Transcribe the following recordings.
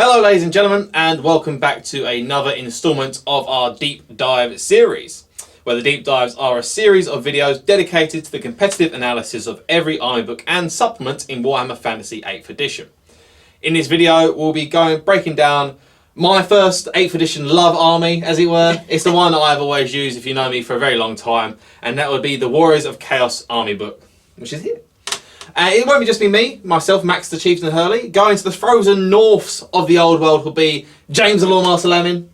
Hello ladies and gentlemen, and welcome back to another instalment of our Deep Dive series, where the Deep Dives are a series of videos dedicated to the competitive analysis of every army book and supplement in Warhammer Fantasy 8th edition. In this video we'll be breaking down my first 8th edition love army, as it were. It's the one that I've always used if you know me for a very long time, and that would be the Warriors of Chaos army book, which is here. It won't just be me, myself, Max the Chieftain Hurley. Going to the frozen norths of the old world will be James the Lawmaster Lemon,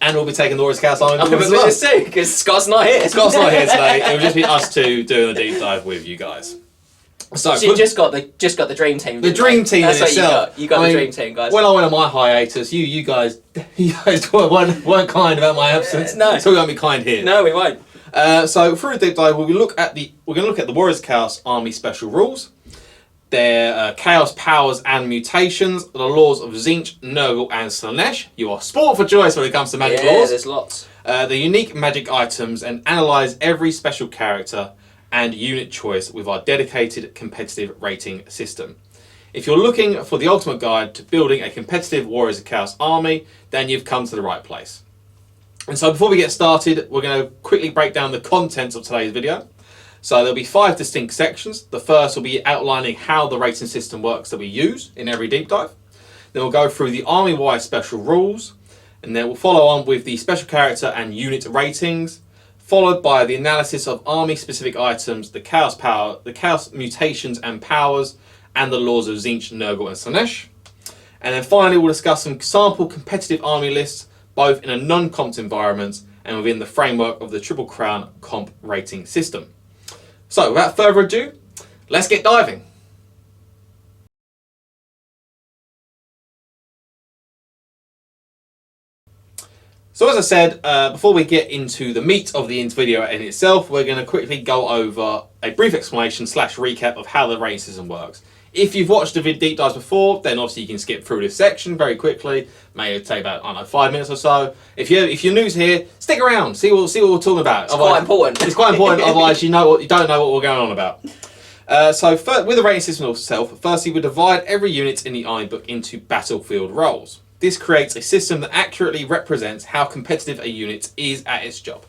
and we'll be taking the Warriors Chaos Army as well. Too, because Scott's not here. Scott's not here today. It will just be us two doing the deep dive with you guys. So you just got the dream team. The dream team That's in itself. You got the dream team, guys. When I went on my hiatus, you guys weren't kind about my absence. No. So we won't be kind here. No, we won't. So through the deep dive, we're going to look at the Warriors Chaos Army special rules, their chaos powers and mutations, the laws of Tzeentch, Nurgle and Slaanesh. You are sport for choice when it comes to magic laws. Yeah, there's lots. The unique magic items, and analyse every special character and unit choice with our dedicated competitive rating system. If you're looking for the ultimate guide to building a competitive Warriors of Chaos army, then you've come to the right place. And so before we get started, we're going to quickly break down the contents of today's video. So there'll be 5 distinct sections. The first will be outlining how the rating system works that we use in every deep dive. Then we'll go through the army-wide special rules, and then we'll follow on with the special character and unit ratings, followed by the analysis of army-specific items, the chaos power, the chaos mutations and powers, and the laws of Tzeentch, Nurgle and Slaanesh. And then finally we'll discuss some sample competitive army lists, both in a non-comped environment and within the framework of the Triple Crown comp rating system. So without further ado, let's get diving. So as I said, before we get into the meat of the video in itself, we're going to quickly go over a brief explanation / recap of how the rating system works. If you've watched the deep dives before, then obviously you can skip through this section very quickly. May take about, I don't know, 5 minutes or so. If you're new here, stick around, see what we're talking about. It's quite important. It's quite important, otherwise you don't know what we're going on about. With the rating system itself, firstly we divide every unit in the army book into battlefield roles. This creates a system that accurately represents how competitive a unit is at its job.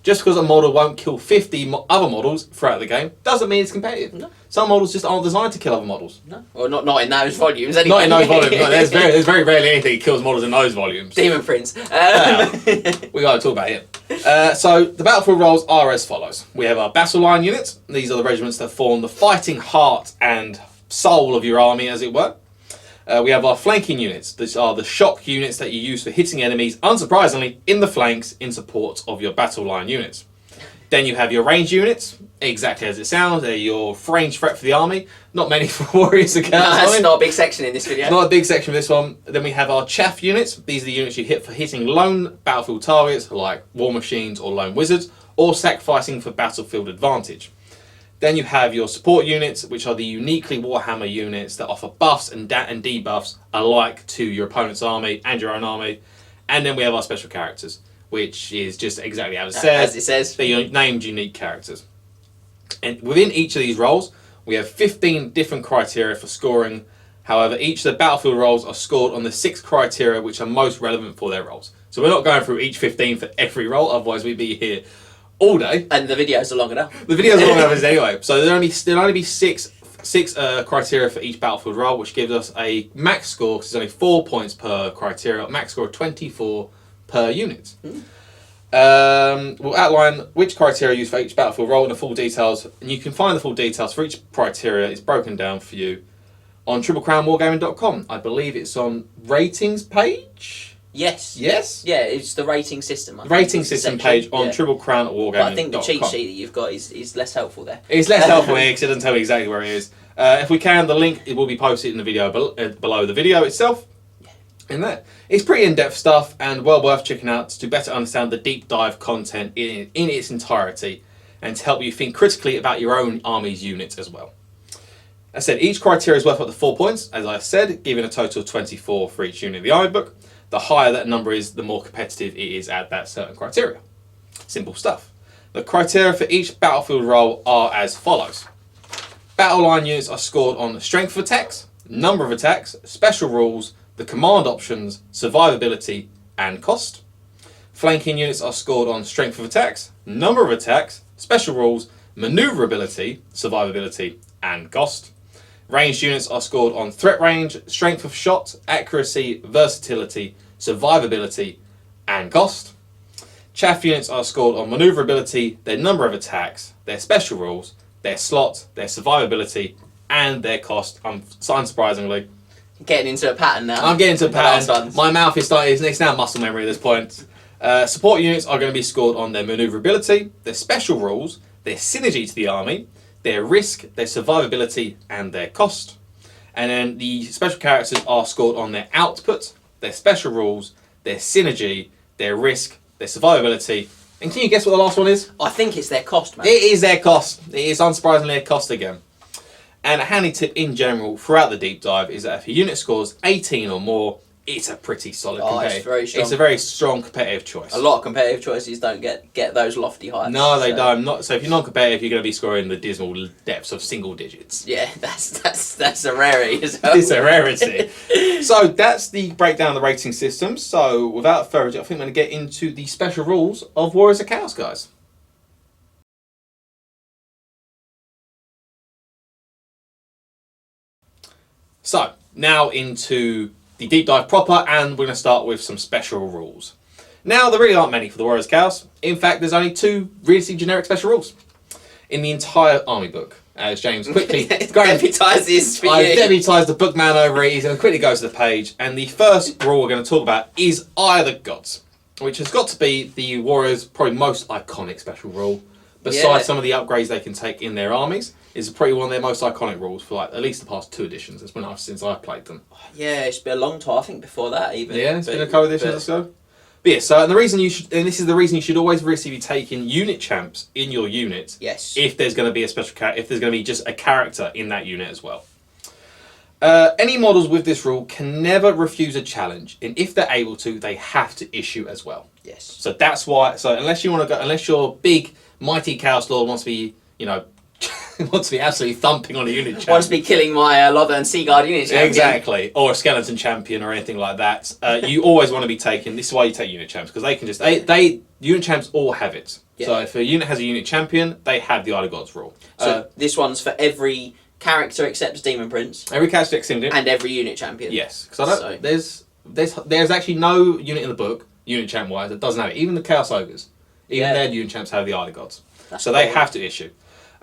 Just because a model won't kill 50 other models throughout the game doesn't mean it's competitive. No. Some models just aren't designed to kill other models. No. Well, not in those volumes anyway. Not in those volumes. No, there's very rarely anything that kills models in those volumes. Demon Prince. We got to talk about him. So the battlefield roles are as follows. We have our battle line units. These are the regiments that form the fighting heart and soul of your army, as it were. We have our flanking units. These are the shock units that you use for hitting enemies, unsurprisingly, in the flanks in support of your battle line units. Then you have your range units, exactly as it sounds. They're your range threat for the army. Not many for Warriors of Chaos. No, that's not a big section in this video. Not a big section for this one. Then we have our chaff units. These are the units you hit for hitting lone battlefield targets like war machines or lone wizards, or sacrificing for battlefield advantage. Then you have your support units, which are the uniquely Warhammer units that offer buffs and debuffs alike to your opponent's army and your own army. And then we have our special characters, which is just exactly as it says. They're your named unique characters. And within each of these roles, we have 15 different criteria for scoring. However, each of the battlefield roles are scored on the 6 criteria which are most relevant for their roles. So we're not going through each 15 for every role, otherwise we'd be here all day. And the videos are long enough. The videos are long enough anyway. So there'll only be six criteria for each battlefield role, which gives us a max score, because there's only 4 points per criteria, max score of 24 per unit. We'll outline which criteria used for each battlefield role and the full details, and you can find the full details for each criteria. It's broken down for you on triplecrownwargaming.com. I believe it's on ratings page. Yes. Yes? Yeah, it's the rating system. Rating system page on triplecrownwargaming.com. But I think the cheat sheet that you've got is less helpful there. It's less helpful here because it doesn't tell me exactly where it is. If we can, the link it will be posted in the video below the video itself. In there. It's pretty in-depth stuff and well worth checking out to better understand the deep dive content in its entirety and to help you think critically about your own army's units as well. As I said, each criteria is worth up to 4 points, as I said, giving a total of 24 for each unit of the army book. The higher that number is, the more competitive it is at that certain criteria. Simple stuff. The criteria for each battlefield role are as follows. Battle line units are scored on strength of attacks, number of attacks, special rules, the command options, survivability, and cost. Flanking units are scored on strength of attacks, number of attacks, special rules, maneuverability, survivability, and cost. Ranged units are scored on threat range, strength of shot, accuracy, versatility, survivability, and cost. Chaff units are scored on maneuverability, their number of attacks, their special rules, their slot, their survivability, and their cost. Unsurprisingly, Getting into a pattern now. I'm getting into a The last pattern. ones. My mouth is starting. It's now muscle memory at this point. Support units are going to be scored on their maneuverability, their special rules, their synergy to the army, their risk, their survivability, and their cost. And then the special characters are scored on their output, their special rules, their synergy, their risk, their survivability. And can you guess what the last one is? I think it's their cost, man. It is their cost. It is unsurprisingly their cost again. And a handy tip in general throughout the deep dive is that if a unit scores 18 or more, it's a pretty solid competitive. It's very strong. It's a very strong competitive choice. A lot of competitive choices don't get those lofty heights. No, they don't. Not so. If you're non-competitive, you're going to be scoring the dismal depths of single digits. Yeah, that's a rarity as well. It's a rarity. So that's the breakdown of the rating system. So without further ado, I think I'm going to get into the special rules of Warriors of Chaos, guys. So now into the deep dive proper, and we're going to start with some special rules. Now, there really aren't many for the Warriors of Chaos. In fact, there's only 2 really generic special rules in the entire army book. As James quickly deputises for I've you. deputised the bookman over it. He's going to quickly go to the page, and the first rule we're going to talk about is Eye of the Gods, which has got to be the Warriors' probably most iconic special rule. Besides some of the upgrades they can take in their armies, is probably one of their most iconic rules for like at least the past 2 editions. It's been since I've played them. Yeah, it's been a long time. I think before that even. Yeah, it's been a couple of editions or so. But yeah, so and the reason you should, and this is the reason you should always be taking unit champs in your unit. Yes. If there's going to be a special if there's going to be just a character in that unit as well. Any models with this rule can never refuse a challenge, and if they're able to, they have to issue as well. Yes. So that's why. So unless you want to go, unless your big mighty Chaos Lord wants to be, wants to be absolutely thumping on a unit champ. Wants to be killing my Lother and Seaguard unit champion. Exactly, or a skeleton champion or anything like that. You always want to be taking. This is why you take unit champs, because they can just they unit champs all have it. Yeah. So if a unit has a unit champion, they have the Eye of Gods rule. So this one's for every character except Demon Prince Every character except and every unit champion. yes, because I don't. There's actually no unit in the book unit champ wise that doesn't have it. Even the Chaos Ogres, even their unit champs have the Eye of Gods. That's So they cool. have to issue.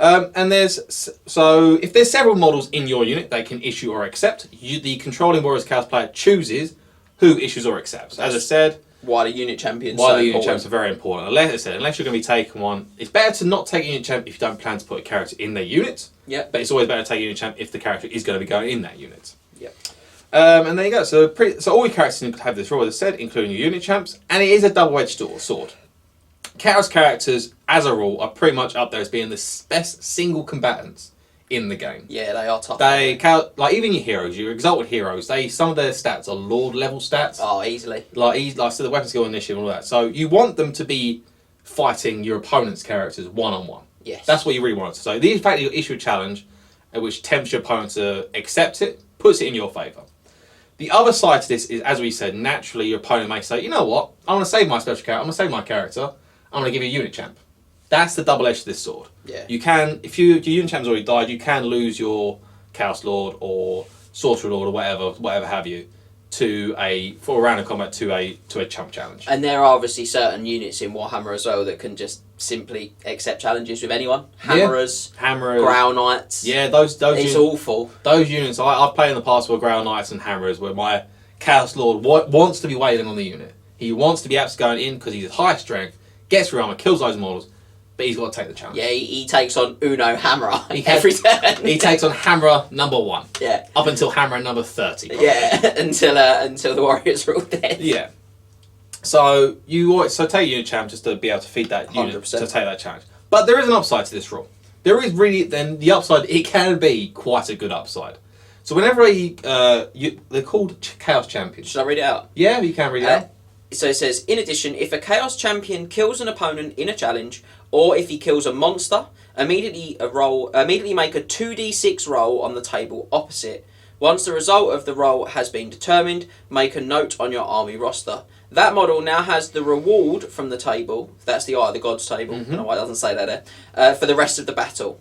And if there's several models in your unit they can issue or accept, the controlling Warriors Chaos player chooses who issues or accepts. As I said, Why the unit champions? the unit champs are very important. Unless you're going to be taking one, it's better to not take a unit champ if you don't plan to put a character in their unit. Yep. But it's always better to take a unit champ if the character is going to be going in that unit. Yep. And there you go. So all your characters have this rule, as I said, including your unit champs, and it is a double-edged sword. Chaos characters, as a rule, are pretty much up there as being the best single combatants in the game. Yeah, they are tough. Like even your heroes, your exalted heroes, some of their stats are Lord level stats. Oh, easily. Like so the weapon skill initiative and all that. So you want them to be fighting your opponent's characters one-on-one. Yes. That's what you really want. So the fact that you issue a challenge, which tempts your opponent to accept it, puts it in your favour. The other side to this is, as we said, naturally your opponent may say, you know what, I want to save my special character, I'm going to save my character, I'm going to give you a unit champ. That's the double edge to this sword. Yeah. You can, if your unit champ's already died, you can lose your Chaos Lord or Sorcerer Lord or whatever have you, for a round of combat to a champ challenge. And there are obviously certain units in Warhammer as well that can just simply accept challenges with anyone. Hammerers, Growl Knights. Yeah, those It's units, awful. those units. I've played in the past with Growl Knights and Hammerers, where my Chaos Lord wants to be wailing on the unit. He wants to be absolutely going in because he's high strength, gets through armor, kills those models, but he's got to take the challenge. Yeah, he takes on Uno Hammerer every turn. He takes on Hammerer number 1. Yeah. Up until Hammerer number 30. Probably. Yeah, until the Warriors are all dead. Yeah. So take unit champ just to be able to feed that unit 100%. to take that challenge. But there is an upside to this rule. There is really then the upside. It can be quite a good upside. So whenever they're called Chaos Champions. Should I read it out? Yeah, you can read it out. So it says, in addition, if a Chaos Champion kills an opponent in a challenge, or if he kills a monster, immediately make a 2d6 roll on the table opposite Once the result of the roll has been determined, make a note on your army roster. That model now has the reward from the table, that's the Eye of the Gods table, I don't know why it doesn't say that there, for the rest of the battle.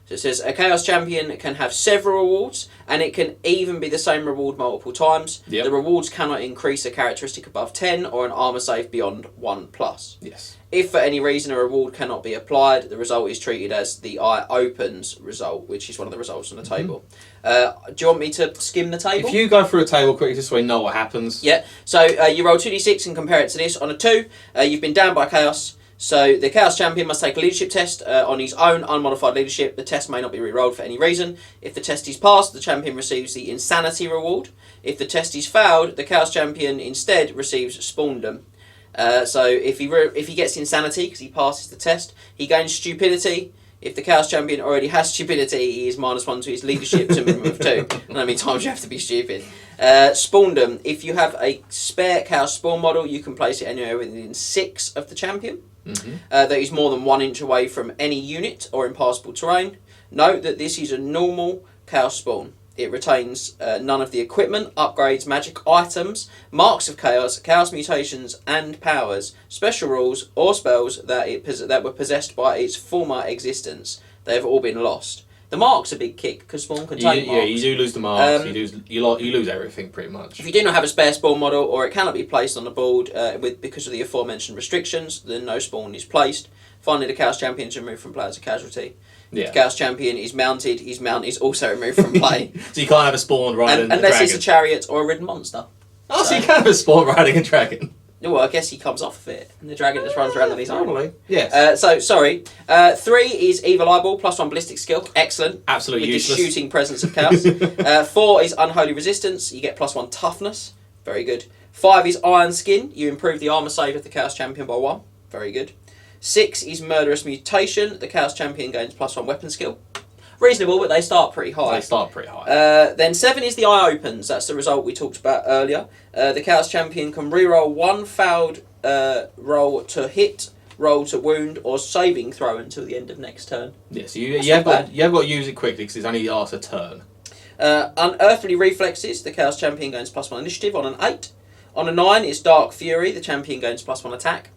So it says, a Chaos Champion can have several rewards, and it can even be the same reward multiple times. Yep. The rewards cannot increase a characteristic above 10 or an armour save beyond 1+. Yes. If for any reason a reward cannot be applied, the result is treated as the Eye Opens result, which is one of the results on the table. Do you want me to skim the table? If you go through a table quickly just so we know what happens. Yeah, so you roll 2d6 and compare it to this. On a 2, you've been down by Chaos. So the Chaos Champion must take a leadership test on his own unmodified leadership. The test may not be re-rolled for any reason. If the test is passed, the champion receives the Insanity reward. If the test is failed, the Chaos Champion instead receives Spawndom. So if he gets Insanity because he passes the test, he gains Stupidity. If the Chaos Champion already has Stupidity, he is -1 to his leadership to a minimum of 2. I don't know how many times you have to be stupid. Spawndom. If you have a spare Chaos Spawn model, you can place it anywhere within 6 of the champion. That is more than 1 inch away from any unit or impassable terrain. Note that this is a normal Chaos Spawn. It retains none of the equipment, upgrades, magic items, marks of chaos, chaos mutations, and powers, special rules, or spells that were possessed by its former existence. They have all been lost. The mark's a big kick because Spawn contain marks. Yeah, you do lose the marks. You lose everything pretty much. If you do not have a spare Spawn model or it cannot be placed on the board because of the aforementioned restrictions, then no Spawn is placed. Finally, the Chaos Champion is removed from play as a casualty. Yeah. If the Chaos Champion is mounted, his mount is also removed from play. So you can't have a Spawn riding a dragon. Unless it's a chariot or a ridden monster. Oh, so you can have a Spawn riding a dragon. Well, I guess he comes off of it, and the dragon just runs around on his own. Probably. Yes. 3 is Evil Eyeball, +1 ballistic skill. Excellent. Absolutely with useless. With the shooting presence of chaos. 4 is Unholy Resistance. You get +1 toughness. Very good. 5 is Iron Skin. You improve the armour save of the Chaos Champion by 1. Very good. 6 is Murderous Mutation. The Chaos Champion gains +1 weapon skill. Reasonable, but they start pretty high. Then 7 is the Eye Opens. That's the result we talked about earlier. The Chaos Champion can reroll 1 failed roll to hit, roll to wound, or saving throw until the end of next turn. Yes, you have got to use it quickly because it's only after a turn. Unearthly Reflexes. The Chaos Champion gains +1 initiative on an 8. On a 9 is Dark Fury. The champion gains +1 attack.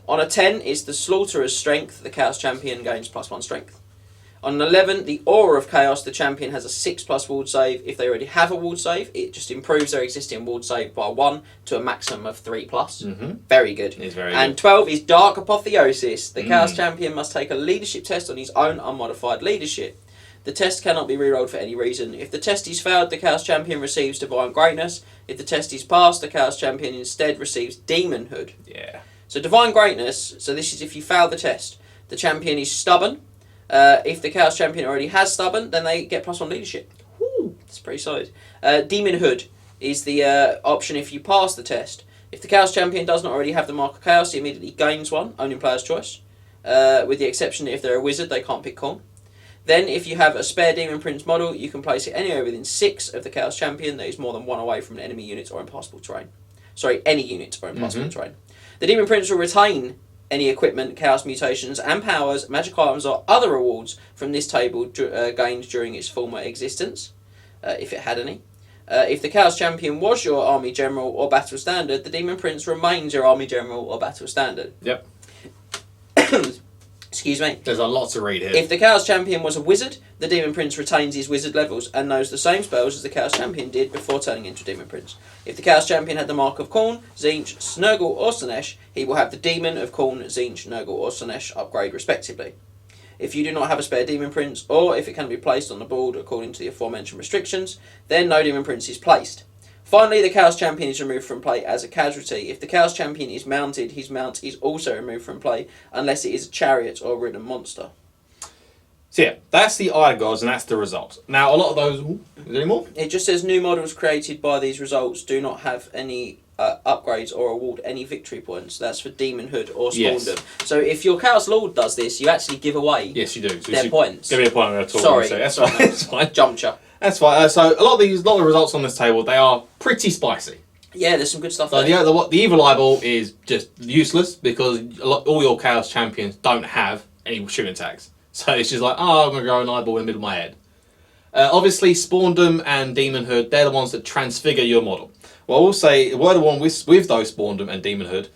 On a 10 is the Slaughterer's Strength. The Chaos Champion gains +1 strength. On an 11, the Aura of Chaos, the champion has a 6+ ward save. If they already have a ward save, it just improves their existing ward save by 1 to a maximum of 3+. Very good. It's very and good. 12 is Dark Apotheosis. The Chaos Champion must take a leadership test on his own unmodified leadership. The test cannot be rerolled for any reason. If the test is failed, the Chaos Champion receives Divine Greatness. If the test is passed, the Chaos Champion instead receives Demonhood. Yeah. So Divine Greatness, so this is if you fail the test. The champion is stubborn. If the Chaos Champion already has Stubborn, then they get +1 leadership. Woo, that's pretty solid. Demonhood is the option if you pass the test. If the Chaos Champion does not already have the Mark of Chaos, he immediately gains 1, only player's choice. With the exception that if they're a wizard, they can't pick Khorne. Then, if you have a spare Demon Prince model, you can place it anywhere within 6 of the Chaos Champion that is more than 1 away from an enemy unit or impassable terrain. Sorry, any unit or impassable terrain. The Demon Prince will retain any equipment, chaos mutations, and powers, magic items, or other rewards from this table gained during its former existence, if it had any. If the Chaos Champion was your Army General or Battle Standard, the Demon Prince remains your Army General or Battle Standard. Yep. Excuse me. There's a lot to read here. If the Chaos Champion was a wizard, the Demon Prince retains his wizard levels and knows the same spells as the Chaos Champion did before turning into Demon Prince. If the Chaos Champion had the Mark of Khorne, Tzeentch, Nurgle, or Slaanesh, he will have the Demon of Khorne, Tzeentch, Nurgle, or Slaanesh upgrade respectively. If you do not have a spare Demon Prince, or if it can be placed on the board according to the aforementioned restrictions, then no Demon Prince is placed. Finally, the Chaos Champion is removed from play as a casualty. If the Chaos Champion is mounted, his mount is also removed from play, unless it is a chariot or a ridden monster. So yeah, that's the Eye of Gods, and that's the result. Now, a lot of those... Ooh, is there any more? It just says new models created by these results do not have any upgrades or award any victory points. That's for Demonhood or Spawndom. Yes. So if your Chaos Lord does this, you actually give away yes, you do. So their points. Give me a point I'm going to talk Sorry. So that's fine. That's fine. Jumped you. That's fine. So a lot of the results on this table, they are pretty spicy. Yeah, there's some good stuff so there. The Evil Eyeball is just useless because all your Chaos Champions don't have any shooting attacks. So it's just like, oh, I'm going to go an eyeball in the middle of my head. Obviously, Spawnedom and Demonhood, they're the ones that transfigure your model. Well, I will say, word of one with those Spawnedom and Demonhood,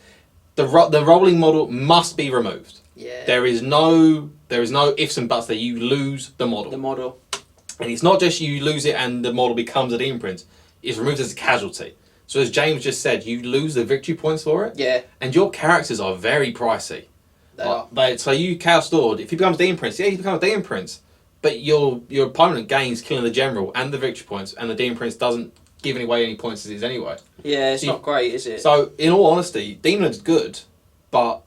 the rolling model must be removed. Yeah. There is no ifs and buts that you lose the model. The model. And it's not just you lose it and the model becomes a demon prince. It's removed as a casualty. So as James just said, you lose the victory points for it. Yeah. And your characters are very pricey. So you Chaos Lord, if he becomes Demon Prince, yeah, he becomes a Demon Prince. But your opponent gains killing the general and the victory points, and the Demon Prince doesn't give away any points as it is anyway. Yeah, it's not great, is it? So in all honesty, Demonhood's good, but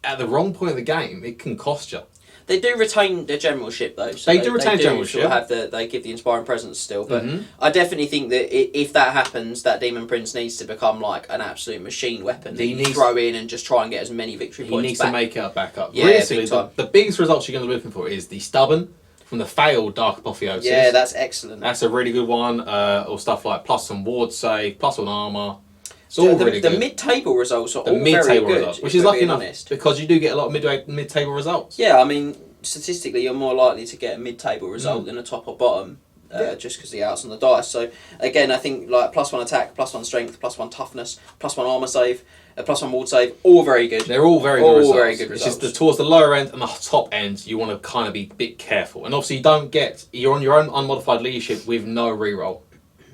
at the wrong point of the game, it can cost you. They do retain the generalship though. So they do retain generalship. Sort of they give the inspiring presence still, but I definitely think that if that happens, that Demon Prince needs to become like an absolute machine weapon. He needs to throw in and just try and get as many victory points. He needs to make it back up. Yeah, realistically, big time. The biggest results you're going to be looking for is the Stubborn from the failed Dark Apotheosis. Yeah, that's excellent. That's a really good one. Or stuff like +1 ward save, +1 armor. It's all really good. The mid-table results are the all very good, results, which is lucky enough because you do get a lot of mid-table results. Yeah, I mean, statistically, you're more likely to get a mid-table result than a top or bottom, just because the outs on the dice. So again, I think like +1 attack, +1 strength, +1 toughness, +1 armor save, +1 ward save, all very good. They're all very good results. Very good results. It's just towards the lower end and the top end, you want to kind of be a bit careful. And obviously, you're on your own unmodified leadership with no reroll.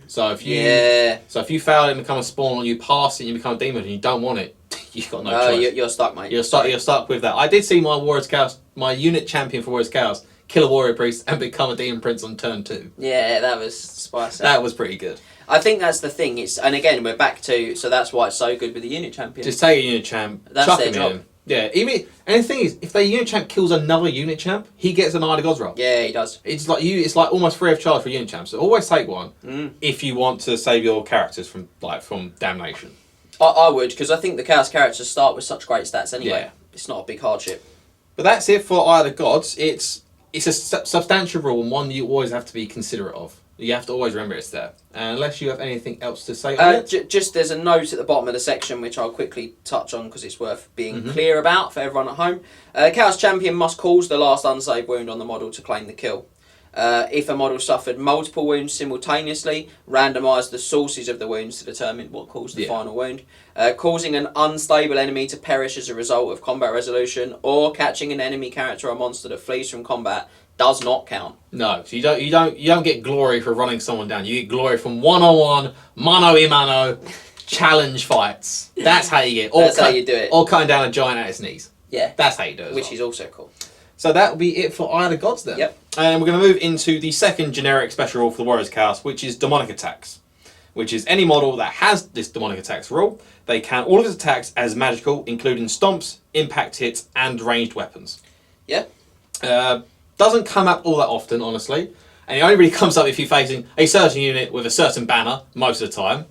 So if you fail and become a spawn, or you pass it and you become a demon and you don't want it, you've got no choice. You're stuck, mate. You're stuck with that. I did see my unit champion for Warriors Chaos kill a warrior priest and become a demon prince on turn 2. Yeah, that was spicy. That was pretty good. I think that's the thing. And again, we're back to, so that's why it's so good with the unit champion. Just take a unit champ, chuck him in. Yeah, and the thing is, if the unit champ kills another unit champ, he gets an Eye of Gods roll. Yeah, he does. It's like almost free of charge for unit champs. So always take one if you want to save your characters from damnation. I would, because I think the Chaos characters start with such great stats anyway. Yeah. It's not a big hardship. But that's it for Eye of the Gods. It's a substantial rule and one you always have to be considerate of. You have to always remember it's there. Unless you have anything else to say on it. Just there's a note at the bottom of the section which I'll quickly touch on because it's worth being clear about for everyone at home. Chaos Champion must cause the last unsaved wound on the model to claim the kill. If a model suffered multiple wounds simultaneously, randomise the sources of the wounds to determine what caused the final wound. Causing an unstable enemy to perish as a result of combat resolution, or catching an enemy character or monster that flees from combat does not count. No, so you don't get glory for running someone down. You get glory from one-on-one, mano-a-mano, challenge fights. That's how you get. That's how you do it. Or cutting down a giant at its knees. Yeah, that's how you do it. Which is also cool. So that will be it for Eye of the Gods then. Yep. And we're going to move into the second generic special rule for the Warriors Chaos, which is demonic attacks. Which is any model that has this demonic attacks rule, they count all of its attacks as magical, including stomps, impact hits, and ranged weapons. Yeah. Doesn't come up all that often, honestly. And it only really comes up if you're facing a certain unit with a certain banner, most of the time.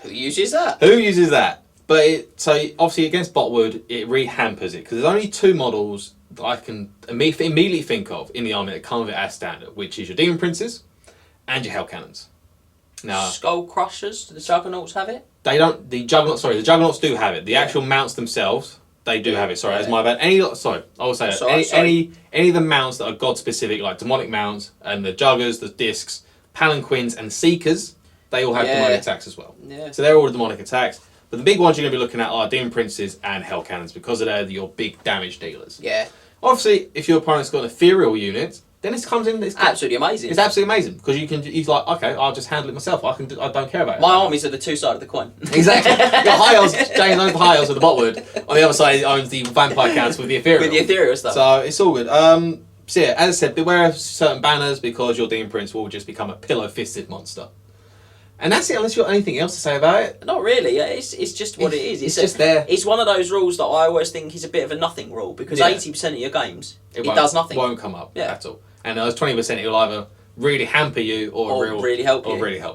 Who uses that? But so obviously against Botwood, it really hampers it, because there's only 2 models that I can immediately think of in the army that come with it as standard, which is your Demon Princes and your Hell Cannons. Now, Skull Crushers, do the Juggernauts have it? They don't. The Juggernauts do have it. The actual mounts themselves, they do have it. Sorry, that's my bad. I will say that. Any of the mounts that are god specific, like demonic mounts and the Juggers, the discs, palanquins, and seekers, they all have demonic attacks as well. Yeah. So they're all demonic attacks. But the big ones you're going to be looking at are Demon Princes and Hell Cannons, because they're your big damage dealers. Yeah. Obviously, if your opponent's got an ethereal unit, then it comes in. It's absolutely amazing. It's absolutely amazing because he's like, okay, I'll just handle it myself. I don't care about it. My armies are the 2 sides of the coin. Exactly. Your high elves, James owns the high elves with the Botwood. On the other side, he owns the vampire counts with the ethereal. With the ethereal stuff. So it's all good. So yeah, as I said, beware of certain banners because your Demon Prince will just become a pillow-fisted monster. And that's it, unless you've got anything else to say about it. Not really. It's just what it is. It's just there. It's one of those rules that I always think is a bit of a nothing rule, because 80% of your games, it does nothing. It won't come up at all. And those 20%, it will either really hamper you or really help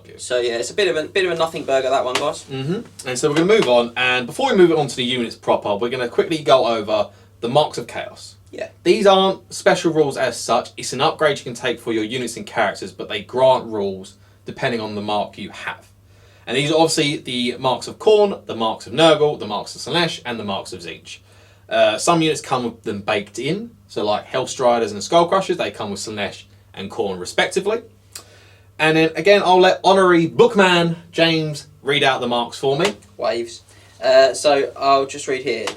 you. So yeah, it's a bit of a nothing burger, that one, guys. And so we're going to move on, and before we move on to the units proper, we're going to quickly go over the Marks of Chaos. Yeah. These aren't special rules as such. It's an upgrade you can take for your units and characters, but they grant rules depending on the mark you have. And these are obviously the Marks of Khorne, the Marks of Nurgle, the Marks of Slaanesh, and the Marks of Tzeentch. Some units come with them baked in, so like Hellstriders and Skull Crushers, they come with Slaanesh and Khorne respectively. And then again, I'll let honorary bookman James read out the marks for me. Waves. So I'll just read here.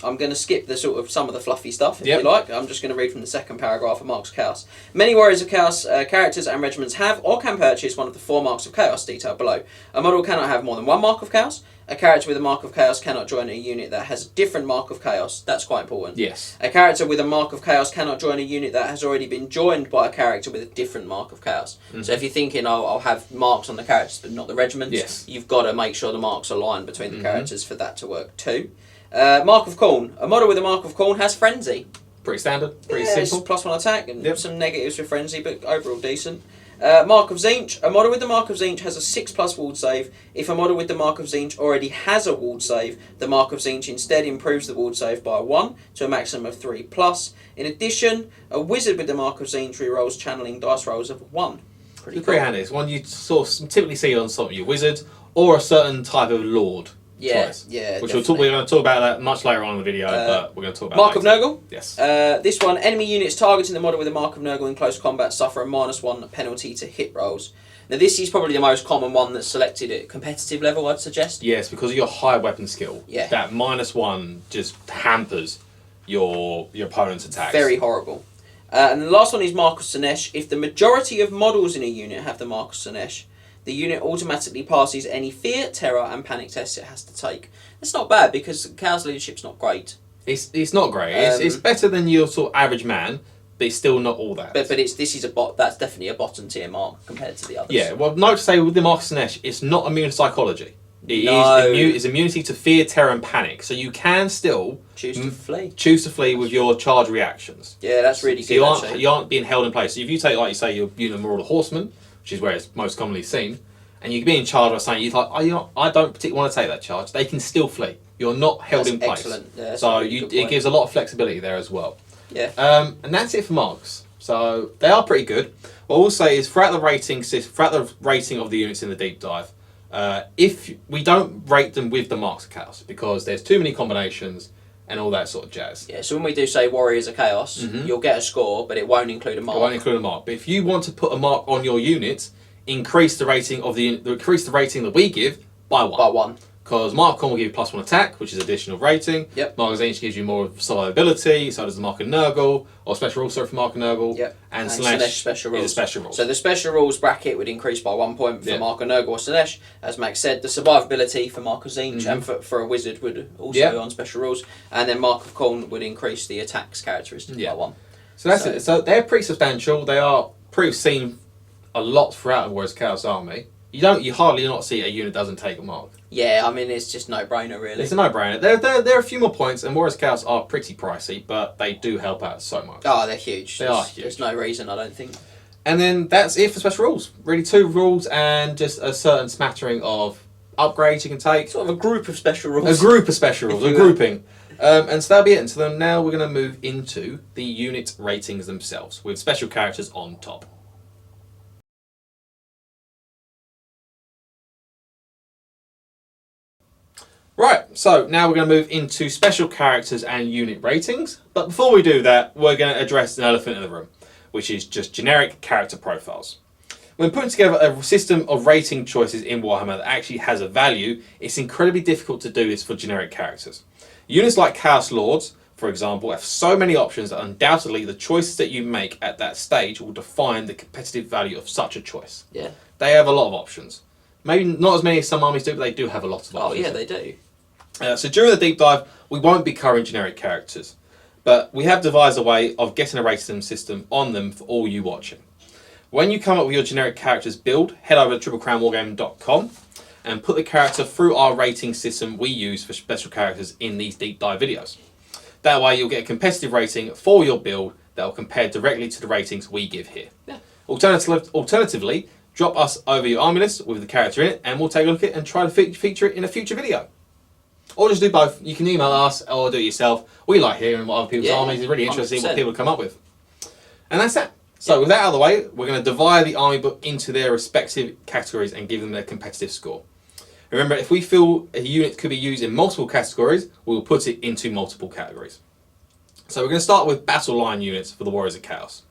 I'm going to skip the sort of some of the fluffy stuff, if you like. I'm just going to read from the second paragraph of Marks of Chaos. Many Warriors of Chaos characters and regiments have or can purchase one of the 4 Marks of Chaos detailed below. A model cannot have more than 1 Mark of Chaos. A character with a Mark of Chaos cannot join a unit that has a different Mark of Chaos. That's quite important. Yes. A character with a Mark of Chaos cannot join a unit that has already been joined by a character with a different Mark of Chaos. So if you're thinking, I'll have marks on the characters but not the regiments, you've got to make sure the marks align between the characters for that to work too. Mark of Khorne. A model with a Mark of Khorne has Frenzy. Pretty standard, pretty simple. +1 attack and some negatives for Frenzy, but overall decent. Mark of Tzeentch. A model with the Mark of Tzeentch has a 6+ ward save. If a model with the Mark of Tzeentch already has a ward save, the Mark of Tzeentch instead improves the ward save by 1 to a maximum of 3+. In addition, a wizard with the Mark of Tzeentch rerolls channeling dice rolls of 1. Pretty handy. It's one you sort of typically see on some of your wizards or a certain type of lord. Choice, which we're going to talk about that much later on in the video, but we're going to talk about Mark of Nurgle. Yes. This one, enemy units targeting the model with a Mark of Nurgle in close combat suffer a -1 penalty to hit rolls. Now this is probably the most common one that's selected at competitive level, I'd suggest. Yes, because of your high weapon skill. Yeah. That -1 just hampers your opponent's attacks. Very horrible. And the last one is Mark of Slaanesh. If the majority of models in a unit have the Mark of Slaanesh, the unit automatically passes any fear, terror, and panic tests it has to take. That's not bad because Chaos leadership's not great. It's not great. It's better than your sort of average man, but it's still not all that. But that's definitely a bottom tier mark compared to the others. Yeah. Well, note to say with the Mark of Slaanesh, it's not immune to psychology. It's immunity to fear, terror, and panic. So you can still choose to flee with your charge reactions. Yeah, that's really good. You aren't being held in place. So if you take, like you say, your unit of Marauder Horsemen, which is where it's most commonly seen, and you can be in charge of something, you're like, I don't particularly want to take that charge. They can still flee. You're not held in place. Excellent. Yeah, so it gives a lot of flexibility there as well. Yeah. And that's it for marks. So they are pretty good. What I will say is throughout the rating of the units in the deep dive, if we don't rate them with the Marks of Chaos because there's too many combinations and all that sort of jazz. Yeah, so when we do say Warriors of Chaos, you'll get a score, but it won't include a mark. It won't include a mark. But if you want to put a mark on your unit, increase the rating that we give by 1. By 1. Because Mark of Khorne will give you +1 attack, which is additional rating. Yep. Mark of Tzeentch gives you more survivability, so does the Mark of Nurgle, or special rules for Mark of Nurgle. Yep. And Slaanesh special rules. is a special rule. So the special rules bracket would increase by 1 point for Mark of Nurgle or Slaanesh. As Max said, the survivability for Mark of Tzeentch and for a wizard would also be on special rules. And then Mark of Khorne would increase the attacks characteristic by 1. So that's it. So they're pretty substantial. They are pretty seen a lot throughout the Warriors of Chaos army. You hardly not see a unit doesn't take a mark. Yeah, I mean it's just no-brainer really. It's a no-brainer. There are a few more points, and Warriors of Chaos are pretty pricey, but they do help out so much. Oh, they're huge. They are huge. There's no reason I don't think. And then that's it for special rules. Really 2 rules and just a certain smattering of upgrades you can take. Sort of a group of special rules. A group of special rules, a grouping. And so that'll be it. And so then now we're going to move into the unit ratings themselves with special characters on top. Right, so now we're going to move into special characters and unit ratings. But before we do that, we're going to address an elephant in the room, which is just generic character profiles. When putting together a system of rating choices in Warhammer that actually has a value, it's incredibly difficult to do this for generic characters. Units like Chaos Lords, for example, have so many options that undoubtedly the choices that you make at that stage will define the competitive value of such a choice. Yeah. They have a lot of options. Maybe not as many as some armies do, but they do have a lot of options. Oh yeah, they do. So during the deep dive, we won't be covering generic characters, but we have devised a way of getting a rating system on them for all you watching. When you come up with your generic characters build, head over to triplecrownwargaming.com and put the character through our rating system we use for special characters in these deep dive videos. That way you'll get a competitive rating for your build that will compare directly to the ratings we give here. Yeah. Alternatively, drop us over your army list with the character in it and we'll take a look at it and try to feature it in a future video. Or just do both. You can email us or do it yourself. We like hearing what other people's armies. It's really interesting 100%. What people come up with. And that's that. So with that out of the way, we're going to divide the army book into their respective categories and give them their competitive score. Remember, if we feel a unit could be used in multiple categories, we'll put it into multiple categories. So we're going to start with battle line units for the Warriors of Chaos.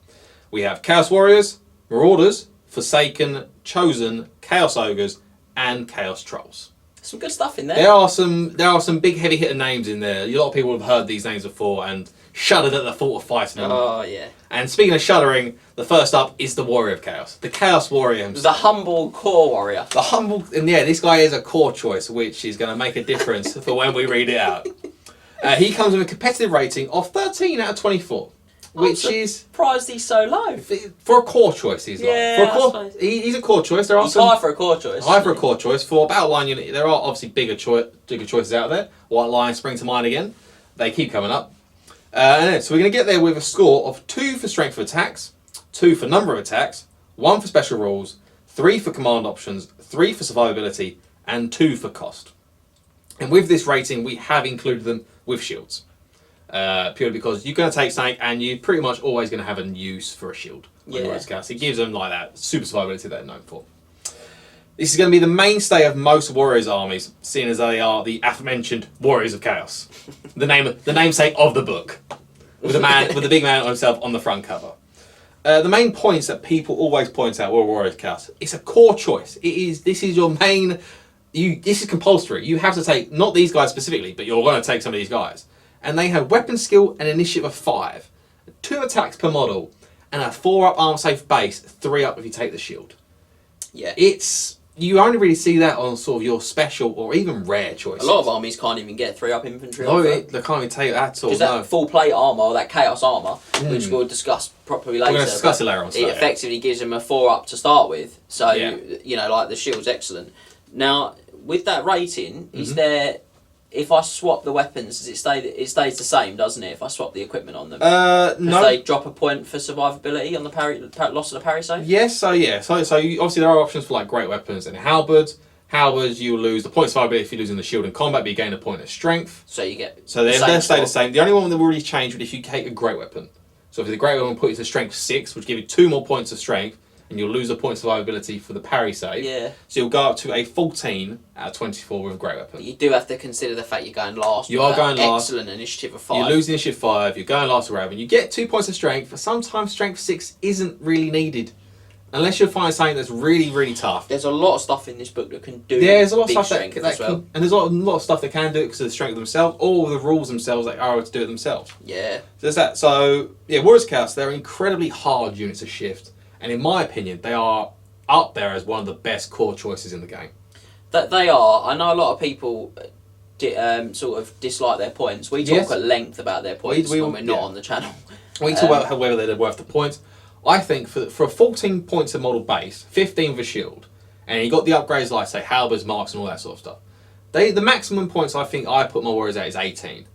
We have Chaos Warriors, Marauders, Forsaken, Chosen, Chaos Ogres, and Chaos Trolls. Some good stuff in there. There are some big heavy hitter names in there. A lot of people have heard these names before and shuddered at the thought of fighting them. Oh, yeah. And speaking of shuddering, the first up is the Warrior of Chaos. The Chaos Warrior himself. The humble core warrior. The humble... And yeah, this guy is a core choice, which is going to make a difference for when we read it out. He comes with a competitive rating of 13 out of 24. Which is... surprised he's so low. For a core choice, he's Yeah, like. For a core, he's a core choice. There are He's some... high for a core choice. High for a core choice. For battle line unit, there are obviously bigger choices out there. White Lion spring to mind again. They keep coming up. So we're going to get there with a score of 2 for strength of attacks, 2 for number of attacks, 1 for special rules, 3 for command options, 3 for survivability, and 2 for cost. And with this rating, we have included them with shields. Purely because you're going to take something and you're pretty much always going to have a use for a shield. Yeah. It gives them like that super survivability they're known for. This is going to be the mainstay of most Warriors armies, seeing as they are the aforementioned Warriors of Chaos. The namesake of the book. With the big man himself on the front cover. The main points that people always point out were Warriors of Chaos. It's a core choice. This is your main... This is compulsory. You have to take, not these guys specifically, but you're going to take some of these guys. And they have weapon skill and initiative of 5, 2 attacks per model, and a 4-up arm safe base, 3 up if you take the shield. Yeah. You only really see that on sort of your special or even rare choices. A lot of armies can't even get 3-up infantry. No, they can't even take that at all. Because that full plate armour, or that chaos armour, which we'll discuss properly later. We're going to discuss it later on. It effectively gives them a 4-up to start with. So, Yeah. like the shield's excellent. Now, with that rating, is there... If I swap the weapons, does it stays the same, doesn't it? If I swap the equipment on them, no. They drop a point for survivability on the loss of the parry save. Yes, so obviously there are options for like great weapons and halberds. Halberds, you lose the point of survivability if you're losing the shield in combat, but you gain a point of strength. So you get they stay the same. The only one that will really change would if you take a great weapon. So if the great weapon put you to strength 6, which give you 2 more points of strength, and you'll lose a point of survivability for the parry save. Yeah. So you'll go up to a 14 out of 24 with a great weapon. But you do have to consider the fact you're going last. You are going last. Excellent initiative of 5. You lose initiative 5, you're going last with Raven. You get 2 points of strength, but sometimes strength 6 isn't really needed. Unless you find something that's really, really tough. There's a lot of stuff in this book that can do there's a lot of big stuff strength that as well. can, and there's a lot of stuff that can do it because of the strength of themselves, or the rules themselves that are able to do it themselves. Yeah. So there's that. So, yeah, Warriors of Chaos, they're incredibly hard units to shift. And in my opinion, they are up there as one of the best core choices in the game. That they are. I know a lot of people sort of dislike their points. We talk at length about their points when we're not on the channel. We talk about whether they're worth the points. I think for a 14 points of model base, 15 for shield, and you got the upgrades like, say, halberds, marks, and all that sort of stuff. The maximum points I think I put my Warriors at is 18.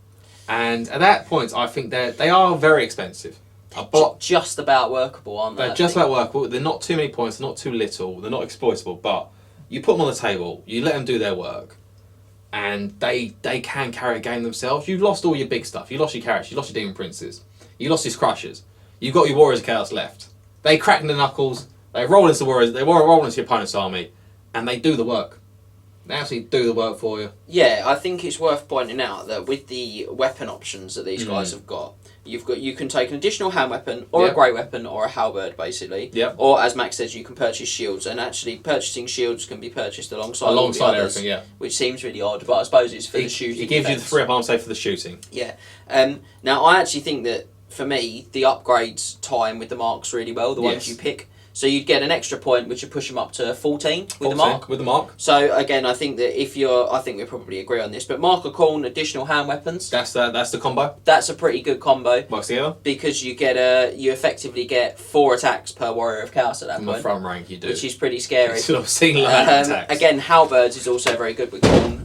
And at that point, I think they are very expensive. Just about workable, aren't they? They're just about workable. They're not too many points. They're not too little. They're not exploitable. But you put them on the table. You let them do their work, and they can carry a game themselves. You've lost all your big stuff. You lost your carrots. You lost your demon princes. You lost your crushers. You've got your Warriors of Chaos left. They crack the knuckles. They roll into Warriors. They roll into your opponent's army, and they do the work. They actually do the work for you. Yeah, I think it's worth pointing out that with the weapon options that these guys have got, you can take an additional hand weapon or a great weapon or a halberd basically. Yep. Or as Max says, you can purchase shields, and actually purchasing shields can be purchased alongside all the others, everything. Yeah. Which seems really odd, but I suppose it's for the shooting. It gives you the 3-up arm save for the shooting. Yeah. Now I actually think that for me the upgrades time with the marks really well. The ones you pick. So you'd get an extra point, which would push them up to 14 with the mark. With the mark. So again, I think that I think we probably agree on this, but mark or corn, additional hand weapons. That's the combo. That's a pretty good combo. Works together. Because you effectively get 4 attacks per Warrior of Chaos at that point. From the front rank, you do. Which is pretty scary. I've seen attacks. Again, halberds is also very good with corn.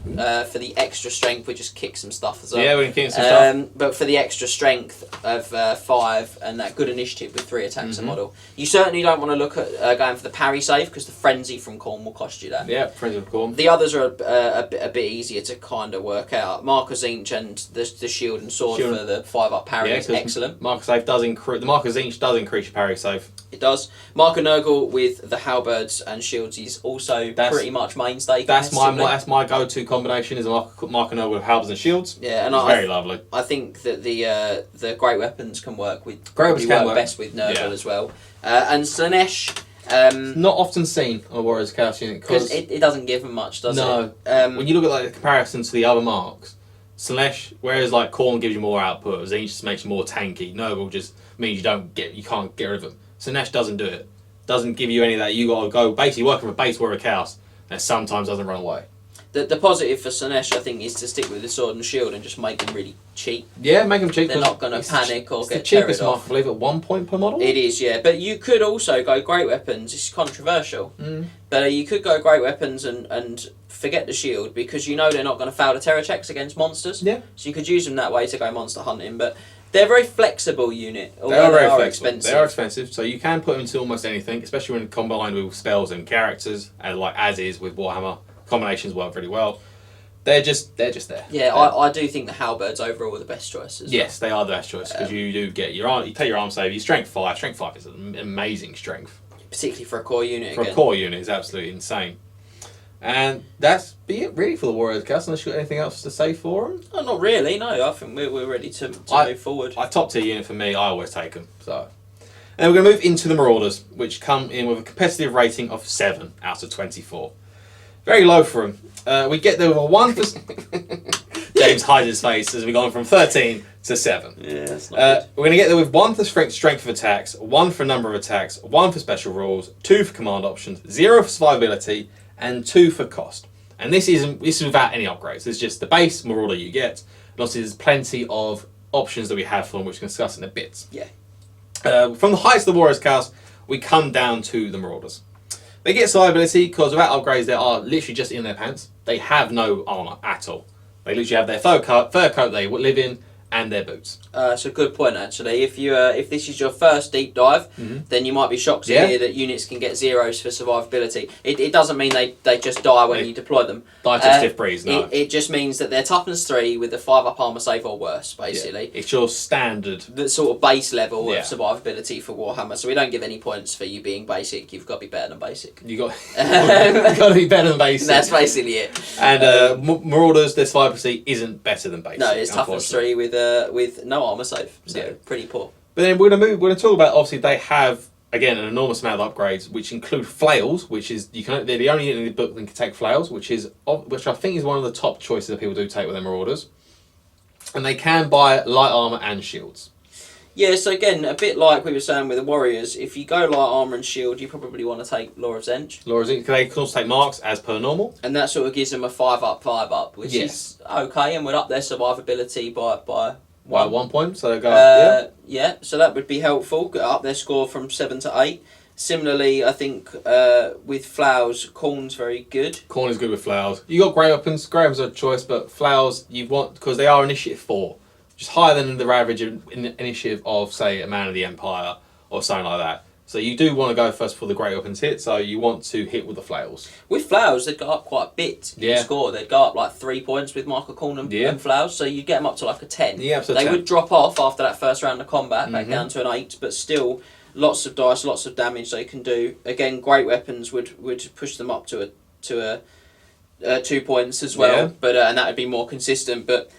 For the extra strength, we just kick some stuff as well. Yeah, we can kick some stuff. But for the extra strength of 5 and that good initiative with 3 attacks a model, you certainly don't want to look at going for the parry save because the frenzy from corn will cost you that. Yeah, frenzy from corn. The others are a bit easier to kind of work out. Mark of Tzeentch and the shield and sword for the 5-up parry is excellent. Mark of Save does increase. The Mark of Tzeentch does increase your parry save. It does. Mark of Nurgle with the halberds and shields is also pretty much mainstay. That's my go-to combination is a Mark of Nurgle with halberds and shields. Yeah, and very lovely. I think that the great weapons can work with. Great weapons can work best with Nurgle as well. And Slaanesh Not often seen on a Warriors Chaos unit because it doesn't give them much, does it? No. When you look at like the comparison to the other marks, Slaanesh, whereas like Khorne gives you more output, Tzeentch just makes you more tanky. Nurgle just means you can't get rid of them. Slaanesh doesn't do it. Doesn't give you any of that. You got to go basically working with a base Warrior Chaos that sometimes doesn't run away. The positive for Slaanesh, I think, is to stick with the sword and shield and just make them really cheap. Yeah, make them cheap. They're not going to panic or get the cheapest carried mark, off. I believe, at 1 point per model. It is, yeah. But you could also go great weapons. It's controversial. But you could go great weapons and forget the shield because you know they're not going to fail the terror checks against monsters. Yeah. So you could use them that way to go monster hunting. But they're a very flexible unit. They are very flexible. Expensive. They are expensive, so you can put them into almost anything, especially when combined with spells and characters, and like as is with Warhammer, combinations work really well. They're just there. Yeah, I do think the halberds overall are the best choices. Yes, they are the best choice because you do get your arm. You take your arm save. Your strength 5. Strength 5 is an amazing strength. Particularly for a core unit. For a core unit, is absolutely insane. And that's it really for the Warriors Chaos. Unless you've got anything else to say for them? Oh, not really. No, I think we're ready to move forward. A top tier unit for me. I always take them. So, and we're going to move into the Marauders, which come in with a competitive rating of 7 out of 24. Very low for them. We get there with a 1 for... James hides his face as we've gone from 13 to 7. Yeah, that's not we're going to get there with 1 for strength of attacks, 1 for number of attacks, 1 for special rules, 2 for command options, 0 for survivability, and 2 for cost. And this is without any upgrades. It's just the base Marauder you get. And obviously there's plenty of options that we have for them, which we can discuss in a bit. Yeah. From the heights of the Warriors Chaos, we come down to the Marauders. They get survivability because without upgrades, they are literally just in their pants. They have no armor at all. They literally have their fur coat they live in and their boots. It's a good point actually. If this is your first deep dive, then you might be shocked to hear that units can get 0s for survivability. It doesn't mean they just die when you deploy them. Die to stiff breeze, no. It just means that they're toughness 3 with a 5 up armor save or worse, basically. Yeah. It's your standard. The sort of base level of survivability for Warhammer. So we don't give any points for you being basic. You've got to be better than basic. You've got to be better than basic. That's basically it. And Marauders, their survivability isn't better than basic. No, it's toughness 3 with no armor save. So pretty poor. But then we're going to talk about, obviously they have again an enormous amount of upgrades, which include flails, which is they're the only unit in the book that can take flails, which I think is one of the top choices that people do take with their Marauders. And they can buy light armor and shields. Yeah, so again, a bit like we were saying with the Warriors, if you go light armor and shield, you probably want to take Law of Tzeentch. They can also take marks as per normal. And that sort of gives them a 5 up, which is okay, and would up their survivability by 1 point, so they go yeah, so that would be helpful. Get up their score from 7 to 8. Similarly, I think with Flowers, Khorne's very good. Khorne is good with Flowers. You got Grey Weapons. Grey Weapons are a choice, but Flowers you want because they are initiative 4, which is higher than the average initiative of, say, a Man of the Empire or something like that. So you do want to go first before the Grey Weapons hit, so you want to hit with the Flails. With Flowers, they'd go up quite a bit in the score. They'd go up like 3 points with Mark of Khorne and Flowers, so you get them up to like a 10. Yeah, they 10. would drop off after that first round of combat, back down to an 8, but still lots of dice, lots of damage they can do. Again, Great Weapons would push them up to a 2 points as well, but and that would be more consistent, but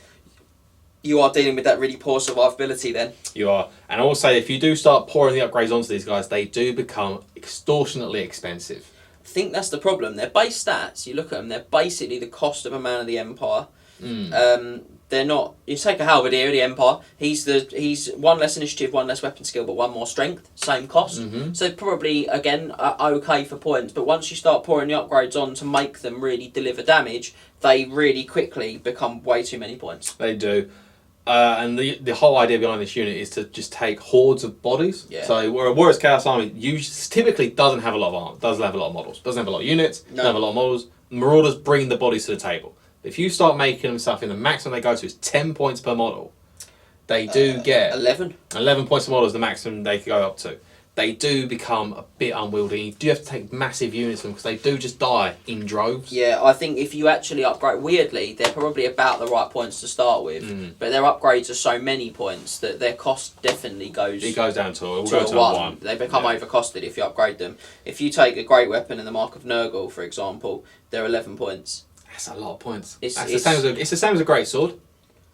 you are dealing with that really poor survivability then. You are. And I will say, if you do start pouring the upgrades onto these guys, they do become extortionately expensive. I think that's the problem. Their base stats, you look at them, they're basically the cost of a Man of the Empire. They're not... You take a Halberdier of the Empire, he's 1 less initiative, 1 less weapon skill, but 1 more strength, same cost. So probably, again, okay for points, but once you start pouring the upgrades on to make them really deliver damage, they really quickly become way too many points. They do. And the whole idea behind this unit is to just take hordes of bodies. Yeah. So where a Warriors Chaos Army typically doesn't have a lot of armor, doesn't have a lot of models, doesn't have a lot of units, doesn't have a lot of models. Marauders bring the bodies to the table. If you start making them stuff in, the maximum they go to is 10 points per model. They do get 11 points per model is the maximum they can go up to. They do become a bit unwieldy. You do have to take massive units from them because they do just die in droves. Yeah, I think if you actually upgrade, weirdly, they're probably about the right points to start with, but their upgrades are so many points that their cost definitely goes... It goes down to a 1. They become overcosted if you upgrade them. If you take a Great Weapon in the Mark of Nurgle, for example, they're 11 points. That's a lot of points. It's the same as a Great Sword.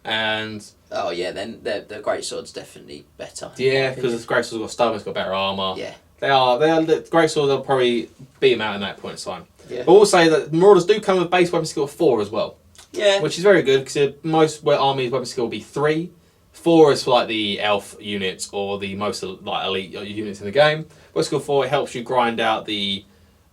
And... Oh yeah, then the Great Sword's definitely better. Yeah, because the Great Sword's got stubborn, it's got better armour. Yeah. They are the Great Swords will probably beat them out in that point in time. Yeah. But we'll say that Marauders do come with base weapon skill of 4 as well. Yeah. Which is very good because most armies weapon skill will be 3. 4 is for like the elf units or the most like elite units in the game. Weapon skill 4 it helps you grind out the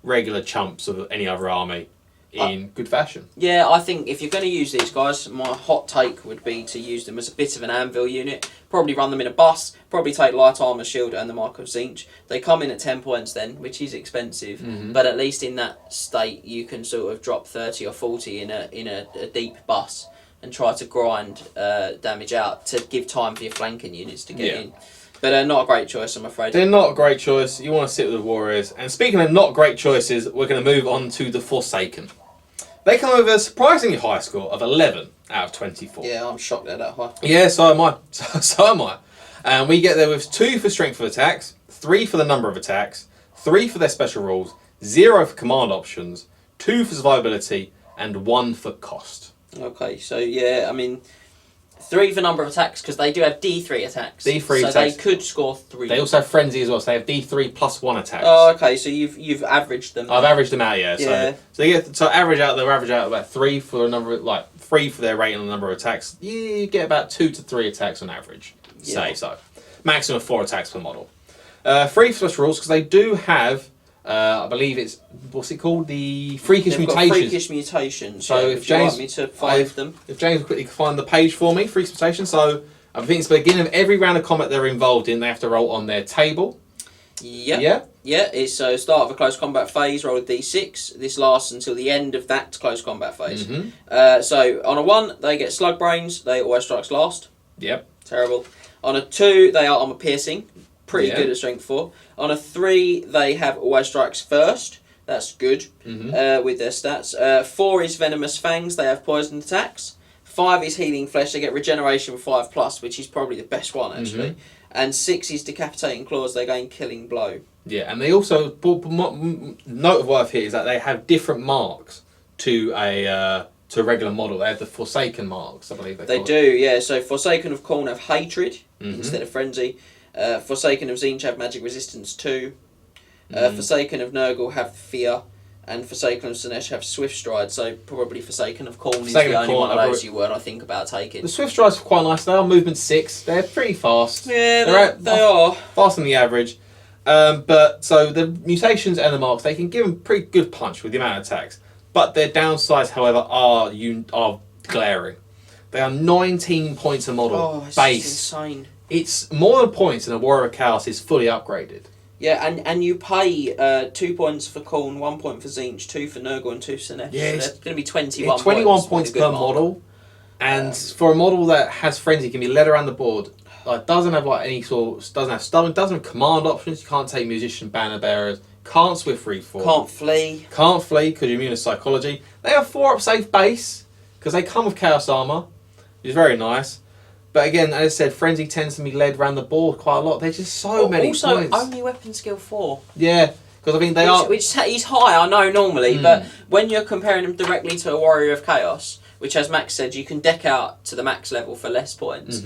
regular chumps of any other army in good fashion. Yeah, I think if you're going to use these guys, my hot take would be to use them as a bit of an anvil unit. Probably run them in a bus. Probably take light armor, shield, and the Mark of Tzeentch. They come in at 10 points then, which is expensive. But at least in that state, you can sort of drop 30 or 40 in a deep bus and try to grind damage out to give time for your flanking units to get in. But not a great choice, I'm afraid. They're not a great choice. You want to sit with the Warriors. And speaking of not great choices, we're going to move on to the Forsaken. They come with a surprisingly high score of 11 out of 24. Yeah, I'm shocked they're that high. Yeah, so am I. So am I. And we get there with 2 for strength of attacks, 3 for the number of attacks, 3 for their special rules, 0 for command options, 2 for survivability, and 1 for cost. Okay, so yeah, I mean, 3 for number of attacks because they do have D3 attacks. D3 so attacks. They could score 3. They also have Frenzy as well, so they have D3 plus 1 attacks. Oh, okay, so you've averaged them. I've averaged them out, yeah. Yeah. So they get average out about 3 for a number of, like 3 for their rating on the number of attacks. You get about 2 to 3 attacks on average. Yeah. Say so. Maximum of 4 attacks per model. 3 for special rules because they do have. I believe it's what's it called? The Freakish They've got Mutations. Freakish Mutations. So yeah. if Would you James, like me to find them? If James will quickly find the page for me, Freakish Mutations. So I think it's the beginning of every round of combat they're involved in. They have to roll on their table. Yep. Yeah. Yeah, it's start of a close combat phase, roll a d6. This lasts until the end of that close combat phase. So on a 1, they get slug brains. They always strikes last. Yep. Terrible. On a 2, they are armor piercing. Pretty good at strength 4. On a 3, they have always strikes first. That's good with their stats. 4 is venomous fangs. They have poisoned attacks. 5 is healing flesh. They get regeneration 5+, which is probably the best one actually. And 6 is decapitating claws. They gain killing blow. Yeah, and they also note of worth here is that they have different marks to a regular model. They have the Forsaken marks, I believe They do, yeah. So Forsaken of Khorne have hatred instead of frenzy. Forsaken of Tzeentch have magic resistance 2. Forsaken of Nurgle have fear. And Forsaken of Slaanesh have swift stride. So probably Forsaken of Khorne is the only one of those you would, I think, about taking. The swift strides are quite nice. They are movement 6. They're pretty fast. Yeah, they are. Faster than the average. But so the mutations and the marks, they can give them pretty good punch with the amount of attacks. But their downsides, however, are glaring. They are 19 points a model. Oh, it's base. insane. It's more than points than a Warrior of Chaos is fully upgraded. Yeah, and you pay 2 points for Khorne, 1 point for Tzeentch, 2 for Nurgle, and 2 for Slaanesh. Yeah, so it's there's going to be 21 21 points. points per model. And for a model that has frenzy, can be led around the board. Like doesn't have like any sort, doesn't have stun, doesn't have command options. You can't take musician, banner bearers, can't swift reform, Can't flee because you're immune to psychology. They have 4 up safe base because they come with chaos armor, which is very nice. But again, as I said, frenzy tends to be led around the board quite a lot. There's just so many also, points. only weapon skill 4. Yeah, because I mean they are. Which is high, I know normally, but when you're comparing them directly to a Warrior of Chaos, which, as Max said, you can deck out to the max level for less points.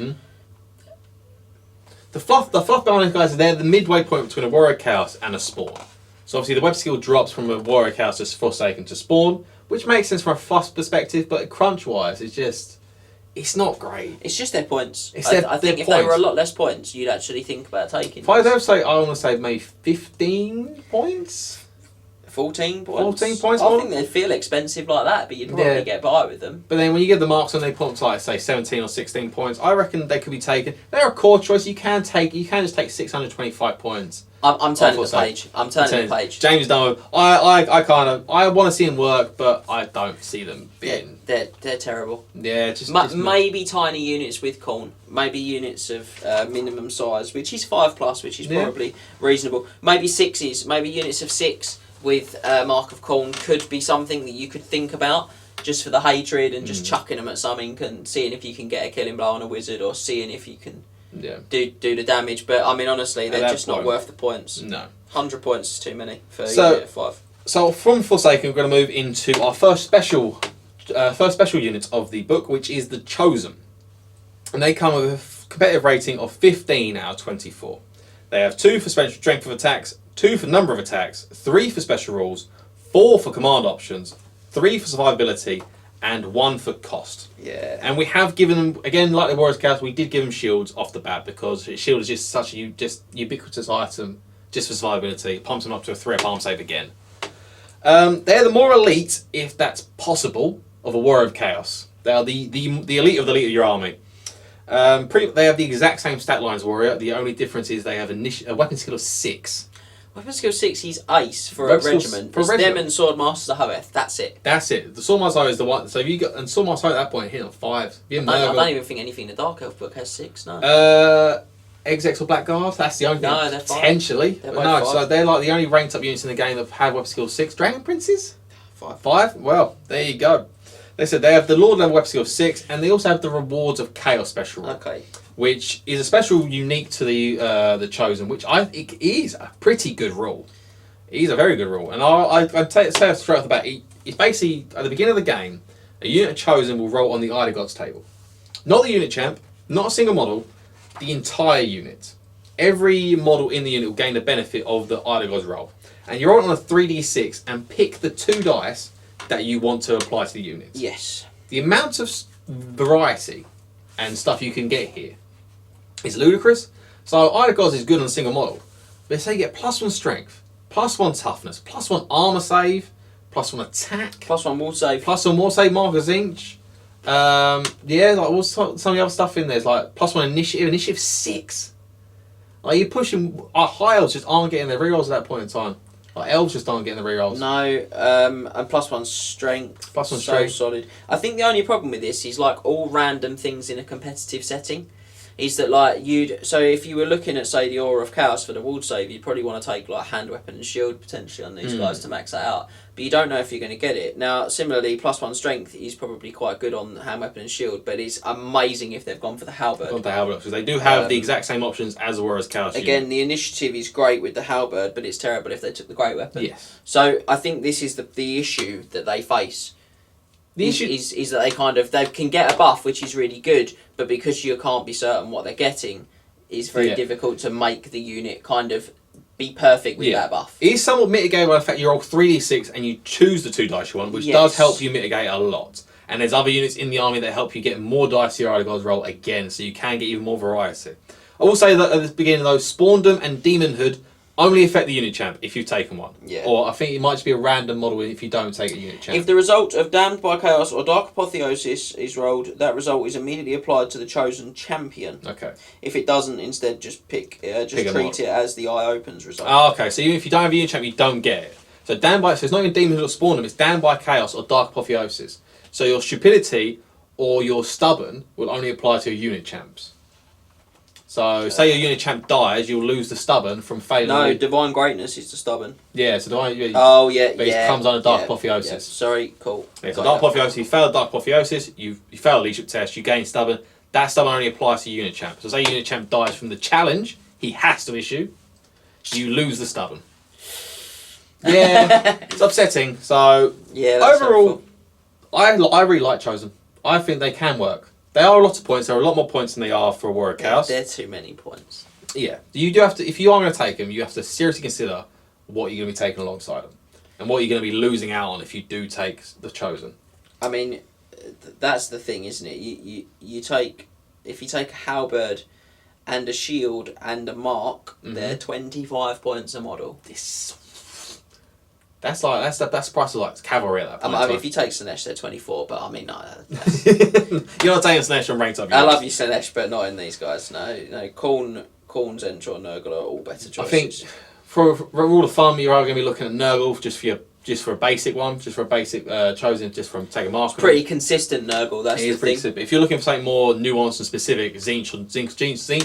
The fluff behind these guys, they're the midway point between a Warrior of Chaos and a Spawn. So obviously the web skill drops from a Warrior of Chaos to Forsaken to Spawn, which makes sense from a fluff perspective, but crunch-wise, it's not great. It's just their points. I think if they were a lot less points, you'd actually think about taking. If I don't say, I want to say maybe 15 points. 14 points. 14 points. I think they'd feel expensive like that, but you'd probably get by with them. But then when you get the marks on their points, like say 17 or 16 points, I reckon they could be taken. They're a core choice. You can just take 625 points. I'm turning the page. I'm turning the page. James Dunn, I want to see them work, but I don't see them being. They're terrible. Yeah, just maybe tiny units with Khorne. Maybe units of minimum size, which is 5+, which is probably reasonable. Maybe 6s. Maybe units of 6 with Mark of Khorne could be something that you could think about, just for the hatred and just chucking them at something and seeing if you can get a killing blow on a wizard or seeing if you can do the damage. But I mean, honestly, they're just not worth the points. No. 100 points is too many for unit 5. So from Forsaken, we're going to move into our first special unit of the book, which is the Chosen. And they come with a competitive rating of 15 out of 24. They have 2 for strength of attacks, 2 for number of attacks, 3 for special rules, 4 for command options, 3 for survivability, and 1 for cost. Yeah. And we have given them, again, like the Warriors Chaos, we did give them shields off the bat because shield is just such a ubiquitous item just for survivability. It pumps them up to a 3-up arm save again. They're the more elite, if that's possible, of a Warrior of Chaos. They are the elite of the elite of your army. They have the exact same stat line as Warrior. The only difference is they have a weapon skill of 6. Weapon skill 6, he's ace for a regiment. It's them and Swordmaster Hoeth. That's it. That's it. The Swordmaster is the one. So if you got and Swordmaster at that point hit on 5. I don't even think anything in the Dark Elf book has 6. No. Execs or Blackguard. That's the only thing. No, they're 5. Potentially. They're No, 5. so they're like the only ranked up units in the game that have weapon skill 6. Dragon Princes. 5. 5. Well, there you go. They said they have the Lord level weapon skill of 6, and they also have the Rewards of Chaos special. Okay. Which is a special unique to the Chosen, which I think is a pretty good rule. He's a very good rule, and I'd say straight off the bat, it's basically at the beginning of the game, a unit Chosen will roll on the Ida Gods table. Not the unit champ, not a single model, the entire unit. Every model in the unit will gain the benefit of the Ida Gods roll, and you roll it on a 3d6 and pick the 2 dice that you want to apply to the unit. Yes. The amount of variety and stuff you can get here is ludicrous. So Ida Gods is good on a single model, but say you get +1 strength, +1 toughness, +1 armor save, +1 attack, +1 wall save, +1 wall save, Marker Tzeentch. Like also some of the other stuff in there is like +1 initiative 6. Like you're pushing. High elves just aren't getting their rerolls at that point in time. Like elves just aren't getting the rerolls. No, and +1 strength. +1 strength. Solid. I think the only problem with this is like all random things in a competitive setting. Is that like so if you were looking at say the Aura of Chaos for the ward save, you'd probably want to take like hand weapon and shield potentially on these guys to max that out. But you don't know if you're going to get it. Now similarly, +1 strength is probably quite good on hand weapon and shield, but it's amazing if they've gone for the halberd. Because they do have the exact same options as the Warriors Chaos. Again, the initiative is great with the halberd, but it's terrible if they took the great weapon. Yes. So I think this is the issue that they face. The issue is that they can get a buff, which is really good, but because you can't be certain what they're getting, it's very difficult to make the unit kind of be perfect with that buff. It is somewhat mitigated by the fact you roll 3d6 and you choose the 2 dice you want, which does help you mitigate a lot. And there's other units in the army that help you get more dice to your Ida Gods roll again, so you can get even more variety. I will say that at the beginning, though, Spawndom and Demonhood only affect the unit champ if you've taken one. Yeah. Or I think it might just be a random model if you don't take a unit champ. If the result of Damned by Chaos or Dark Apotheosis is rolled, that result is immediately applied to the chosen champion. Okay. If it doesn't, instead just treat it as the Eye Opens result. Oh, okay. So even if you don't have a unit champ, you don't get it. So it's not even Demonhood or Spawndom, it's Damned by Chaos or Dark Apotheosis. So your stupidity or your stubborn will only apply to your unit champs. So, say your unit champ dies, you'll lose the stubborn from failing. No, Divine Greatness is the stubborn. Yeah, so Divine. Oh, yeah, but it comes under Dark Apotheosis. Yeah. Sorry, cool. Yeah, so Dark Apotheosis, you failed Dark Apotheosis, you failed the leadership test, you gain stubborn. That stubborn only applies to unit champ. So, say unit champ dies from the challenge he has to issue, you lose the stubborn. Yeah, it's upsetting. So, overall, I really like Chosen. I think they can work. They are a lot of points. There are a lot more points than they are for a Warrior Chaos. They're too many points. Yeah. You do have to, if you are going to take them, you have to seriously consider what you're going to be taking alongside them. And what you're going to be losing out on if you do take the Chosen. I mean, that's the thing, isn't it? If you take a halberd and a shield and a mark, they're 25 points a model. That's the price of like cavalry at that point. I mean, if you take Slaanesh, they're 24, but I mean, no. You're not taking Slaanesh on ranked up. I love you, Slaanesh, but not in these guys. No, Khorne, Tzeentch, or Nurgle are all better choices. I think for a rule of thumb, you're going to be looking at Nurgle just for a basic one, just for a basic Chosen, just from taking marker. Pretty consistent Nurgle. That's the thing. Simple. If you're looking for something more nuanced and specific, Tzeentch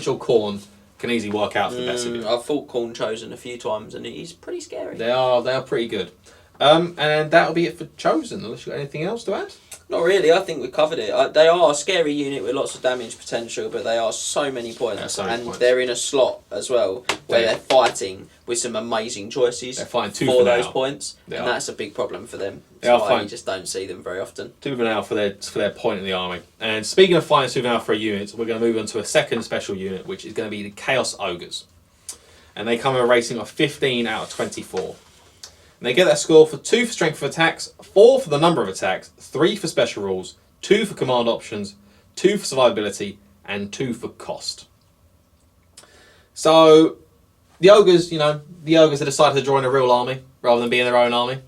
or Khorne can easily work out for the best of it. I've fought Khorne Chosen a few times and he's pretty scary. They are pretty good. And that'll be it for Chosen, unless you've got anything else to add? Not really, I think we covered it. They are a scary unit with lots of damage potential, but they are so many points. They're in a slot as well, where they're fighting with some amazing choices for those points. And that's a big problem for them. That's why you just don't see them very often. 2 for now for their point in the army. And speaking of fighting 2 for now for a unit, we're going to move on to a second special unit, which is going to be the Chaos Ogres. and they come with a rating of 15 out of 24. And they get that score for 2 for strength of attacks, 4 for the number of attacks, 3 for special rules, 2 for command options, 2 for survivability, and 2 for cost. So, the ogres, have decided to join a real army rather than being their own army.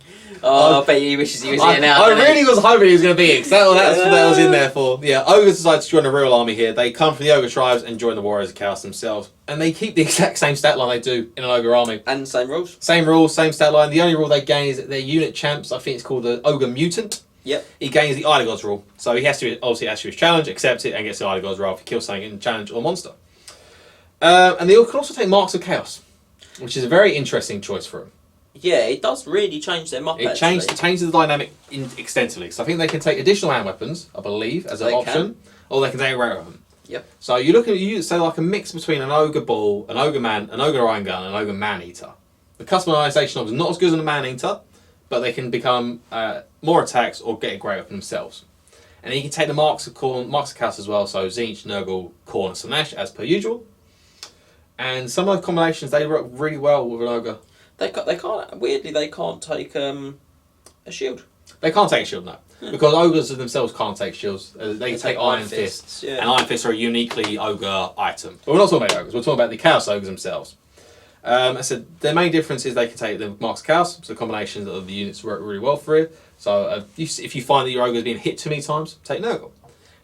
Oh, I bet he wishes he was here now. I really was hoping he was going to be here, because that's what that was in there for. Yeah, ogres decided to join a real army here. They come from the ogre tribes and join the warriors of chaos themselves. And they keep the exact same stat line they do in an ogre army. And same rules. Same rules, same stat line. The only rule they gain is that their unit champs, I think it's called the ogre mutant. Yep. He gains the Isle Gods rule. So he has to, obviously, as his challenge, accept it, and gets the Isle Gods rule if he kills something in challenge or monster. And they can also take marks of chaos, which is a very interesting choice for him. Yeah, it does really change them up. It changes the dynamic extensively. So I think they can take additional hand weapons, I believe, as an option, or they can take a great weapon. Yep. So you're looking at like a mix between an ogre bull, an ogre man, an ogre iron gun, and an ogre man eater. The customization of is not as good as a man eater, but they can become more attacks or get a great weapon themselves. And then you can take the marks of chaos as well. So Tzeentch, Nurgle, Khorne, and Slaanesh as per usual. And some of the combinations they work really well with an ogre. They can't. Weirdly, they can't take a shield. They can't take a shield, no. Because ogres themselves can't take shields. They can take iron fists. Yeah. And iron fists are a uniquely ogre item. But we're not talking about ogres, we're talking about the chaos ogres themselves. I said their main difference is they can take the marks of chaos, so combinations of the units work really well for it. So if you find that your ogre is being hit too many times, take Nurgle.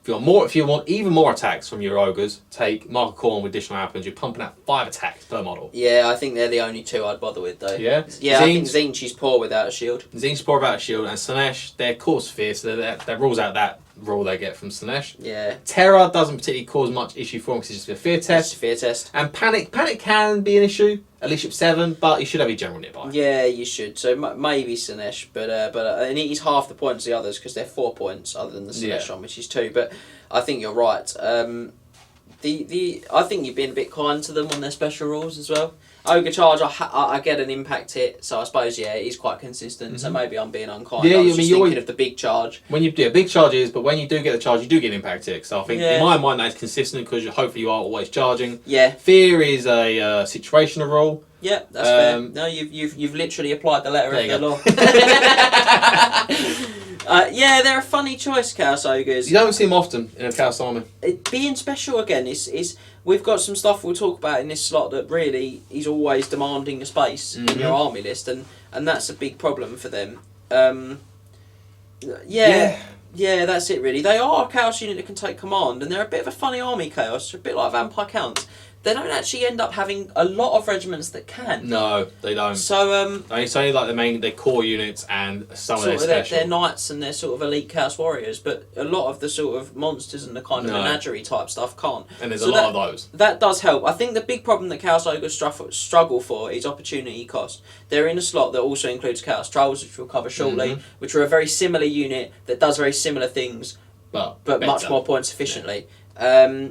If you want even more attacks from your ogres, take Mark of Khorne with additional weapons. You're pumping out 5 attacks per model. Yeah, I think they're the only 2 I'd bother with though. Yeah? Yeah, I think Tzeentch is poor without a shield. Tzeentch is poor without a shield, and Slaanesh, they're core sphere, so that rules out that rule they get from Slaanesh. Yeah. Terror doesn't particularly cause much issue for them because it's just a fear test. It's a fear test. And panic can be an issue at leadership 7, but you should have your general nearby. Yeah, you should. So maybe Slaanesh, but and he's half the points of the others because they're 4 points other than the Slaanesh one, which is 2. But I think you're right. I think you've been a bit kind to them on their special rules as well. Ogre charge, I get an impact hit, so I suppose it is quite consistent. So maybe I'm being unkind. Yeah, I was just thinking of the big charge. When you do big charge is, but when you do get the charge, you do get an impact hit. So I think in my mind that's consistent because hopefully you are always charging. Yeah. Fear is a situational rule. Yeah, that's fair. No, you've literally applied the letter of the law. Yeah, they're a funny choice, Chaos Ogres. You don't see them often in a Chaos army. Being special again is we've got some stuff we'll talk about in this slot that really is always demanding a space in your army list, and that's a big problem for them. Yeah, that's it really. They are a Chaos unit that can take command, and they're a bit of a funny army, Chaos. They're a bit like Vampire Counts. They don't actually end up having a lot of regiments that can. No, they don't. So it's only like their core units and some of their special. Their knights and their sort of elite chaos warriors, but a lot of the sort of monsters and the kind of menagerie type stuff can't. And there's a lot of those. That does help. I think the big problem that Chaos Ogres struggle for is opportunity cost. They're in a slot that also includes Chaos Trolls, which we'll cover shortly, which are a very similar unit that does very similar things, but much more points efficiently. Yeah.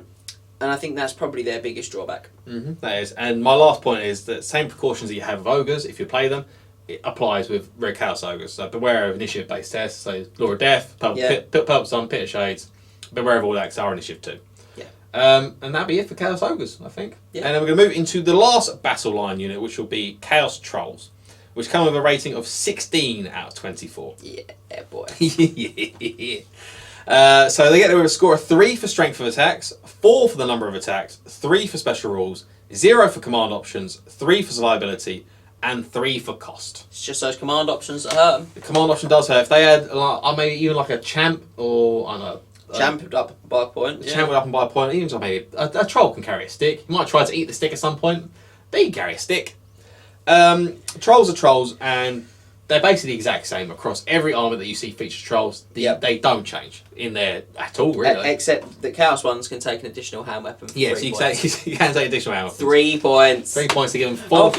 And I think that's probably their biggest drawback. That is. And my last point is that same precautions that you have with ogres, if you play them, it applies with red Chaos Ogres. So beware of initiative-based tests. So Law of Death, Purple Sun, Pit of Shades. Beware of all that because they are initiative 2. Yeah. And that'll be it for Chaos Ogres, I think. Yeah. And then we're going to move into the last battle line unit, which will be Chaos Trolls, which come with a rating of 16 out of 24. Yeah, boy. So they get there with a score of 3 for strength of attacks, 4 for the number of attacks, 3 for special rules, 0 for command options, 3 for survivability, and 3 for cost. It's just those command options that hurt them. The command option does hurt. If they had maybe even like a champ or I don't know. Champ up by a point. Champ would up and by a point. Even maybe a troll can carry a stick. You might try to eat the stick at some point, but he can carry a stick. Trolls are trolls, and they're basically the exact same across every army that you see feature trolls. They don't change in there at all, really. Except the Chaos ones can take an additional hand weapon for 3 points. You can take additional hand weapons. 3 points. 3 points to give them 4.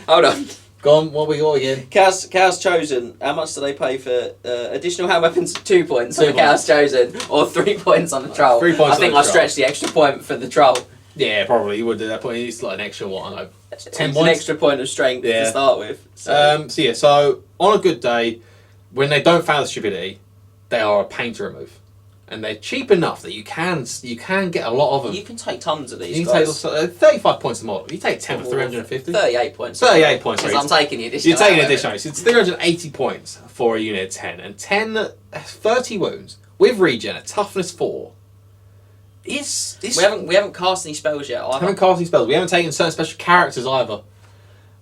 Hold on. Go on, what we got again? Chaos Chosen, how much do they pay for additional hand weapons? 2 points on the Chaos Chosen, or 3 points on the troll? 3 points. I think I stretched the extra point for the troll. Yeah, probably you would do that point. It's like an extra, what, I don't know, 10 points? An extra point of strength to start with. So on a good day, when they don't fail the stupidity, they are a pain to remove. and they're cheap enough that you can get a lot of them. You can take tons of these. You can take 35 points a model. You take 10 for 350. 38 points. 38 points. Because I'm taking the additional. You're taking additional. It's 380 points for a unit of 10, and 30 wounds with regen at toughness 4. We haven't cast any spells yet. We haven't cast any spells. We haven't taken certain special characters either.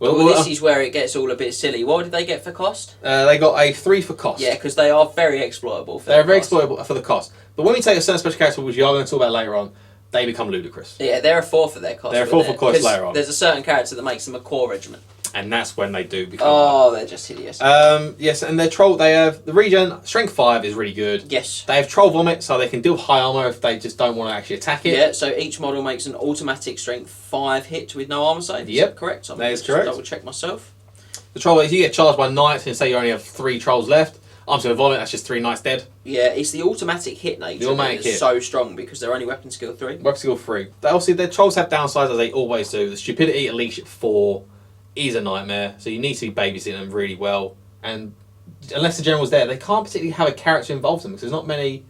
Well, this is where it gets all a bit silly. What did they get for cost? They got a 3 for cost. Yeah, because they are very exploitable. They're very exploitable for the cost. But when we take a certain special character, which you are going to talk about later on, they become ludicrous. Yeah, they're a 4 for their cost. They're a 4 for cost later on. There's a certain character that makes them a core regiment. And that's when they do become. Oh, they're just hideous. Yes, and they're troll. They have the regen. Strength 5 is really good. Yes. They have troll vomit, so they can deal high armor if they just don't want to actually attack it. Yeah. So each model makes an automatic strength 5 hit with no armor save. Yep. Is that correct? That is correct. Double check myself. The troll. If you get charged by knights and say you only have 3 trolls left, I'm going to vomit. That's just 3 knights dead. Yeah, it's the automatic hit nature. The automatic hit. So strong because they're only weapon skill 3. Weapon skill 3. Obviously, their trolls have downsides as they always do. The stupidity at least at 4 is a nightmare, so you need to be babysitting them really well. And unless the general's there, they can't particularly have a character involved in them because there's not many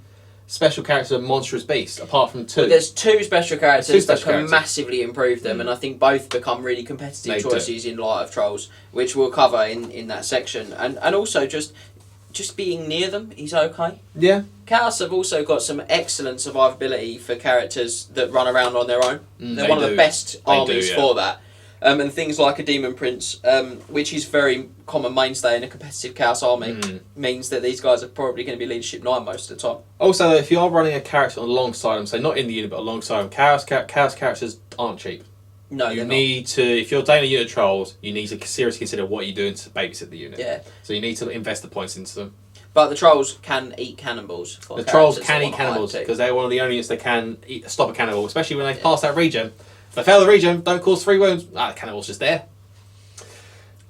special characters of monstrous beasts apart from 2. Well, there's 2 special characters that can characters. massively improve them, and I think both become really competitive They choices in Light of Trolls, which we'll cover in that section. And also just being near them is okay. Yeah. Chaos have also got some excellent survivability for characters that run around on their own. They're one of the best armies for that. And things like a Demon Prince, which is very common mainstay in a competitive Chaos army, means that these guys are probably going to be Leadership 9 most of the time. Also, if you are running a character alongside them, so not in the unit but alongside them, Chaos characters aren't cheap. No, you need to, if you're taking a unit of trolls, you need to seriously consider what you're doing to babysit the unit. Yeah. So you need to invest the points into them. But the trolls can eat cannonballs. The trolls can eat cannonballs because they're one of the only units that can stop a cannonball, especially when they pass that regen. If they fail the regen, don't cause 3 wounds. The cannonball's just there.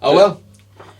Oh well.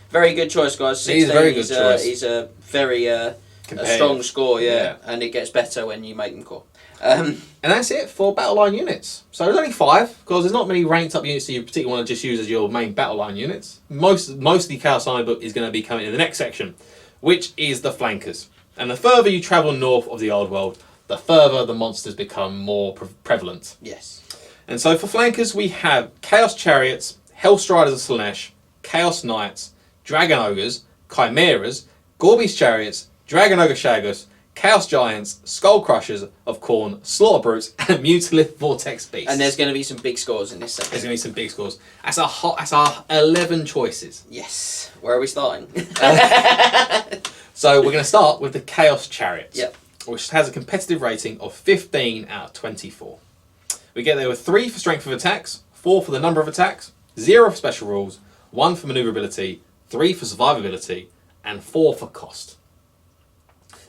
Very good choice, guys. It is a very good choice. Is a very a strong score, yeah, and it gets better when you make them core. And that's it for battle line units. So there's only 5 because there's not many ranked up units that you particularly want to just use as your main battle line units. Most of the Chaos Army book is going to be coming in the next section, which is the flankers. And the further you travel north of the old world, the further the monsters become more prevalent. Yes. And so for flankers, we have Chaos Chariots, Hellstriders of Slaanesh, Chaos Knights, Dragon Ogres, Chimeras, Gorby's Chariots, Dragon Ogre Shaggers, Chaos Giants, Skull Crushers of Khorne, Slaughter Brutes, and Mutalith Vortex Beasts. And there's going to be some big scores in this section. There's going to be some big scores. That's our 11 choices. Yes. Where are we starting? So we're going to start with the Chaos Chariots. Yep. Which has a competitive rating of 15 out of 24. We get there with 3 for strength of attacks, 4 for the number of attacks, 0 for special rules, 1 for maneuverability, 3 for survivability, and 4 for cost.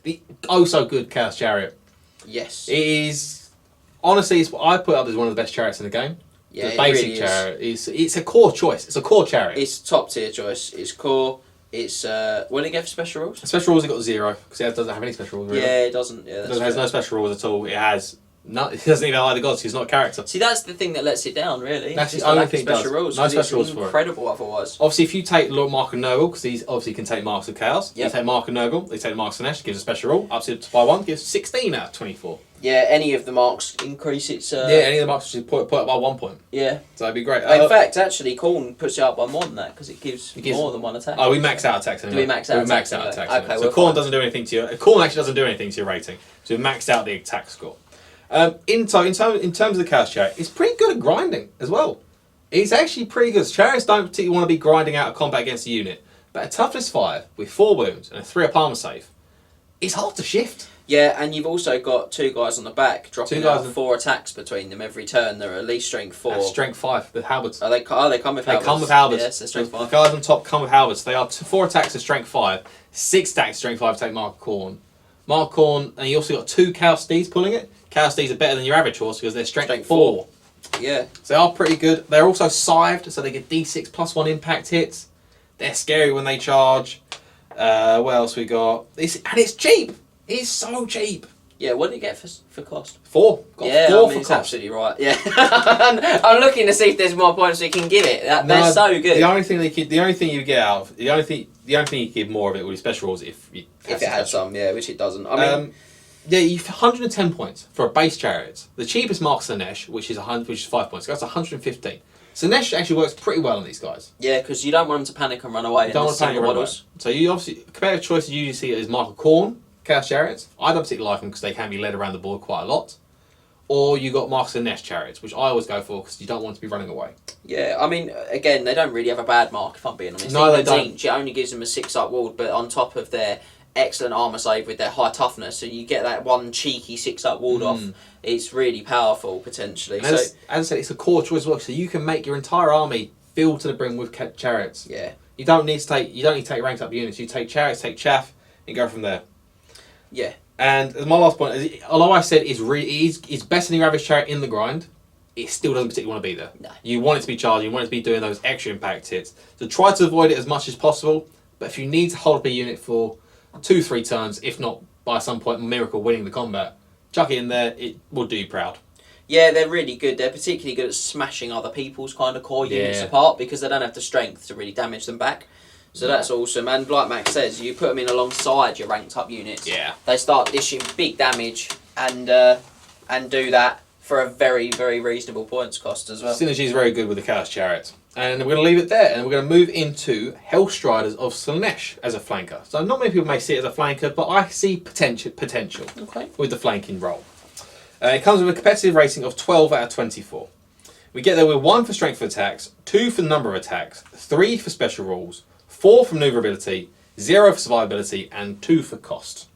The so good Chaos Chariot. Yes. It is, honestly, I put up as one of the best chariots in the game. Yeah, the basic really chariot it's a core choice. It's a core chariot. It's top tier choice. It's core. It's what do you get for special rules? Special rules it got 0 because it doesn't have any special rules. Really. Yeah, it doesn't. Yeah, it has no special rules at all. It has. No, it doesn't even ally the gods. He's not a character. See, that's the thing that lets it down, really. That's the only thing special rules. No special rules it's for it. incredible otherwise. Obviously, if you take Mark and Nurgle, because these obviously can take marks of chaos. Yep. You take Mark and Nurgle. They take Mark Slaanesh, gives a special rule. Up to by 1 gives 16 out of 24. Yeah, any of the marks increase its. Any of the marks should put up by 1 point. Yeah. So that'd be great. In fact, actually, Khorne puts it up by more than that because it gives more than 1 attack. Oh, we max out attacks anyway. Do we max out? We max out attacks. Okay. So Khorne doesn't do anything to your. Khorne actually doesn't do anything to your rating. So we maxed out the attack score. In terms of the Chaos Chariot, it's pretty good at grinding as well. It's actually pretty good. Chariots don't particularly want to be grinding out of combat against a unit, but a toughness 5 with 4 wounds and a 3 up armor save, it's hard to shift. Yeah, and you've also got 2 guys on the back dropping out 4 attacks between them every turn. They're at least strength 4. Strength 5 with halberds. They come with halberds. They come with halberds. Yes, they're strength 5. The guys on top come with halberds. They are 4 attacks of strength 5, 6 attacks of strength 5 to take Mark Khorne. Mark Khorne, and you also got 2 Chaos Steeds pulling it. Chaos Steeds are better than your average horse because they're strength 4. Yeah. So they are pretty good. They're also scythed, so they get D6 plus 1 impact hits. They're scary when they charge. What else we got? And it's cheap. It's so cheap. Yeah, what did you get for cost? 4. Got 4 for it's cost. Absolutely right. Yeah. I'm looking to see if there's more points we can give it. They're so good. The only thing you get out of the only thing you give more of it would be special rules if it had some, yeah, which it doesn't. I mean, Yeah, you've 110 points for a base chariot. The cheapest mark Slaanesh, which is 5 points. That's 115. Slaanesh actually works pretty well on these guys. Yeah, because you don't want them to panic and run away. You don't want to panic and run away. So you obviously competitive choices you usually see it as Michael Korn, Chaos Chariots. I don't particularly like them because they can be led around the board quite a lot. Or you got Mark Slaanesh Chariots, which I always go for because you don't want to be running away. Yeah, I mean, again, they don't really have a bad mark, if I'm being honest. No, they don't. Tzeentch, it only gives them a 6-up ward, but on top of their excellent armour save with their high toughness, so you get that one cheeky 6-up ward off. It's really powerful, potentially. As I said, it's a core choice as well, so you can make your entire army filled to the brim with chariots. Yeah. You don't need to take ranked up units. You take chariots, take chaff, and go from there. Yeah. And my last point is, although I said it's better than your average chariot in the grind, it still doesn't particularly want to be there. No. You want it to be charging, you want it to be doing those extra impact hits. So try to avoid it as much as possible, but if you need to hold up a unit for 2-3 turns, if not by some point miracle winning the combat, chuck it in there, it will do you proud. Yeah, they're really good. They're particularly good at smashing other people's kind of core units apart because they don't have the strength to really damage them back. So that's awesome. And like Max says, you put them in alongside your ranked up units. Yeah. They start dishing big damage and do that for a very, very reasonable points cost as well. Synergy is very good with the Chaos Chariot. And we're going to leave it there, and we're going to move into Hellstriders of Slaanesh as a flanker. So not many people may see it as a flanker, but I see potential with the flanking role. It comes with a competitive rating of 12 out of 24. We get there with 1 for strength of attacks, 2 for the number of attacks, 3 for special rules, 4 for maneuverability, 0 for survivability, and 2 for cost.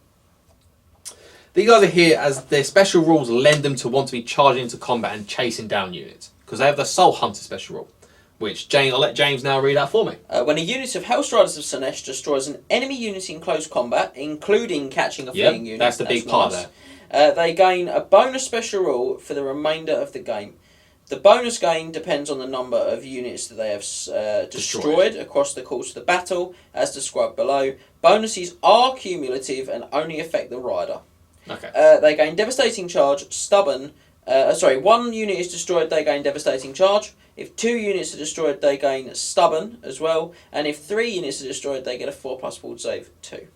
These guys are here as their special rules lend them to want to be charging into combat and chasing down units, because they have the Soul Hunter special rule, which I'll let James now read out for me. When a unit of Hellstriders of Slaanesh destroys an enemy unit in close combat, including catching a fleeing unit, that's the big part there. They gain a bonus special rule for the remainder of the game. The bonus gain depends on the number of units that they have destroyed across the course of the battle, as described below. Bonuses are cumulative and only affect the rider. Okay. They gain devastating charge, stubborn. 1 unit is destroyed, they gain devastating charge. If 2 units are destroyed, they gain stubborn as well. And if 3 units are destroyed, they get a 4+ ward save 2.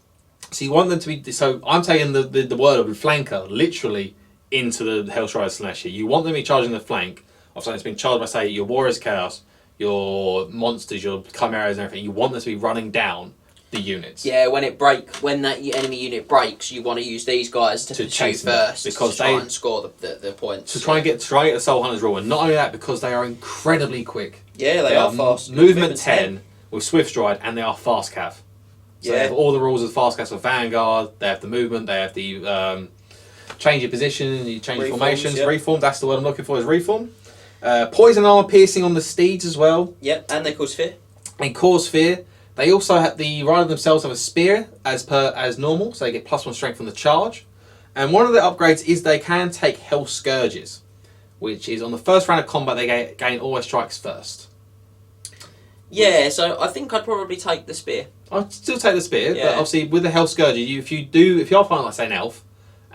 So you want them to be... So I'm taking the word of flanker literally into the Hellstriders Slaanesh here. You want them to be charging the flank of something that's been charged by, say, your Warriors Chaos, your monsters, your chimeras and everything. You want them to be running down the units. Yeah, when that enemy unit breaks, you want to use these guys to chase first, because to try and score the points. To try and get the Soul Hunters rule, and not only that, because they are incredibly quick. Yeah, they are fast. Movement 10 with Swift Stride, and they are fast cav. So they have all the rules of fast cav for Vanguard. They have the movement. They have the change your position, you change your formations. Reform. That's the word I'm looking for. Is reform. Poison armor piercing on the steeds as well. Yep, and they cause fear. And cause fear. They also have the rider themselves have a spear as normal, so they get +1 strength from the charge. And one of the upgrades is they can take Hell Scourges, which is on the first round of combat they gain always strikes first. Yeah, so I think I'd probably take the spear. I'd still take the spear, but obviously with the Hell Scourges, if you're fighting like say an elf,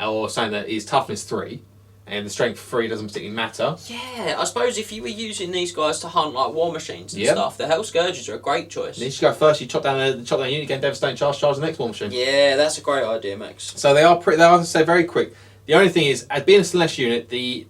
or something that is toughness 3, and the strength 3 doesn't particularly matter. Yeah, I suppose if you were using these guys to hunt like war machines and stuff, the Hell Scourges are a great choice. You should go first. You chop down the unit, get devastating charge the next war machine. Yeah, that's a great idea, Max. So they are to say very quick. The only thing is, as being a Slaanesh unit, the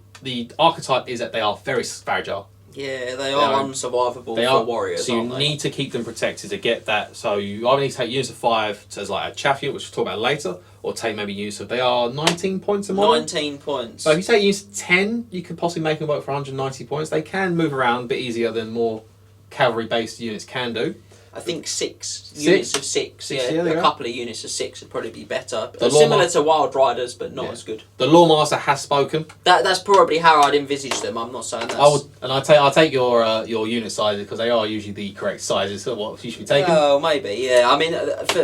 archetype is that they are very fragile. Yeah, they are unsurvivable for warriors. So you need to keep them protected to get that. So you either need to take units of 5 as like a chaff unit, which we'll talk about later, or take maybe units of, they are 19 points or more. 19 points. So if you take units of 10, you could possibly make them work for 190 points. They can move around a bit easier than more cavalry-based units can do. I think 6 units of 6. Yeah, a couple of units of 6 would probably be better. Similar to Wild Riders, but not as good. The Lawmaster has spoken. That's probably how I'd envisage them. I'm not saying that. I'll take your unit sizes, because they are usually the correct sizes for what you should be taking. Oh, maybe, yeah. I mean,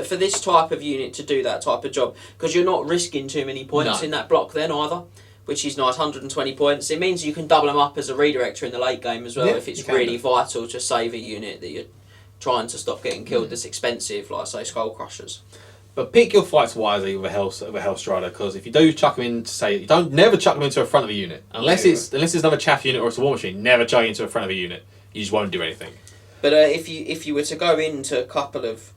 for this type of unit to do that type of job, because you're not risking too many points in that block then either, which is nice, 120 points. It means you can double them up as a redirector in the late game as well, if it's really vital to save a unit that you're trying to stop getting killed that's expensive, like say Skull Crushers. But pick your fights wisely with a Hellstrider, because if you do chuck them in, never chuck them into a front of a unit unless it's another chaff unit or it's a war machine. Never chuck it into a front of a unit. You just won't do anything. But if you were to go into a couple of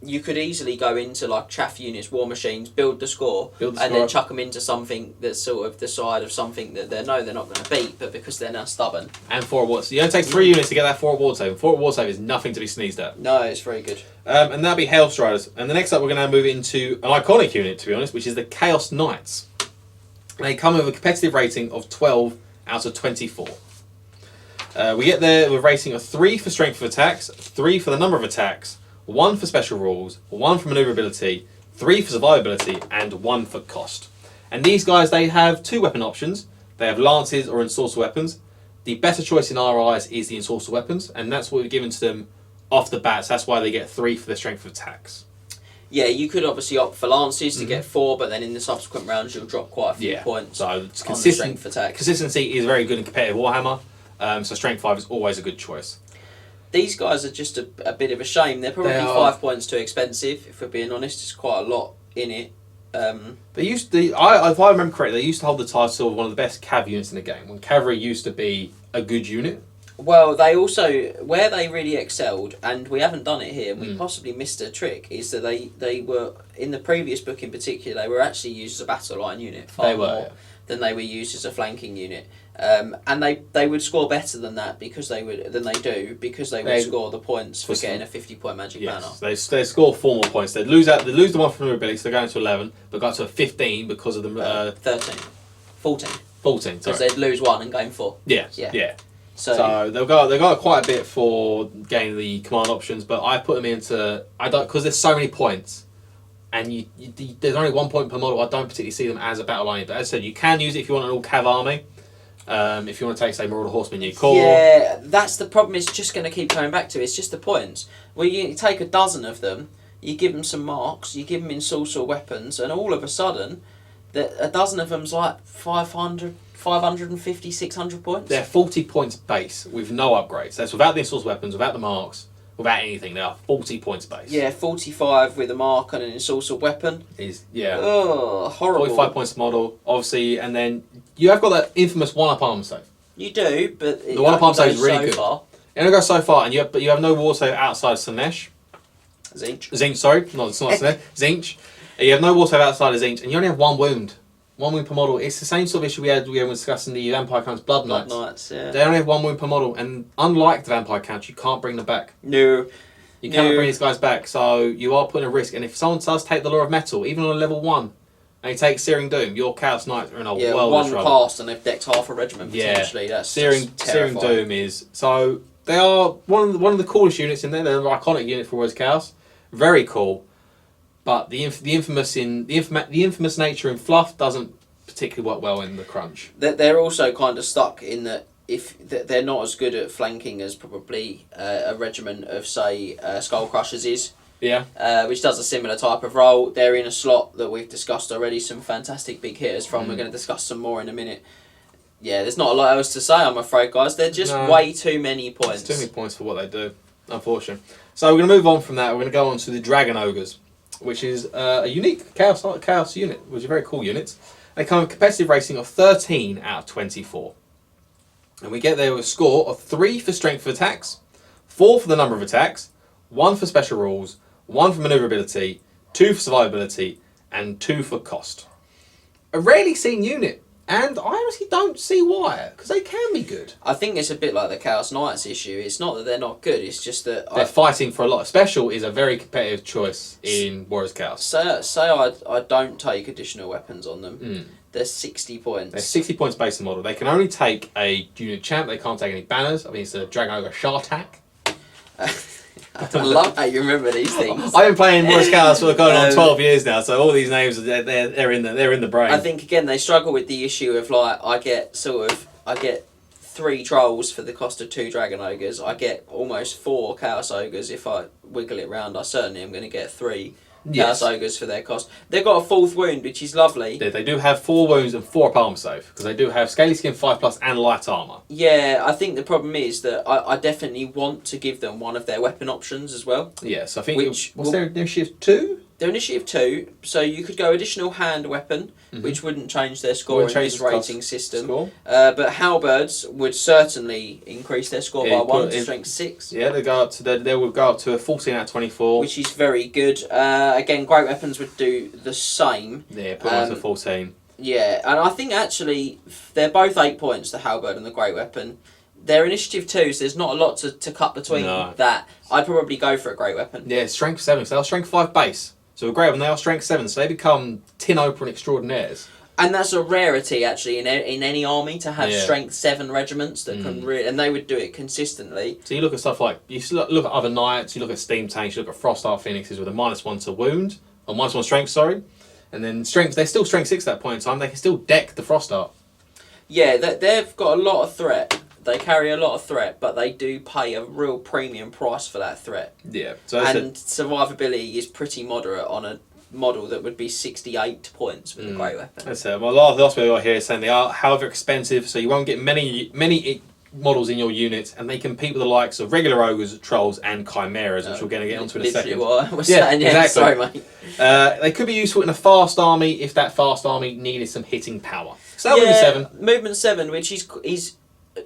you could easily go into like chaff units, war machines, build the score, Build the and score then up. chuck them into something that's sort of the side of something that they're not going to beat, but because they're now stubborn. And 4 awards. You only take 3 units to get that 4 award save. 4 award save is nothing to be sneezed at. No, it's very good. And that'll be Hail Striders. And the next up, we're going to move into an iconic unit, to be honest, which is the Chaos Knights. They come with a competitive rating of 12 out of 24. We get there with a rating of 3 for strength of attacks, 3 for the number of attacks, 1 for special rules, 1 for maneuverability, 3 for survivability, and 1 for cost. And these guys, they have 2 weapon options. They have lances or ensorcel weapons. The better choice in our eyes is the ensorcel weapons, and that's what we've given to them off the bat. So that's why they get 3 for their strength of attacks. Yeah, you could obviously opt for lances to get 4, but then in the subsequent rounds you'll drop quite a few points. So it's on the strength attack. Consistency is very good in competitive Warhammer. So strength 5 is always a good choice. These guys are just a bit of a shame. They're probably 5 points too expensive, if we're being honest. There's quite a lot in it. They used to, if I remember correctly, they used to hold the title of one of the best cav units in the game, when cavalry used to be a good unit. Well, they also, where they really excelled, and we haven't done it here, and we possibly missed a trick, is that they were, in the previous book in particular, they were actually used as a battle line unit far more than they were used as a flanking unit. And they would score better than that because they would score the points for getting a 50-point magic banner. They score 4 more points. They'd lose the one from their ability, so they're going to 11, but got to a 15 because of the 13, 14. 14. Because they'd lose 1 and gain 4. Yeah. So they've got quite a bit for gaining the command options, but I put them into because there's so many points, and there's only 1 point per model. I don't particularly see them as a battle line. But as I said, you can use it if you want an all cav army. If you want to take, say, Marauder Horsemen, you core. Yeah, that's the problem. It's just going to keep coming back to. It's just the points. Well, you take a dozen of them, you give them some marks, you give them ensorcel weapons, and all of a sudden, a dozen of them's like 500, 550, 600 points. They're 40 points base with no upgrades. That's without the ensorcel weapons, without the marks, without anything. They are 40 points base. Yeah, 45 with a mark and an ensorcel weapon. Oh, horrible. 45 points model, obviously, and then you have got that infamous one-up armor save. You do, but the one-up armor save is really good. Far. It only goes so far, and you have no war save outside of Slaanesh. Tzeentch. Sorry, no, it's not Slaanesh. Tzeentch. You have no war save outside of Tzeentch, and you only have 1 wound. 1 wound per model. It's the same sort of issue we had when discussing the Vampire Counts Blood Knights. Yeah. They only have 1 wound per model, and unlike the Vampire Counts, you can't bring them back. No. You cannot bring these guys back, so you are putting a risk. And if someone does take the Law of Metal, even on a level 1, and you take Searing Doom, your Chaos Knights are in a world of trouble. 1 cast and they've decked half a regiment potentially. That's Searing Doom is so they are one of the coolest units in there. They're an iconic unit for Warriors Chaos, very cool. But the infamous nature in fluff doesn't particularly work well in the crunch. They're also kind of stuck in that if they're not as good at flanking as probably a regiment of say Skull Crushers is. Yeah. Which does a similar type of role. They're in a slot that we've discussed already. Some fantastic big hitters from. We're going to discuss some more in a minute. Yeah, there's not a lot else to say, I'm afraid, guys. They're just way too many points. It's too many points for what they do, unfortunately. So we're going to move on from that. We're going to go on to the Dragon Ogres, which is a unique chaos unit, which is a very cool unit. They come with a competitive rating of 13 out of 24. And we get there with a score of 3 for strength of attacks, 4 for the number of attacks, 1 for special rules, 1 for maneuverability, 2 for survivability, and 2 for cost. A rarely seen unit, and I honestly don't see why, because they can be good. I think it's a bit like the Chaos Knights issue. It's not that they're not good, it's just that... They're fighting for a lot. Special is a very competitive choice in Warriors Chaos. Say I don't take additional weapons on them. They're 60 points. They're 60 points based on model. They can only take a unit champ, they can't take any banners. I mean, it's a Dragon Ogre Shartak. I love how you remember these things. I've been playing Warriors Chaos for going on 12 years now, so all these names they're in the brain. I think again they struggle with the issue of like I get 3 trolls for the cost of 2 Dragon Ogres. I get almost 4 Chaos Ogres. If I wiggle it round, I certainly am going to get 3 Chaos Ogres for their cost. They've got a 4th wound, which is lovely. They do have 4 wounds and 4 armor save, because they do have Scaly Skin 5+ and light armor. Yeah, I think the problem is that I definitely want to give them one of their weapon options as well. Yes, I think what's their shift 2? They're initiative 2, so you could go additional hand weapon, which wouldn't change their score in this rating system. But halberds would certainly increase their score by 1 to strength 6. Yeah, they would go up to a 14 out of 24. Which is very good. Again, great weapons would do the same. Yeah, put them to 14. Yeah, and I think actually they're both 8 points, the halberd and the great weapon. They're initiative 2, so there's not a lot to cut between that. I'd probably go for a great weapon. Yeah, strength 7, so they're strength 5 base. So a great weapon, they are strength 7, so they become tin open extraordinaires. And that's a rarity, actually, in any army to have strength 7 regiments that can really... And they would do it consistently. So you look at stuff like... You look at other knights, you look at steam tanks, you look at Frostar Phoenixes with a -1 to wound, or -1 strength, sorry. And then strength, they're still strength 6 at that point in time, they can still deck the Frostar. Yeah, they've got a lot of threat. They carry a lot of threat, but they do pay a real premium price for that threat. Yeah. And survivability is pretty moderate on a model that would be 68 points with a great weapon. That's it. Well, last bit I got here is saying they are, however, expensive, so you won't get many models in your unit, and they compete with the likes of regular ogres, trolls, and chimeras, which we're going to get onto in a second. What I was saying, exactly. Sorry, mate. They could be useful in a fast army if that fast army needed some hitting power. So that would be 7. Movement 7, which is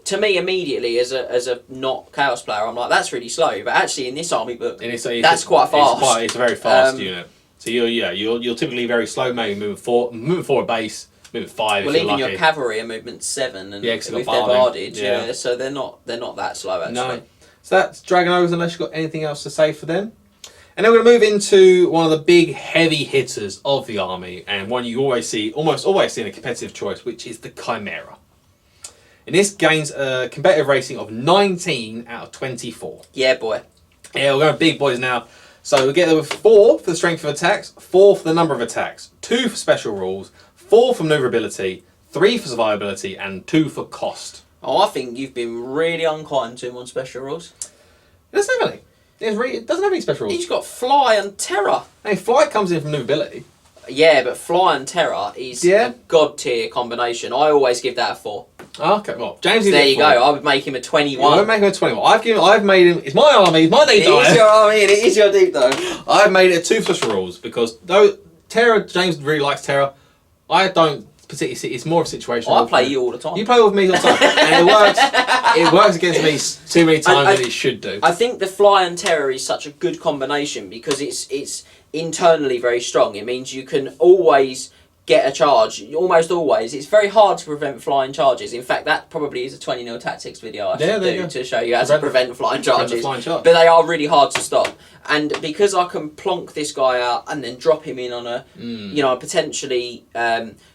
to me immediately as a not chaos player, I'm like, that's really slow. But actually, in this army book, that's quite fast. It's a very fast unit. So you're typically very slow, maybe moving 4 base, moving 5. Well, if even you're your cavalry are movement 7, and if they're bardage, so they're not that slow actually. No. So that's Dragon Ogres, unless you've got anything else to say for them. And then we're going to move into one of the big heavy hitters of the army, and one you almost always see in a competitive choice, which is the Chimera. And this gains a competitive rating of 19 out of 24. Yeah, boy. Yeah, we're going big boys now. So we get there with 4 for the strength of attacks, 4 for the number of attacks, 2 for special rules, 4 for maneuverability, 3 for survivability, and 2 for cost. Oh, I think you've been really unkind to him on special rules. It doesn't have any. It doesn't have any special rules. He's got fly and terror. Hey, flight comes in from maneuverability. Yeah, but fly and terror is a god tier combination. I always give that a 4. Okay, well, James. There you go. I would make him a 21. I would make him a 21. I've made him. It's my army. It's my deep dive. It is your army, and it is your deep dive. I've made it 2 special rules because though terror, James really likes terror. I don't particularly see. It's more of a situation. I play you all the time. You play with me all the time, and it works. It works against me too many times than it should do. I think the fly and terror is such a good combination because it's internally very strong. It means you can always get a charge, almost always. It's very hard to prevent flying charges. In fact, that probably is a 20-0 tactics video I should do to show you how to prevent flying charges. But they are really hard to stop. And because I can plonk this guy out and then drop him in on a, potentially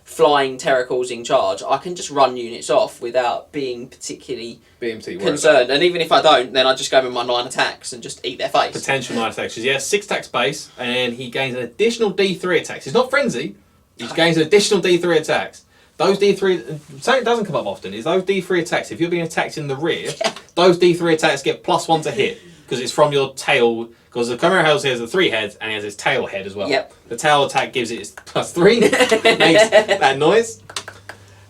flying terror causing charge, I can just run units off without being particularly concerned. And even if I don't, then I just go with my 9 attacks and just eat their face. Potential 9 attacks. Yeah, 6 attacks base, and he gains an additional D3 attacks. It's not frenzy. He gains an additional D3 attacks. Those D3, something that doesn't come up often, is those D3 attacks, if you're being attacked in the rear, those D3 attacks get +1 to hit, because it's from your tail, because the Chimera has the 3 heads, and he has his tail head as well. Yep. The tail attack gives it +3, makes that noise.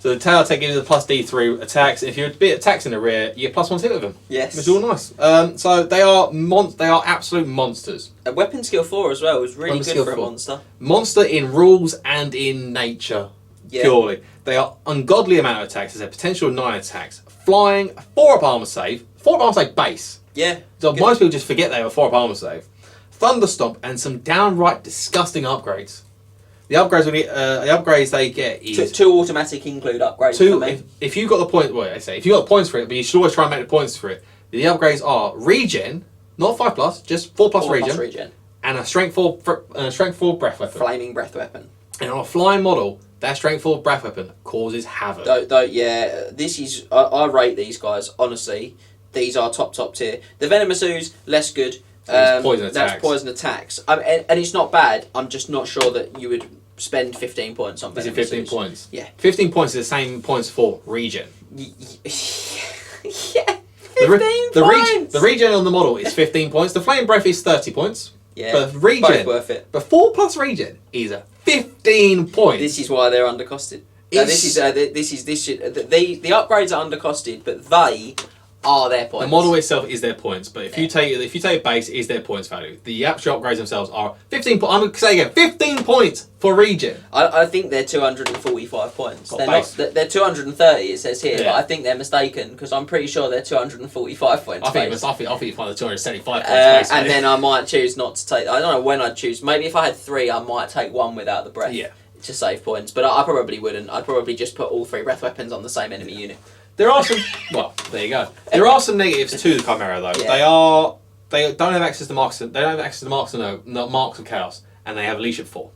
So the tail attack gives it a +D3 attacks, and if you're a bit attacks in the rear, you get +1 to hit with them. Yes. Which is all nice. So they are absolute monsters. A weapon skill 4 as well was really good for a monster. Monster in rules and in nature, purely. They are ungodly amount of attacks. There's a potential 9 attacks. Flying, 4 up armor save. 4 up armor save base. Yeah. So most people just forget they have a 4 up armor save. Thunderstomp and some downright disgusting upgrades. The upgrades they get is 2 automatic include upgrades. 2. If you got the point, if you got the points for it, but you should always try and make the points for it. The upgrades are regen, not 5+, just 4+ regen, and a strength 4 breath weapon. Flaming breath weapon. And on a flying model, that strength 4 breath weapon causes havoc. This is I rate these guys honestly. These are top tier. The venomous ooze less good. Poison attacks. That's poison attacks. And it's not bad. I'm just not sure that you would spend 15 points on venomous ooze. Is it 15 points? Yeah. 15 points is the same points for regen. Yeah. 15 points. The regen on the model is 15 points. The flame breath is 30 points. Yeah. But regen, both worth it. But 4+ regen is 15 points. This is why they're undercosted. The upgrades are undercosted, but they are their points. The model itself is their points, but if you take base, it is their points value. The actual upgrades themselves are 15. I'm going to say again, 15 points for regen. I think they're 245 points. Got They're they're 230. It says here, Yeah. but I think they're mistaken because I'm pretty sure they're 245 points. I think base. you find the 275 points. Base, And then I might choose not to take. I don't know when I'd choose. Maybe if I had 3, I might take 1 without the breath. Yeah. To save points, but I probably wouldn't. I'd probably just put all 3 breath weapons on the same enemy unit. There are some. Well, there you go. There are some negatives to the Chimera though. Yeah. They don't have access to marks. They don't have access to marks of chaos, and they have leadership 4.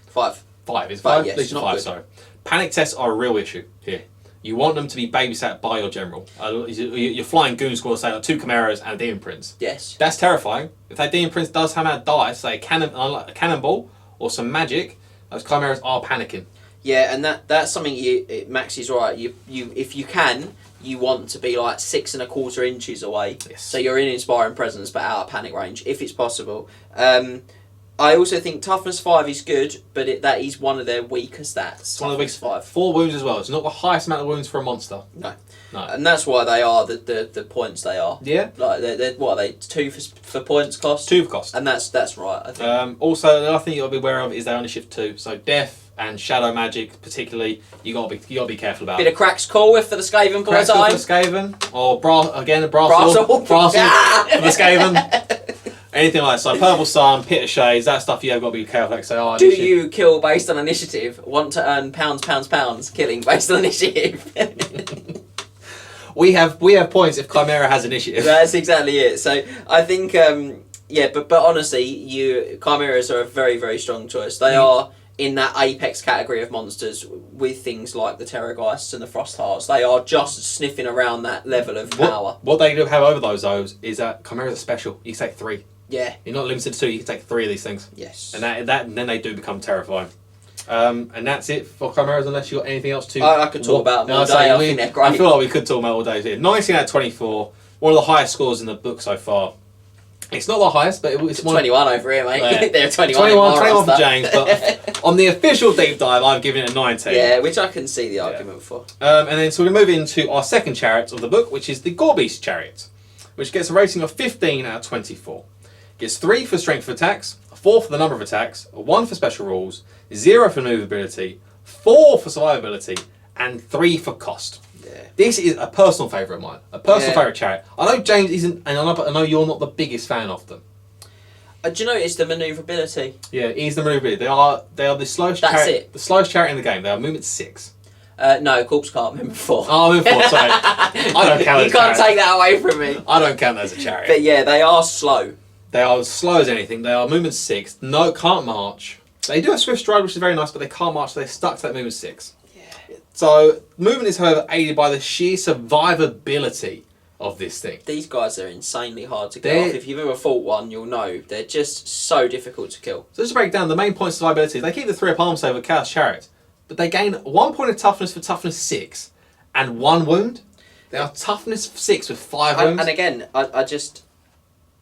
5. 5 is 5. 5, yes, Leadership not 5. good. Sorry. Panic tests are a real issue here. You want them to be babysat by your general. You're flying goon squad, say like 2 Chimeras and a Demon Prince. Yes. That's terrifying. If that Demon Prince does have out dice, say a cannonball or some magic, those Chimeras are panicking. Yeah, and that's something Max is right. You if you can, you want to be like 6 1/4 inches away. Yes. So you're in inspiring presence, but out of panic range, if it's possible. I also think toughness 5 is good, but that is one of their weaker stats. One of the Toughness weakest. 5. 4 wounds as well. It's not the highest amount of wounds for a monster. No. No. And that's why they are the points they are. Yeah. Like they're what are they 2 for points cost? 2 for cost. And that's right. I think. Also, the other thing you got to be aware of is they only shift 2. So death and shadow magic, particularly, you got to be careful about. Bit of cracks call with for the Skaven Cracks points. for the Skaven, or brass Brass for the Skaven. Yeah. Anything like so, purple sun, pit of shades, that stuff you have got to be careful. Like say, oh, Do initiative. you kill based on initiative? Want to earn pounds, killing based on initiative? We have points if Chimera has initiative. That's exactly it. So I think, but honestly, Chimeras are a very, very strong choice. They are in that apex category of monsters with things like the Terrorgeists and the Frosthearts. They are just sniffing around that level of power. What they do have over those is that Chimeras are special. You can take 3. Yeah. You're not limited to 2. You can take 3 of these things. Yes. And and then they do become terrifying. And that's it for Chimeras, unless you got anything else to. I could talk about them all day. I think they're great. I feel like we could talk about all day here. 19 out of 24, one of the highest scores in the book so far. It's not the highest, but it's 21 over here, mate. Yeah. They're 21. 21 for James, but on the official deep dive, I've given it a 19. Yeah, which I can see the argument for. And then so we're going to move into our second chariot of the book, which is the Gorbeast chariot, which gets a rating of 15 out of 24. Gets 3 for strength of attacks, 4 for the number of attacks, 1 for special rules, 0 for movability, 4 for survivability, and 3 for cost. Yeah. This is a personal favourite of mine. A personal favourite chariot. I know James isn't, and I know you're not the biggest fan of them. Do you notice the manoeuvrability? Yeah, ease the movability. They are the slowest That's chariot. it. The slowest chariot in the game. They are movement 6. No, Corpse Cart movement 4. Oh, movement 4. Sorry, I don't count. You can't take that away from me. I don't count that as a chariot. But yeah, they are slow. They are as slow as anything. They are movement 6. No, can't march. They do have swift stride, which is very nice, but they can't march. So they're stuck to that movement 6. Yeah. So movement is, however, aided by the sheer survivability of this thing. These guys are insanely hard to kill off. If you've ever fought one, you'll know they're just so difficult to kill. So just to break down, the main points of survivability, they keep the 3 up arm save with Chaos Chariot, but they gain 1 point of toughness for toughness 6 and 1 wound. They are toughness 6 with 5 wounds. And again, I just...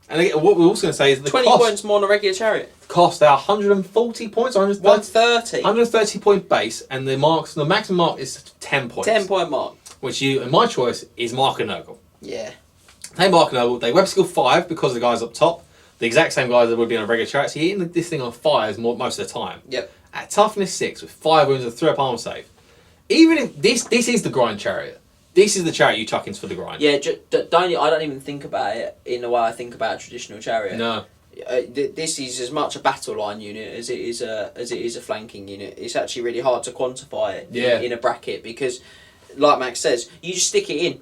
And again, what we're also going to say is the 20 cost. points more than a regular chariot. Cost, they are 140 points, 130. 130. 130 point base, and the maximum mark is 10 points. 10 point mark. Which in my choice, is Mark and Nurgle. Yeah. They Mark and Nurgle, they weapon skill 5 because the guys up top. The exact same guys that would be on a regular chariot. So you're hitting this thing on 5s most of the time. Yep. At toughness 6 with 5 wounds and 3 up armor save. Even if this is the grind chariot. This is the chariot you chuck into for the grind. Yeah, I don't even think about it in the way I think about a traditional chariot. No. This is as much a battle line unit as it is a flanking unit. It's actually really hard to quantify it in a bracket because, like Max says, you just stick it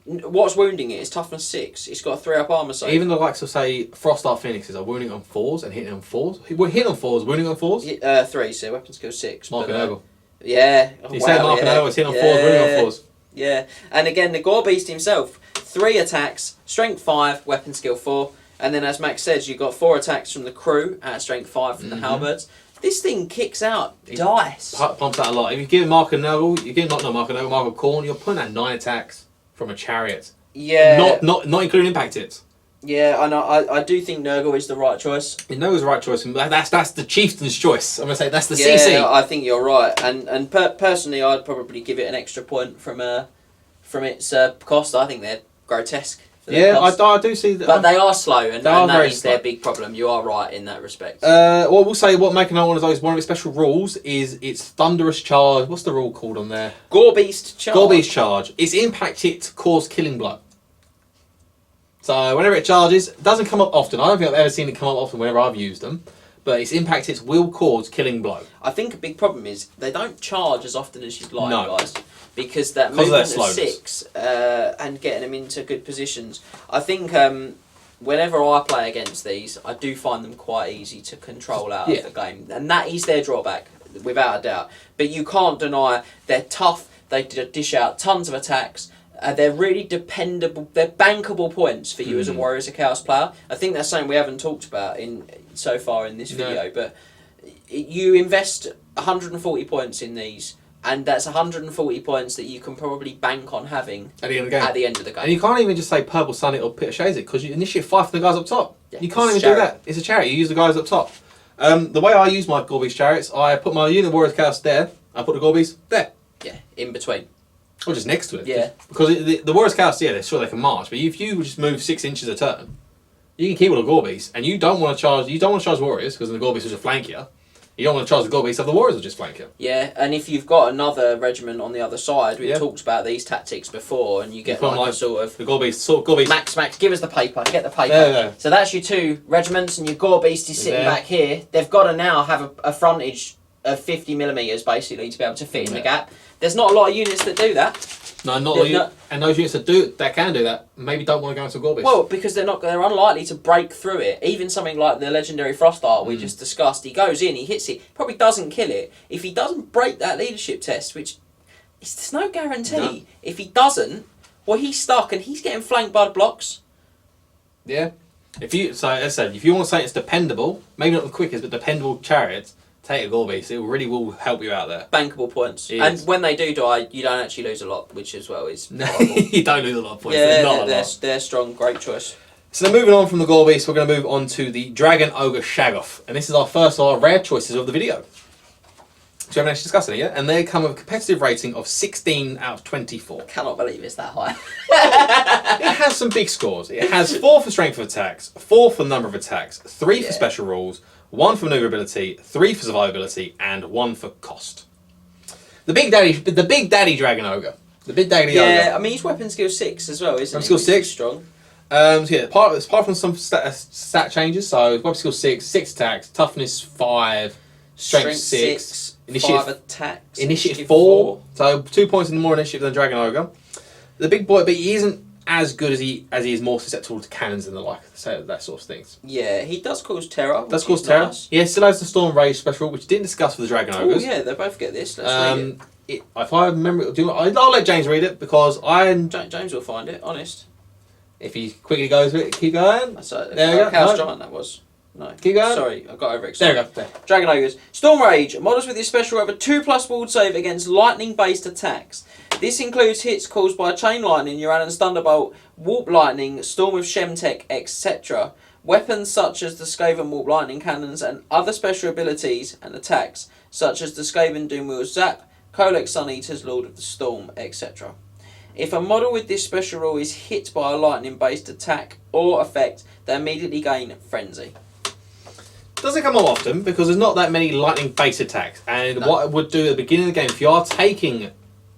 in. What's wounding it? It's toughness 6. It's got a 3 up armor save. Even the likes of, say, Frostart Phoenixes are wounding on 4s and hitting on 4s. We're hitting on 4s, wounding on 4s. 3, so weapon skill 6. Mark and Nurgle. Yeah. You say Mark and Nurgle is hitting on 4s, wounding on 4s. Yeah, and again, the Gorbeast himself, 3 attacks, strength 5, weapon skill 4, and then as Max says, you've got 4 attacks from the crew at strength 5 from the halberds. This thing kicks out dice. Pumps out a lot. If you give Mark and Nurgle, you give not Mark and Nurgle, Mark and Khorne, you're putting out 9 attacks from a chariot. Yeah. Not including impact hits. Yeah, I do think Nurgle is the right choice. Nurgle's the right choice. That's the chieftain's choice. I'm gonna say that's the Yeah, CC. I think you're right. Personally, I'd probably give it an extra point from its cost. I think they're grotesque. Yeah, I do see that. But they are slow, and that is slow. their big problem. You are right in that respect. Well, we'll say what making one of those one of its special rules is its thunderous charge. What's the rule called on there? Gorebeast charge. Gorebeast charge. Its impact hit cause killing blow. So whenever it charges, it doesn't come up often. I don't think I've ever seen it come up often whenever I've used them. But its impact hits will cause killing blow. I think a big problem is they don't charge as often as you'd like, No. guys. Because that movement of 6 and getting them into good positions. I think whenever I play against these, I do find them quite easy to control out of the game. And that is their drawback, without a doubt. But you can't deny they're tough, they dish out tons of attacks. They're really dependable, they're bankable points for you as a Warriors of Chaos player. I think that's something we haven't talked about so far in this video, but you invest 140 points in these, and that's 140 points that you can probably bank on having at the end of the game. At the end of the game. And you can't even just say Purple Sun it or Pit of Shades it, because you initiate 5 from the guys up top. Yeah, you can't even do that. It's a chariot. You use the guys up top. The way I use my Gorebeast chariots, I put my unit Warriors of Chaos there, I put the Gorebeast there. Yeah, in between. Or just next to it. Yeah. Because the Warriors of Chaos, they're sure they can march, but if you just move 6 inches a turn, you can keep all the Gorebeasts, and you don't want to charge Warriors, because the Gorebeasts will just flank you. You don't want to charge the Gorebeasts, so the Warriors will just flank you. Yeah, and if you've got another regiment on the other side, we've talked about these tactics before, and you get like a sort of... The Gorebeast... Max, give us the paper, get the paper. Yeah. So that's your 2 regiments, and your Gorebeast is sitting back here. They've got to now have a frontage of 50mm, basically, to be able to fit in the gap. There's not a lot of units that do that. No, not all you. And those units that can do that maybe don't want to go into a Gorebeast. Well, because they're unlikely to break through it. Even something like the legendary Frost Art we just discussed, he goes in, he hits it, probably doesn't kill it. If he doesn't break that leadership test, which there's no guarantee. No. If he doesn't, well, he's stuck and he's getting flanked by the blocks. Yeah. As I said, if you want to say it's dependable, maybe not the quickest, but dependable chariots, take a Gorebeast. It really will help you out there. Bankable points. And when they do die, you don't actually lose a lot, which as well is you don't lose a lot of points. Yeah, they're strong. Great choice. So then moving on from the Gorebeast, we're going to move on to the Dragon Ogre Shaggoth. And this is our first of our rare choices of the video. So we haven't actually discussed it yet. And they come with a competitive rating of 16 out of 24. I cannot believe it's that high. It has some big scores. It has 4 for strength of attacks, 4 for number of attacks, 3 for special rules, 1 for maneuverability, 3 for survivability, and 1 for cost. The big daddy Dragon Ogre. The big daddy Ogre. Yeah, I mean, he's weapon skill 6 as well, isn't he? Skill 6. Strong. So yeah, apart from some stat changes, so weapon skill 6 attacks, toughness 5, strength 6, initiative 5 attacks, initiative 4. So 2 points more initiative than Dragon Ogre. The big boy, but he isn't as good as he is more susceptible to cannons and the like, so that sort of things. Yeah, he does cause terror. Does cause terror. Nice. Yeah, still has the Storm Rage special, which didn't discuss for the Dragon Ogres. Oh yeah, they both get this. Let's read it. If I remember, I'll let James read it because James will find it. Honest. If he quickly goes with it, keep going. There we go. Chaos Giant that was. No. Keep going. Sorry, I got overexcited. There we go. There. Dragon Ogres. Storm Rage. Models with this special have a 2+ ward save against lightning-based attacks. This includes hits caused by Chain Lightning, Uranus Thunderbolt, Warp Lightning, Storm of Shemtech, etc. Weapons such as the Skaven Warp Lightning Cannons and other special abilities and attacks such as the Skaven Doomwheel's Zap, Kolek Sun Eaters, Lord of the Storm, etc. If a model with this special rule is hit by a lightning-based attack or effect, they immediately gain Frenzy. Doesn't come up often because there's not that many lightning-based attacks. And what I would do at the beginning of the game, if you are taking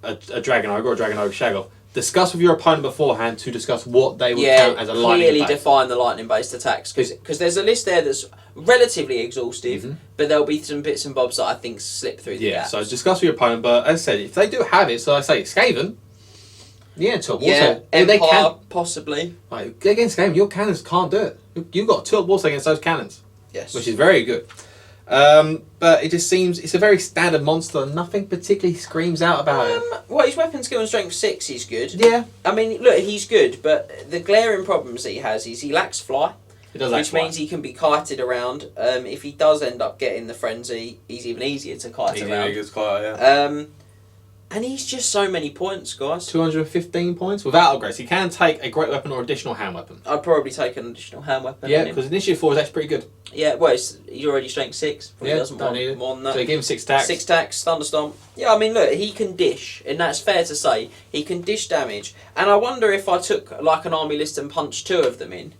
a Dragon Ogre or a Dragon Ogre Shaggoth, discuss with your opponent beforehand to discuss what they would count as a lightning clearly define the lightning-based attacks because there's a list there that's relatively exhaustive, but there'll be some bits and bobs that I think slip through the gaps. So discuss with your opponent, but as I said, if they do have it, so I say Skaven, Empire, they can possibly. Like, against Skaven, your cannons can't do it. You've got 2 walls against those cannons. Yes. Which is very good. But it just seems it's a very standard monster. Nothing particularly screams out about it. Well, his weapon skill and strength 6 is good. Yeah. I mean, look, he's good, but the glaring problems that he has is he lacks fly. Which means he can be kited around. If he does end up getting the frenzy, he's even easier to kite around. Kite, yeah. And he's just so many points, guys. 215 points without upgrades. He can take a great weapon or additional hand weapon. I'd probably take an additional hand weapon. Yeah, because initiative 4 is actually pretty good. Yeah, well, he's already strength 6. Probably doesn't don't want need it. more than that. So give him 6 attacks. 6 attacks, Thunderstomp. Yeah, I mean, look, he can dish, and that's fair to say. He can dish damage. And I wonder if I took like an army list and punched 2 of them in,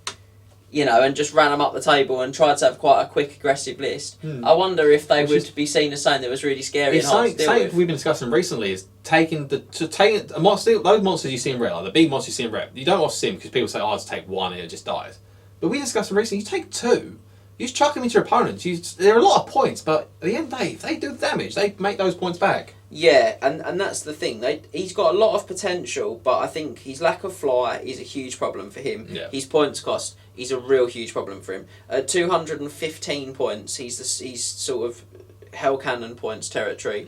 you know, and just ran them up the table and tried to have quite a quick, aggressive list. I wonder if they would be seen as something that was really scary and hard to deal with. We've been discussing recently is taking a monster, those monsters you see in red, like the big monsters you see in red. You don't want to see them because people say, "Oh, just take 1 and it just dies." But we discussed them recently. You take 2. You just chuck them into your opponents. There are a lot of points, but at the end of the day, if they do damage, they make those points back. Yeah, and that's the thing. He's got a lot of potential, but I think his lack of fly is a huge problem for him. Yeah. His points cost is a real huge problem for him. At 215 points, he's sort of Hell Cannon points territory,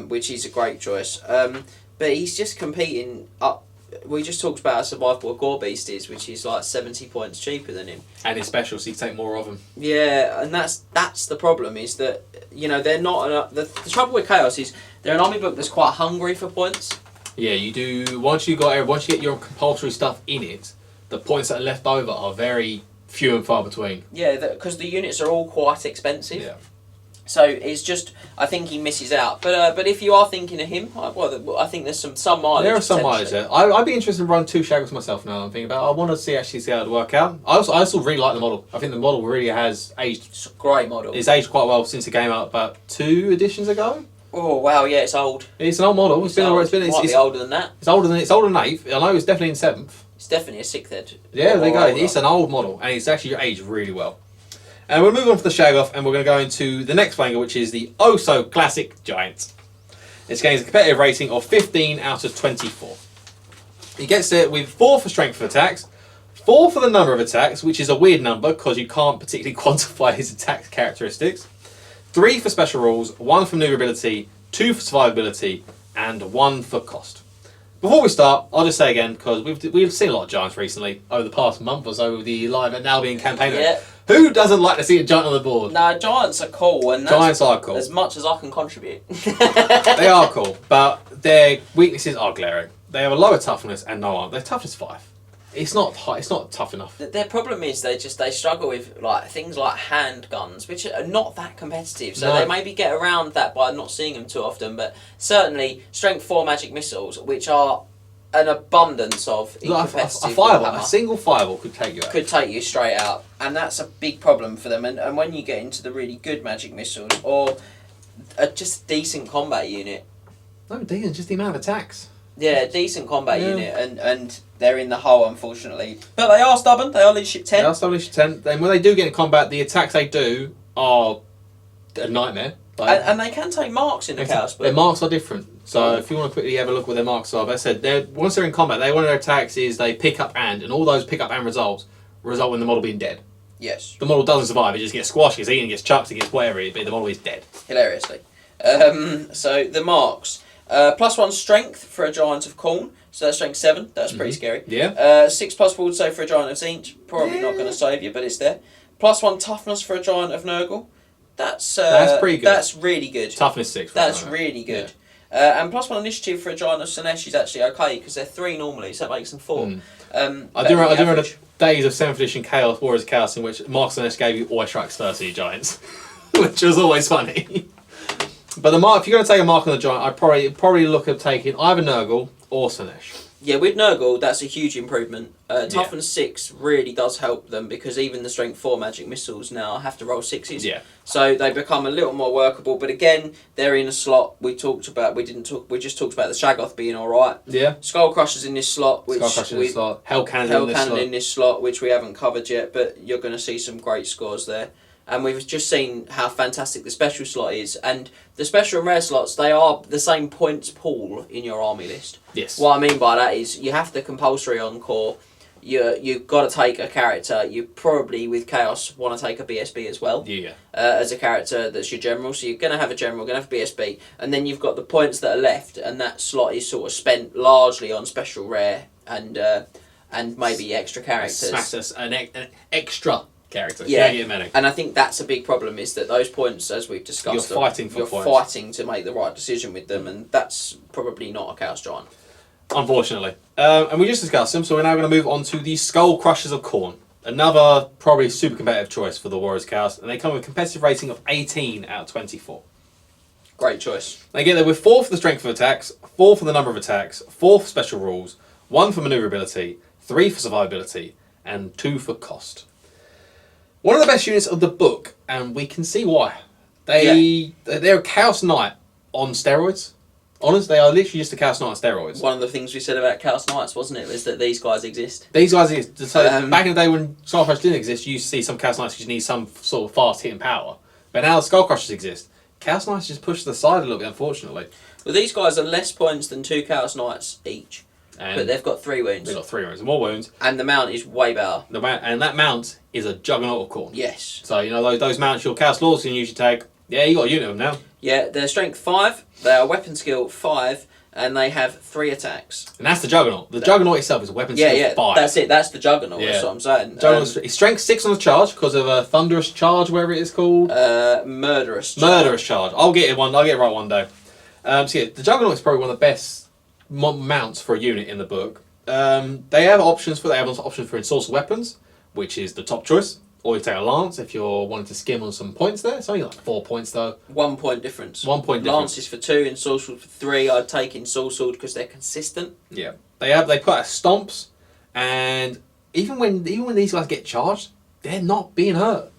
which is a great choice. But he's just competing up. We just talked about how survivable a Gore Beast is, which is like 70 points cheaper than him. And his special, so you can take more of them. Yeah, and that's the problem, is that, you know, they're not... The trouble with Chaos is they're an army book that's quite hungry for points. Yeah, you do... Once you get your compulsory stuff in it, the points that are left over are very few and far between. Yeah, because the units are all quite expensive. Yeah. So it's just, I think he misses out. But if you are thinking of him, I think there's some mileage. There are some mileage there. I'd be interested in running 2 Shaggles myself now. I'm thinking about. I want to see how it work out. I also really like the model. I think the model really has aged. It's a great model. It's aged quite well since it came out about 2 editions ago. Oh wow, yeah, it's old. It's an old model. It's older than that. It's older than 8th. I know it's definitely in 7th. It's definitely a 6th ed. Yeah, there you go. It's an old model, and it's actually aged really well. And we'll move on from the Shag-Off, and we're going to go into the next flanger, which is the oh-so-classic Giant. This game is a competitive rating of 15 out of 24. He gets it with 4 for strength of attacks, 4 for the number of attacks, which is a weird number because you can't particularly quantify his attack characteristics, 3 for special rules, 1 for maneuverability, 2 for survivability, and 1 for cost. Before we start, I'll just say again, because we've seen a lot of Giants recently, over the past month or so with the Live at Albion campaign. Yeah. Who doesn't like to see a Giant on the board? No, Giants are cool. And Giants are cool. As much as I can contribute. They are cool, but their weaknesses are glaring. They have a lower toughness and no armor. Their toughness 5. It's not high, it's not tough enough. Their problem is they struggle with like things like handguns, which are not that competitive. So they maybe get around that by not seeing them too often. But certainly, strength 4 magic missiles, which are an abundance of in competitive. A single fireball could take you out. Could take you straight out, and that's a big problem for them. And when you get into the really good magic missiles or just a decent combat unit. No, decent, just the amount of attacks. Yeah, decent combat unit, and they're in the hole, unfortunately. But they are stubborn. They are leadership 10. They are still leadership 10. Then when they do get in combat, the attacks they do are a nightmare. And they can take marks in the Chaos book. Their marks are different. So if you want to quickly have a look at what their marks are, but I said, once they're in combat, one of their attacks is they pick up and all those pick up and result in the model being dead. Yes. The model doesn't survive. It just gets squashed, gets eaten, gets chucked, it gets whatever, but the model is dead. Hilariously. So the marks. +1 strength for a Giant of Khorne. So that's strength 7. That's pretty scary. Yeah. 6+ ward save for a Giant of Tzeentch. Probably not going to save you, but it's there. +1 toughness for a Giant of Nurgle. That's pretty good. That's really good. Toughness 6. That's really good. Yeah. And +1 initiative for a Giant of Slaanesh is actually okay because they're 3 normally, so that makes them 4. I do remember the days of 7th edition Chaos, Warriors Chaos, in which Mark Slaanesh gave you always strikes first to your Giants, which was always funny. But the mark, if you're going to take a mark on the Giant, I'd probably look at taking either Nurgle or Slaanesh. Yeah, with Nurgle, that's a huge improvement. Toughness 6 really does help them because even the strength 4 magic missiles now have to roll 6s. Yeah. So they become a little more workable. But again, they're in a slot we just talked about the Shaggoth being alright. Yeah. Skull Crusher's in this slot. Hell Cannon in this slot, which we haven't covered yet, but you're going to see some great scores there. And we've just seen how fantastic the special slot is. And the special and rare slots, they are the same points pool in your army list. Yes. What I mean by that is you have the compulsory encore. You've got to take a character. You probably, with Chaos, want to take a BSB as well. Yeah. As a character that's your general. So you're going to have a general, going to have a BSB. And then you've got the points that are left. And that slot is sort of spent largely on special rare and maybe extra characters. An extra character. Yeah. You don't get many. And I think that's a big problem, is that those points, as we've discussed, You're fighting for you're points. fighting to make the right decision with them, and that's probably not a Chaos Giant. Unfortunately. And we just discussed them, so we're now going to move on to the Skull Crushers of Khorne. Another probably super competitive choice for the Warriors Chaos, and they come with a competitive rating of 18 out of 24. Great choice. They get there with 4 for the strength of attacks, 4 for the number of attacks, 4 for special rules, 1 for maneuverability, 3 for survivability, and 2 for cost. One of the best units of the book, and we can see why. They're a Chaos Knight on steroids. Honestly, they are literally just a Chaos Knight on steroids. One of the things we said about Chaos Knights, wasn't it, was that these guys exist. These guys exist. So back in the day when Skull Crushers didn't exist, you used to see some Chaos Knights just need some sort of fast hitting power. But now the Skull Crushers exist. Chaos Knights just pushed to the side a little bit, unfortunately. Well, these guys are less points than 2 Chaos Knights each, but they've got 3 wounds. They've got 3 wounds, more wounds. And the mount is way better. And that mount is a Juggernaut of Khorne. Yes. So, you know, those mounts your Chaos Lords can usually take. Yeah, you got a unit of them now. Yeah, they're strength 5, they are weapon skill 5, and they have 3 attacks. And that's the Juggernaut. The Juggernaut itself is a weapon skill 5. That's it. That's the Juggernaut. Yeah. That's what I'm saying. It's strength 6 on the charge because of a thunderous charge, whatever it is called. Murderous charge. Murderous charge. I'll get it right one day. So yeah, the Juggernaut is probably one of the best mounts for a unit in the book. They have options for ensorcel weapons, which is the top choice. Or you take a lance if you're wanting to skim on some points there. It's only like 4 points though. 1 point difference. 1 point difference. Lance is for 2, ensorcelled for 3. I'd take ensorcelled because they're consistent. Yeah, they put out stomps, and even when these guys get charged, they're not being hurt.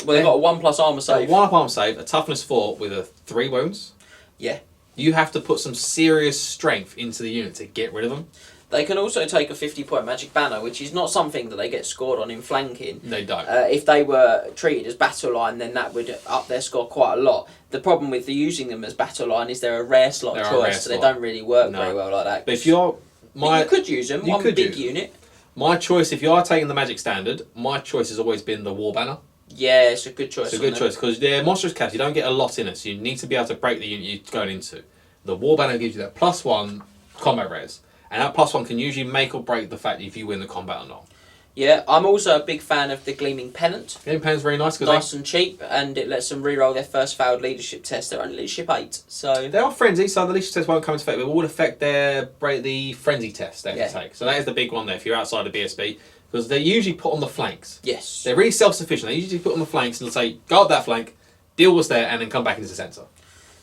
Well, they've got a 1+ armor save. 1 armor save, a toughness 4 with a 3 wounds. Yeah. You have to put some serious strength into the unit to get rid of them. They can also take a 50-point magic banner, which is not something that they get scored on in flanking. They don't. If they were treated as battle line, then that would up their score quite a lot. The problem with using them as battle line is they're a rare slot choice, so they don't really work very well like that. But if you could use them, one big unit. My choice, if you are taking the magic standard, my choice has always been the war banner. Yeah, it's a good choice. It's a good choice because they're monstrous cats. You don't get a lot in it, so you need to be able to break the unit you're going into. The war banner gives you that +1 combat res. And that +1 can usually make or break the fact if you win the combat or not. Yeah, I'm also a big fan of the Gleaming Pennant. Gleaming Pennant's very nice. Nice and cheap, and it lets them reroll their first failed leadership test. They're only leadership 8, so... They are frenzy, so the leadership test won't come into effect, but it will affect the frenzy test they have to take. So that is the big one there if you're outside of BSB, because they're usually put on the flanks. Yes. They're really self-sufficient. They usually put on the flanks and they'll say, go up that flank, deal what's there, and then come back into the centre.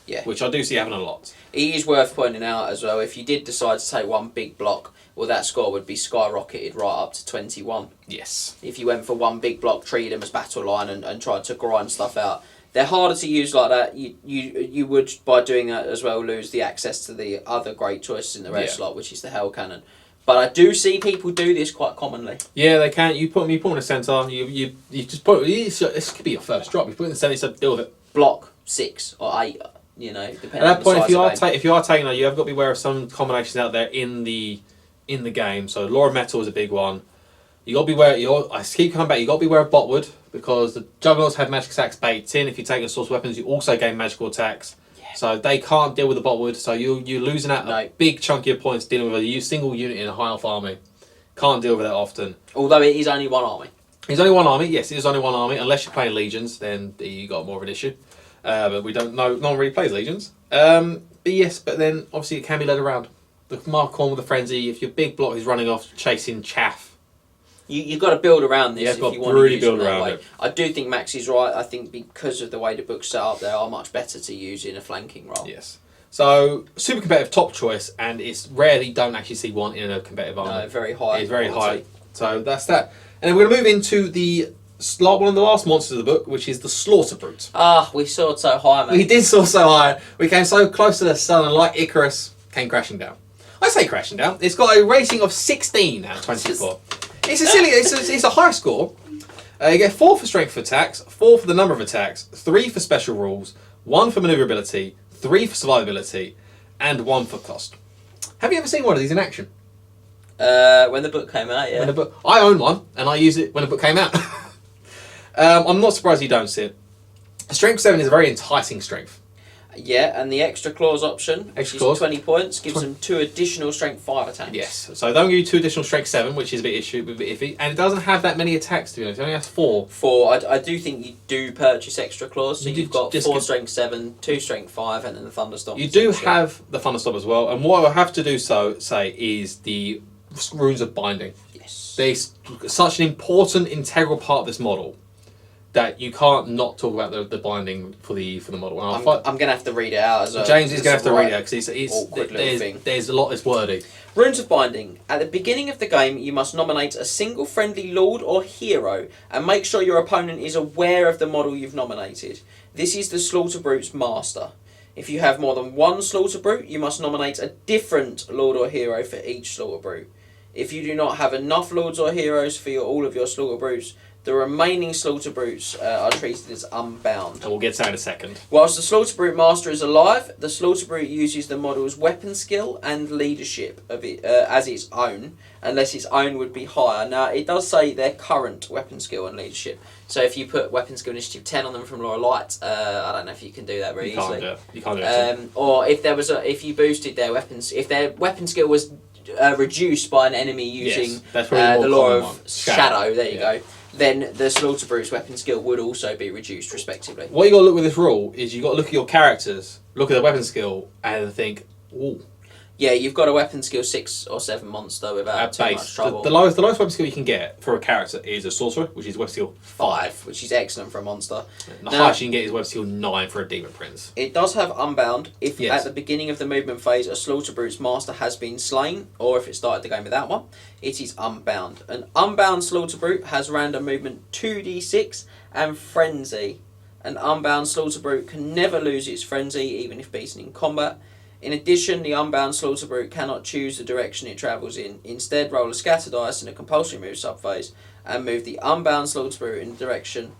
Yeah. Which I do see happening a lot. It is worth pointing out as well, if you did decide to take one big block, well, that score would be skyrocketed right up to 21. Yes. If you went for one big block, treated them as battle line and tried to grind stuff out. They're harder to use like that. You would, by doing that as well, lose the access to the other great choices in the red slot, which is the Hell Cannon. But I do see people do this quite commonly. Yeah, they can. You put them in the centre, you just put this could be your first drop. You put it in the centre, so deal with it. Block 6 or 8, you know, depending At that on point, the size if you are taking that, you have got to be aware of some combinations out there in the game. So Law of Metal is a big one. You got to be aware. I keep coming back. You got to be aware of Botwood because the Juggernauts have magic attacks baked in. If you take the source weapons, you also gain magical attacks. Yeah. So they can't deal with the Botwood. So you're losing out a big chunk of your points dealing with a single unit in a high elf army. Can't deal with that often. Although it is only one army. It's only one army. Yes, it is only one army. Unless you're playing legions, then you got more of an issue. But we don't know. No one really plays legions. But then obviously it can be led around. The Mark on with the frenzy. If your big block is running off chasing chaff, you've got to build around this if you want to use build it that around way. it. I do think Max is right. I think because of the way the book's set up, they are much better to use in a flanking role. Yes. So super competitive top choice, and it's rare that you don't actually see one in a competitive army. No, very high. It's very high. So that's that. And we're going to move into one of the last monsters of the book, which is the Slaughter Brute. We soared so high, mate. We did soar so high. We came so close to the sun, and like Icarus, came crashing down. I say crashing down. It's got a rating of 16 out of 24. It's a silly. It's a high score. You get 4 for strength of attacks, 4 for the number of attacks, 3 for special rules, 1 for maneuverability, 3 for survivability, and 1 for cost. Have you ever seen one of these in action? When the book came out, yeah. I own one, and I used it when the book came out. I'm not surprised you don't see it. Strength 7 is a very enticing strength. Yeah, and the extra claws option, which is 20 points, gives them 2 additional strength 5 attacks. Yes, so don't give you 2 additional strength 7, which is a bit iffy, and it doesn't have that many attacks to be honest. It only has 4. 4. I do think you do purchase extra claws, so you've got 4 strength 7, 2 strength 5, and then the thunderstorm. You do have the thunderstorm as well, and what I have to do say is the runes of binding. Yes, They're such an important, integral part of this model that you can't not talk about the binding for the model. I'm going to have to read it out. James is going to have to read it out because there's a lot that's wordy. Runes of Binding. At the beginning of the game, you must nominate a single friendly lord or hero and make sure your opponent is aware of the model you've nominated. This is the Slaughter Brute's master. If you have more than one Slaughter Brute, you must nominate a different lord or hero for each Slaughter Brute. If you do not have enough lords or heroes for all of your Slaughter Brutes, the remaining Slaughter Brutes are treated as unbound. And we'll get to that in a second. Whilst the Slaughter Brute Master is alive, the Slaughter Brute uses the model's weapon skill and leadership of it as its own, unless its own would be higher. Now, it does say their current weapon skill and leadership. So if you put weapon skill initiative 10 on them from Laura Light, I don't know if you can do that very easily. You can't do it. Or if you boosted their weapons, if their weapon skill was reduced by an enemy using the Law of Shadow, there you go. Then the Slaughter Brute's weapon skill would also be reduced, respectively. What you got to look with this rule is you got to look at your characters, look at their weapon skill, and think, ooh. Yeah, you've got a weapon skill 6 or 7 monster without too much trouble. The lowest weapon skill you can get for a character is a sorcerer, which is weapon skill 5, which is excellent for a monster. And the highest you can get is weapon skill 9 for a demon prince. It does have unbound if at the beginning of the movement phase a Slaughter Brute's master has been slain, or if it started the game without one. It is unbound. An unbound Slaughter Brute has random movement 2d6 and frenzy. An unbound Slaughter Brute can never lose its frenzy, even if beaten in combat. In addition, the unbound Slaughter Brute cannot choose the direction it travels in. Instead, roll a scatter dice in a compulsory move subphase and move the unbound Slaughter Brute in the direction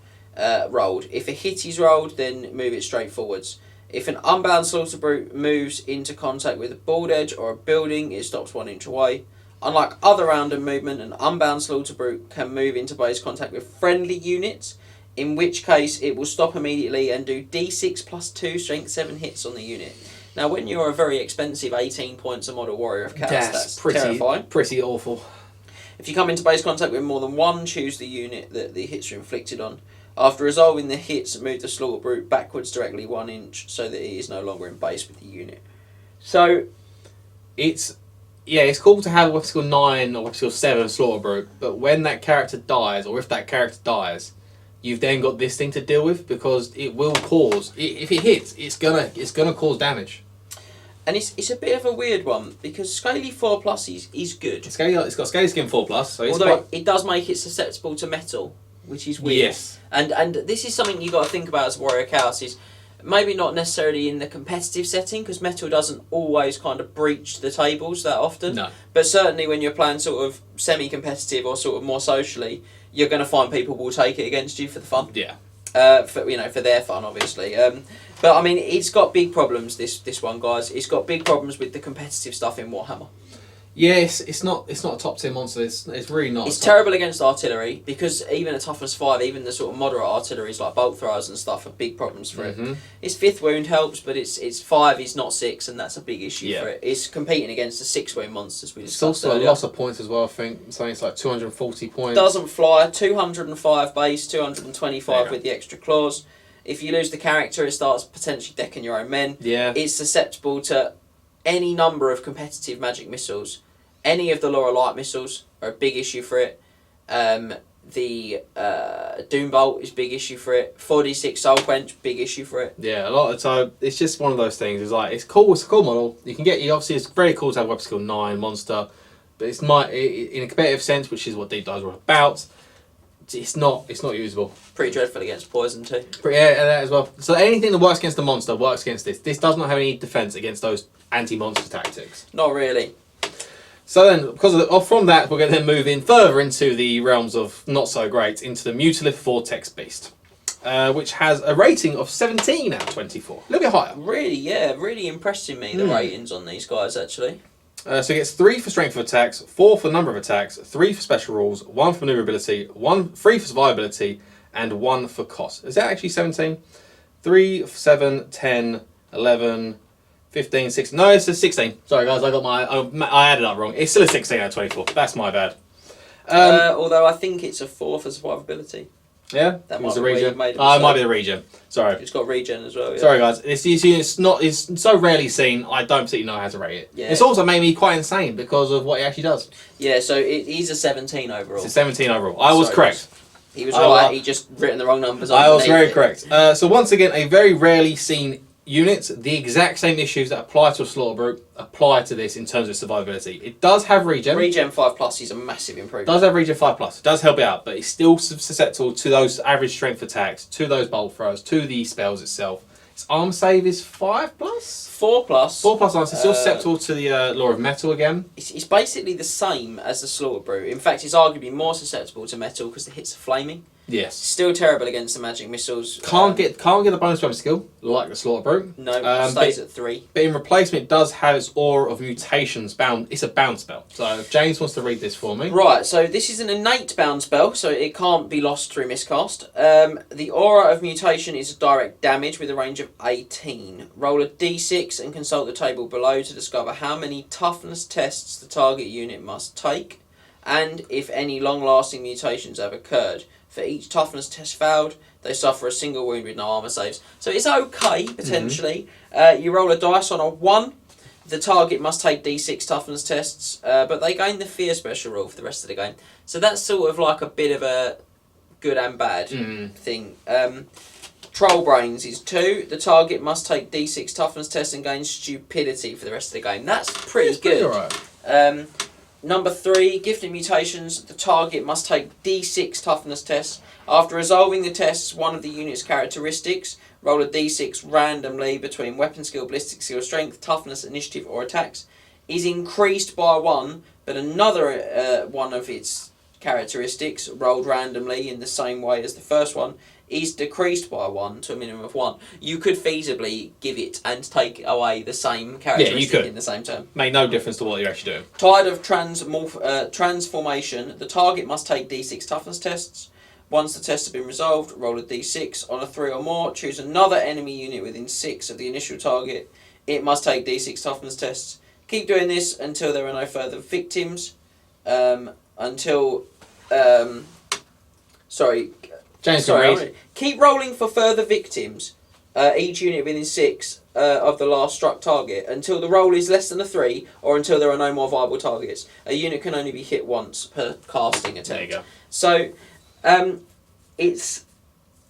rolled. If a hit is rolled, then move it straight forwards. If an unbound Slaughter Brute moves into contact with a board edge or a building, it stops 1 inch away. Unlike other random movement, an unbound Slaughter Brute can move into base contact with friendly units, in which case it will stop immediately and do d6 plus 2 strength 7 hits on the unit. Now, when you're a very expensive 18 points a model warrior of chaos, that's terrifying. Pretty awful. If you come into base contact with more than one, choose the unit that the hits are inflicted on. After resolving the hits, move the Slaughter Brute backwards directly 1 inch so that it is no longer in base with the unit. So, it's cool to have weapon skill 9 or weapon skill 7 Slaughter Brute, but when that character dies, or if that character dies, you've then got this thing to deal with because it will cause. If it hits, it's gonna cause damage. And it's a bit of a weird one because Scaly 4+ is good. It's got Scaly Skin 4+, so it's although it does make it susceptible to metal, which is weird. Yes. And this is something you got to think about as Warrior Chaos is maybe not necessarily in the competitive setting because metal doesn't always kind of breach the tables that often. No. But certainly when you're playing sort of semi-competitive or sort of more socially, you're going to find people will take it against you for the fun. Yeah. For their fun, obviously. But I mean, it's got big problems. This one, guys. It's got big problems with the competitive stuff in Warhammer. Yes, it's not a top tier monster. It's really not. It's terrible against artillery because even at toughness 5, even the sort of moderate artilleries like bolt throwers and stuff are big problems for it. Its 5th wound helps, but it's 5 is not 6, and that's a big issue for it. It's competing against the 6 wound monsters we discussed. It's also a lot of points as well. I think something like 240 points. Doesn't fly. 205 base, 225 with the extra claws. If you lose the character, it starts potentially decking your own men. Yeah. It's susceptible to any number of competitive magic missiles. Any of the Laura Light missiles are a big issue for it. The Doombolt is a big issue for it. 4d6 Soul Quench, big issue for it. Yeah, a lot of the time it's just one of those things. It's like it's cool. It's a cool model. Obviously it's very cool to have weapon skill 9 monster, but it's in a competitive sense, which is what deep dives are about. It's not usable. Pretty dreadful against poison too. Yeah, that as well. So anything that works against the monster works against this. This does not have any defense against those anti-monster tactics. Not really. So then, from that, we're going to then move in further into the realms of not so great, into the Mutilith Vortex Beast, which has a rating of 17 out of 24. A little bit higher. Really impressing me, the ratings on these guys, actually. So it gets 3 for strength of attacks, 4 for number of attacks, 3 for special rules, 1 for maneuverability, 3 for survivability, and 1 for cost. Is that actually 17? 3, 7, 10, 11, 15, 16. No, it's a 16. Sorry, guys, I added up wrong. It's still a 16 out of 24. That's my bad. Although I think it's a 4 for survivability. Yeah, that was might the be regen. It might be the regen. Sorry. It's got regen as well. Yeah. Sorry, guys. It's so rarely seen. I don't particularly know how to rate it. Yeah. It's also made me quite insane because of what he actually does. Yeah, so he's a 17 overall. It's a 17 overall. I was correct. He was right. He just written the wrong numbers. I was very correct. So once again, a very rarely seen unit. The exact same issues that apply to a slaughter brute apply to this in terms of survivability. It does have regen. Regen 5+ is a massive improvement. Does have regen 5+. It does help it out, but it's still susceptible to those average strength attacks, to those bolt throws, to the spells itself. Its arm save is 5+. 4+. 4+ arms. It's still susceptible to the law of metal again. It's basically the same as the slaughter brute. In fact, it's arguably more susceptible to metal because the hits are flaming. Yes. Still terrible against the magic missiles. Can't get the bonus weapon skill like the slaughter brute. No, stays at 3. But in replacement, it does have its aura of mutations bound. It's a bound spell. So if James wants to read this for me. Right. So this is an innate bound spell, so it can't be lost through miscast. The aura of mutation is direct damage with a range of 18. Roll a d6 and consult the table below to discover how many toughness tests the target unit must take, and if any long-lasting mutations have occurred. For each toughness test failed, they suffer a single wound with no armor saves. So it's okay, potentially. You roll a dice on a 1. The target must take d6 toughness tests, but they gain the fear special rule for the rest of the game. So that's sort of like a bit of a good and bad thing. Troll Brains is 2. The target must take d6 toughness tests and gain stupidity for the rest of the game. That's pretty good. Alright. Number 3, Gifted Mutations. The target must take d6 toughness tests. After resolving the tests, one of the unit's characteristics, roll a d6 randomly between weapon skill, ballistic skill, strength, toughness, initiative, or attacks, is increased by 1, but another one of its characteristics, rolled randomly in the same way as the first one, is decreased by 1 to a minimum of 1. You could feasibly give it and take away the same characteristic in the same turn. Make no difference to what you're actually doing. Tide of Transformation. The target must take d6 toughness tests. Once the tests have been resolved, roll a d6. On a 3 or more, choose another enemy unit within 6 of the initial target. It must take d6 toughness tests. Keep doing this until there are no further victims. Keep rolling for further victims. Each unit within 6 of the last struck target until the roll is less than a 3 or until there are no more viable targets. A unit can only be hit once per casting attempt. There you go. So it's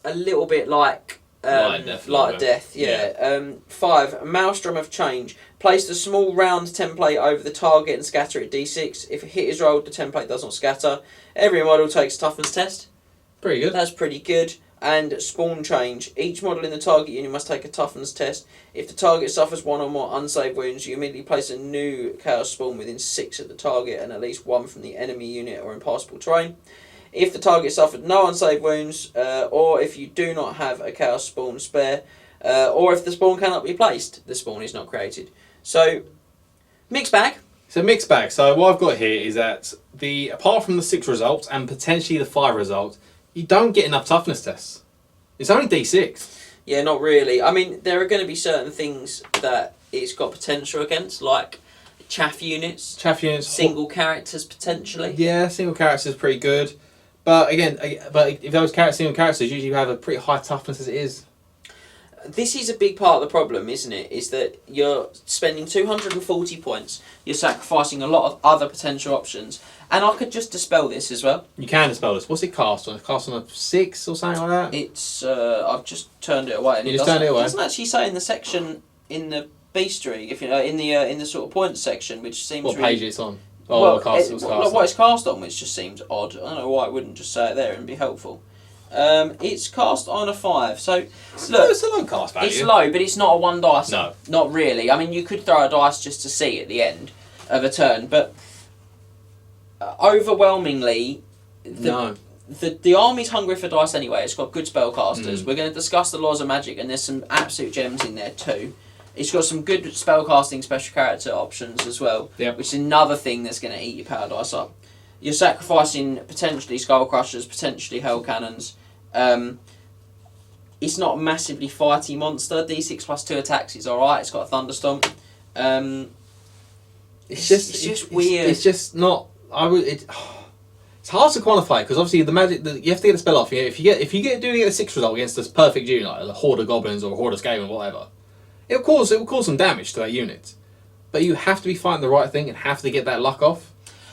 a little bit like death. Yeah. 5. Maelstrom of Change. Place the small round template over the target and scatter it d6. If a hit is rolled, the template does not scatter. Every model takes a toughness test. Pretty good. That's pretty good. And Spawn Change. Each model in the target unit must take a toughness test. If the target suffers 1 or more unsaved wounds, you immediately place a new Chaos Spawn within 6 of the target and at least 1 from the enemy unit or impassable terrain. If the target suffered no unsaved wounds, or if you do not have a Chaos Spawn spare, or if the spawn cannot be placed, the spawn is not created. So, mixed bag. It's a mixed bag. So what I've got here is that apart from the 6 results and potentially the 5 results, you don't get enough toughness tests. It's only d6. Yeah, not really. I mean, there are going to be certain things that it's got potential against, like chaff units. Single characters, potentially. Yeah, single characters is pretty good. But again, if those single characters usually have a pretty high toughness as it is. This is a big part of the problem, isn't it? Is that you're spending 240 points, you're sacrificing a lot of other potential options, and I could just dispel this as well. You can dispel this. What's it cast on? It's cast on a 6 or something like that? It's, I've just turned it away. And you just turned it away? It doesn't actually say in the section, in the beastry, if you know, in the sort of points section, which seems what really... page it's on? Oh, what it's cast on, which just seems odd. I don't know why it wouldn't just say it there and be helpful. It's cast on a 5, so look, it's a low cast value. It's low, but it's not a 1 dice. No, not really. I mean, you could throw a dice just to see at the end of a turn, but overwhelmingly, the army's hungry for dice anyway. It's got good spellcasters. We're going to discuss the laws of magic, and there's some absolute gems in there too. It's got some good spellcasting special character options as well, which is another thing that's going to eat your power dice up. You're sacrificing potentially Skull Crushers, potentially Hell Cannons. it's not a massively fighty monster. D6 plus 2 attacks is alright. It's got a Thunderstomp. It's just weird. It's just not. It's hard to quantify because obviously the magic you have to get the spell off. If you get a 6 result against this perfect unit, like a horde of goblins or a horde of Skaven or whatever, it will cause some damage to that unit. But you have to be fighting the right thing and have to get that luck off.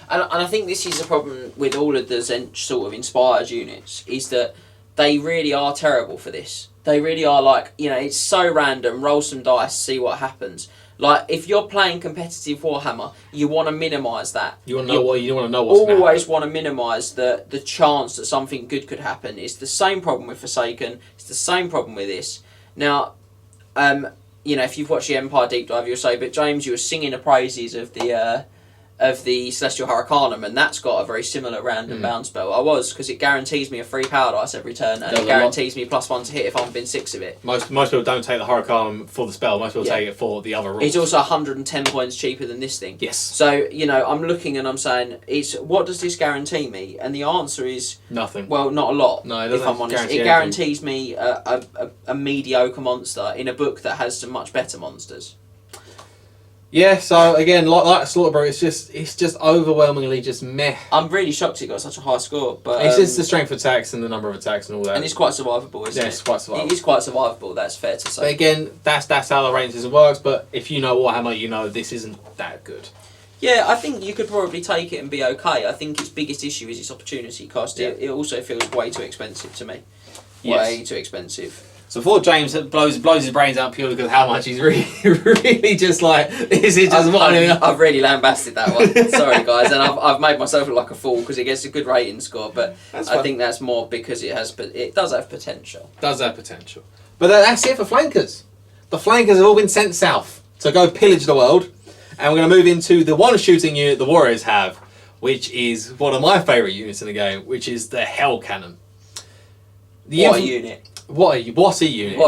And I think this is the problem with all of the Tzeentch sort of inspired units, is that they really are terrible for this. They really are like, it's so random, roll some dice, see what happens. Like, if you're playing competitive Warhammer, you want to minimise that. You want to know what's going to happen. Always want to minimise the chance that something good could happen. It's the same problem with Forsaken. It's the same problem with this. Now, if you've watched the Empire Deep Dive, you'll say, but James, you were singing the praises of the Celestial Hurricanum, and that's got a very similar random bound spell. I was, because it guarantees me a free power dice every turn, and it guarantees me +1 to hit if I'm within 6 of it. Most people don't take the Hurricanum for the spell, most people take it for the other rules. It's also 110 points cheaper than this thing. Yes. So, I'm looking and I'm saying, what does this guarantee me? And the answer is... nothing. Well, not a lot, no, it doesn't, if I'm honest. It guarantees me a mediocre monster in a book that has some much better monsters. Yeah, so again, like Slaughter, it's just overwhelmingly just meh. I'm really shocked it got such a high score, but it's just the strength of attacks and the number of attacks and all that. And it's quite survivable, isn't it? It's quite survivable. It is quite survivable. That's fair to say. But again, that's how the range system works. But if you know Warhammer, this isn't that good. Yeah, I think you could probably take it and be okay. I think its biggest issue is its opportunity cost. Yeah. It also feels way too expensive to me. Way too expensive. So before James blows his brains out purely because of how much he's really just like, is it just I've really lambasted that one. Sorry guys, and I've made myself look like a fool because it gets a good rating score, but I think that's more because it does have potential. But that's it for flankers. The flankers have all been sent south to go pillage the world, and we're going to move into the one shooting unit the Warriors have, which is one of my favourite units in the game, which is the Hell Cannon. What a unit! What a unit!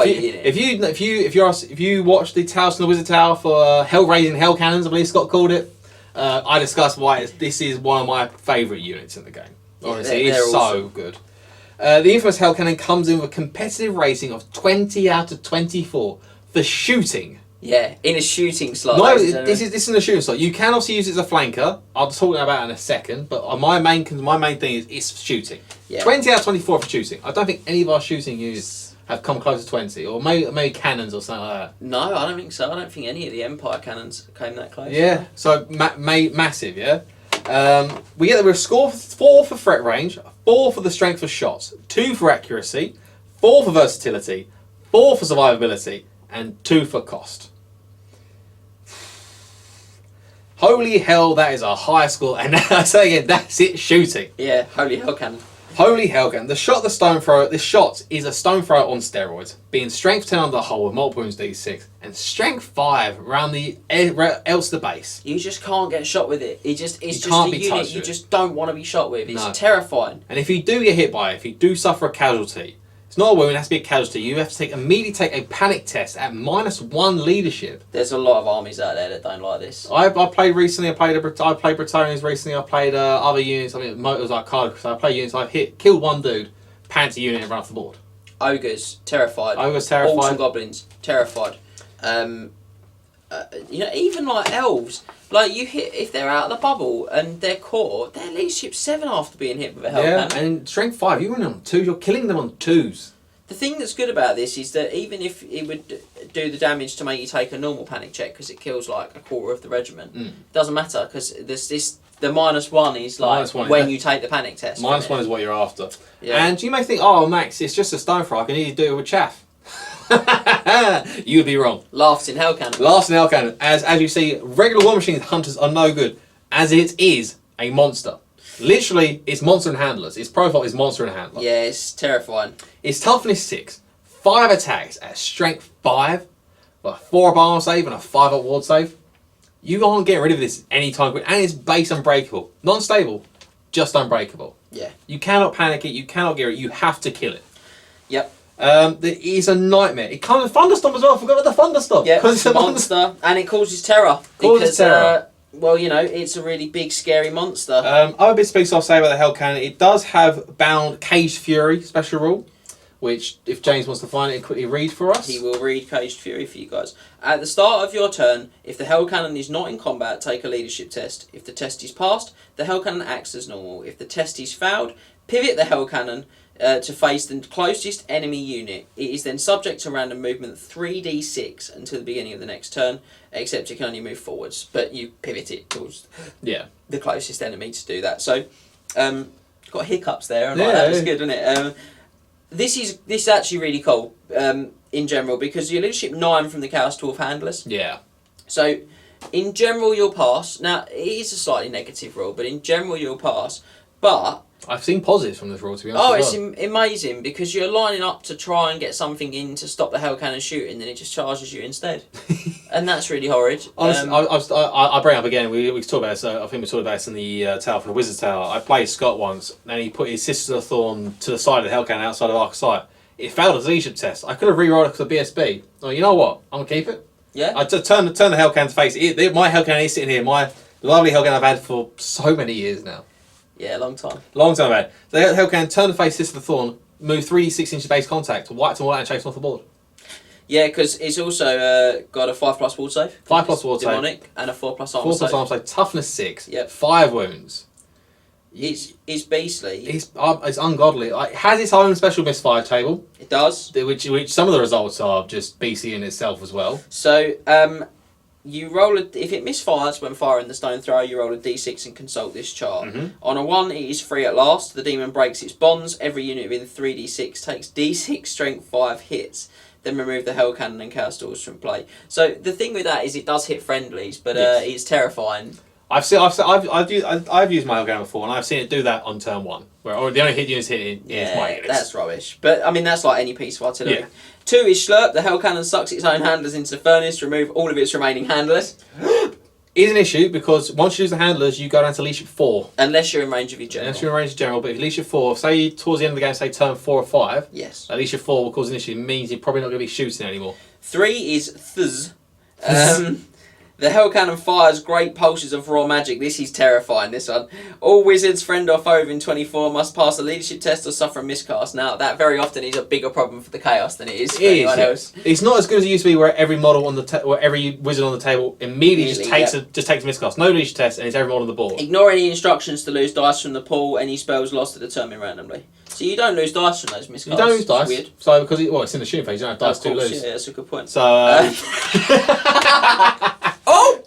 If you watch the Tales from the Wizard Tower for Hell-raising Hell Cannons, I believe Scott called it, I discussed why this is one of my favourite units in the game. Honestly, it's so good. The infamous Hell Cannon comes in with a competitive rating of 20 out of 24 for shooting. Yeah, in a shooting slot. No, this is in a shooting slot. You can also use it as a flanker. I'll talk about it in a second. But my main thing is it's shooting. Yeah. 20 out of 24 for shooting. I don't think any of our shooting units have come close to 20, or maybe cannons or something like that. No, I don't think so. I don't think any of the Empire cannons came that close. Yeah, so massive. Yeah. We get a score 4 for threat range, 4 for the strength of shots, 2 for accuracy, 4 for versatility, 4 for survivability, and 2 for cost. Holy hell, that is a high score. And I say again, that's it shooting. Yeah, holy hell cannon. Holy hell cannon. This shot is a stone thrower on steroids, being strength 10 on the hull with multiple wounds D6, and strength 5 around the base. You just can't get shot with it. It's just a unit you just don't want to be shot with. It's terrifying. And if you do get hit by it, if you do suffer a casualty, it's not a wound, it has to be a casualty. You have to immediately take a panic test at -1 leadership. There's a lot of armies out there that don't like this. I played recently. I played Bretonians recently. I played other units. I mean, it was like card. So I played units. I killed one dude, pants a unit, and ran off the board. Ogres terrified. Orcs and goblins terrified. Even like elves. Like you hit if they're out of the bubble and they're caught, their leadership's 7 after being hit with a hell cannon. And strength 5, you're running on 2s. You're killing them on 2s. The thing that's good about this is that even if it would do the damage to make you take a normal panic check because it kills like a quarter of the regiment, it doesn't matter because the -1 is like when you take the panic test. -1 is what you're after. Yeah. And you may think, oh Max, it's just a stone throw. I can easily do it with chaff. You would be wrong. Laughs in Hell Cannon. As you see, regular War Machine hunters are no good, as it is a monster. Literally, it's monster and handlers. Its profile is monster and handler. Yeah, it's terrifying. Its toughness 6, 5 attacks at strength 5, but 4 up armor save and a 5 up ward save. You aren't getting rid of this anytime quick, and it's base unbreakable, non-stable, just unbreakable. Yeah. You cannot panic it. You cannot get it. You have to kill it. Yep. It is a nightmare. It comes with Thunderstorm as well. I forgot about the Thunderstorm. Yeah, it's a monster, and it causes terror. It's a really big, scary monster. Other bits of speaks I'll say about the Hell Cannon. It does have bound Caged Fury special rule, which, if James wants to find it and quickly read for us. He will read Caged Fury for you guys. At the start of your turn, if the Hell Cannon is not in combat, take a leadership test. If the test is passed, the Hell Cannon acts as normal. If the test is failed, pivot the Hell Cannon to face the closest enemy unit. It is then subject to random movement 3d6 until the beginning of the next turn, except it can only move forwards, but you pivot it towards the closest enemy to do that. So, got hiccups there, and that was good, isn't it? This is actually really cool in general, because your leadership 9 from the Chaos Dwarf Handlers. Yeah. So, in general, you'll pass. Now, it is a slightly negative rule, but in general, you'll pass. But I've seen positives from this rule, to be honest. It's amazing, because you're lining up to try and get something in to stop the Hell Cannon shooting, then it just charges you instead. And that's really horrid. Honestly, I bring up again, we talked about this, I think we talked about this in the Tower for the Wizard's Tower. I played Scott once, and he put his Sister of Thorn to the side of the Hell Cannon outside of Arc Sight. It failed his leadership test. I could have re-rolled it for the BSB. Oh, you know what? I'm going to keep it. Yeah. I turn the Hell Cannon to face it. My Hell Cannon is sitting here. My lovely Hell Cannon I've had for so many years now. Yeah, long time. Long time I've had. The Hell Cannon, turn to face Sister of Thorn, move 3d6 inches base contact, wipe them all out and chase them off the board. Yeah, because it's also got a 5+ ward save. 5+ ward save. Demonic, and a 4+ armor 4+ save. armor save, toughness 6, Yep. 5 wounds. It's beastly. It's ungodly. It has its own special misfire table. It does. Which some of the results are just beastly in itself as well. So, you roll if it misfires when firing the stone thrower, you roll a d6 and consult this chart. Mm-hmm. On a 1, it is free at last. The demon breaks its bonds. Every unit within 3d6 takes d6 strength 5 hits. Then remove the Hell Cannon and Chaos Dwarves from play. So the thing with that is it does hit friendlies, but it's terrifying. I've used my Hell Cannon before, and I've seen it do that on turn 1, where the only hit units hitting is my units. That's rubbish. But I mean, that's like any piece of artillery. Yeah. 2 is Slurp. The Hell Cannon sucks its own handlers into the furnace. Remove all of its remaining handlers. Is an issue because once you use the handlers, you go down to leadership 4. Unless you're in range of your general. Unless you're in range of general, but if leadership 4, say towards the end of the game, say turn 4 or 5, yes. leadership 4 will cause an issue. It means you're probably not going to be shooting anymore. 3 is Thz. The Hell Cannon fires great pulses of raw magic. This is terrifying, this one. All wizards, friend or foe within 24 must pass a leadership test or suffer a miscast. Now, that very often is a bigger problem for the Chaos than it is for anyone else. It's not as good as it used to be, where every model on the where every wizard on the table immediately just takes a miscast. No leadership test, and it's every model on the board. Ignore any instructions to lose dice from the pool. Any spells lost are determined randomly. So you don't lose dice from those miscasts. You don't lose dice. Weird. So because it's in the shooting phase, you don't have dice to lose. Yeah, that's a good point. So oh.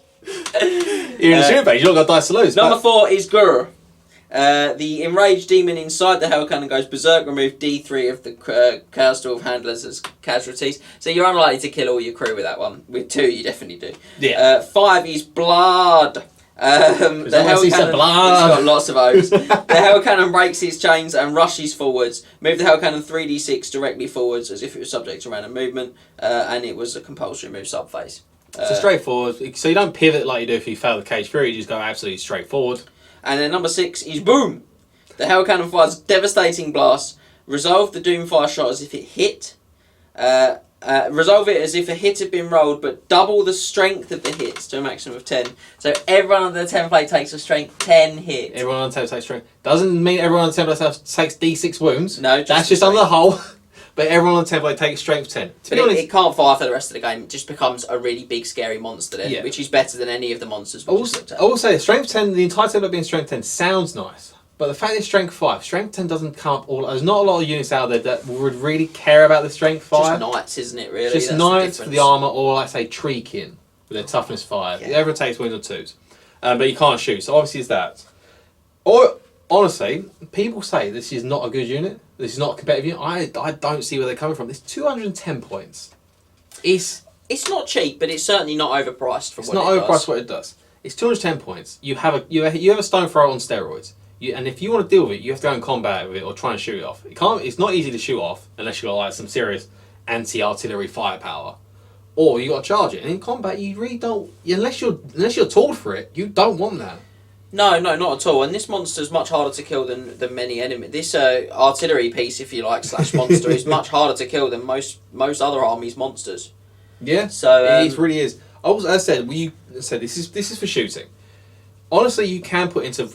You're in the shooting phase, you don't got dice to lose. Number 4 is Gur. The enraged demon inside the Hell Cannon goes berserk. Remove D3 of the Chaos Dwarf handlers as casualties. So you're unlikely to kill all your crew with that one. With 2, you definitely do. Yeah. 5 is Blood. The Hell Cannon, it's got lots of O's. The Hell Cannon breaks its chains and rushes forwards. Move the Hell Cannon 3d6 directly forwards as if it was subject to random movement, and it was a compulsory move subphase. So straightforward. So you don't pivot like you do if you fail the Cage Fury. You just go absolutely straightforward. And then number 6 is Boom. The Hell Cannon fires devastating blasts. Resolve the Doomfire shot as if it hit. Resolve it as if a hit had been rolled, but double the strength of the hits to a maximum of 10. So everyone on the template takes a strength 10 hits. Everyone on the template takes strength. Doesn't mean everyone on the template takes D6 wounds. No, that's just on the whole. But everyone on the template takes strength 10. But it can't fire for the rest of the game. It just becomes a really big, scary monster then, which is better than any of the monsters we just looked at. Also, strength 10, the entire template being strength 10 sounds nice. But the fact it's strength 5, strength 10 doesn't come up all. There's not a lot of units out there that would really care about the strength 5. Just knights, isn't it, really? Just knights for the armour, or let's say Treekin with their toughness 5. Yeah. Everyone takes wins or 2s. But you can't shoot, so obviously it's that. Or, honestly, people say this is not a good unit. This is not a competitive unit. I don't see where they're coming from. It's 210 points. It's not cheap, but it's certainly not overpriced for what it does. It's not overpriced for what it does. It's 210 points. You have a stone thrower on steroids. And if you want to deal with it, you have to go in combat with it or try and shoot it off. It's not easy to shoot off unless you've got like some serious anti-artillery firepower. Or you got to charge it. And in combat, you really don't. Unless you're tooled for it, you don't want that. No, not at all. And this monster's much harder to kill than many enemies. This artillery piece, if you like, / monster is much harder to kill than most other armies' monsters. Yeah. So it really is. As I said, this is for shooting. Honestly, you can put into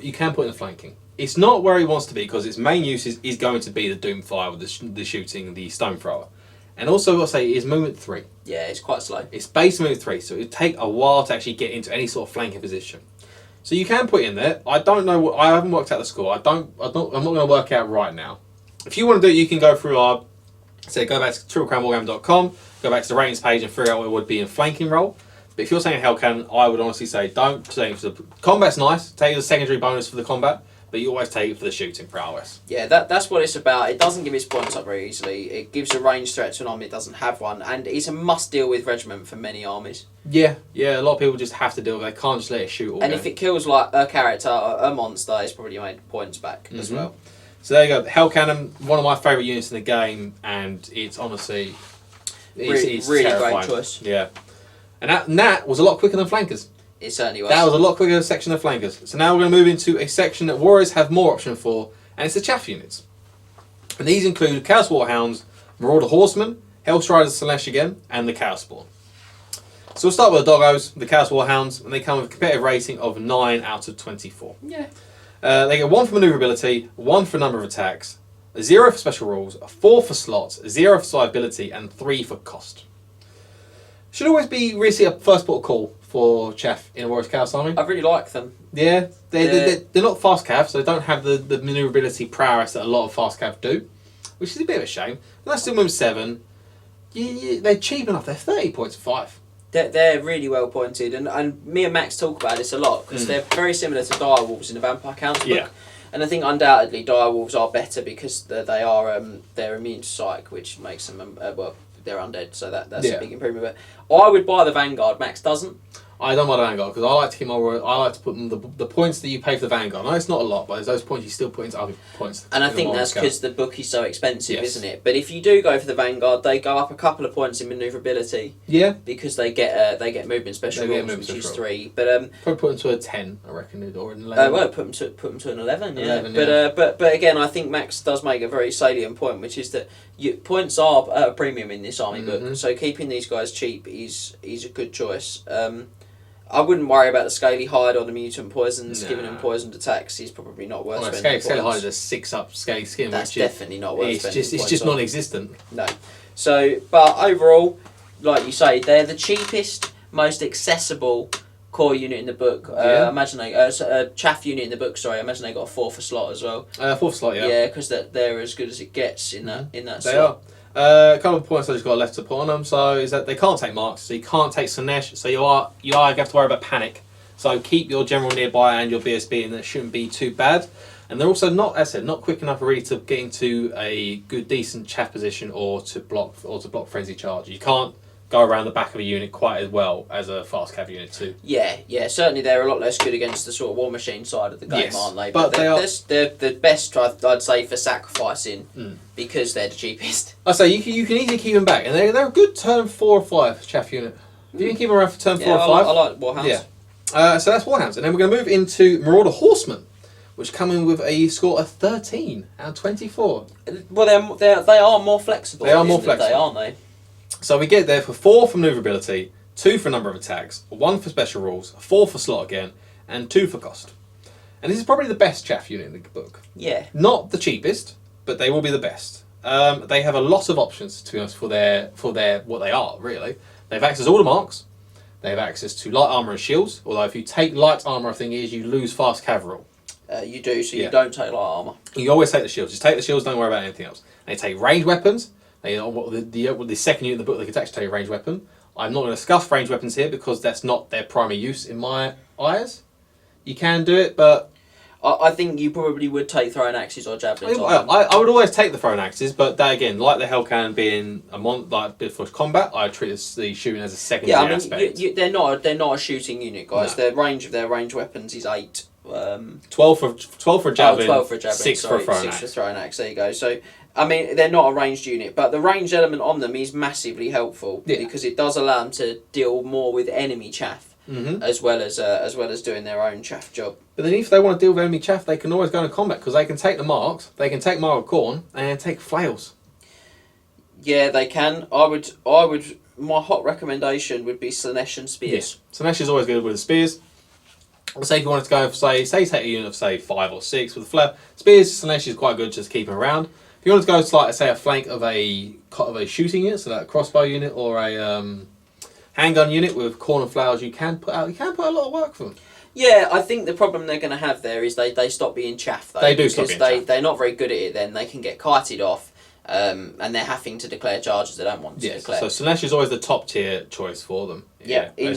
flanking. it's not where he wants to be because its main use is going to be the Doomfire with the shooting, the Stone Thrower. And also, I'll say, it is movement 3. Yeah, it's quite slow. It's base movement 3, so it would take a while to actually get into any sort of flanking position. So you can put it in there. I don't know. I haven't worked out the score. I'm not going to work out right now. If you want to do it, you can go through go back to TripleCrownWargaming.com, go back to the ratings page and figure out what it would be in flanking role. But if you're saying Hell Cannon, I would honestly say don't take it for the combat's nice. Take the secondary bonus for the combat, but you always take it for the shooting prowess. Yeah, that's what it's about. It doesn't give its points up very easily. It gives a range threat to an army that doesn't have one, and it's a must deal with regiment for many armies. Yeah. A lot of people just have to deal with it. They can't just let it shoot all And game. if it kills like a character or a monster, it's probably made points back as well. So there you go. Hell Cannon, one of my favourite units in the game, and it's honestly it's really terrifying. great choice. Yeah. And that was a lot quicker than Flankers. It certainly was. That was a lot quicker section of Flankers. So now we're going to move into a section that Warriors have more option for, and it's the chaff units. And these include Chaos Warhounds, Marauder Horsemen, Hellstriders Slaanesh again, and the Chaos Spawn. So we'll start with the Doggos, the Chaos Warhounds, and they come with a competitive rating of 9 out of 24. Yeah. They get 1 for maneuverability, 1 for number of attacks, 0 for special rules, 4 for slots, 0 for survivability, and 3 for cost. Should always be really a first port of call for chaff in a Warriors Chaos army. I really like them. Yeah, they're not fast cav, so they don't have the maneuverability prowess that a lot of fast cav do, which is a bit of a shame. And that's still move 7. They're cheap enough. They're 30 points for 5. They're really well pointed, and me and Max talk about this a lot because they're very similar to direwolves in the Vampire Council book. Yeah. And I think undoubtedly direwolves are better because they're immune to psych, which makes them they're undead, so that's a big improvement. But I would buy the Vanguard. Max doesn't. I don't buy the Vanguard because I like to keep I like to put them the points that you pay for the Vanguard. I know it's not a lot, but there's those points you still put into other points. And I think that's because the book is so expensive, Yes. isn't it? But if you do go for the Vanguard, they go up a couple of points in maneuverability. Yeah. Because they get movement special rules, which is 3. But probably put them to a 10, I reckon, or an 11. well, put them to an 11. Yeah. 11, yeah. But again, I think Max does make a very salient point, which is that points are at a premium in this army book. So keeping these guys cheap is a good choice. I wouldn't worry about the Scaly Hide or the Mutant Poisons. Giving them poisoned attacks is probably not worth spending Scaly points. Hide is a 6-up Scaly Skin, That's which definitely not worth spending it's points just on. non-existent. No. So, but overall, like you say, they're the cheapest, most accessible core unit in the book. Imagine chaff unit in the book. Sorry, I imagine they got a 4 for slot as well. 4th slot, yeah. Yeah, because they're as good as it gets in that They slot. are. A couple of points I just got left to put on them. So is that they can't take marks, so you can't take Slaanesh. So you have to worry about panic. So keep your general nearby and your BSB, and that shouldn't be too bad. And they're also not, as I said, not quick enough really to get into a good, decent chaff position or to block frenzy charge. You can't go around the back of a unit quite as well as a fast cav unit too. Yeah, certainly they're a lot less good against the sort of War Machine side of the game, Yes, aren't they? but they're the best, I'd say, for sacrificing because they're the cheapest. I say you can easily keep them back, and they're a good turn 4 or 5 chaff unit. If you can keep them around for turn 4 or 5. I like Warhounds. Yeah. So that's Warhounds, and then we're going to move into Marauder Horsemen, which come in with a score of 13 out of 24. Well, they are more flexible. They are more flexible, aren't they? So we get there for 4 for maneuverability, 2 for number of attacks, 1 for special rules, 4 for slot again, and 2 for cost. And this is probably the best chaff unit in the book. Yeah. Not the cheapest, but they will be the best. They have a lot of options, to be honest, for their what they are really. They have access to all the marks. They have access to light armor and shields. Although if you take light armor, I think it is you lose fast cav. You do, so you don't take light armor. You always take the shields. Just take the shields. Don't worry about anything else. They take ranged weapons. The second unit in the book, they can actually take a ranged weapon. I'm not going to discuss ranged weapons here because that's not their primary use in my eyes. You can do it, but I think you probably would take throwing axes or javelins. I would always take the thrown axes, but that again, like the Hell Cannon being a bit for combat, I treat the shooting as a secondary aspect. They're not a shooting unit, guys. No. The range of their ranged weapons is 8. 12 for a javelin, 12 for a javelin, 6 for a thrown 6 axe. for throwing axe. There you go. So, I mean, they're not a ranged unit, but the ranged element on them is massively helpful because it does allow them to deal more with enemy chaff as well as doing their own chaff job. But then if they want to deal with enemy chaff, they can always go into combat because they can take the marks, they can take Mark of Corn, and take flails. Yeah, they can. I would. My hot recommendation would be Slaanesh and spears. Yes. Slaanesh is always good with the spears. Say if you wanted to go for say take a unit of say 5 or 6 with the flare spears, Slaanesh is quite good just keeping around. If you want to go to like say a flank of a shooting unit, so that a crossbow unit or a handgun unit with corn and flowers, you can put a lot of work for them. Yeah, I think the problem they're going to have there is they stop being chaff though. They do stop being chaff. They're not very good at it. Then they can get kited off. And they're having to declare charges they don't want to declare. So Slaanesh is always the top tier choice for them. Yeah, and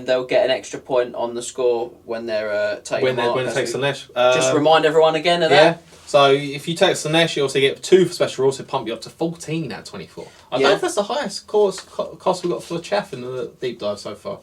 they'll get an extra point on the score when they're taking when they take Slaanesh. Just remind everyone again of that. So if you take Slaanesh, you also get 2 for special rules, so pump you up to 14 out of 24. I don't know if that's the highest cost we've got for chaff in the deep dive so far.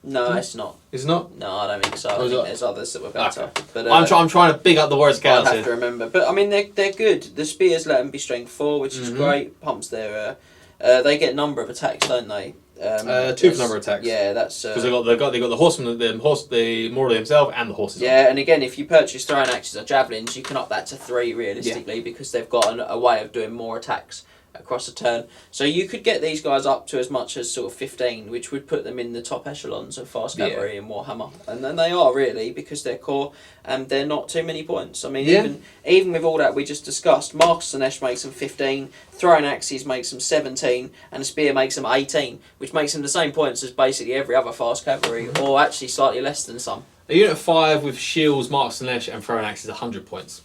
No, it's not. It's not? No, I don't think so. I think there's others that were better. Okay. But I'm trying to big up the Warriors Chaos I have to remember. But I mean, they're good. The spears let them be strength 4, which is great. Pumps their. They get a number of attacks, don't they? 2 for number of attacks. Yeah, that's because they got the horseman, the Morley himself, and the horses. Yeah, and again, if you purchase throwing axes or javelins, you can up that to 3 realistically because they've got a way of doing more attacks across a turn. So you could get these guys up to as much as sort of 15, which would put them in the top echelons of fast cavalry in Warhammer. And then they are really, because they're core and they're not too many points. I mean, even with all that we just discussed, Mark Slaanesh makes them 15, throwing axes makes them 17, and a spear makes them 18, which makes them the same points as basically every other fast cavalry, or actually slightly less than some. A unit of 5 with shields, Mark Slaanesh, and throwing axes 100 points.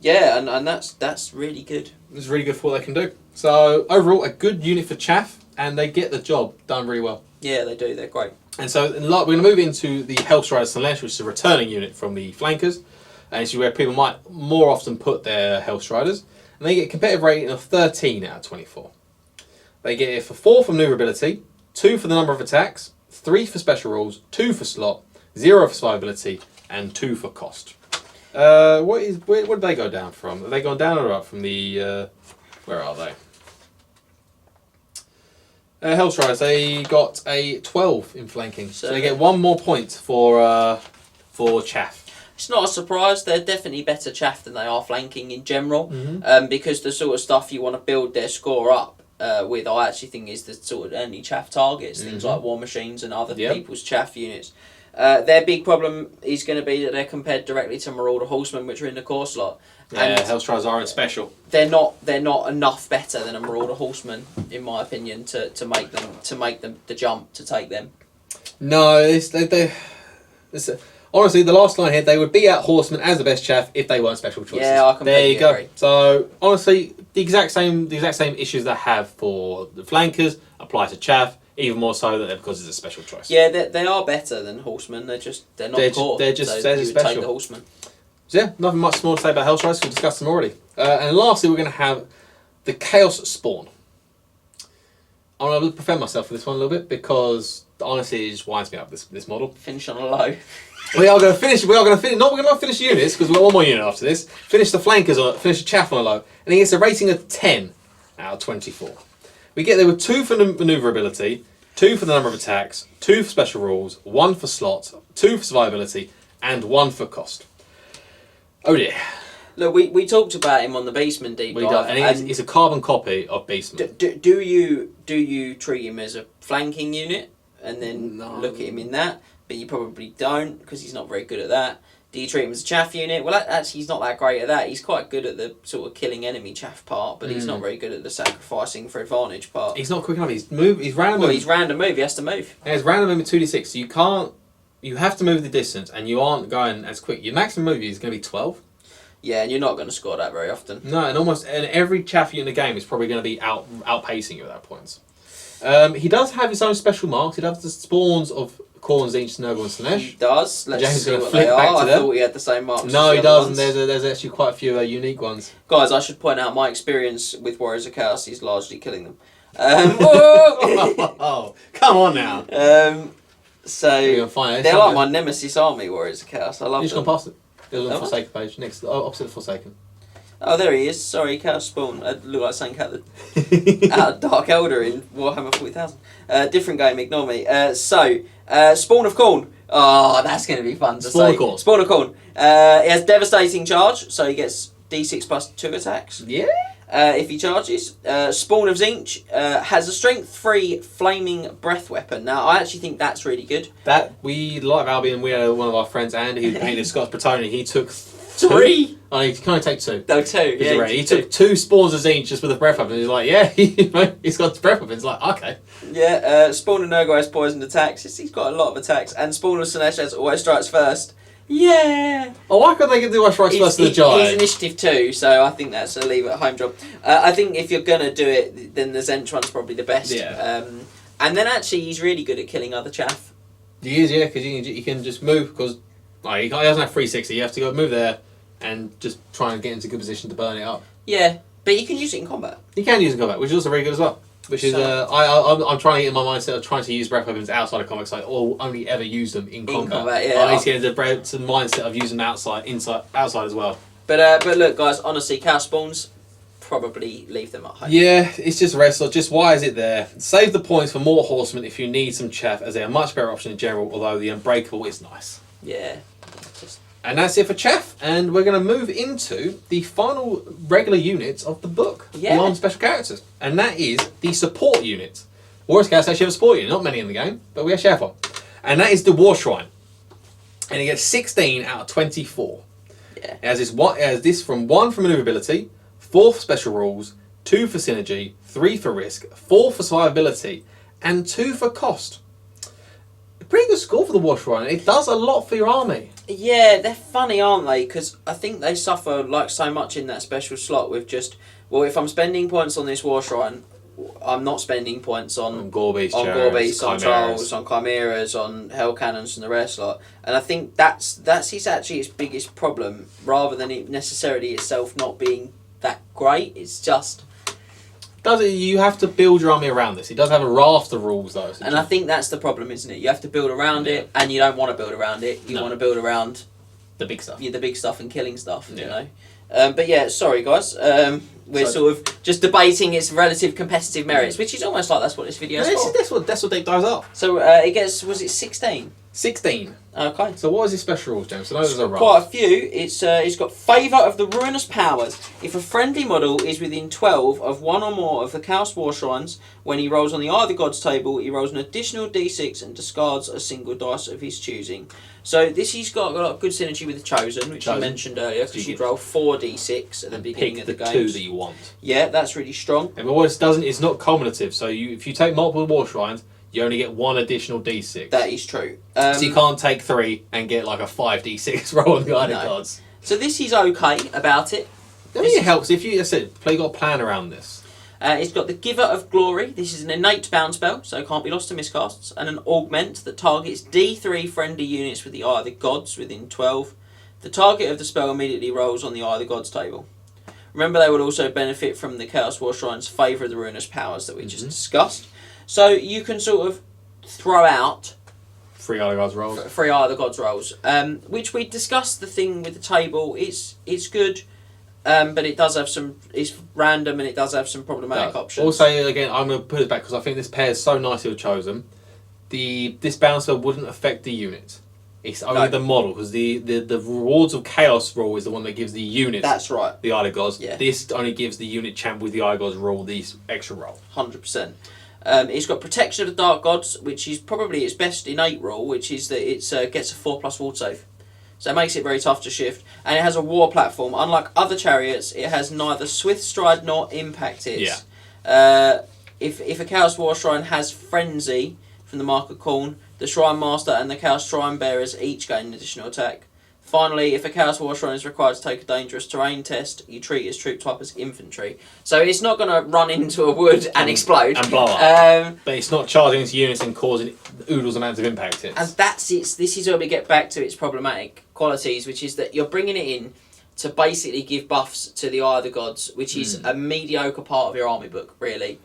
Yeah, and that's really good. It's really good for what they can do. So overall, a good unit for chaff, and they get the job done really well. Yeah, they do. They're great. And so we're going to move into the Hellstrider Slaanesh, which is a returning unit from the flankers, and this is where people might more often put their Hellstriders. And they get a competitive rating of 13 out of 24. They get it for 4 for maneuverability, 2 for the number of attacks, 3 for special rules, 2 for slot, 0 for survivability, and 2 for cost. Where did they go down from? Have they gone down or up from the... where are they? Hellstriders, they got a 12 in flanking. So they get 1 more point for chaff. It's not a surprise. They're definitely better chaff than they are flanking in general. Because the sort of stuff you want to build their score up with, I actually think is the sort of only chaff targets. Things like war machines and other people's chaff units. Their big problem is going to be that they're compared directly to Marauder Horsemen, which are in the core slot. Yeah, Hellstriders aren't special. They're not enough better than a Marauder Horseman, in my opinion, to make them the jump to take them. No, honestly, the last line here, they would beat out Horsemen as the best chaff if they weren't special choices. Yeah, I completely agree. So honestly, the exact same issues they have for the flankers apply to chaff. Even more so that because it's a special choice. Yeah, they are better than Horsemen. They're not core. They're just so you would special. take the Horsemen. So yeah, nothing much more to say about Hellstriders. We've discussed them already. And lastly, we're going to have the Chaos Spawn. I'm going to prevent myself for this one a little bit because honestly, it just winds me up. This model. Finish on a low. We are going to finish. We're not finish units because we've got 1 more unit after this. Finish the flankers or finish the chaff on a low, and he gets a rating of 10 out of 24. We get there with 2 for maneuverability, 2 for the number of attacks, 2 for special rules, 1 for slot, 2 for survivability, and 1 for cost. Oh dear. Look, we talked about him on the Beastman deep dive, and it's a carbon copy of Beastman. Do you treat him as a flanking unit and then look at him in that? But you probably don't because he's not very good at that. Do you treat him as a chaff unit? Well, actually, he's not that great at that. He's quite good at the sort of killing enemy chaff part, but he's not very good at the sacrificing for advantage part. He's not quick enough. He's random. Well, he's random move. He has to move. Yeah, he's random move with 2d6. So you can't. You have to move the distance, and you aren't going as quick. Your maximum move is going to be 12. Yeah, and you're not going to score that very often. No, and every chaff unit in the game is probably going to be outpacing you at that point. He does have his own special marks. He does the spawns of Khorne, Tzeentch, Nurgle, and Slaanesh. He does. Let's James see gonna what flip they back are. to I them. thought he had the same marks. No, as he the other doesn't. ones. There's actually quite a few unique ones. Guys, I should point out my experience with Warriors of Chaos is largely killing them. Oh, come on now. So they're like my nemesis army, Warriors of Chaos. I love them. You just gone past it. It was on the Forsaken page, next opposite the Forsaken. Oh, there he is. Sorry, Chaos Spawn. I look like something out of Dark Elder in Warhammer 40,000. Different game, ignore me. Spawn of Khorne. Oh, that's going to be fun to say. Spawn of Khorne. He has devastating charge, so he gets d6 plus 2 attacks. Yeah. if he charges. Spawn of Tzeentch has a strength 3 flaming breath weapon. Now, I actually think that's really good. That we like Albion. We had one of our friends, Andy, who painted Scots Bretonian. He took 3. Oh, he can only take 2. No, 2. Yeah, he took 2 spawns of Tzeentch just with a breath weapon. He's like, yeah, he's got breath weapons. Like, okay. Yeah, Spawn of Nurgle has poisoned attacks. He's got a lot of attacks. And Spawn of Slaanesh has always strikes first. Yeah. Oh, why can't they get the always strikes first to the giant? He's initiative 2, so I think that's a leave at home job. I think if you're gonna do it, then the Tzeentch one's probably the best. Yeah. And then actually, he's really good at killing other chaff. He is, yeah, because you can just move because he doesn't have 360. You have to go move there and just try and get into a good position to burn it up. Yeah, but you can use it in combat. You can use it in combat, which is also very good as well. Which is, I'm trying to get in my mindset of trying to use breath weapons outside of combat, because I only ever use them in combat. Yeah. I need to get into the mindset of using them outside as well. But look, guys, honestly, cow spawns, probably leave them at home. Yeah, it's just wrestle. Just why is it there? Save the points for more horsemen if you need some chaff, as they are a much better option in general. Although the unbreakable is nice. Yeah. And that's it for chaff, and we're going to move into the final regular units of the book, beyond special characters, and that is the support unit. Warriors Chaos actually have a support unit, not many in the game, but we actually have one, and that is the War Shrine, and it gets 16 out of 24. Yeah. It has this from 1 for maneuverability, 4 for special rules, 2 for synergy, 3 for risk, 4 for survivability, and 2 for cost. A pretty good score for the War Shrine. It does a lot for your army. Yeah, they're funny, aren't they? Because I think they suffer like so much in that special slot with just, well, if I'm spending points on this War Shrine, I'm not spending points on Gore Beasts, on Trolls, on Chimeras, on Hell Cannons and the rest lot. And I think that's its biggest problem, rather than it necessarily itself not being that great. It's just... You have to build your army around this. It does have a raft of rules, though. And I think that's the problem, isn't it? You have to build around it, and you don't want to build around it. You want to build around the big stuff. Yeah, the big stuff and killing stuff, you know. But yeah, sorry guys. We're sort of just debating its relative competitive merits, which is almost like that's what this video is for. That's what deep dives are. So it gets, was it 16? 16. Okay. So what is his special rules, James? So those are quite a few. It's got favour of the ruinous powers. If a friendly model is within 12 of one or more of the Chaos War Shrines, when he rolls on the Eye of the Gods table, he rolls an additional d6 and discards a single dice of his choosing. So he's got a lot of good synergy with the Chosen, which you mentioned earlier, because you'd roll 4d6 at the beginning of the game. Pick the 2 that you want. Yeah, that's really strong. And what it doesn't, it's not cumulative. So if you take multiple War Shrines, you only get 1 additional d6. That is true. So you can't take 3 and get like a 5d6 roll on the Eye of the Gods. So this is okay about it. I mean, it helps if you, as I said, you got a plan around this. It's got the Giver of Glory. This is an innate bound spell, so it can't be lost to miscasts. And an Augment that targets D3 friendly units with the Eye of the Gods within 12. The target of the spell immediately rolls on the Eye of the Gods table. Remember, they would also benefit from the Chaos War Shrine's favour of the ruinous powers that we just discussed. So you can sort of throw out 3 Eye of the Gods rolls. 3 Eye of the Gods rolls, which we discussed. The thing with the table, it's good. But it does have it's random and it does have some problematic options. Also, again, I'm going to put it back because I think this pairs so nicely with Chosen. This bouncer wouldn't affect the unit. It's only the model, because the rewards of Chaos rule is the one that gives the unit. That's right. The Eye of the Gods. Yeah. This only gives the unit champ with the Eye of the Gods rule these extra roll. 100%. It's got Protection of the Dark Gods, which is probably its best innate rule, which is that it gets a 4+ ward save. So it makes it very tough to shift. And it has a war platform. Unlike other chariots, it has neither Swift Stride nor Impact hits. Yeah. If a Chaos War Shrine has Frenzy from the Mark of Khorne, the Shrine Master and the Chaos Shrine Bearers each gain an additional attack. Finally, if a Chaos War Shrine is required to take a dangerous terrain test, you treat its troop type as infantry. So it's not going to run into a wood and explode. And blow up. But it's not charging its units and causing oodles amounts of impact hits. And this is where we get back to its problematic qualities, which is that you're bringing it in to basically give buffs to the Eye of the Gods, which is a mediocre part of your army book, really.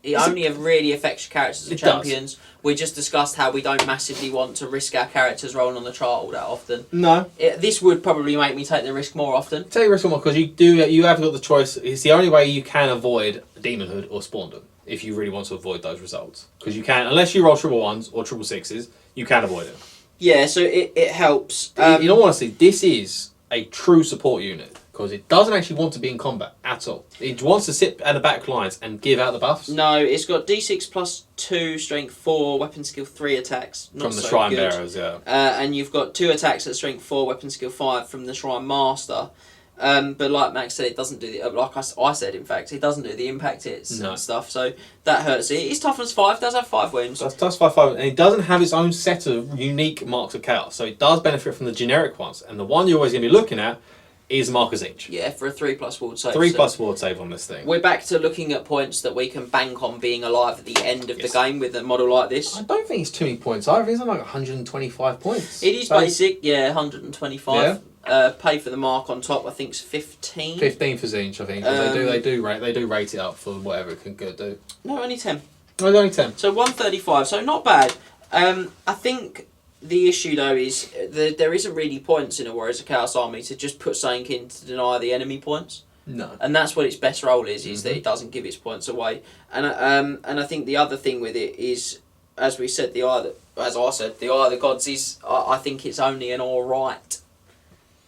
It only really affects your characters and champions. We just discussed how we don't massively want to risk our characters rolling on the chart all that often. No. This would probably make me take the risk more often. Take the risk more because you have got the choice. It's the only way you can avoid Demonhood or Spawnedom if you really want to avoid those results. Because you can, unless you roll 1s or 6s, you can avoid it. Yeah, so it helps. In all honesty, this is a true support unit. because it doesn't actually want to be in combat at all. It wants to sit at the back lines and give out the buffs. No, it's got D6 plus 2, strength 4, weapon skill 3 attacks. Not From the so Shrine good. Bearers, yeah. And you've got 2 attacks at strength 4, weapon skill 5 from the Shrine Master. But like Max said, it doesn't do the like I said. In fact, it doesn't do the impact hits and stuff. So that hurts it. It's toughness 5. Does have 5 wounds. That's 5/5, and it doesn't have its own set of unique marks of chaos. So it does benefit from the generic ones, and the one you're always going to be looking at is Mark of Tzeentch. Yeah, for a 3+ ward save. 3+ ward save on this thing. We're back to looking at points that we can bank on being alive at the end of the game with a model like this. I don't think it's too many points either. It's like 125 points. It is basic, yeah, 125. Yeah. Pay for the mark on top. I think it's 15. 15 for Tzeentch, I think. They do rate it up for whatever it can do. No, only 10. Oh, it's only 10. So 135. So not bad. I think the issue though is there isn't really points in a Warriors of Chaos army to just put something in to deny the enemy points. No. And that's what its best role is that it doesn't give its points away. And I think the other thing with it is, as we said, the Eye of the Gods is, I think it's only an alright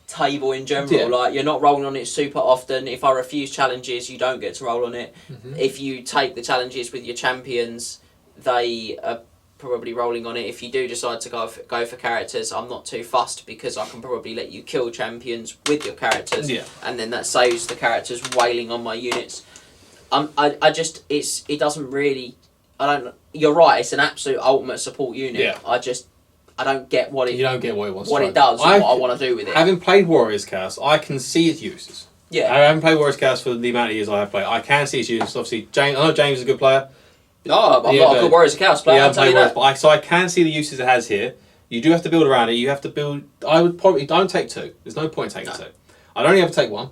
table in general. Yeah. Like, you're not rolling on it super often. If I refuse challenges, you don't get to roll on it. If you take the challenges with your champions, they are probably rolling on it. If you do decide to go for characters, I'm not too fussed because I can probably let you kill champions with your characters, and then that saves the characters wailing on my units. It doesn't really. You're right. It's an absolute ultimate support unit. Yeah. I don't get what it. You don't get what it wants. What it does, what I want to do with it. Having played Warriors Chaos, I can see its uses. Yeah. I haven't played Warriors Chaos for the amount of years I have played. I can see its uses. Obviously, I know James is a good player. No, I'm not a good Warriors of Chaos player. Yeah, I'll tell you that. so I can see the uses it has here. You do have to build around it. You have to build. I would probably don't take 2. There's no point in taking 2. I'd only ever take 1.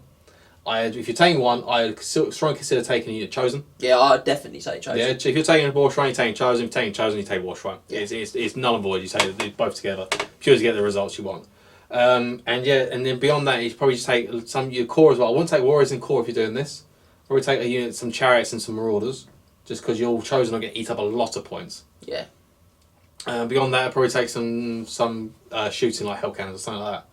If you're taking 1, I'd strongly consider taking a unit Chosen. Yeah, I'd definitely say Chosen. Yeah, if you're taking a War Shrine, you're taking Chosen. If you're taking Chosen, you take War Shrine. Yeah. It's null and void. You take it both together, purely to get the results you want. And then beyond that, you probably just take some your core as well. I wouldn't take Warriors and core if you're doing this. Probably take a unit, some Chariots and some Marauders, just because your Chosen will get eat up a lot of points. Yeah. Beyond that, I'd probably take some shooting like Hell Cannons or something like that.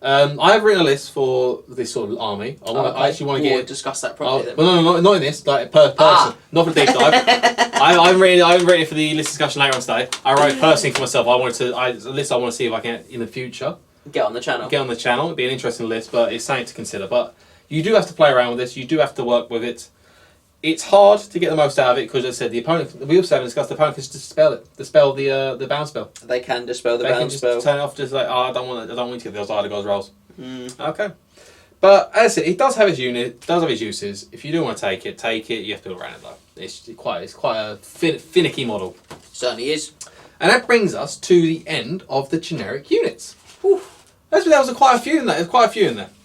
I have written a list for this sort of army. I actually want to We'll discuss that properly then. Well, no, not in this. Like per person, not for deep dive. I haven't written it for the list discussion later on today. I wrote personally for myself. A list I want to see if I can in the future get on the channel. It'd be an interesting list, but it's something to consider. But you do have to play around with this. You do have to work with it. It's hard to get the most out of it because, as I said, the opponent. We also haven't discussed the opponent can dispel the bound spell. They can dispel the They bound can just spell. turn it off, just like, I don't want you to get those Eye of the Gods rolls. Okay, but as I said, it does have its uses. If you do want to take it. You have to build around it though. It's quite a finicky model. Certainly is. And that brings us to the end of the generic units. Whew. There was quite a few in there.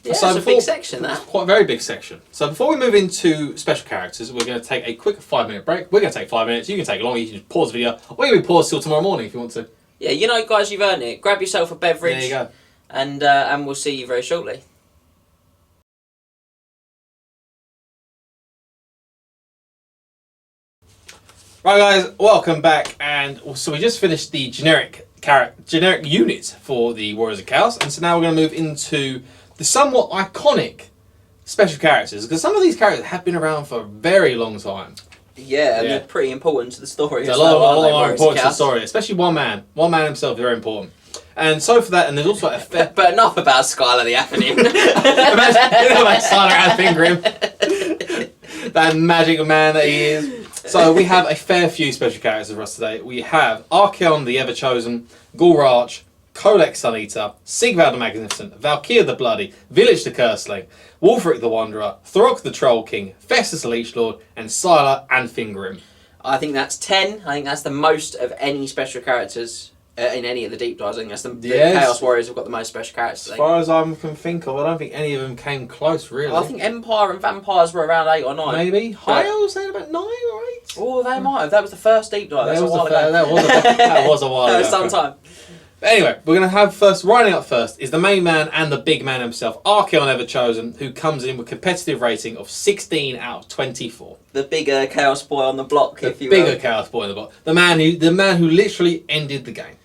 Yeah, it's a big section, that. Quite a very big section. So before we move into special characters, we're going to take a quick 5-minute break. We're going to take 5 minutes. You can take it longer. You can just pause the video. Or you can pause till tomorrow morning if you want to. Yeah, guys, you've earned it. Grab yourself a beverage. There you go. And we'll see you very shortly. Right, guys, welcome back. And so we just finished the generic units for the Warriors of Chaos, and so now we're going to move into the somewhat iconic special characters, because some of these characters have been around for a very long time. Yeah, and they're pretty important to the story. There's a lot of important to the story, especially one man. One man himself is very important. And so for that, and there's also a fair... But enough about Skylar the Aphonym. Imagine Skylar Athenry, that magic man that he is. So we have a fair few special characters for us today. We have Archeon the Ever-Chosen, Gulrarch, Kolek Suneater, Sigvald the Magnificent, Valkyr the Bloody, Village the Curseling, Wulfric the Wanderer, Thorok the Troll King, Festus the Leech Lord, and Sylar and Fingrim. I think that's 10. I think that's the most of any special characters in any of the deep dives. I think that's the Chaos Warriors have got the most special characters. As far as I can think of, I don't think any of them came close, really. I think Empire and Vampires were around 8 or 9. Maybe. Higher was saying about 9 or 8? Oh, they might have. That was the first deep dive. That was a while ago. That was a while ago. That was some time. Anyway, we're going to have riding up first is the main man and the big man himself, Archeon Ever-Chosen, who comes in with a competitive rating of 16 out of 24. The bigger Chaos Boy on the block, if you will. The bigger Chaos Boy on the block. The man who literally ended the game.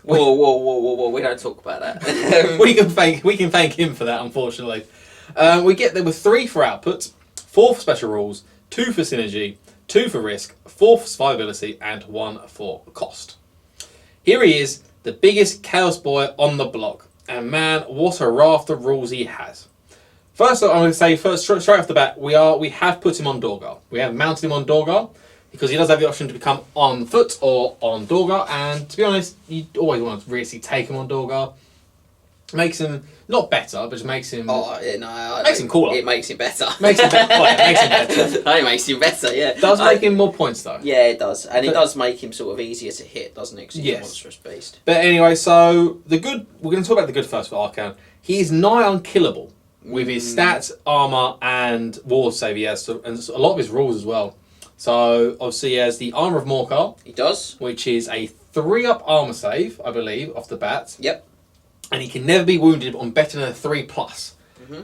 Whoa, we don't talk about that. We can thank him for that, unfortunately. We get there with 3 for output, 4 for special rules, 2 for synergy, 2 for risk, 4 for survivability, and 1 for cost. Here he is, the biggest Chaos Boy on the block. And man, what a raft of rules he has. First, I'm going to say, straight off the bat, we have put him on Dorgar. We have mounted him on Dorgar, because he does have the option to become on foot or on Dorgar, and to be honest, you always want to really take him on Dorgar. Makes him not better, but just makes him. Makes him cooler. It makes him better. Makes him better. Makes him better. It makes him better. Yeah. Does make him more points though. Yeah, it does, and it does make him sort of easier to hit, doesn't it? Because he's a monstrous beast. But anyway, so the good. We're going to talk about the good first for Arcan. He is nigh unkillable with his stats, armor, and ward save. He has, and a lot of his rules as well. So obviously he has the armor of Morkar. He does, which is a 3-up armor save, I believe, off the bat. Yep. And he can never be wounded on better than a 3+.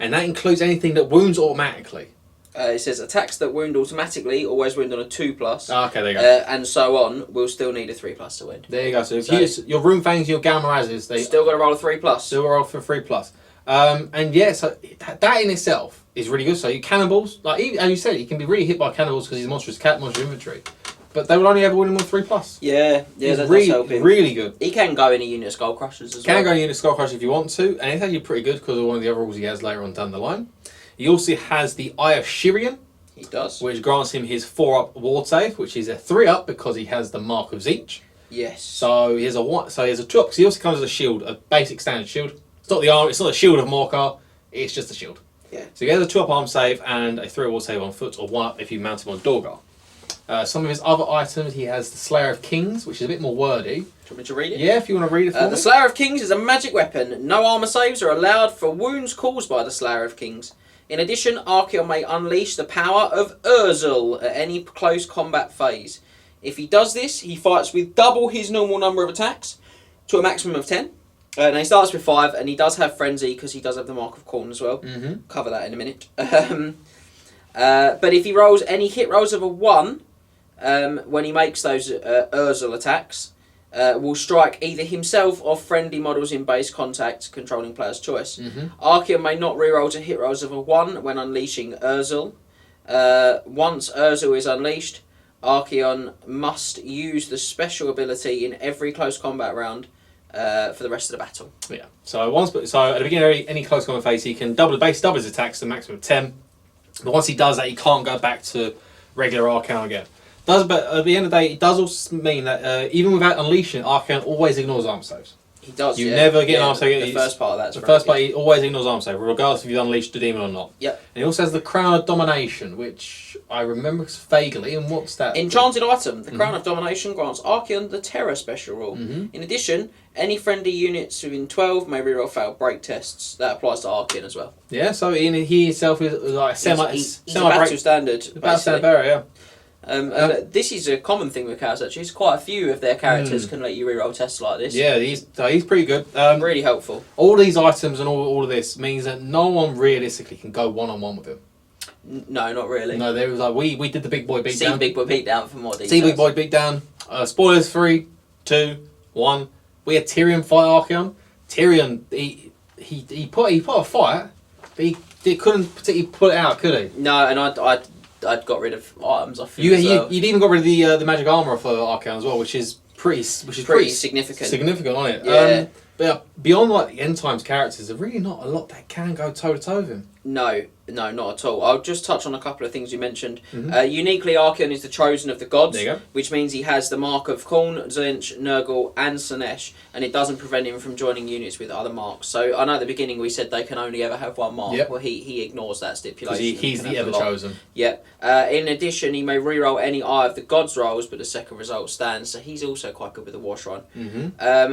And that includes anything that wounds automatically. It says attacks that wound automatically always wound on a 2+. Okay, there you go. And so on. We'll still need a 3+ to win. There you go. So if you use your Runefangs, your Galmarazes, they still got to roll a 3+. Still roll for 3+. And yeah, so that in itself is really good. So your cannibals, like as you said, he can be really hit by cannibals because he's a monstrous inventory. But they will only ever win him with 3+. Yeah, he's that's really, helping. Really good. He can go in a unit of Skull Crushers as well. Can go in a unit of Skull Crushers if you want to, and it's actually pretty good because of one of the other rules he has later on down the line. He also has the Eye of Shirian. He does. Which grants him his 4-up ward save, which is a 3-up because he has the Mark of Tzeentch. Yes. So he has a 2-up because he also comes as a shield, a basic standard shield. It's not the arm. It's not a shield of Morkar. It's just a shield. Yeah. So he has a 2-up arm save and a 3-up ward save on foot, or 1-up if you mount him on Dorgar. Some of his other items, he has the Slayer of Kings, which is a bit more wordy. Do you want me to read it? Yeah, if you want to read it for me. The Slayer of Kings is a magic weapon. No armor saves are allowed for wounds caused by the Slayer of Kings. In addition, Archaon may unleash the power of Urzel at any close combat phase. If he does this, he fights with double his normal number of attacks to a maximum of 10. And he starts with 5, and he does have Frenzy because he does have the Mark of Khorne as well. Cover that in a minute. But if he rolls any hit rolls of a 1, when he makes those Urzel attacks, will strike either himself or friendly models in base contact, controlling player's choice. Archaon may not reroll to hit rolls of a 1 when unleashing Urzel. Once Urzel is unleashed, Archaon must use the special ability in every close combat round for the rest of the battle. Yeah. So at the beginning of any close combat phase, he can double his attacks to a maximum of 10. But once he does that, he can't go back to regular Archaon again. But at the end of the day, it does also mean that even without unleashing, Archaon always ignores arm saves. He does. You never get an arm save. The first part of that's the first part. He always ignores arm save, regardless if you unleashed the demon or not. Yep. And he also has the Crown of Domination, which I remember vaguely. And what's that? Enchanted item. The Crown of Domination grants Archaon the Terror special rule. In addition, any friendly units within 12 may reroll failed break tests. That applies to Archaon as well. Yeah. So he himself is like a he's a battle standard. Battle standard bearer, yeah. This is a common thing with Chaos actually. Quite a few of their characters can let you reroll tests like this. Yeah, he's pretty good. Really helpful. All these items and all of this means that no one realistically can go one-on-one with him. No, not really. No, there was like we did the big boy beatdown. See Big Boy Beatdown for more details. See Big Boy beatdown. Spoilers: 3, 2, 1. We had Tyrion fight Archaon. Tyrion he put a fight, but he couldn't particularly put it out, could he? No, and I'd got rid of items off him. You'd even got rid of the magic armor for Archaon as well, which is pretty significant. Significant on it. Yeah. But beyond like the end times characters, there's really not a lot that can go toe to toe with him. No, not at all. I'll just touch on a couple of things you mentioned. Uniquely, Archaon is the chosen of the gods, there you go. Which means he has the mark of Khorne, Tzeentch, Nurgle, and Slaanesh, and it doesn't prevent him from joining units with other marks. So I know at the beginning we said they can only ever have one mark. Yep. Well, he ignores that stipulation. He's the ever chosen. Yep. In addition, he may reroll any Eye of the Gods rolls, but the second result stands. So he's also quite good with the Wash Run.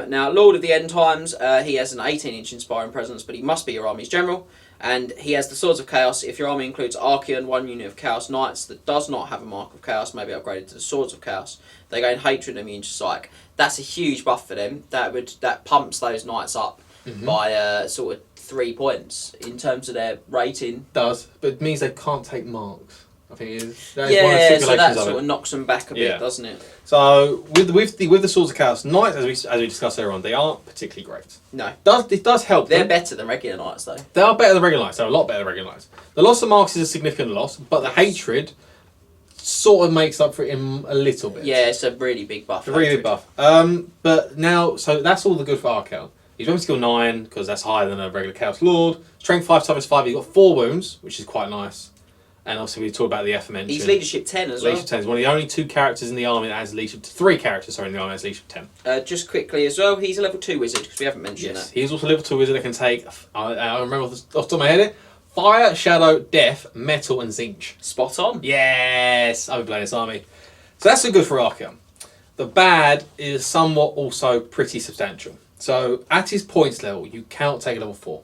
Now, Lord of the End Times, he has an 18-inch inspiring presence, but he must be your army's general. And he has the Swords of Chaos. If your army includes Archaon, one unit of Chaos Knights that does not have a Mark of Chaos may be upgraded to the Swords of Chaos. They gain Hatred and immune to Psych. That's a huge buff for them. That pumps those Knights up by sort of 3 points in terms of their rating. Does, but it means they can't take marks. I think it is. That is one of the Yeah, so stipulations that of sort it. of knocks them back a bit, doesn't it? So with the Swords of Chaos, Knights, as we discussed earlier on, they aren't particularly great. No. It does help They're them. better than regular Knights, though. They are better than regular Knights. They're a lot better than regular Knights. The loss of marks is a significant loss, but the hatred sort of makes up for it in a little bit. Yeah, it's a really big buff. A really big buff. But now, so that's all the good for Arkel. He's weapon skill 9, because that's higher than a regular Chaos Lord. Strength 5, toughness 5, you've got 4 wounds, which is quite nice. And obviously we talked about the aforementioned. He's leadership 10 as Leadership 10 is one of the only 2 characters in the army that has leadership. 3 characters, sorry, in the army that has leadership 10. Just quickly as well, he's a level 2 wizard, because we haven't mentioned that. He's also a level 2 wizard that can take, I remember off the top of my head, Fire, Shadow, Death, Metal, and Tzeentch. Spot on. Yes! I'll be playing this army. So that's the good for Arkel. The bad is somewhat also pretty substantial. So at his points level, you cannot take a level 4.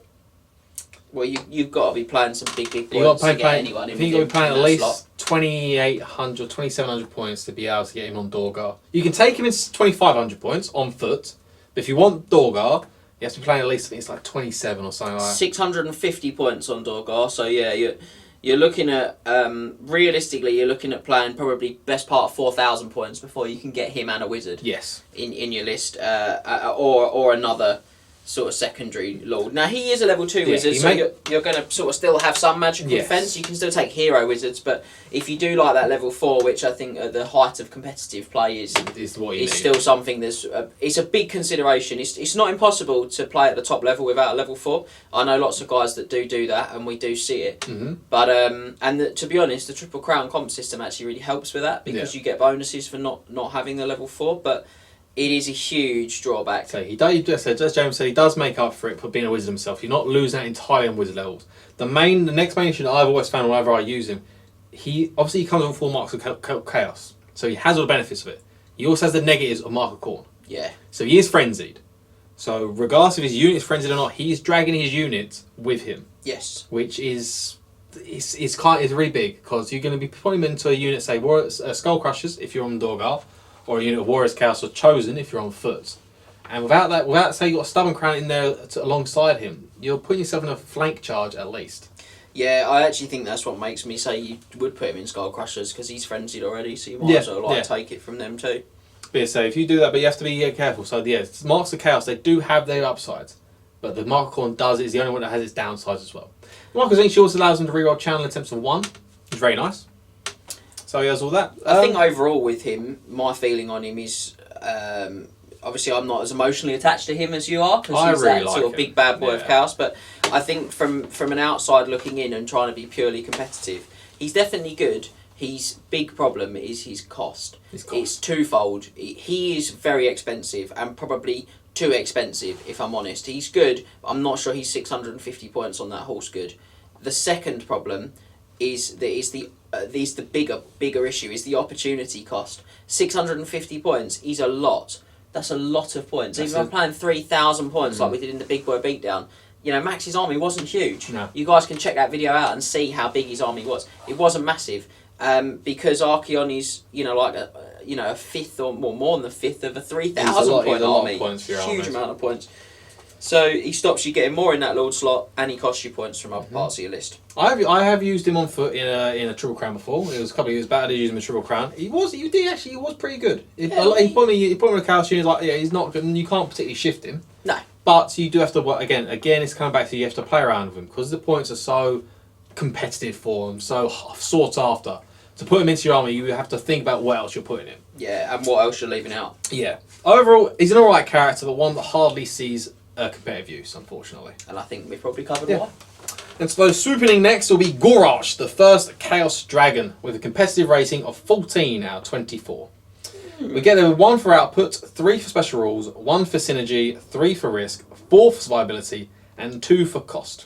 Well, you've got to be playing some big points You've got to get anyone in. I think you've got to be playing at least slot. 2,800, 2,700 points to be able to get him on Dorgar. You can take him in 2,500 points on foot, but if you want Dorgar, you have to be playing at least, I think it's like 27 or something like that. 650 points on Dorgar, so yeah, you're looking at, realistically, you're looking at playing probably best part of 4,000 points before you can get him and a wizard Yes. in your list, or another sort of secondary lord. Now he is a level 2 wizard, so you're going to sort of still have some magical defense. You can still take hero wizards, but if you do like that level 4, which I think at the height of competitive play is still something that's it's a big consideration. It's not impossible to play at the top level without a level 4. I know lots of guys that do that, and we do see it. Mm-hmm. But to be honest, the Triple Crown comp system actually really helps with that, because you get bonuses for not having the level 4, but it is a huge drawback. So as James said, he does make up for it for being a wizard himself. You're not losing that entirely on wizard levels. The next main issue that I've always found whenever I use him, he comes on 4 marks of chaos, so he has all the benefits of it. He also has the negatives of Mark of Khorne. Yeah. So he is frenzied. So regardless if his unit is frenzied or not, he's dragging his unit with him. Yes. Which is it's really big, because you're going to be putting him into a unit, say Skull Crushers if you're on Dorgar, or a unit of Warriors Chaos or Chosen if you're on foot. And without say you've got a Stubborn Crown in there alongside him, you're putting yourself in a flank charge at least. Yeah, I actually think that's what makes me say you would put him in Skull Crushers, because he's frenzied already, so you might as well take it from them too. But so if you do that, but you have to be careful. So Marks of Chaos, they do have their upsides, but the Mark of Khorne is the only one that has its downsides as well. Mark of Tzeentch also allows them to reroll channel attempts of 1, which is very nice. So he has all that. I think overall with him, my feeling on him is, obviously I'm not as emotionally attached to him as you are, because he's that sort of big bad boy of chaos, but I think from an outside looking in and trying to be purely competitive, he's definitely good. His big problem is his cost. It's twofold. He is very expensive, and probably too expensive, if I'm honest. He's good, but I'm not sure he's 650 points on that horse good. The second problem is the bigger issue is the opportunity cost. 650 points is a lot. That's a lot of points. Even if I'm playing 3,000 points like we did in the Big Boy Beatdown, Max's army wasn't huge. No. You guys can check that video out and see how big his army was. It wasn't massive, because Archeon is a fifth or more than the fifth of a 3,000 point army. Huge amount of points. So he stops you getting more in that Lord slot, and he costs you points from other parts of your list. I have used him on foot in a Triple Crown before. It was a couple of years back. I did use him in Triple Crown. He was pretty good. He put me in a chaos unit. He's not good, and you can't particularly shift him. No. But you do have to again. It's coming back to you have to play around with him, because the points are so competitive for him, so sought after. To put him into your army, you have to think about what else you're putting in. Yeah, and what else you're leaving out. Yeah. Overall, he's an alright character, but one that hardly sees competitive use, unfortunately. And I think we've probably covered why. And so swooping in next will be Gorash, the first Chaos Dragon, with a competitive rating of 14 out of 24. We get there with 1 for output, 3 for special rules, 1 for synergy, 3 for risk, 4 for survivability, and 2 for cost.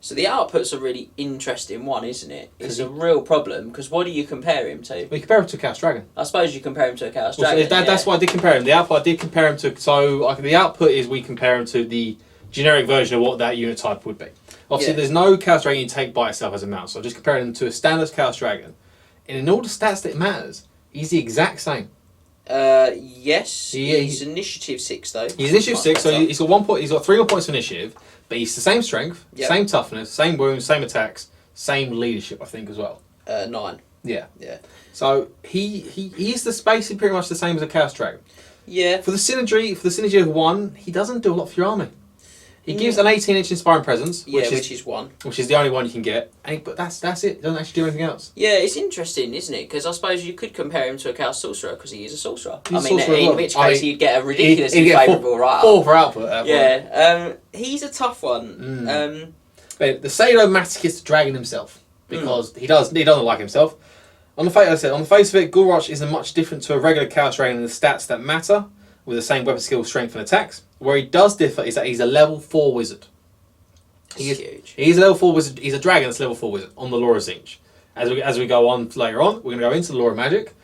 So the output's a really interesting one, isn't it? It's a real problem, because what do you compare him to? We compare him to a Chaos Dragon. I suppose you compare him to a Chaos Dragon. That's why I did compare him. The output I did compare him to. So the output is we compare him to the generic version of what that unit type would be. Obviously, there's no Chaos Dragon you take by itself as a mount, so I just compared him to a standard Chaos Dragon. And in all the stats that matters, he's the exact same. Yes. He's initiative 6 though. He's initiative 6, so he's got 1 point. He's got 3 more points of initiative, but he's the same strength, same toughness, same wounds, same attacks, same leadership. I think as well. 9. Yeah. Yeah. So he is basically pretty much the same as a Chaos Dragon. Yeah. For the synergy of 1, he doesn't do a lot for your army. He gives an 18-inch Inspiring Presence, which is 1. Which is the only one you can get. But that's it. He doesn't actually do anything else. Yeah, it's interesting, isn't it? Because I suppose you could compare him to a Chaos Sorcerer, because he is a Sorcerer. He's in which case you'd get a ridiculously favourable write-up. 4 for output at that point. Yeah, he's a tough one. But the sadomasochistic dragon himself, because he doesn't like himself. On the face of it, Gulroch isn't much different to a regular Chaos Dragon in the stats that matter, with the same weapon skill, strength, and attacks. Where he does differ is that he's a level 4 wizard. Huge. He's a level 4 wizard. He's a dragon that's level 4 wizard on the lore of Tzeentch. As we go on later on, we're going to go into the lore of magic.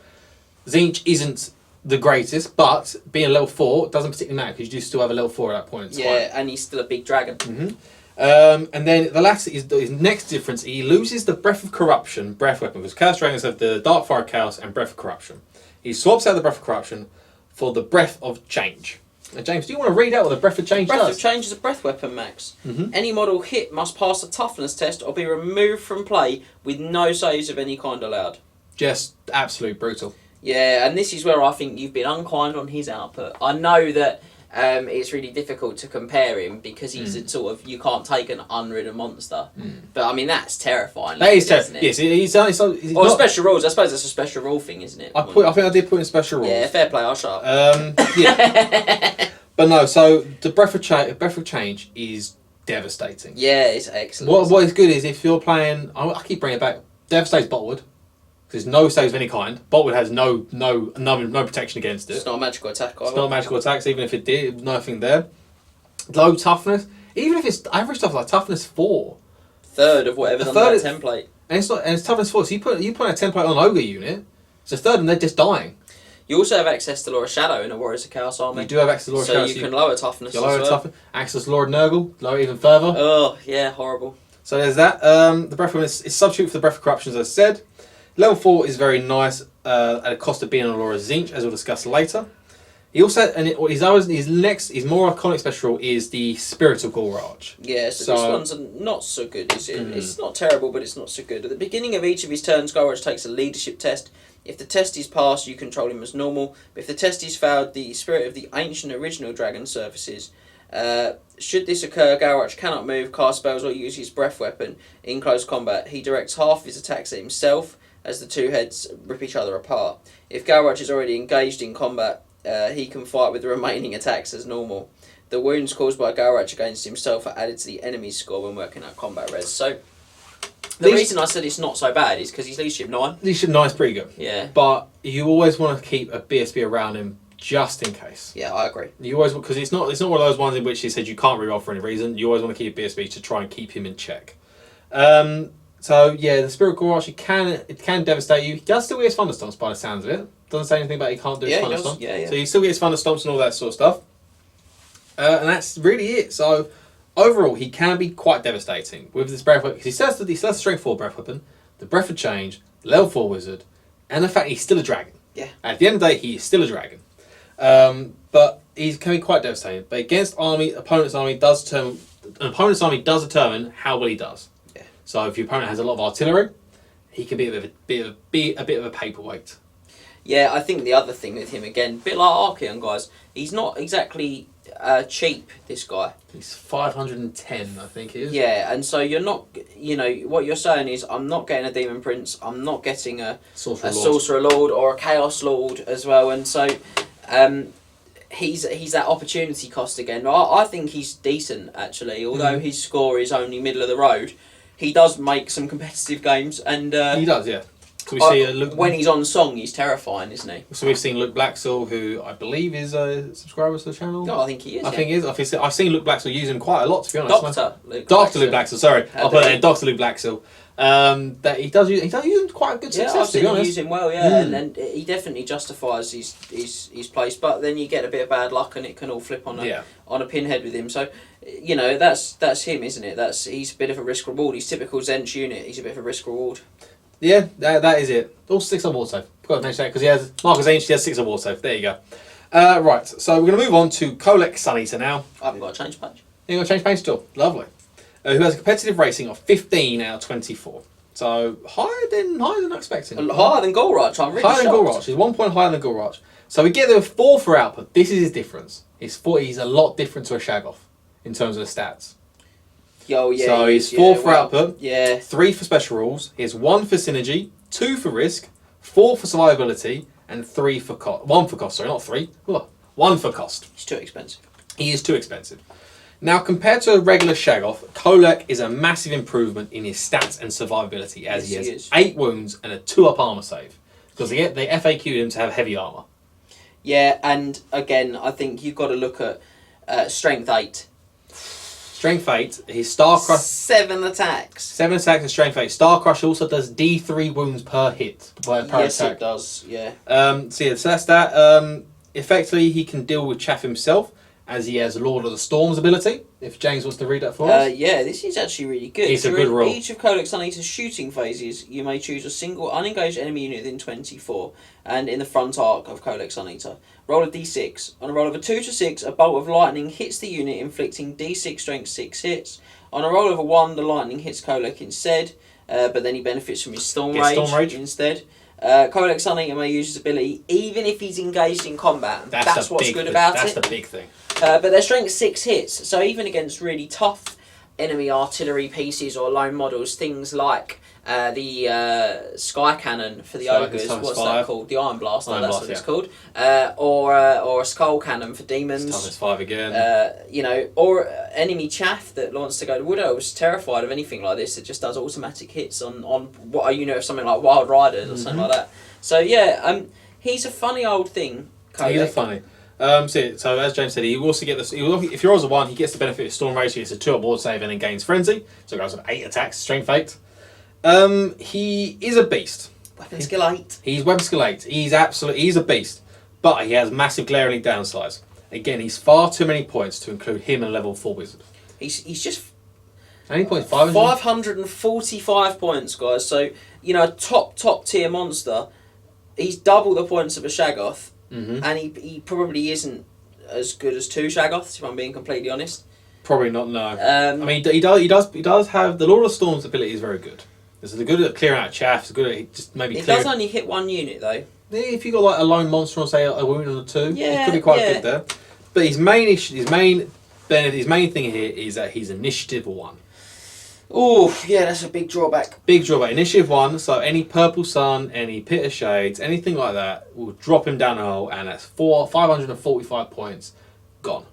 Tzeentch isn't the greatest, but being a level 4 doesn't particularly matter because you do still have a level 4 at that point in time. Yeah, and he's still a big dragon. And then the last is his next difference. He loses the Breath of Corruption breath weapon because Chaos Dragons have the Dark Fire Chaos and Breath of Corruption. He swaps out the Breath of Corruption for the Breath of Change. Now, James, do you want to read out what the Breath of Change does? Breath of Change is a breath weapon, Max. Any model hit must pass a toughness test or be removed from play with no saves of any kind allowed. Just absolute brutal. Yeah, and this is where I think you've been unkind on his output. I know that it's really difficult to compare him because he's a sort of, you can't take an unridden monster. But I mean, that's terrifying. That is terrifying. Yes, he's or not, special rules. I suppose that's a special rule thing, isn't it? I think I did put in special rules. Yeah, fair play. I'll shut up. Yeah. But no, so the Breath of Change is devastating. Yeah, it's excellent. What is good is if you're playing, I keep bringing it back. Devastates Boltwood. There's no saves of any kind. Boltwood has no protection against it. It's not a magical attack. It's not a magical attack. Even if it did, nothing there. Low toughness. Even if it's average stuff like toughness 4. Third of whatever's on that template. And it's toughness 4. So you put a template on an ogre unit. It's a third, and they're just dying. You also have access to Law of Shadow in a Warriors of Chaos army. You do have access to Law of Shadow. So you can lower toughness as well. Access to Law of Nurgle, lower even further. Oh, yeah, horrible. So there's that. The Breath Weapon is substitute for the Breath of Corruption, as I said. Level 4 is very nice at a cost of being on Law of Tzeentch, as we'll discuss later. He also, his more iconic special rule is the Spiritual Gulroch. Yeah, so this one's not so good, is it? It's not terrible, but it's not so good. At the beginning of each of his turns, Gulroch takes a leadership test. If the test is passed, you control him as normal. But if the test is failed, the spirit of the ancient original dragon surfaces. Should this occur, Gulroch cannot move, cast spells, or use his breath weapon in close combat. He directs half of his attacks at himself, as the two heads rip each other apart. If Gulroch is already engaged in combat, he can fight with the remaining attacks as normal. The wounds caused by Gulroch against himself are added to the enemy's score when working out combat res. So, the reason I said it's not so bad is because he's leadership 9. Leadership 9 is pretty good. Yeah. But you always want to keep a BSB around him just in case. Yeah, I agree. You always, because it's not one of those ones in which he said you can't reroll for any reason. You always want to keep a BSB to try and keep him in check. So yeah, the Spirit Gulroch, it can devastate you. He does still get his Thunderstomps by the sounds of it. Doesn't say anything about he can't do his Thunderstomps. Yeah. So he still gets Thunderstomps and all that sort of stuff. And that's really it. So overall, he can be quite devastating with this breath weapon because he still has the Strength 4 breath weapon, the Breath of Change, level 4 wizard, and the fact he's still a dragon. Yeah. At the end of the day, he is still a dragon. But he can be quite devastating. But against opponent's army does determine how well he does. Yeah. So if your opponent has a lot of artillery, he can be a bit of a paperweight. Yeah, I think the other thing with him, again, a bit like Archeon, guys, he's not exactly cheap, this guy. He's 510, I think it is. Yeah, and so you're not, what you're saying is, I'm not getting a Demon Prince, I'm not getting a Sorcerer Lord or a Chaos Lord as well, and so he's that opportunity cost again. I think he's decent, actually, although his score is only middle of the road. He does make some competitive games, and he does, yeah. So we see when he's on song, he's terrifying, isn't he? So we've seen Luke Blacksall, who I believe is a subscriber to the channel. No, I think he is. I think he is. I've seen Luke Blacksall use him quite a lot, to be honest. Dr. Luke Blacksall. Sorry, I'll put it in. Dr. Luke Blacksall. That he does use him quite a good success. Yeah, I've seen to be honest. him use him well. Yeah, and he definitely justifies his place. But then you get a bit of bad luck, and it can all flip on a pinhead with him. So, that's him, isn't it? He's a bit of a risk reward. He's typical Tzeentch unit. He's a bit of a risk reward. Yeah, that is it. Also 6 on ward save. Forgot to mention that because he has Marcus Tzeentch. He has 6 on ward save. There you go. Right, so we're going to move on to Kolek Suneater now. I haven't got a change page. You got a change page still. Lovely. Who has a competitive rating of 15 out of 24. So higher than expecting. Higher than Golrach. I'm really higher shocked. than Golrach. He's 1 point higher than Golrach. So we get there with 4 for output. This is his difference. He's a lot different to a Shaggoth in terms of the stats. Oh, yeah. So he's 4 for output. Yeah. 3 for special rules. He has 1 for synergy, 2 for risk, 4 for survivability, and 3 for cost. 1 for cost. Sorry, not 3. 1 for cost. He's too expensive. He is too expensive. Now, compared to a regular Shaggoth, Kolek is a massive improvement in his stats and survivability, as Yes, he he has is. 8 wounds and a 2-up armor save. Because they FAQ'd him to have heavy armor. Yeah, and again, I think you've got to look at Strength 8. Strength 8, his Star Crush... 7 attacks. 7 attacks and Strength 8. Star Crush also does D3 wounds per hit. Per Yes, attack. it does, yeah. So that's that. Effectively, he can deal with chaff himself, as he has Lord of the Storms ability. If James wants to read that for us. Yeah, this is actually really good. It's a good rule. Each of Kolek Sunny's shooting phases, you may choose a single unengaged enemy unit within 24, and in the front arc of Kolek Sunita. Roll a d6. On a roll of a 2 to 6, a bolt of lightning hits the unit, inflicting d6 strength 6 hits. On a roll of a 1, the lightning hits Kolek instead, but then he benefits from his Storm Rage instead. Kolek Sunita may use his ability even if he's engaged in combat. That's what's good about it. That's the big thing. But their strength 6 hits, so even against really tough enemy artillery pieces or lone models, things like the Sky Cannon for the Ogres, what's that called? The Iron Blaster, that's what it's called. Or a Skull Cannon for demons. Toughness 5 again. Or enemy chaff that wants to go to Wood Elves, terrified of anything like this, it just does automatic hits on what a unit of something like Wild Riders or something like that. So yeah, he's a funny old thing. Kolek. He is funny. So as James said, he also get this. If he rolls a 1, he gets the benefit of Storm Rage. He gets a 2 board save and then gains Frenzy. So it goes with 8 attacks, Strength 8. He is a beast. Weapon skill 8. He's weapon skill 8. He's a beast, but he has massive glaring downsides. Again, he's far too many points to include him and level 4 wizard. He's just How many points? 545 points, guys. So a top tier monster. He's double the points of a Shaggoth. Mm-hmm. And he probably isn't as good as 2 Shaggoths, if I'm being completely honest. Probably not. No. I mean, he does have the Lord of Storms ability is very good. It's good at clearing out chaff. It's good at just maybe. It does only hit 1 unit though. If you got like a lone monster or say a wound on a 2, yeah, it could be quite good there. But his main thing here is that he's initiative 1. Oh, yeah, that's a big drawback. Big drawback. Initiative 1, so any Purple Sun, any Pit of Shades, anything like that will drop him down a hole, and that's 545 points gone.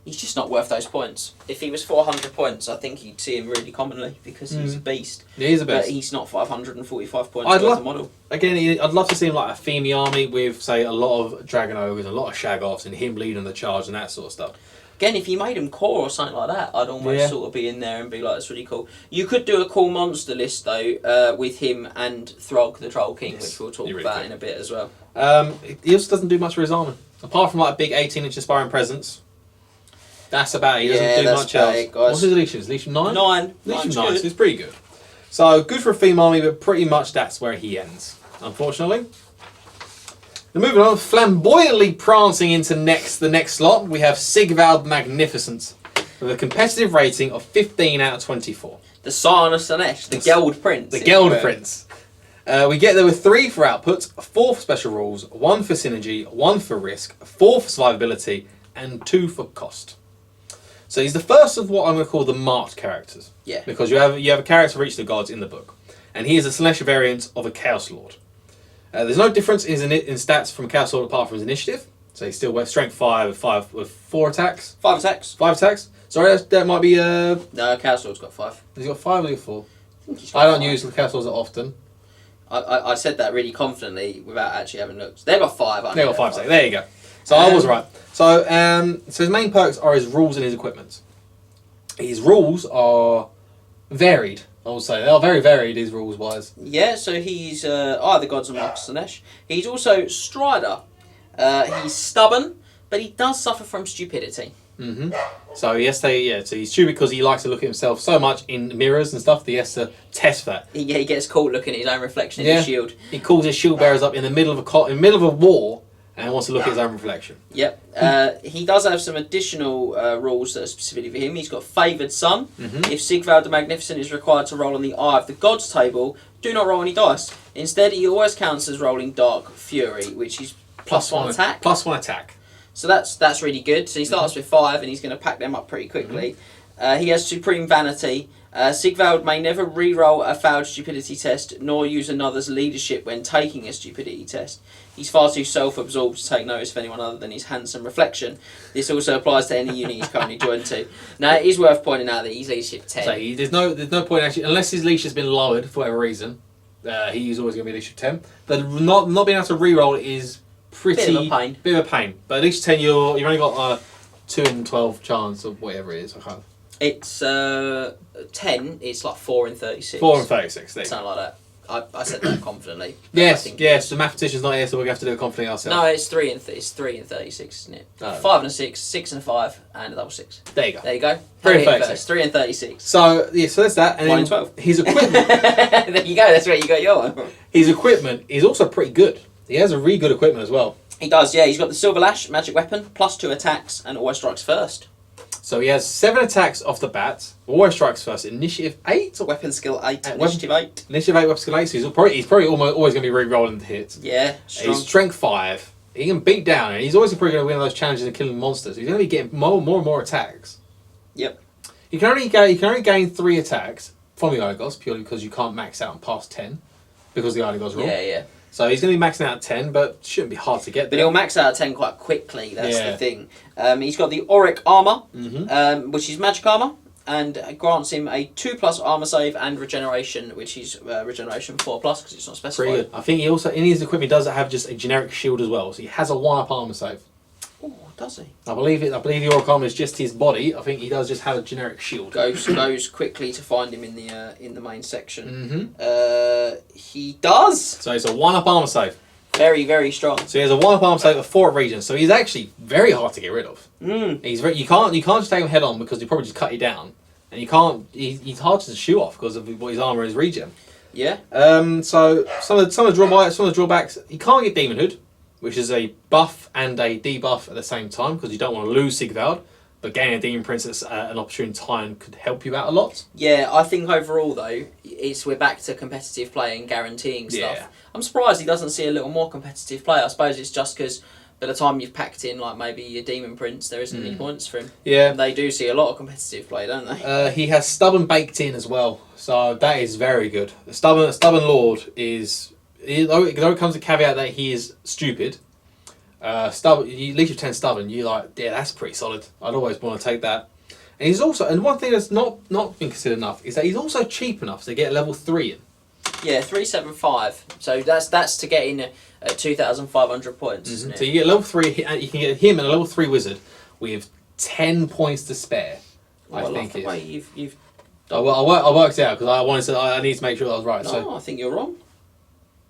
He's just not worth those points. If he was 400 points, I think you'd see him really commonly because he's a beast. Yeah, he's a beast. But he's not 545 points worth a model. Again, I'd love to see him like a Femi army with, say, a lot of Dragon Ogres, a lot of Shaggoths, and him leading the charge and that sort of stuff. Again, if you made him core or something like that, I'd almost sort of be in there and be like, that's really cool. You could do a cool monster list, though, with him and Throg, the Troll King, which we'll talk about in a bit as well. He also doesn't do much for his armour. Apart from like a big 18-inch Aspiring Presence. That's about it. He doesn't do much else. What's his leashes? Leash 9? 9. Leash 9, so it's pretty good. So, good for a theme army, but pretty much that's where he ends, unfortunately. Now moving on, flamboyantly prancing into the next slot, we have Sigvald Magnificent, with a competitive rating of 15 out of 24. The Scion of Slaanesh, the Geld Prince. The Geld Prince. We get there with 3 for output, 4 for special rules, 1 for synergy, 1 for risk, 4 for survivability, and 2 for cost. So he's the first of what I'm going to call the marked characters. Yeah. Because you have a character for each of the gods in the book. And he is a Slaanesh variant of a Chaos Lord. There's no difference in stats from a Chaos Lord apart from his initiative. So he's still with strength 5 with 4 attacks. 5 attacks. 5 attacks. Sorry, that might be... No, Chaos Lord's got 5. Has he got 5 or 4? I don't use the Chaos Lords that often. I said that really confidently without actually having looked. They've got 5. They've got 5 attacks. There you go. So I was right. So his main perks are his rules and his equipment. His rules are varied, I would say. They are very varied, his rules-wise. Yeah, so he's either Gods and Marks Slaanesh. He's also Strider. He's stubborn, but he does suffer from stupidity. Mm-hmm. So he has to, so he's stupid because he likes to look at himself so much in mirrors and stuff that he has to test that. He gets caught looking at his own reflection in the shield. He calls his shield bearers up in the middle of a war and wants to look at his own reflection. Yep. He does have some additional rules that are specifically for him. He's got Favoured Son. If Sigvald the Magnificent is required to roll on the Eye of the Gods table, do not roll any dice. Instead, he always counts as rolling Dark Fury, which is +1 attack. +1 attack. So that's really good. So he starts with 5 and he's going to pack them up pretty quickly. He has Supreme Vanity. Sigvald may never re-roll a failed stupidity test nor use another's leadership when taking a stupidity test. He's far too self-absorbed to take notice of anyone other than his handsome reflection. This also applies to any unit he's currently joined to. Now, it is worth pointing out that he's leadership 10. So there's no point actually, unless his leash has been lowered for whatever reason. He's always going to be leadership 10. But not being able to re-roll is pretty... Bit of a pain. But at least 10, you've only got a 2 in 12 chance of whatever it is. I can't. It's 10. It's like 4 in 36. 4 in 36. Something like that. I said that confidently. Yes. The mathematician's not here, so we're going to have to do it confidently ourselves. No, it's 3 in 36, isn't it? Oh. 5 and a 6, 6 and a 5, and a double 6. There you go. There you go. 3 in 36. 3 and 36. So there's that. And 1 in 12. His equipment. There you go. That's where you got your one. His equipment is also pretty good. He has a really good equipment as well. He does. Yeah, he's got the Silver Lash magic weapon, +2 attacks, and always strikes first. So he has 7 attacks off the bat. Always strikes first. Initiative 8. Weapon skill 8. Initiative 8. Initiative 8, weapon skill 8. So he's probably always going to be re-rolling the hits. Yeah, strong. He's strength 5. He can beat down, and he's always probably going to win those challenges and killing monsters. He's going to be getting more and more attacks. Yep. You can only gain 3 attacks from the Ogos purely because you can't max out and pass 10 because the Ogos rule. Yeah. So he's going to be maxing out at 10, but shouldn't be hard to get there. But he'll max out at 10 quite quickly, that's the thing. He's got the Auric Armour, which is magic armour, and grants him a 2+ armour save and regeneration, which is regeneration 4+, because it's not specified. Pretty good. I think he also, in his equipment, does have just a generic shield as well. So he has a 1-up armour save. Oh, does he? I believe the Auric Armour is just his body. I think he does just have a generic shield. Goes quickly to find him in the main section. He does. So it's a 1-up armour save. Very, very strong. So he has a 1-up armour save of 4 regions. So he's actually very hard to get rid of. You can't just take him head on because he'll probably just cut you down, and you can't. He's hard to shoot off because of what his armour is regen. Yeah. So some of the drawbacks. He can't get Demonhood, which is a buff and a debuff at the same time because you don't want to lose Sigvald. But gaining a Demon Princess at an opportune time could help you out a lot. Yeah, I think overall though, we're back to competitive play and guaranteeing stuff. Yeah. I'm surprised he doesn't see a little more competitive play. I suppose it's just because by the time you've packed in like maybe your Demon Prince, there isn't any points for him. Yeah. And they do see a lot of competitive play, don't they? He has Stubborn baked in as well, so that is very good. The Stubborn Lord is, though it comes a caveat that he is stupid. Stubborn, you leash of 10 stubborn, you're like, yeah, that's pretty solid. I'd always want to take that. And he's also, and one thing that's not been considered enough is that he's also cheap enough to get level 3 in. Yeah, 375. So that's to get in at 2,500 points. Isn't it? So you get level 3, you can get him and a level 3 wizard with 10 points to spare. I think the way you've. I worked it out because I need to make sure that I was right. No, so I think you're wrong.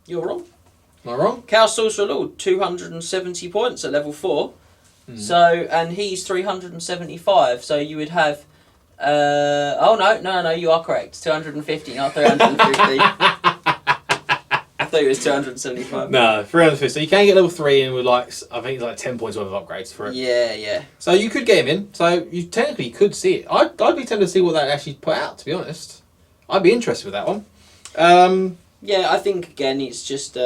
You're wrong. Am I wrong? Chaos Sorcerer Lord, 270 points at level 4. So, and he's 375. So you would have. No, you are correct. 250, not 350. I thought it was 275. No, 350. So you can get level 3 in with I think it's like 10 points worth of upgrades for it. Yeah. So you could get him in. So you technically could see it. I'd be tempted to see what that actually put out, to be honest. I'd be interested with that one. Yeah, I think again it's just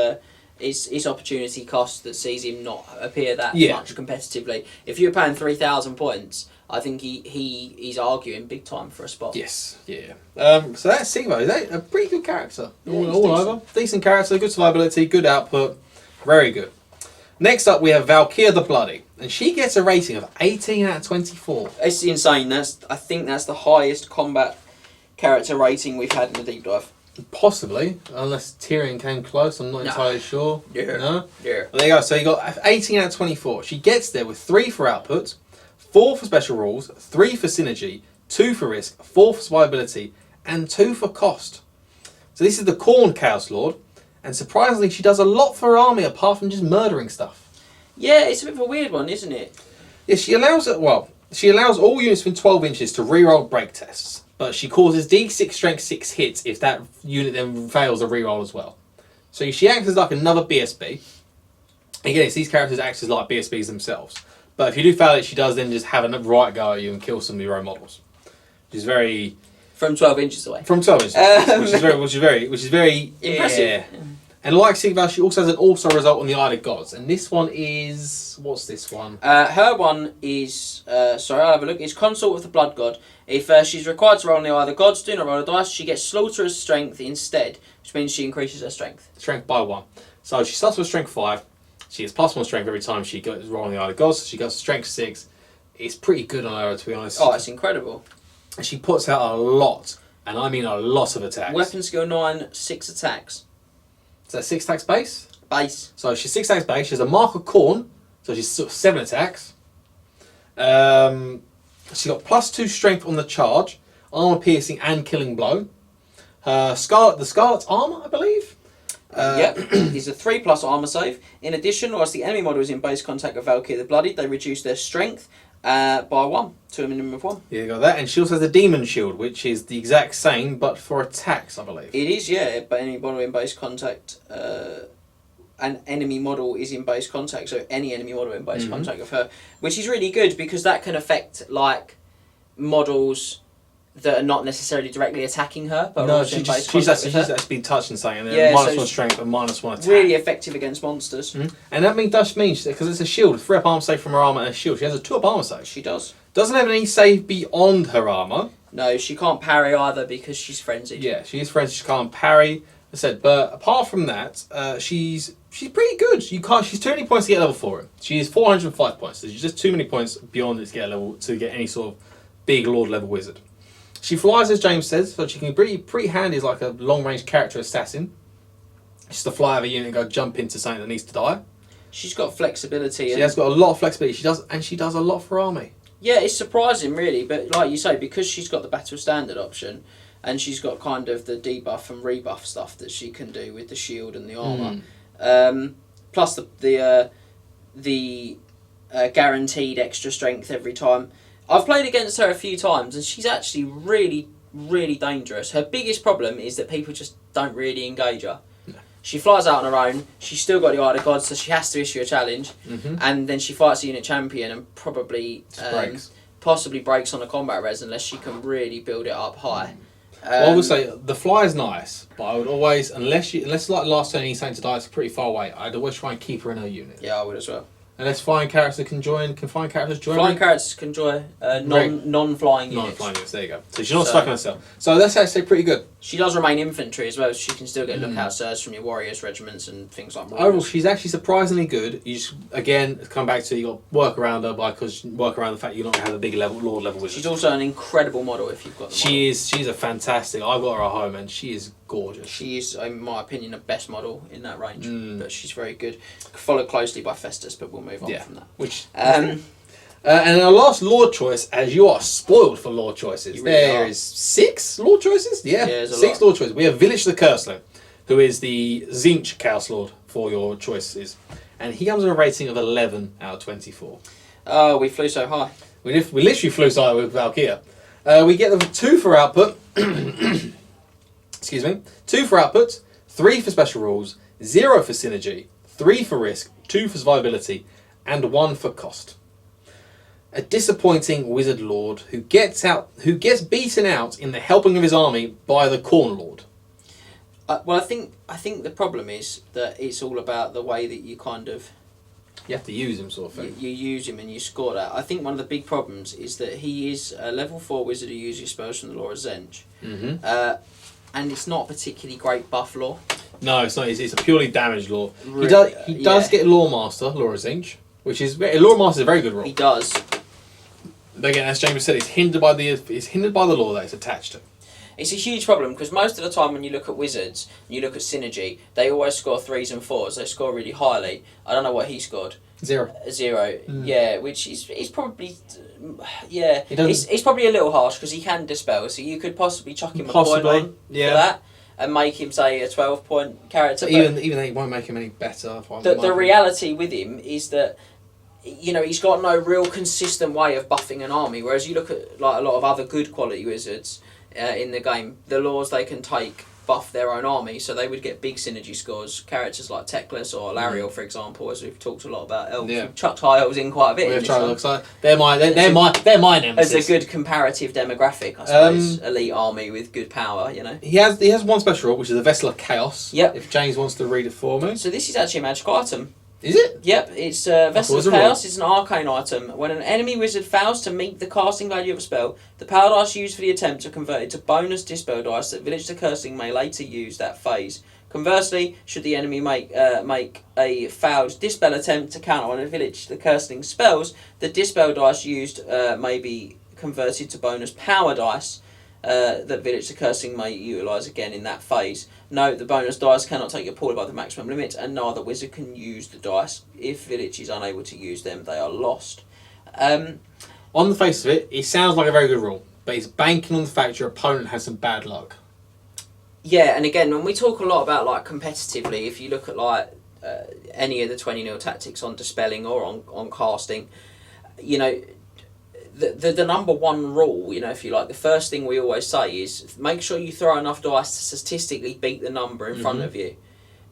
it's opportunity cost that sees him not appear that much competitively. If you're paying 3,000 points, I think he's arguing big time for a spot. Yes, yeah. So that's Sigvald. He's a pretty good character. All over. Decent character, good survivability, good output. Very good. Next up, we have Valkyria the Bloody. And she gets a rating of 18 out of 24. It's insane. I think that's the highest combat character rating we've had in the deep dive. Possibly, unless Tyrion came close, I'm not entirely sure. Yeah. No? Yeah. Well, there you go. So you got 18 out of 24. She gets there with 3 for output, 4 for special rules, 3 for synergy, 2 for risk, 4 for survivability, and 2 for cost. So this is the Khorne Chaos Lord, and surprisingly, she does a lot for her army apart from just murdering stuff. Yeah, it's a bit of a weird one, isn't it? Yeah, she allows all units within 12 inches to reroll break tests, but she causes D6 strength 6 hits if that unit then fails a reroll as well. So she acts as like another BSB. Again, it's these characters act as like BSBs themselves. But if you do fail it, she does then just have a right go at you and kill some of your own models, which is very from 12 inches away. From 12 inches, which is very impressive. Yeah. And like Sigval, she also has an also result on the Eye of Gods, and this one is what's this one? Her one is sorry, I'll have a look. It's Consort with the Blood God. If she's required to roll on the Eye of the Gods, do not roll a dice. She gets Slaughterer's Strength instead, which means she increases her strength. Strength by 1. So she starts with Strength 5. She gets +1 strength every time she goes rolling the Eye of Gods. So she goes Strength 6. It's pretty good on her, to be honest. Oh, it's incredible. And she puts out a lot, and I mean a lot of attacks. Weapon skill 9, 6 attacks. Is that 6 attacks base? Base. So she's 6 attacks base. She has a Mark of Khorne, so she's sort of 7 attacks. She got +2 strength on the charge, armor piercing and killing blow. The Scarlet's armor, I believe. Yep, is a 3+ armor save. In addition, whilst the enemy model is in base contact with Valkyrie the Bloodied, they reduce their strength by 1 to a minimum of 1. Yeah, you got that. And she also has the Demon Shield, which is the exact same but for attacks, I believe. It is, yeah, but enemy model in base contact. An enemy model is in base contact, so any enemy model in base contact with her, which is really good because that can affect like models that are not necessarily directly attacking her, but no, also in base she's contact with her. actually been touched and saying, and then Yeah, -1 so strength and -1 attack. Really effective against monsters. And that does mean, because it's a shield, 3-up armor save from her armor and a shield. She has a 2-up armor save. She does. Doesn't have any save beyond her armor. No, she can't parry either because she's frenzied. Yeah, she is frenzied. She can't parry. I said, but apart from that, she's pretty good. She's too many points to get level 4 in. She is 405 points. So she's just too many points beyond it to get level to get any sort of big lord level wizard. She flies, as James says, so she can be pretty handy as like a long range character assassin. Just to fly over a unit and go jump into something that needs to die. She's got flexibility. She has got a lot of flexibility. She does a lot for army. Yeah, it's surprising really, but like you say, because she's got the battle standard option, and she's got kind of the debuff and rebuff stuff that she can do with the shield and the armor, plus the guaranteed extra strength every time. I've played against her a few times, and she's actually really, really dangerous. Her biggest problem is that people just don't really engage her. No. She flies out on her own. She's still got the Eye of God, so she has to issue a challenge, and then she fights a unit champion and probably possibly breaks on a combat res unless she can really build it up high. Well, I would say the fly is nice, but I would always, unless like last turn he's saying to die, it's pretty far away. I'd always try and keep her in her unit. Yeah, I would as well. Unless flying characters can join. Can flying characters join? Flying characters can join non-flying units. Non-flying units. There you go. So she's not stuck on herself. So that's actually pretty good. She does remain infantry as well. So she can still get lookout surge from your warriors regiments and things like that. Overall, she's actually surprisingly good. You just again come back to you got to work around her because work around the fact you're not going to have a big lord level wizard. She's also an incredible model if you've got. The model. She's a fantastic. I've got her at home and she is gorgeous. She is, in my opinion, the best model in that range. But she's very good. Followed closely by Festus, but we'll move on from that. And our last lord choice, as you are spoiled for lord choices, really there is 6 lord choices. Yeah, there's 6 lord choices. We have Village the Curseling, who is the Tzeentch Chaos Lord for your choices, and he comes with a rating of 11 out of 24. Oh, we flew so high. We literally flew so high with Valkyria. We get them 2 for output. Excuse me. 2 for output, 3 for special rules, 0 for synergy, 3 for risk, 2 for survivability, and 1 for cost. A disappointing wizard lord who gets beaten out in the helping of his army by the Khorne Lord. Well, I think the problem is that it's all about the way that you kind of. You have to use him, sort of thing. You use him and you score that. I think one of the big problems is that he is a level 4 wizard who uses spells from the lore of Tzeentch. And it's not a particularly great buff lore. No, it's not. It's a purely damage lore. He does get Lore Master, Lore of Tzeentch, which is Lore Master is a very good role. He does. But again, as James said, it's hindered by the lore that it's attached to. It's a huge problem because most of the time when you look at wizards, and you look at synergy, they always score 3s and 4s. They score really highly. I don't know what he scored. 0. 0. Yeah, which is probably. Yeah, it's probably a little harsh because he can dispel, so you could possibly chuck him a point on for that and make him, say, a 12-point character. But even that it won't make him any better. The reality with him is that, you know, he's got no real consistent way of buffing an army, whereas you look at like a lot of other good quality wizards in the game, the laws they can take buff their own army, so they would get big synergy scores. Characters like Teclis or Lariel, for example, as we've talked a lot about elves. Yeah. We've chucked high elves in quite a bit. In this one. They're my nemesis. As a good comparative demographic, I suppose. Elite army with good power, you know. He has one special rule, which is the Vessel of Chaos. Yep. If James wants to read it for me. So this is actually a magical item. Is it? Yep, it's Vessel of Chaos. It's an arcane item. When an enemy wizard fails to meet the casting value of a spell, the power dice used for the attempt are converted to bonus dispel dice that Village the Cursing may later use that phase. Conversely, should the enemy make a failed dispel attempt to counter one of Village the Cursing spells, the dispel dice used may be converted to bonus power dice that Village the Cursing may utilise again in that phase. Note, the bonus dice cannot take your pool above the maximum limit, and no other wizard can use the dice. If Village is unable to use them, they are lost. On the face of it, it sounds like a very good rule, but it's banking on the fact your opponent has some bad luck. Yeah, and again, when we talk a lot about like competitively, if you look at like any of the 20-0 tactics on dispelling or on casting, you know, the number one rule, you know, if you like, the first thing we always say is make sure you throw enough dice to statistically beat the number in front of you.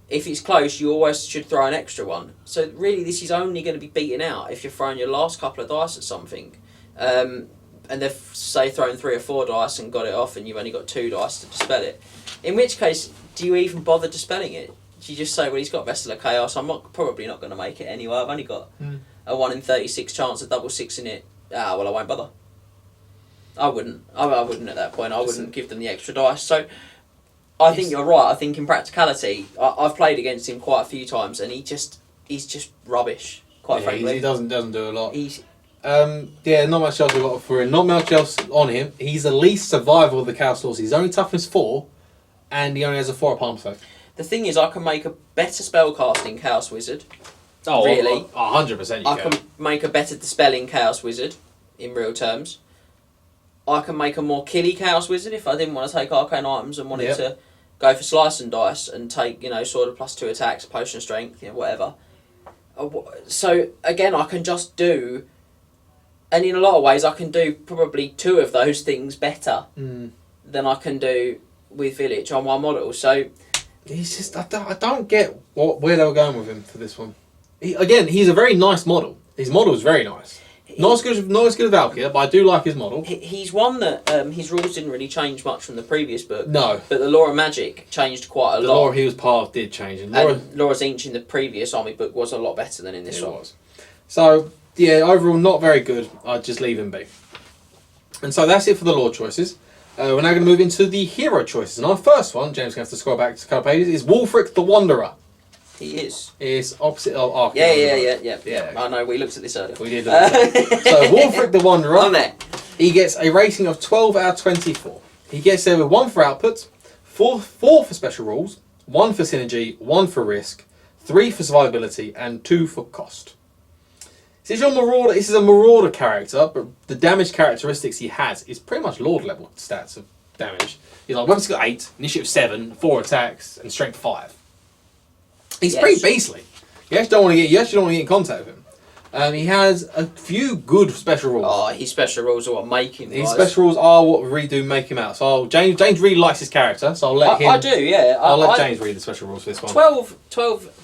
If it's close, you always should throw an extra one. So really, this is only going to be beaten out if you're throwing your last couple of dice at something. And they've, say, thrown 3 or 4 dice and got it off, and you've only got 2 dice to dispel it. In which case, do you even bother dispelling it? Do you just say, well, he's got Vessel of Chaos, probably not going to make it anyway. I've only got a 1 in 36 chance of double 6 in it. Well, I won't bother. I wouldn't. I wouldn't at that point. I wouldn't give them the extra dice. So, I think you're right. I think in practicality, I've played against him quite a few times, and he's just rubbish. Quite frankly, he doesn't do a lot. Not much else we've got for him. Not much else on him. He's the least survival of the Chaos Lords. He's only toughness 4, and he only has a 4 palm effect. The thing is, I can make a better spellcasting Chaos Wizard. Oh, really? 100% I can make a better dispelling Chaos Wizard, in real terms. I can make a more killy Chaos Wizard if I didn't want to take arcane items and wanted to go for slice and dice and take, you know, sort of +2 attacks, potion strength, you know, whatever. So, again, I can just do... And in a lot of ways, I can do probably 2 of those things better than I can do with Village on one model. So... He's just... I don't get where they were going with him for this one. He's a very nice model. His model is very nice. Not as good as Valkyr, but I do like his model. He's one that his rules didn't really change much from the previous book. No. But the Law of Magic changed quite a lot. The law he was part of did change. And Law of Tzeentch in the previous army book was a lot better than in this one. Was. So, yeah, overall not very good. I'd just leave him be. And so that's it for the lore choices. We're now going to move into the hero choices. And our first one, James going to have to scroll back to a couple pages, is Wulfric the Wanderer. He is. It's opposite of Ark. Yeah. I know, we looked at this earlier. We did. So, Wulfric the Wanderer. On there. He gets a rating of 12 out of 24. He gets there with 1 for output, 4 for special rules, 1 for synergy, 1 for risk, 3 for survivability, and 2 for cost. This is a Marauder character, but the damage characteristics he has is pretty much Lord level stats of damage. He's like weapon skill 8, initiative 7, 4 attacks, and strength 5. He's pretty beastly. You actually don't want to get in contact with him. He has a few good special rules. Oh, his special rules are what make him. His special rules are what really do make him out. So James really likes his character, so I'll let him. I do, yeah. I'll let James read the special rules for this one. 12.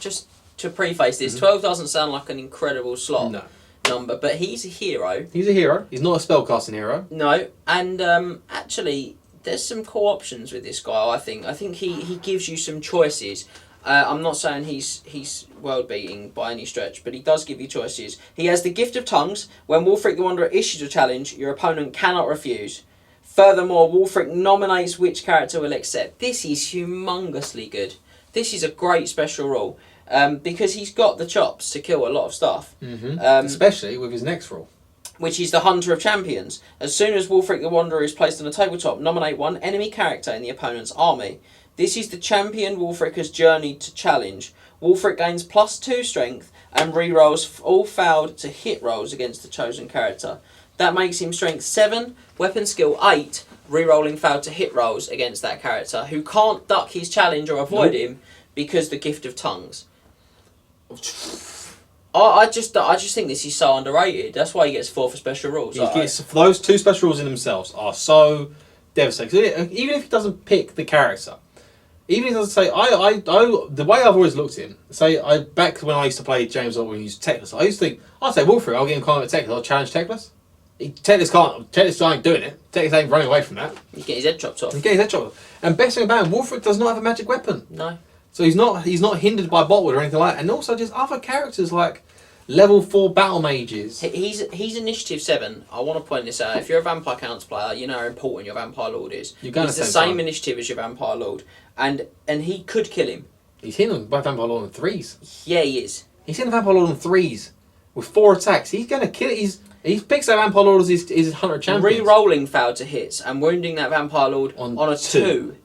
Just to preface this, 12 doesn't sound like an incredible slot number, but he's a hero. He's a hero. He's not a spellcasting hero. No, and actually, there's some cool options with this guy. I think he gives you some choices. I'm not saying he's world beating by any stretch, but he does give you choices. He has the Gift of Tongues. When Wulfric the Wanderer issues a challenge, your opponent cannot refuse. Furthermore, Wulfric nominates which character will accept. This is humongously good. This is a great special rule because he's got the chops to kill a lot of stuff. Especially with his next rule, which is the Hunter of Champions. As soon as Wulfric the Wanderer is placed on the tabletop, nominate 1 enemy character in the opponent's army. This is the champion Wulfric has journeyed to challenge. Wulfric gains +2 strength and rerolls all failed to hit rolls against the chosen character. That makes him strength 7, weapon skill 8, rerolling failed to hit rolls against that character, who can't duck his challenge or avoid him because the Gift of Tongues. I just think this is so underrated. That's why he gets 4 for special rules. Those 2 special rules in themselves are so devastating. Even if he doesn't pick the character, Even if it doesn't say, the way I've always looked at him, back when I used to play James when we used Techless, I used to think, I'd say Wolfric, I'll get him combat with Techless, I'll challenge Techless. Techless ain't doing it. Techless ain't running away from that. You get his head chopped off. You get his head chopped off. And best thing about him, Wolfric does not have a magic weapon. No. So he's not hindered by Botwood or anything like that. And also just other characters like level 4 battle mages. He's initiative 7. I want to point this out. If you're a Vampire Counts player, you know how important your Vampire Lord is. He's the same initiative as your Vampire Lord. And he could kill him. He's hitting him by Vampire Lord on 3s. Yeah, he is. He's hitting the Vampire Lord on 3s with 4 attacks. He's going to kill it. He picks that Vampire Lord as his Hunter Champion. Re-rolling failed to hits and wounding that Vampire Lord on a 2.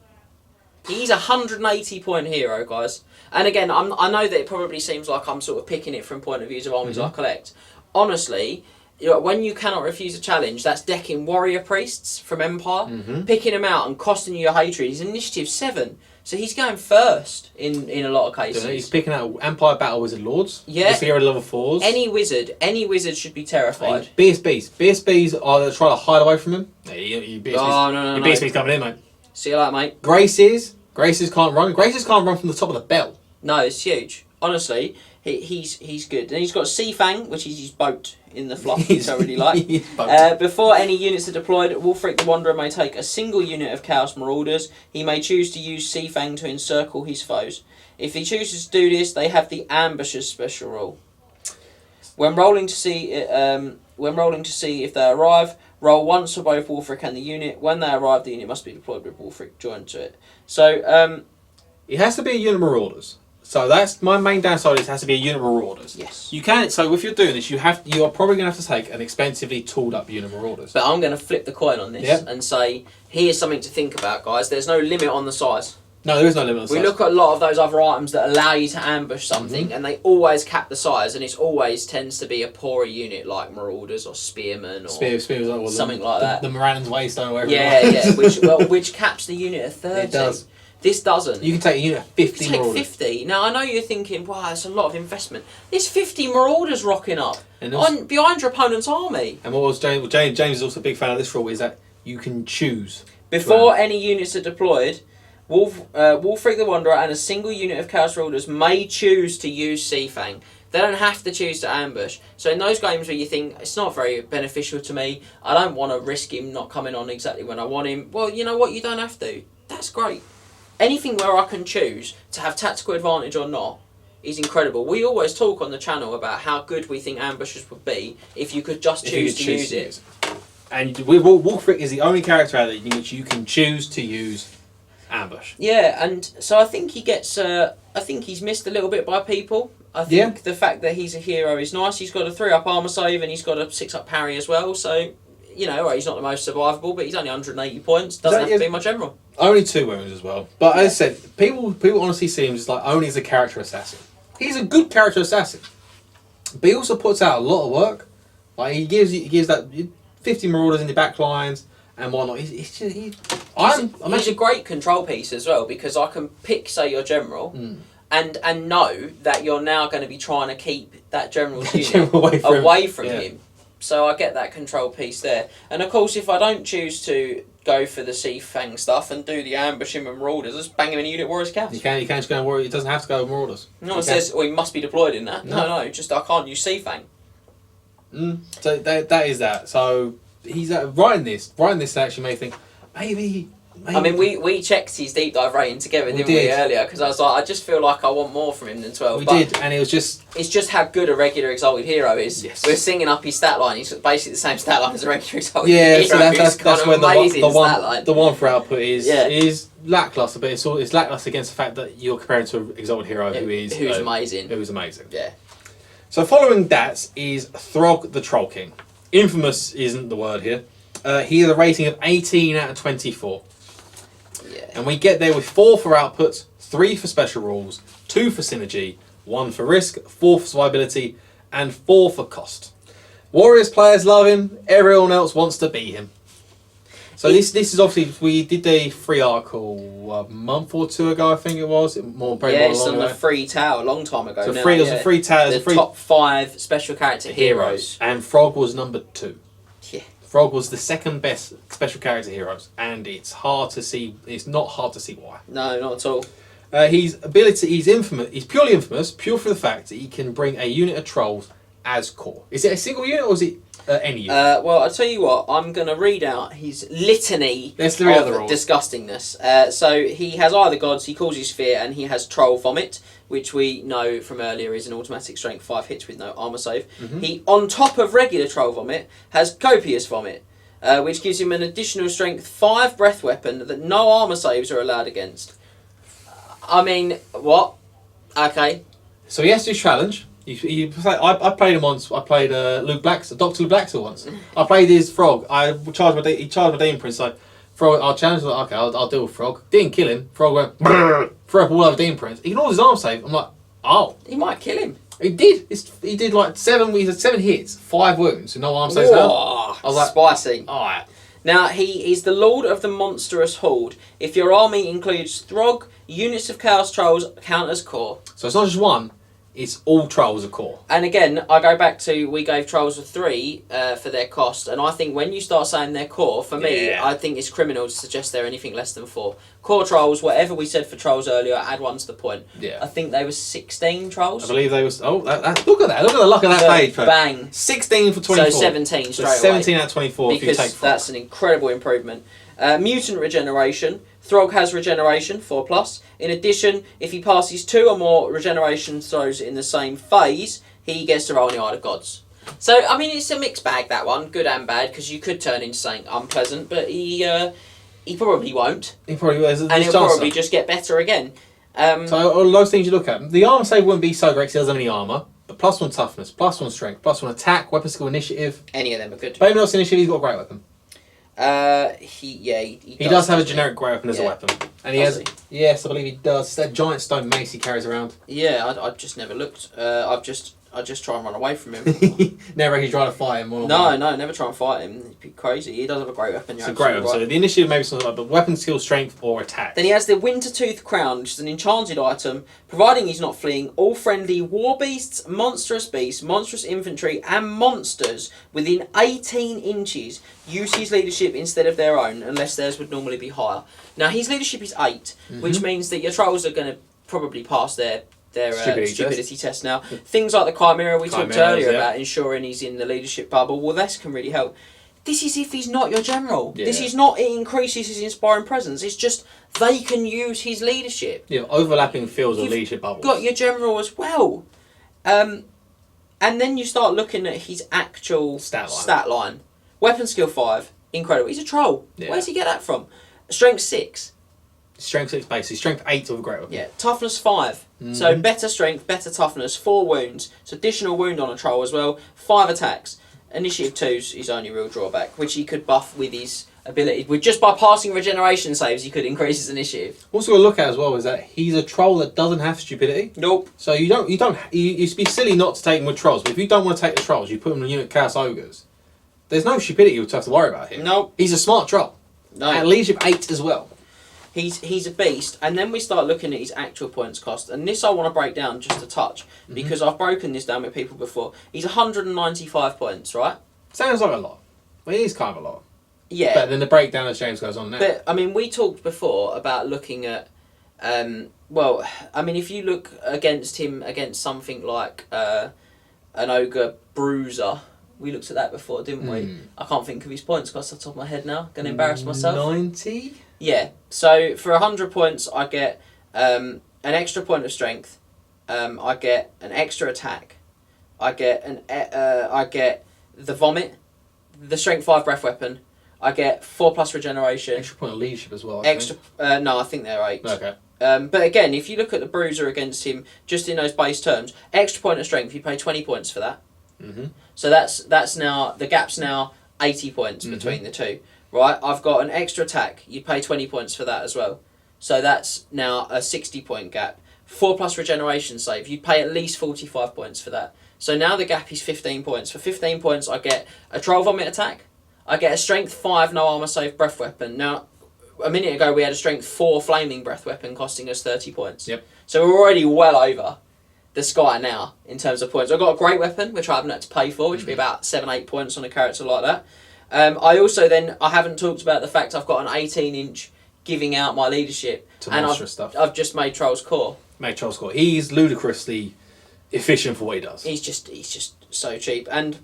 He's a 180 point hero, guys. And again, I know that it probably seems like I'm sort of picking it from point of views of armies I collect. Honestly, when you cannot refuse a challenge, that's decking warrior priests from Empire, picking them out and costing you your hatred. He's initiative 7, so he's going first in a lot of cases. He's picking out Empire Battle Wizard Lords. Yeah. Just to get rid of level 4s. Any wizard should be terrified. BSBs. BSBs are trying to hide away from him. No. BSB's coming in, mate. See you later, mate. Graces can't run. Graces can't run from the top of the bell. No, it's huge. Honestly, he's good. And he's got Sea Fang, which is his boat in the fluff, which I really like. Before any units are deployed, Wolfric the Wanderer may take a single unit of Chaos Marauders. He may choose to use Sea Fang to encircle his foes. If he chooses to do this, they have the Ambusher's special rule. When rolling to see if they arrive, roll once for both Wolfric and the unit. When they arrive, the unit must be deployed with Wolfric joined to it. So, it has to be a unit of Marauders. So that's my main downside. It has to be a unit of Marauders. Yes. You can. So if you're doing this, you are probably going to have to take an expensively tooled up unit of Marauders. But I'm going to flip the coin on this and say, here's something to think about, guys. There's no limit on the size. No, there is no limit on the size. We look at a lot of those other items that allow you to ambush something, and they always cap the size, and it always tends to be a poorer unit like Marauders or Spearmen or something like that. The Moran's Waystone or whatever. Yeah, which caps the unit at 30. It does. This doesn't. You can take a unit of 50 you take Marauders. 50. Now, I know you're thinking, wow, that's a lot of investment. There's 50 Marauders rocking up behind your opponent's army. And what was James is also a big fan of this rule, is that you can choose. Before any units are deployed, Wolfric the Wanderer and a single unit of Chaos Marauders may choose to use Sea Fang. They don't have to choose to ambush. So in those games where you think, it's not very beneficial to me, I don't want to risk him not coming on exactly when I want him, well, you know what, you don't have to. That's great. Anything where I can choose to have tactical advantage or not is incredible. We always talk on the channel about how good we think ambushers would be if you could just choose to use it. And Wolfric is the only character out there in which you can choose to use ambush. Yeah, and so I think he gets. I think he's missed a little bit by people. I think the fact that he's a hero is nice. He's got a 3-up armor save and he's got a 6-up parry as well. So, you know, he's not the most survivable, but he's only 180 points. Doesn't have to be my general. Only 2 wounds as well. But as I said, people honestly see him just like only as a character assassin. He's a good character assassin, but he also puts out a lot of work. Like he gives that 50 Marauders in the back lines and whatnot. He's a great control piece as well, because I can pick, say, your general. And know that you're now going to be trying to keep that general's unit away from him. So I get that control piece there. And of course, if I don't choose to go for the Sea Fang stuff and do the ambushing with Marauders, just bang him in a unit Warriors Chaos. You can't just go and Warrior. It doesn't have to go with Marauders. No one says, he must be deployed in that. No, just I can't use Sea Fang. So that is that. So he's writing this actually made me think, maybe. I mean, we checked his deep dive rating together, didn't we, earlier? Because I was like, I just feel like I want more from him than 12. We did, and it was just... It's just how good a regular Exalted Hero is. Yes. We're singing up his stat line. He's basically the same stat line as a regular Exalted Hero. Yeah, so that's when the one for output is lackluster, but it's lackluster against the fact that you're comparing to an Exalted Hero who's amazing. Who's amazing. Yeah. So following that is Throg the Troll King. Infamous isn't the word here. He has a rating of 18 out of 24. Yeah. And we get there with 4 for output, 3 for special rules, 2 for synergy, 1 for risk, 4 for survivability, and 4 for cost. Warriors players love him, everyone else wants to be him. So this is obviously, we did a free article a month or 2 ago, I think it was. It's on the free tower a long time ago. It was a free tower. The top 5 special character heroes. And Frog was number 2. Yeah. Frog was the second best special character heroes, and it's hard to see. It's not hard to see why. No, not at all. His ability, he's infamous. He's purely infamous, pure for the fact that he can bring a unit of trolls as core. Is it a single unit or is it any unit? Well, I'll tell you what. I'm going to read out his litany There's three other of rules. disgustingness. So he has either gods, he causes fear, and he has troll vomit, which we know from earlier is an automatic strength 5 hits with no armor save. He, on top of regular troll vomit, has copious vomit, which gives him an additional strength 5 breath weapon that no armor saves are allowed against. I mean, what? Okay. So he has to challenge. I played him once. I played Luke Blackster, Dr. Luke Blackster once. I played his Frog. He charged my Demon Prince. So Frog, I'll challenge him. Like, okay, I'll deal with Frog. Didn't kill him. Frog went, threw up all over Demon Prince. Ignored his arm save. I'm like, oh. He might kill him. He did. He did like 7 hits, 5 wounds, with no arm saves. Whoa, I was like, spicy. alright. Now, he is the Lord of the Monstrous Horde. If your army includes Throg, units of Chaos Trolls count as core. So it's not just one, it's all trolls are core. And again, I go back to we gave Trolls a 3 for their cost, and I think when you start saying they're core, for me, I think it's criminal to suggest they're anything less than 4. Core Trolls, whatever we said for Trolls earlier, add 1 to the point. Yeah. I think they were 16 Trolls. I believe they was. Oh, look at that! Look at the luck of that page. Bang. 16 for 24. So 17 straight away. 17 out of 24 if you Because take 4. that's an incredible improvement. Mutant regeneration. Throg has regeneration, 4+. In addition, if he passes 2 or more regeneration throws in the same phase, he gets to roll on the Eye of Gods. So, I mean, it's a mixed bag, that one, good and bad, because you could turn into something unpleasant, but he probably won't. He probably will. And he'll probably just get better again. So, all those things you look at. The armor save wouldn't be so great because he doesn't have any armor. But +1 toughness, +1 strength, +1 attack, weapon skill, initiative. Any of them are good. But even though it's initiative, he's got a great weapon. He does have a generic great weapon as a weapon. And he Does has. Yes, I believe he does. It's that giant stone mace he carries around. Yeah, I've just never looked. I just try and run away from him. Never actually try to fight him. No, never try and fight him. He'd be crazy. He does have a great weapon. It's a great weapon. Right. So the initiative maybe something like, but weapon skill, strength, or attack. Then he has the Wintertooth Crown, which is an enchanted item. Providing he's not fleeing, all friendly war beasts, monstrous infantry, and monsters within 18 inches use his leadership instead of their own, unless theirs would normally be higher. Now, his leadership is 8, which means that your trolls are going to probably pass their stupidity test now. Things like the Chimera we talked earlier about ensuring he's in the leadership bubble, well, this can really help. This is if he's not your general. Yeah. This is not it increases his inspiring presence. It's just they can use his leadership. Yeah, overlapping fields of leadership bubbles. Got your general as well. And then you start looking at his actual stat line. Weapon skill 5, incredible. He's a troll. Yeah. Where does he get that from? Strength 6. Strength 6 base. Strength 8 of a great weapon. Yeah. Toughness 5. So better strength, better toughness, 4 wounds. So additional wound on a troll as well. 5 attacks. Initiative 2's his only real drawback, which he could buff with his ability. With just by passing regeneration saves, he could increase his initiative. Also, to look at as well is that he's a troll that doesn't have stupidity. Nope. So you'd be silly not to take him with trolls. But if you don't want to take the trolls, you put him in a unit of Chaos Ogres. There's no stupidity you have to worry about here. Nope. He's a smart troll. No. At leadership 8 as well. He's a beast, and then we start looking at his actual points cost, and this I want to break down just a touch because I've broken this down with people before. He's 195 points, right? Sounds like a lot, but it is kind of a lot. Yeah. But then the breakdown as James goes on now. But I mean, we talked before about looking at, well, I mean, if you look against him against something like an ogre bruiser. We looked at that before, didn't we? I can't think of his points cost off the top of my head now. Going to embarrass myself. 90? Yeah. So for 100 points, I get an extra point of strength. I get an extra attack. I get the vomit, the strength 5 breath weapon. I get 4+ regeneration. Extra point of leadership as well. No, I think they're 8. Okay. But again, if you look at the bruiser against him, just in those base terms, extra point of strength, you pay 20 points for that. So that's now the gap's now 80 points between the two, right? I've got an extra attack. You pay 20 points for that as well. So that's now a 60-point gap. 4+ regeneration save. You pay at least 45 points for that. So now the gap is 15 points. For 15 points, I get a troll vomit attack. I get a strength 5 no armor save breath weapon. Now, a minute ago we had a strength 4 flaming breath weapon costing us 30 points. Yep. So we're already well over the sky now in terms of points. I've got a great weapon which I haven't had to pay for, which would be about 7-8 points on a character like that. I also I haven't talked about the fact I've got an 18-inch giving out my leadership, and I've just made Troll's Core. Made Troll's Core. He's ludicrously efficient for what he does. He's just so cheap, and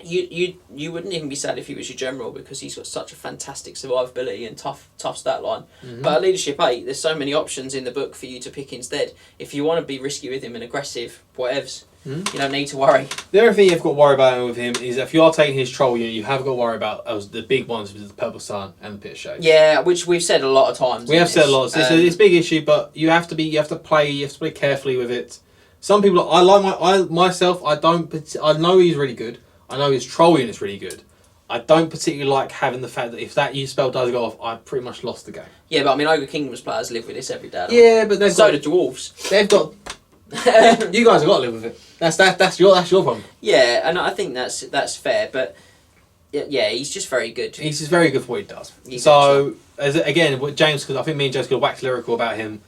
you wouldn't even be sad if he was your general, because he's got such a fantastic survivability and tough stat line. Mm-hmm. But at leadership 8, there's so many options in the book for you to pick instead. If you want to be risky with him and aggressive, whatevs, you don't need to worry. The only thing you've got to worry about with him is if you are taking his troll unit, you have got to worry about the big ones with the Purple Sun and the Pit of Shades. Yeah, which we've said a lot of times. We have said a lot. It's a big issue, but you have to play carefully with it. Some people, I know he's really good. I know his troll unit's really good. I don't particularly like having the fact that if that use spell does go off, I've pretty much lost the game. Yeah, but I mean, Ogre Kingdoms players live with this every day. Yeah, but so do dwarves. They've got. You guys have got to live with it. That's your problem. Yeah, and I think that's fair, but yeah, he's just very good. He's just very good for what he does. Again, James, because I think me and James could wax lyrical about him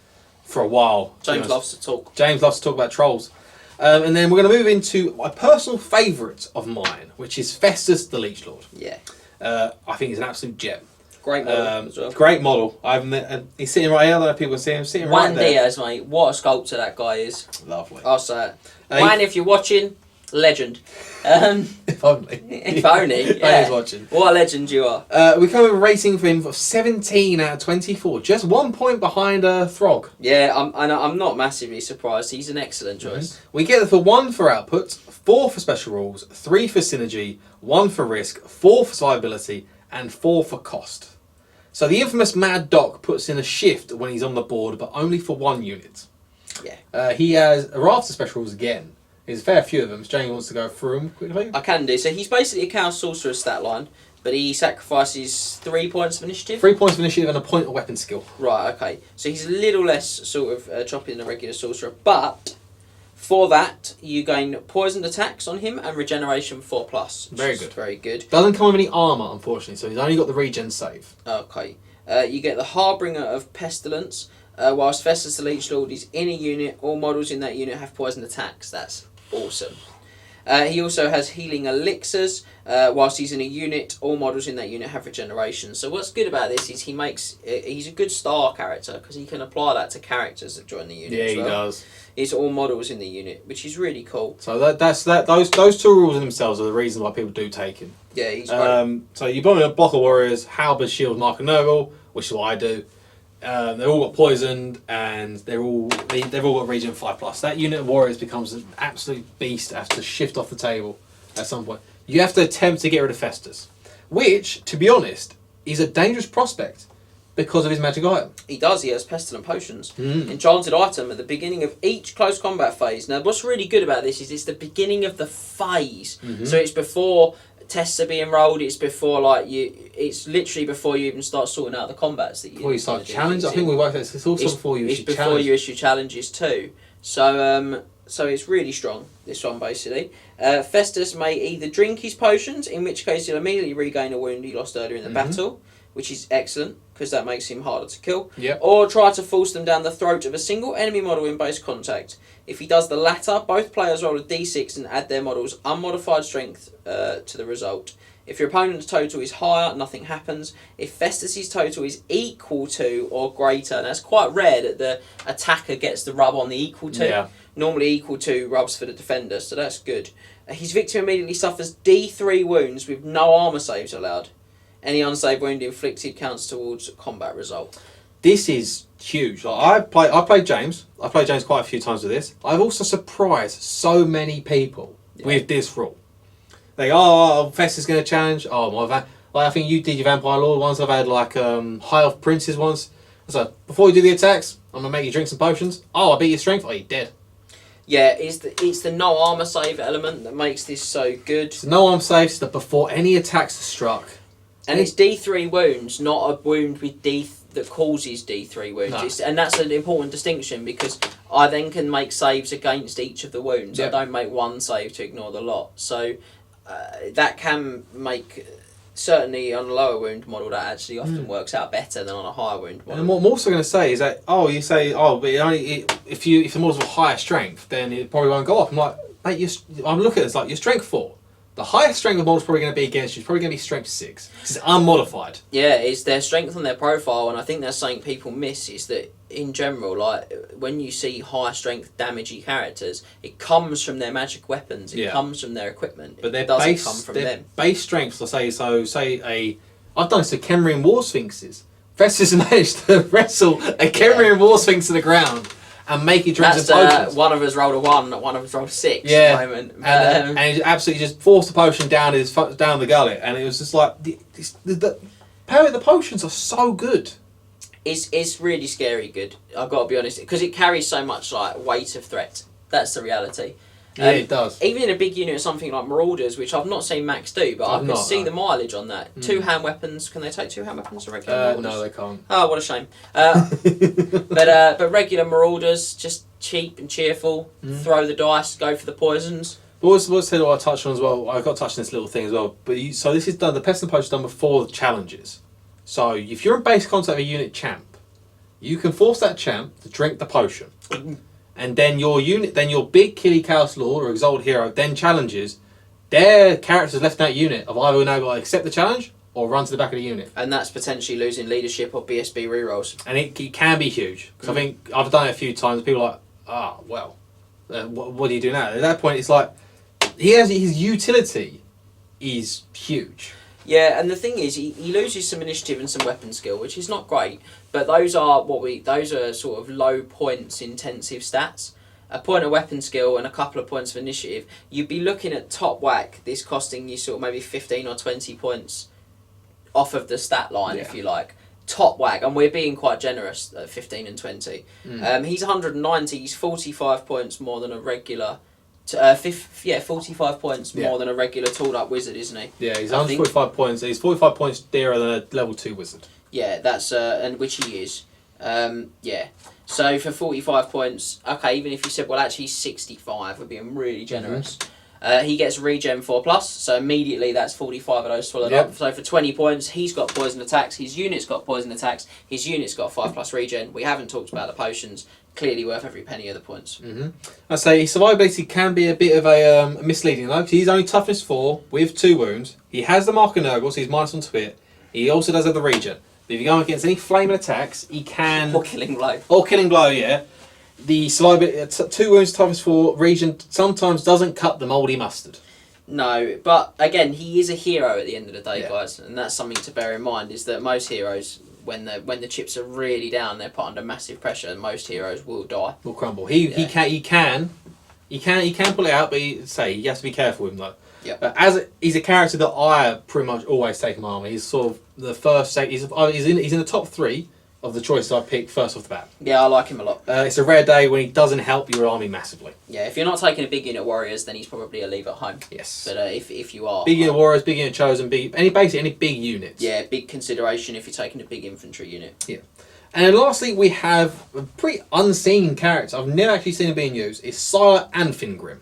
for a while. James loves to talk. James loves to talk about trolls. And then we're going to move into my personal favourite of mine, which is Festus the Leech Lord. Yeah. I think he's an absolute gem. Great model as well. Great model. He's sitting right here. A lot of people see him sitting right there. Juan Diaz, mate. What a sculptor that guy is. Lovely. I'll say it. Juan, if you're watching, legend. If only. If only. Yeah. He's watching. What a legend you are. We come with a rating for him of 17 out of 24. Just 1 point behind Throg. Yeah, I'm not massively surprised. He's an excellent choice. Mm-hmm. We get it for 1 for output, 4 for special rules, 3 for synergy, 1 for risk, 4 for survivability, and 4 for cost. So the infamous Mad Doc puts in a shift when he's on the board, but only for 1 unit. Yeah. He has a raft of special rules again. There's a fair few of them. So Jamie wants to go through them quickly. I can do. So he's basically a Chaos Sorcerer stat line, but he sacrifices 3 points of initiative. 3 points of initiative and a point of weapon skill. Right, okay. So he's a little less sort of choppy than a regular sorcerer, but for that you gain poisoned attacks on him and regeneration 4+. Very good. Very good. Doesn't come with any armour, unfortunately, so he's only got the regen save. Okay. You get the Harbinger of Pestilence. Whilst Festus the Leech Lord is in a unit, all models in that unit have poisoned attacks. That's awesome. He also has healing elixirs. Whilst he's in a unit, all models in that unit have regeneration. So what's good about this is he's a good star character because he can apply that to characters that join the unit. Yeah, as well. He does. It's all models in the unit, which is really cool. So those 2 rules in themselves are the reason why people do take him. Yeah, he's great. So you put him in a block of warriors, Halberd, Shield, Mark and Nurgle, which is what I do. They've all got poisoned and they've all got regen 5+. That unit of warriors becomes an absolute beast after to shift off the table at some point. You have to attempt to get rid of Festus, which, to be honest, is a dangerous prospect because of his magic item. He does. He has pestilent potions. Enchanted item at the beginning of each close combat phase. Now, what's really good about this is it's the beginning of the phase. So it's before tests are being rolled. It's before it's literally before you even start sorting out the combats that you. Before you start challenges, I think we worked out. It's also before you issue challenges. It's before you issue challenges too. So it's really strong. This one basically. Festus may either drink his potions, in which case he'll immediately regain a wound he lost earlier in the battle, which is excellent because that makes him harder to kill. Yep. Or try to force them down the throat of a single enemy model in base contact. If he does the latter, both players roll a d6 and add their model's unmodified strength to the result. If your opponent's total is higher, nothing happens. If Festus's total is equal to or greater, and that's quite rare that the attacker gets the rub on the equal to. Yeah. Normally equal to rubs for the defender, so that's good. His victim immediately suffers D3 wounds with no armour saves allowed. Any unsaved wound inflicted counts towards combat result. This is huge. I played James. I played James quite a few times with this. I've also surprised so many people with this rule. They Festus is going to challenge. I think you did your Vampire Lord once. I've had High Elf Princes once. So before you do the attacks, I'm gonna make you drink some potions. I beat your strength. You're dead. Yeah, it's the no armour save element that makes this so good. It's no armor saves that before any attacks are struck. And it's D3 wounds, not a wound with that causes D3 wounds. No. And that's an important distinction because I then can make saves against each of the wounds. Yep. I don't make one save to ignore the lot. So that can make, certainly on a lower wound model, that actually often works out better than on a higher wound model. And what I'm also going to say is that, you say, but if the model's of higher strength, then it probably won't go up. I'm like, mate, I'm looking at it, it's like, your strength 4. The highest strength the model's probably going to be against you is probably going to be strength 6. This is unmodified. Yeah, it's their strength on their profile, and I think that's something people miss, is that in general, like, when you see high strength damagey characters, it comes from their magic weapons, it comes from their equipment, but it doesn't come from them. Base strengths, I've done this to Khemrian War Sphinxes. Festus managed to wrestle a Khemrian War Sphinx to the ground and make it drink the potions. One of us rolled a 1, one of us rolled a 6 yeah. at the moment. And he absolutely just forced the potion down the gullet, and it was just like the potions are so good. It's really scary good. I've got to be honest, because it carries so much like weight of threat. That's the reality. Yeah, it does. Even in a big unit, something like Marauders, which I've not seen Max do, but I can see the mileage on that. 2-hand weapons. Can they take 2-hand weapons to regular Marauders? No, they can't. Oh, what a shame. But regular Marauders, just cheap and cheerful. Throw the dice, go for the poisons. What's what I touched on as well? I got touched on this little thing as well. But so this is done. The Pest and Potion is done before the challenges. So if you're in base contact with a unit champ, you can force that champ to drink the potion. And then your big Killy Chaos Lord or Exalted Hero then challenges. Their characters left in that unit have either now got to accept the challenge or run to the back of the unit. And that's potentially losing leadership or BSB rerolls. And it can be huge. Because I think I've done it a few times. People are like, what do you do now? At that point, it's like, his utility is huge. Yeah, and the thing is, he loses some initiative and some weapon skill, which is not great. But those are sort of low points intensive stats. A point of weapon skill and a couple of points of initiative. You'd be looking at top whack. This costing you sort of maybe 15 or 20 points off of the stat line, if you like. Top whack, and we're being quite generous at 15 and 20. He's 190. He's 45 points more than a regular. 45 points more than a regular tooled up wizard, isn't he? Yeah, he's 145 points. He's 45 points dearer than a level 2 wizard. Yeah, that's and which he is. Yeah. So for 45 points, okay, even if you said, well, actually 65, we're being really generous. He gets regen 4+, so immediately that's 45 of those swallowed up. So for 20 points, he's got poison attacks, his unit's got poison attacks, his unit's got 5+ regen. We haven't talked about the potions. Clearly worth every penny of the points. I'd say his survivability can be a bit of a misleading though, because he's only toughness 4 with 2 wounds. He has the mark of Nurgle, so he's minus on to it. He also does have the regen. But if you go against any flaming attacks, he can... Or killing blow. Or killing blow, yeah. The survivability, 2 wounds, toughness 4, regen sometimes doesn't cut the mouldy mustard. No, but again, he is a hero at the end of the day, guys, and that's something to bear in mind, is that most heroes... When the chips are really down, they're put under massive pressure, and most heroes will die. Will crumble. He can pull it out, but he has to be careful with him though. Yeah. As he's a character that I pretty much always take him army. He's sort of the first. He's in the top 3 of the choices I pick first off the bat. Yeah, I like him a lot. It's a rare day when he doesn't help your army massively. Yeah, if you're not taking a big unit warriors, then he's probably a leave at home. Yes. But if you are big unit warriors, big unit chosen, any big units. Yeah, big consideration if you're taking a big infantry unit. Yeah. And then lastly, we have a pretty unseen character. I've never actually seen him being used. It's Sire Anfingrim.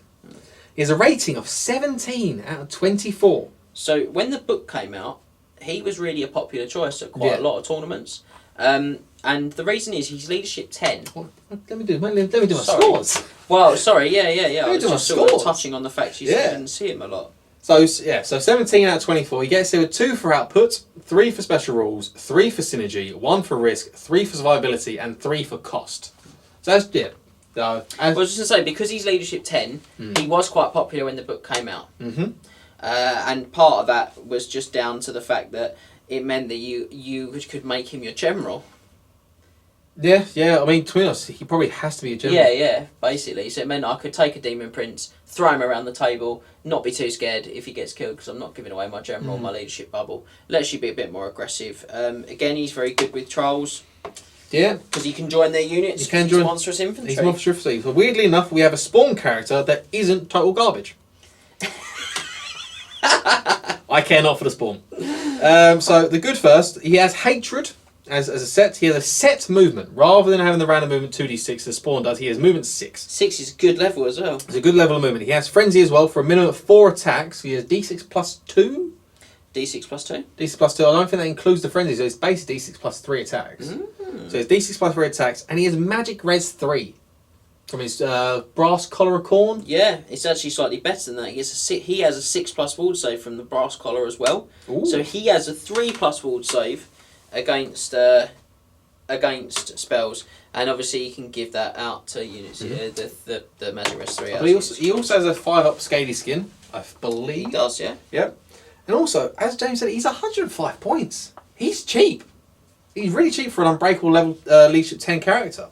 He has a rating of 17 out of 24. So when the book came out, he was really a popular choice at quite a lot of tournaments. And the reason is he's leadership 10. Well, let me do my scores. Well, sorry, yeah. I was just sort of scores. touching on the fact you didn't see him a lot. So 17 out of 24. He gets here with 2 for output, 3 for special rules, 3 for synergy, 1 for risk, 3 for survivability, and 3 for cost. So that's I was just going to say, because he's leadership 10, he was quite popular when the book came out. And part of that was just down to the fact that it meant that you could make him your general. Yeah. I mean, to be honest, he probably has to be a general. Yeah, basically. So it meant I could take a Demon Prince, throw him around the table, not be too scared if he gets killed, because I'm not giving away my general, my leadership bubble. Lets you be a bit more aggressive. Again, he's very good with trolls. Yeah. Because you can join their units. You can join monstrous infantry. He's monstrous infantry. So weirdly enough, we have a spawn character that isn't total garbage. I care not for the spawn. So the good first, he has hatred as a set. He has a set movement rather than having the random movement 2d6 the spawn does. He has movement 6. 6 is a good level as well. It's a good level of movement. He has frenzy as well for a minimum of 4 attacks. He has d6 plus 2. D6 plus 2. D6 plus 2. I don't think that includes the frenzy. So it's basically d6 plus 3 attacks. So it's d6 plus 3 attacks, and he has magic res 3. from his brass collar of corn. Yeah, it's actually slightly better than that. He has a 6+ ward save from the brass collar as well. Ooh. So he has a 3+ ward save against spells, and obviously you can give that out to units. The Magic Rest 3. But he also has a 5+ scaly skin, I believe. He does, yeah. Yep. And also, as James said, he's 105 points. He's cheap. He's really cheap for an unbreakable level leadership 10 character.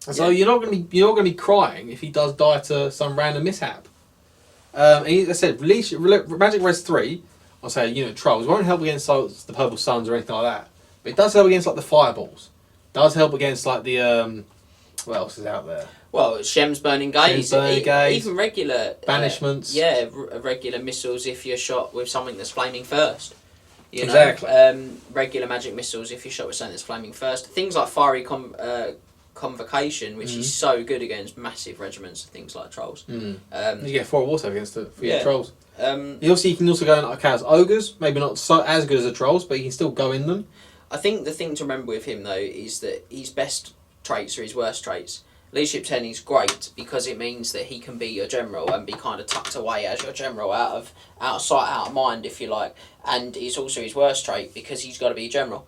And so you're not going to be crying if he does die to some random mishap. And as I said, Magic Res 3, I'll say unit trolls, won't help against the Purple Suns or anything like that. But it does help against like the Fireballs. Does help against like the what else is out there? Well, Shem's Burning Gaze, even regular banishments. Regular missiles if you're shot with something that's flaming first. You know? Exactly. Regular magic missiles if you're shot with something that's flaming first. Things like Fiery Convocation, which is so good against massive regiments and things like trolls. You get 4 war save against it for your trolls. You can also go in like Chaos Ogres, maybe not so as good as the trolls, but you can still go in them. I think the thing to remember with him though is that his best traits are his worst traits. Leadership 10 is great because it means that he can be your general and be kind of tucked away as your general, out of sight, out of mind, if you like. And it's also his worst trait because he's got to be a general.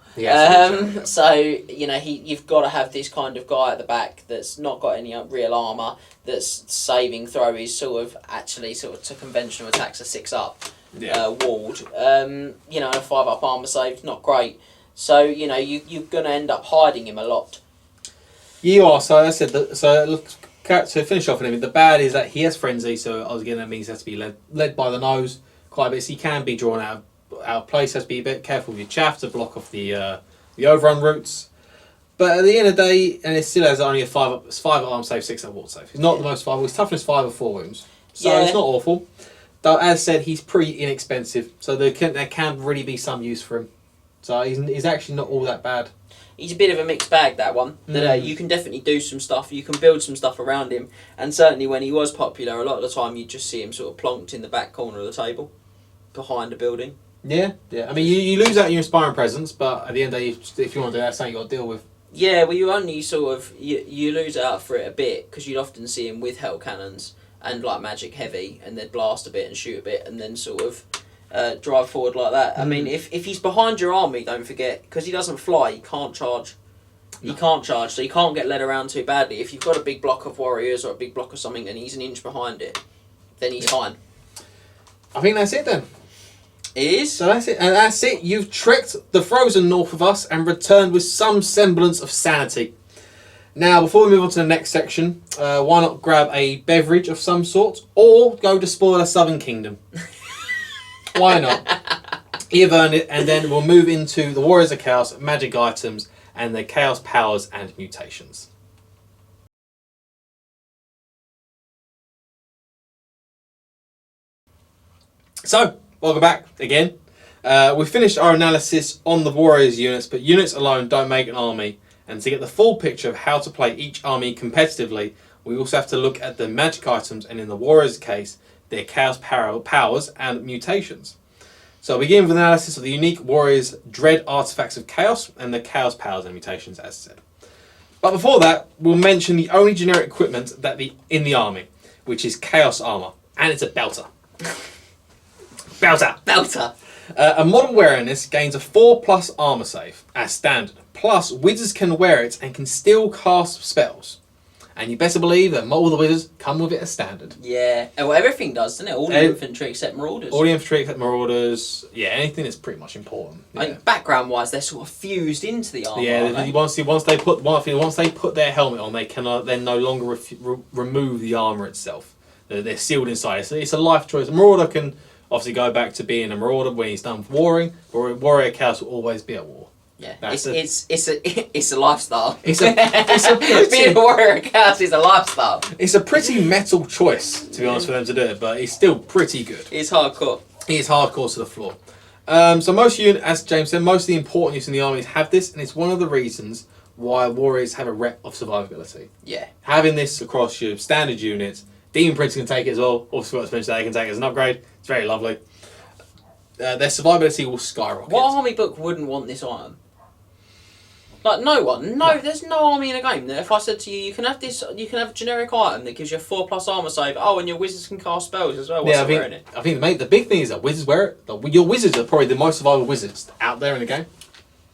So you've got to have this kind of guy at the back that's not got any real armour, that's saving throw is sort of to conventional attacks a 6+ walled. And a 5+ armour save, not great. So you're going to end up hiding him a lot. You are, so I said that. To finish off on him, the bad is that he has frenzy, so that means he has to be led by the nose quite a bit. So he can be drawn out of place. Has to be a bit careful with your chaff to block off the overrun routes. But at the end of the day, and it still has only a 5 arm save, 6 ward save. He's not the most viable. His toughness 5 or 4 wounds, so it's not awful. Though, as said, he's pretty inexpensive, so there can really be some use for him. So he's actually not all that bad. He's a bit of a mixed bag, that one. That you can definitely do some stuff. You can build some stuff around him. And certainly when he was popular, a lot of the time you'd just see him sort of plonked in the back corner of the table, behind a building. Yeah. I mean, you lose out your inspiring presence, but at the end of the day, if you want to do that, that's something you've got to deal with. Yeah, well, you only sort of... You lose out for it a bit, because you'd often see him with hell cannons and like magic heavy, and they'd blast a bit and shoot a bit, and then sort of... drive forward like that. I mean, if he's behind your army, don't forget, because he doesn't fly, he can't charge. He can't charge, so he can't get led around too badly. If you've got a big block of warriors or a big block of something and he's an inch behind it, then he's fine. I think that's it then. It is? So that's it. And that's it. You've trekked the frozen north of us and returned with some semblance of sanity. Now, before we move on to the next section, why not grab a beverage of some sort or go to spoil a Southern Kingdom? Why not? You've earned it, and then we'll move into the Warriors of Chaos, magic items, and their chaos powers and mutations. So, welcome back again. We finished our analysis on the Warriors units, but units alone don't make an army. And to get the full picture of how to play each army competitively, we also have to look at the magic items, and in the Warriors case, their chaos powers and mutations. So I'll begin with an analysis of the unique Warriors' dread artifacts of chaos and the chaos powers and mutations, as said. But before that, we'll mention the only generic equipment in the army, which is chaos armor, and it's a belter. Belter. A model wearing this gains a 4+ armor save as standard. Plus, wizards can wear it and can still cast spells. And you better believe that all the wizards come with it as standard. Yeah. Well, everything does, doesn't it? All the infantry except marauders. All the infantry except marauders. Yeah, anything that's pretty much important. Yeah. I mean, background-wise, they're sort of fused into the armor. Yeah, once they put their helmet on, they cannot then no longer remove the armor itself. They're sealed inside. So it's a life choice. A marauder can obviously go back to being a marauder when he's done warring, but a warrior chaos will always be at war. Yeah, it's a lifestyle. It's a pretty, being a warrior chaos is a lifestyle. It's a pretty metal choice, to be honest, for them to do it, but it's still pretty good. It's hardcore. It's hardcore to the floor. So most units, as James said, most of the important units in the armies have this, and it's one of the reasons why warriors have a rep of survivability. Yeah. Having this across your standard units, Demon Prince can take it as well. Also, forgot to mention that they can take it as an upgrade. It's very lovely. Their survivability will skyrocket. What army book wouldn't want this item? Like no one, there's no army in a game that if I said to you, you can have this, you can have a generic item that gives you a 4+ armor save. Oh, and your wizards can cast spells as well. I think the big thing is that wizards wear it. Your wizards are probably the most survivable wizards out there in the game.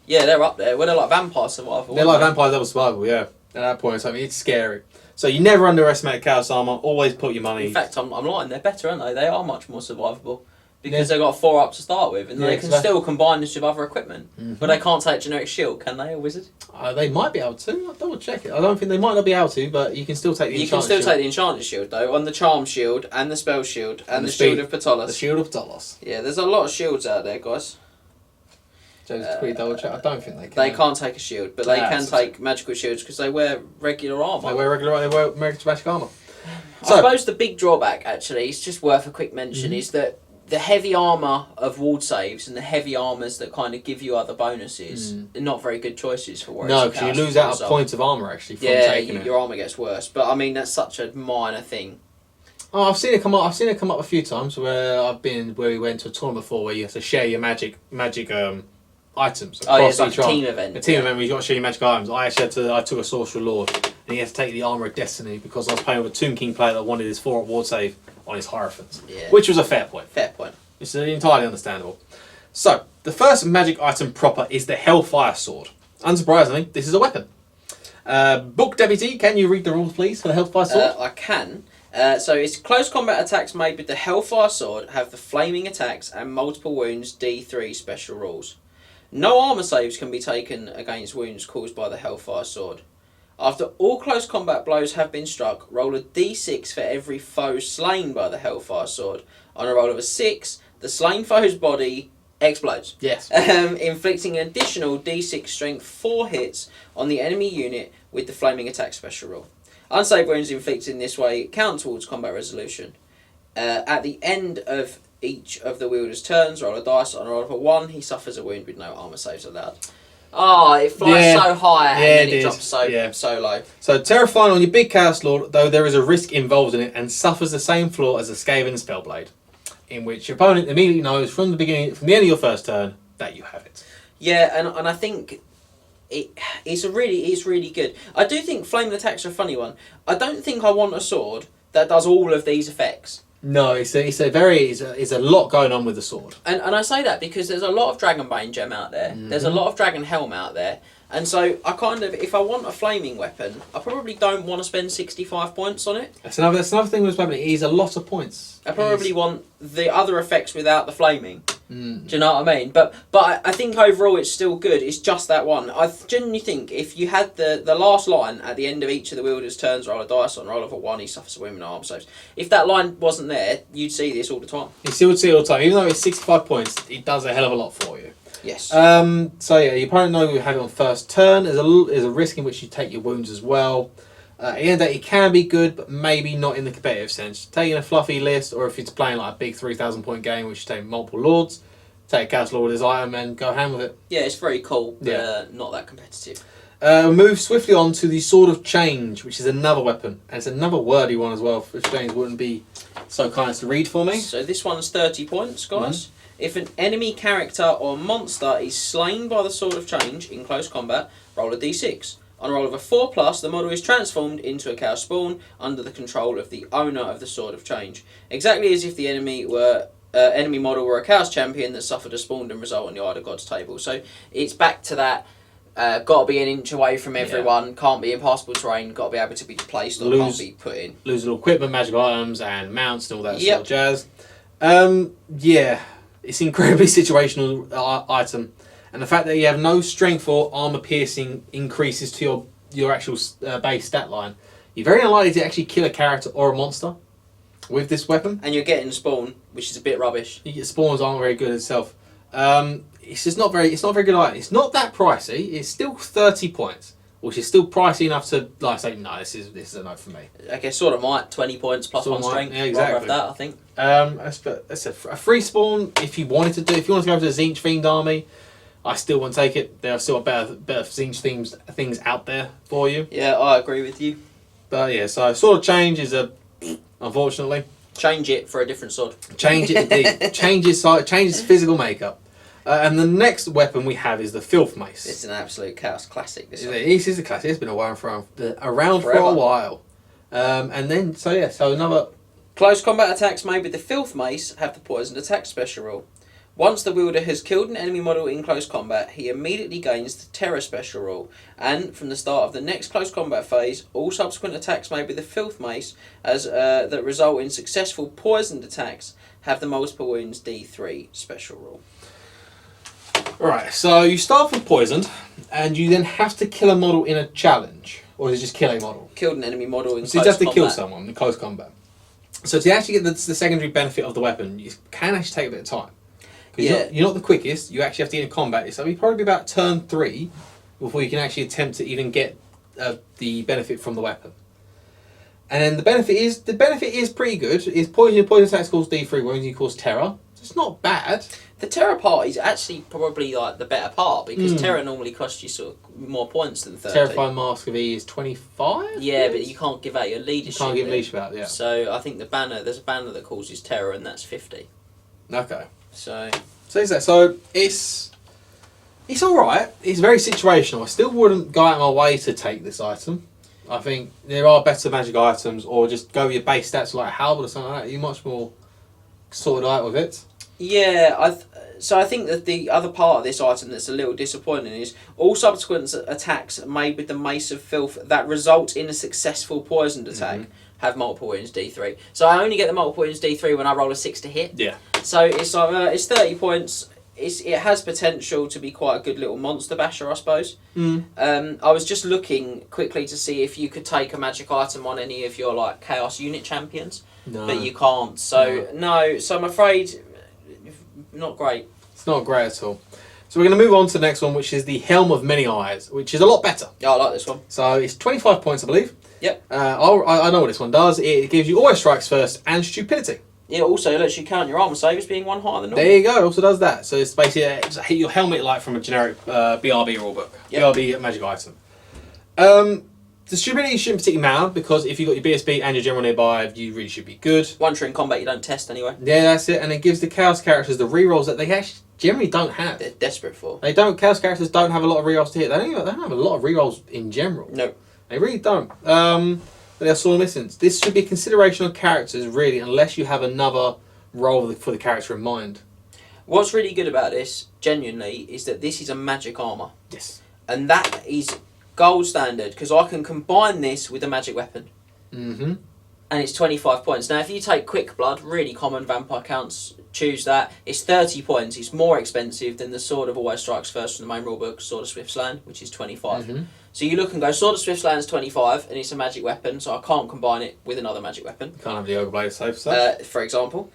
Yeah, they're up there. Well, they're like vampire survival. They're like vampire level survival. Yeah, at that point, I mean, it's scary. So you never underestimate chaos armor. Always put your money. In fact, I'm lying. They're better, aren't they? They are much more survivable. Because they've got 4 up to start with, and they can still combine this with other equipment. But they can't take generic shield, can they, a wizard? They might be able to. I'll double check it. I don't think they might not be able to, but you can still take the enchanted shield. You can still take the enchanted shield, though, on the charm shield, and the spell shield, and the shield of Ptolos. The shield of Ptolos. Yeah, there's a lot of shields out there, guys. Just quickly double check. I don't think they can. They can't take a shield, but they can take magical shields because they wear regular armour. They wear magic armour. I suppose the big drawback, actually, it's just worth a quick mention, is that the heavy armour of ward saves and the heavy armours that kind of give you other bonuses are not very good choices for warriors. No, because you lose out a point of armour, actually, from taking it. Your armour gets worse. But, I mean, that's such a minor thing. Oh, I've seen it come up. I've seen it come up a few times where we went to a tournament before where you have to share your magic items across like each a team event. A team event where you got to share your magic items. I took a Sorcerer Lord, and he had to take the Armour of Destiny because I was playing with a Tomb King player that wanted his 4 ward save on his Hierophants. Yeah. Which was a fair point. Fair point. It's entirely understandable. So, the first magic item proper is the Hellfire Sword. Unsurprisingly, this is a weapon. Book Deputy, can you read the rules, please, for the Hellfire Sword? I can. So it's close combat attacks made with the Hellfire Sword have the flaming attacks and multiple wounds D3 special rules. No armour saves can be taken against wounds caused by the Hellfire Sword. After all close combat blows have been struck, roll a d6 for every foe slain by the Hellfire Sword. On a roll of a 6, the slain foe's body explodes. Yes. Inflicting an additional d6 strength 4 hits on the enemy unit with the flaming attack special rule. Unsaved wounds inflicted in this way count towards combat resolution. At the end of each of the wielder's turns, roll a dice. On a roll of a 1, he suffers a wound with no armour saves allowed. Oh, it flies so high and then it drops so low. So terrifying on your big Chaos Lord, though there is a risk involved in it and suffers the same flaw as a Skaven Spellblade, in which your opponent immediately knows from the end of your first turn that you have it. Yeah, and I think it's really good. I do think flaming attacks are a funny one. I don't think I want a sword that does all of these effects. No, it's a lot going on with the sword. And I say that because there's a lot of Dragonbane gem out there. There's a lot of Dragon Helm out there. And so I kind of, if I want a flaming weapon, I probably don't want to spend 65 points on it. That's another thing with this weapon. It is a lot of points. I probably want the other effects without the flaming. Do you know what I mean? But I think overall it's still good. It's just that one. I genuinely think if you had the last line at the end of each of the wielder's turns, roll a dice on, roll of a 1, he suffers a wound with no arm saves. If that line wasn't there, you'd see this all the time. You still would see it all the time. Even though it's 65 points, it does a hell of a lot for you. Yes. So yeah, your opponent knows you have it on first turn. There's a risk in which you take your wounds as well. At the end of the day, it can be good, but maybe not in the competitive sense. Taking a fluffy list, or if it's playing like a big 3,000 point game, which you take multiple lords, take a Chaos Lord as item and go ham with it. Yeah, it's very cool, but not that competitive. Move swiftly on to the Sword of Change, which is another weapon, and it's another wordy one as well, which James wouldn't be so kind as to read for me. So this one's 30 points, guys. If an enemy character or monster is slain by the Sword of Change in close combat, roll a d6. On a roll of a 4+, the model is transformed into a Chaos Spawn under the control of the owner of the Sword of Change. Exactly as if the enemy model were a Chaos Champion that suffered a spawned and result on the Eye of God's table. So it's back to that, got to be an inch away from everyone, can't be impassable terrain, got to be able to be placed or can't be put in. Lose all equipment, magical items and mounts and all that sort of jazz. It's an incredibly situational item. And the fact that you have no strength or armor piercing increases to your actual base stat line, you're very unlikely to actually kill a character or a monster with this weapon. And you're getting spawn, which is a bit rubbish. Spawns aren't very good itself. It's just not very good item. It's not that pricey. It's still 30 points, which is still pricey enough to say no. This is a no for me. I guess sort of might 20 points plus sort 1 strength. Yeah, exactly. That I think. That's a free spawn. If you wanted to go to the Tzeentch themed army, I still won't take it. There are still better Tzeentch things out there for you. Yeah, I agree with you. But yeah, so Sword of Change is unfortunately. Change it for a different sword. Change it indeed. Change its physical makeup. And the next weapon we have is the Filth Mace. It's an absolute chaos classic. This is a classic. It's been around for Forever. a while. And then, so another... Close combat attacks made with the Filth Mace have the poisoned attack special rule. Once the wielder has killed an enemy model in close combat, he immediately gains the Terror special rule, and from the start of the next close combat phase, all subsequent attacks made with the Filth Mace that result in successful poisoned attacks have the multiple wounds D3 special rule. Right, so you start with poisoned, and you then have to kill a model in a challenge, or is it just kill a model? Killed an enemy model in close So combat. you have to kill someone in close combat. So to actually get the secondary benefit of the weapon, you can actually take a bit of time. Because you're not the quickest, you actually have to get in combat. So it'll probably be about turn 3 before you can actually attempt to even get the benefit from the weapon. And then the benefit is pretty good. It's poison attacks cause D3 wounds, you cause terror. So it's not bad. The Terror part is actually probably like the better part, because Terror normally costs you sort of more points than 30. Terrifying Mask of E is 25? Yeah, but you can't give out your leadership. You can't give leadership out, yeah. So I think there's a banner that causes Terror, and that's 50. Okay. So it's alright. It's very situational. I still wouldn't go out of my way to take this item. I think there are better magic items, or just go with your base stats like Halberd or something like that. You're much more sorted out with it. yeah, so I think that the other part of this item that's a little disappointing is all subsequent attacks made with the Mace of Filth that result in a successful poisoned attack have multiple wounds D3. So I only get the multiple wounds D3 when I roll a 6 to hit. Yeah. So it's like it's 30 points. It has potential to be quite a good little monster basher, I suppose. I was just looking quickly to see if you could take a magic item on any of your like Chaos unit champions, but you can't. So no. So I'm afraid not great. It's not great at all. So we're going to move on to the next one, which is the Helm of Many Eyes, which is a lot better. Yeah, I like this one. So it's 25 points, I believe. Yep. I know what this one does. It gives you always strikes first and stupidity. It also lets you count your armor save as being one higher than normal. There you go. It also does that. So it's basically hit your helmet like from a generic BRB rulebook. Yep. BRB magic item. The stupidity shouldn't particularly matter, because if you've got your BSB and your general nearby, you really should be good. Once you're in combat, you don't test anyway. Yeah, that's it. And it gives the Chaos characters the rerolls that they actually generally don't have. They're desperate for. Chaos characters don't have a lot of rerolls to hit. They don't have a lot of rerolls in general. No. They really don't. But they're sort of missing. This should be a consideration of characters, really, unless you have another role for the character in mind. What's really good about this, genuinely, is that this is a magic armor. Yes. And that is gold standard, because I can combine this with a magic weapon. Mm-hmm. And it's 25 points. Now, if you take Quick Blood, really common vampire counts, choose that. It's 30 points. It's more expensive than the Sword of Always Strikes First from the main rulebook, Sword of Swift Slan, which is 25. Mm-hmm. So you look and go, Sword of Swift Slan is 25, and it's a magic weapon, so I can't combine it with another magic weapon. Can't have the Ogre Blade safe stuff. For example.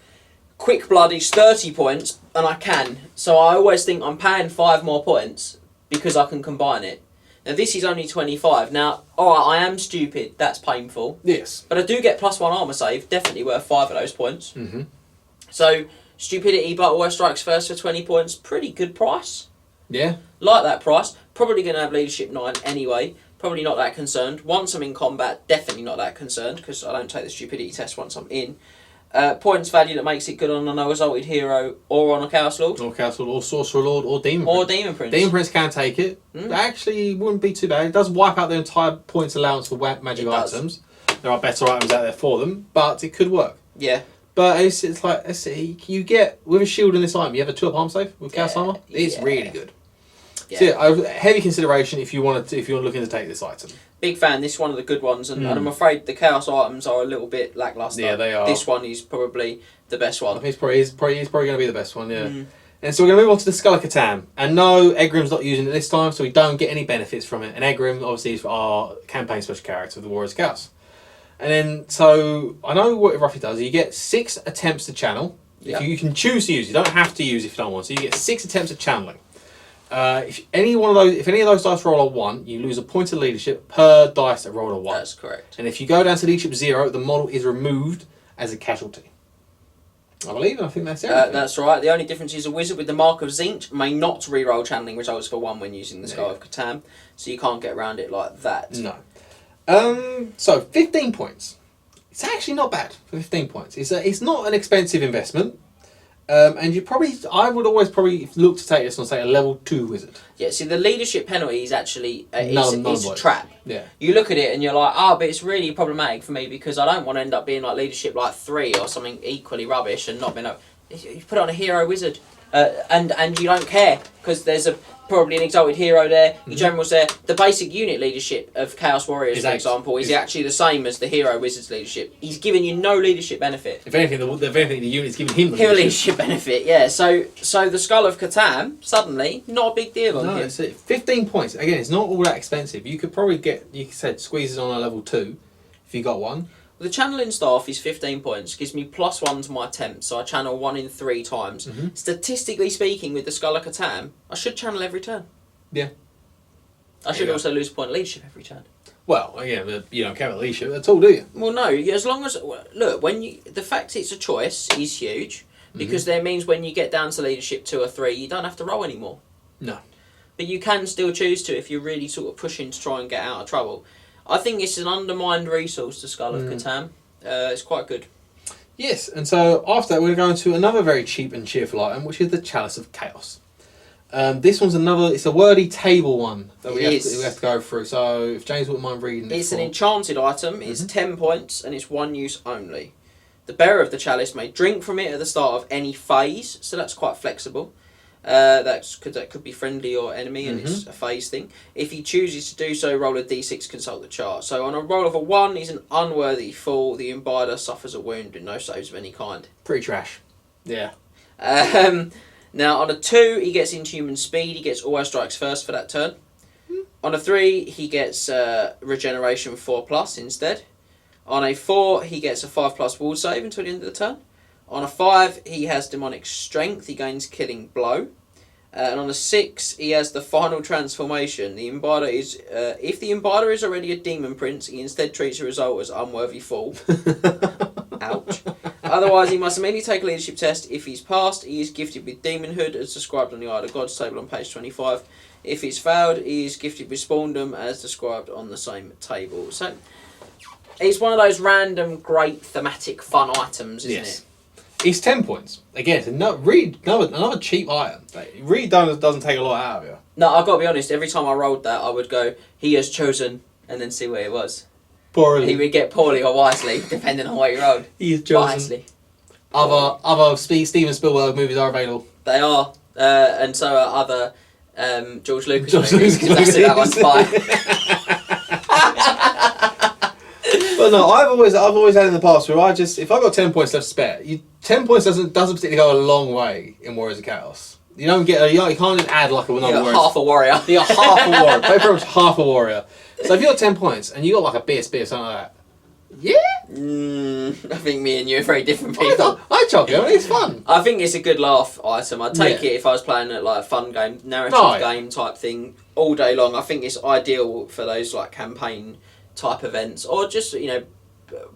Quick Blood is 30 points, and I can. So I always think I'm paying 5 more points because I can combine it. Now this is only 25. Now, alright, I am stupid. That's painful. Yes. But I do get +1 armor save. Definitely worth 5 of those points. Mm-hmm. So, stupidity but always strikes first for 20 points. Pretty good price. Yeah. Like that price. Probably going to have leadership 9 anyway. Probably not that concerned. Once I'm in combat, definitely not that concerned, because I don't take the stupidity test once I'm in. Points value that makes it good on a no-resulted hero or on a Chaos Lord. Or Chaos Lord, or Sorcerer Lord, or Demon Or Prince. Demon Prince. Demon Prince can take it. It actually wouldn't be too bad. It does wipe out the entire points allowance for magic items. There are better items out there for them, but it could work. Yeah. But it's like, let's see, you get, with a shield in this item, you have a 2-up arm save with Chaos Armor. It's really good. Yeah. So yeah, heavy consideration if you're looking to take this item. Big fan. This is one of the good ones, and I'm afraid the Chaos items are a little bit lackluster. Yeah, they are. This one is probably the best one. I think it's probably going to be the best one, yeah. And so we're going to move on to the Skull of Catan. And no, Egrim's not using it this time, so we don't get any benefits from it. And Egrim, obviously, is our campaign special character of the Warriors of Chaos. And then, so, I know what it roughly does. You get 6 attempts to channel. Yep. You can choose to use. You don't have to use if you don't want. So you get 6 attempts at channeling. If any of those dice roll a 1, you lose a point of leadership per dice that roll a 1. That's correct. And if you go down to leadership 0, the model is removed as a casualty. I believe, I think that's everything. That's right. The only difference is a wizard with the mark of Tzeentch may not re-roll channeling results for 1 when using the Skull of Catan, so you can't get around it like that. No. So 15 points. It's actually not bad for 15 points. It's not an expensive investment. And I would always probably look to take this on, say, a level 2 wizard. Yeah, see, the leadership penalty is actually It's a trap. Yeah. You look at it and you're like, but it's really problematic for me because I don't want to end up being like leadership like 3 or something equally rubbish and not being able... You put on a hero wizard and you don't care because there's probably an exalted hero there, your general's there. The basic unit leadership of Chaos Warriors, for example, is actually the same as the hero wizard's leadership. He's giving you no leadership benefit. If anything, the unit's giving him the leadership benefit, yeah. So the Skull of Catan, suddenly, not a big deal on him. It's 15 points. Again, it's not all that expensive. You could probably squeezes on a level 2 if you got one. The channeling staff is 15 points, gives me +1 to my attempt, so I channel 1 in 3 times. Statistically speaking, with the Skull of Catan, I should channel every turn. Yeah. I should also lose a point of leadership every turn. Well, yeah, but you don't care about leadership at all, do you? Well, no. As long as look, the fact it's a choice is huge because that means when you get down to leadership 2 or 3, you don't have to roll anymore. No. But you can still choose to if you're really sort of pushing to try and get out of trouble. I think it's an undermined resource, the Skull of Catan. It's quite good. Yes, and so after that we're going to another very cheap and cheerful item, which is the Chalice of Chaos. This one's it's a wordy table one that we have to go through. So if James wouldn't mind reading it. It's an enchanted item, it's 10 points, and it's 1 use only. The bearer of the chalice may drink from it at the start of any phase, so that's quite flexible. That could be friendly or enemy, and it's a phase thing. If he chooses to do so, roll a d6, consult the chart. So on a roll of a 1, he's an unworthy fall. The imbider suffers a wound and no saves of any kind. Pretty trash. Yeah. Now on a 2, he gets inhuman speed. He gets always strikes first for that turn. On a 3, he gets regeneration 4+ instead. On a 4, he gets a 5+ wall save until the end of the turn. On a 5, he has demonic strength. He gains killing blow. And on a 6, he has the final transformation. The imbider is if the imbider is already a demon prince, he instead treats the result as unworthy fall. Ouch. Otherwise, he must immediately take a leadership test. If he's passed, he is gifted with demonhood, as described on the Eye of Gods table on page 25. If he's failed, he is gifted with spawndom, as described on the same table. So it's one of those random, great, thematic, fun items, isn't it? It's 10 points. Again, it's another cheap item. It really doesn't take a lot out of you. No, I've got to be honest, every time I rolled that, I would go, he has chosen, and then see where it was. Poorly. He would get poorly or wisely, depending on what he rolled. He has chosen. Wisely. Other Steven Spielberg movies are available. They are. And so are other George Lucas movies, because that one's fine. But no, I've always had in the past where if I got 10 points left to spare, 10 points doesn't particularly go a long way in Warriors of Chaos. You don't get you can't just add like another warrior. Half a warrior. You got half a warrior. Play pretty much half a warrior. So if you got 10 points and you got like a BSB or something like that, I think me and you are very different people. I chop it. It's fun. I think it's a good laugh item. I'd take it if I was playing at like a fun game, narrative game type thing all day long. I think it's ideal for those like campaign type events or just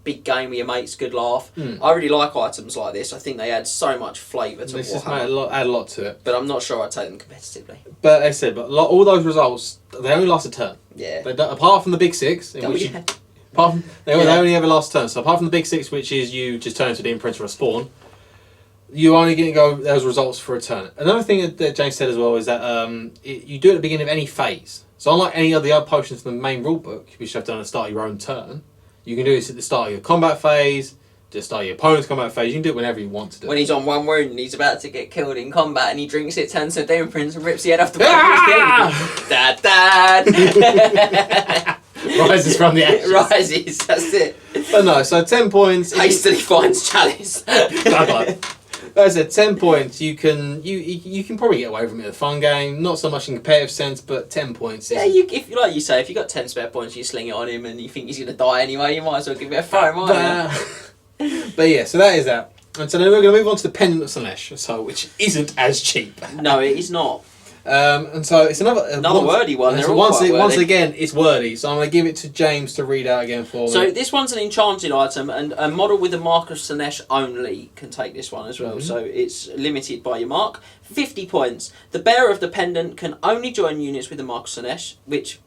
big game with your mates, good laugh. I really like items like this. I think they add so much flavour to Warhammer. Add a lot to it. But I'm not sure I'd take them competitively. But as I said, all those results, they only last a turn. Yeah. Apart from the big 6, they only ever last a turn. So apart from the big 6, which is you just turn into the imprint or a spawn, you only get to go those results for a turn. Another thing that James said as well is that you do it at the beginning of any phase. So unlike any of the other potions in the main rulebook, which you have done at the start of your own turn, you can do this at the start of your combat phase, the start of your opponent's combat phase. You can do it whenever you want to do it. When he's on 1 wound and he's about to get killed in combat and he drinks it, turns to a demon prince and rips the head off the body. Dad, dad. Rises from the ashes. Rises, that's it. But no, so 10 points. Hastily finds chalice. Like I said, 10 points. You can probably get away from it in a fun game. Not so much in competitive sense, but 10 points. Yeah, if like you say, if you got 10 spare points, you sling it on him, and you think he's gonna die anyway, you might as well give it a throw, mightn't you? But yeah, so that is that. And so then we're going to move on to the Pendant of Slaanesh, which isn't as cheap. No, it is not. And so it's another wordy one. They're all once wordy. again, it's wordy. So I'm going to give it to James to read out again for me. So this one's an enchanted item, and a model with the mark of Slaanesh only can take this one as well. So it's limited by your mark. 50 points. The bearer of the pendant can only join units with the mark of Slaanesh, which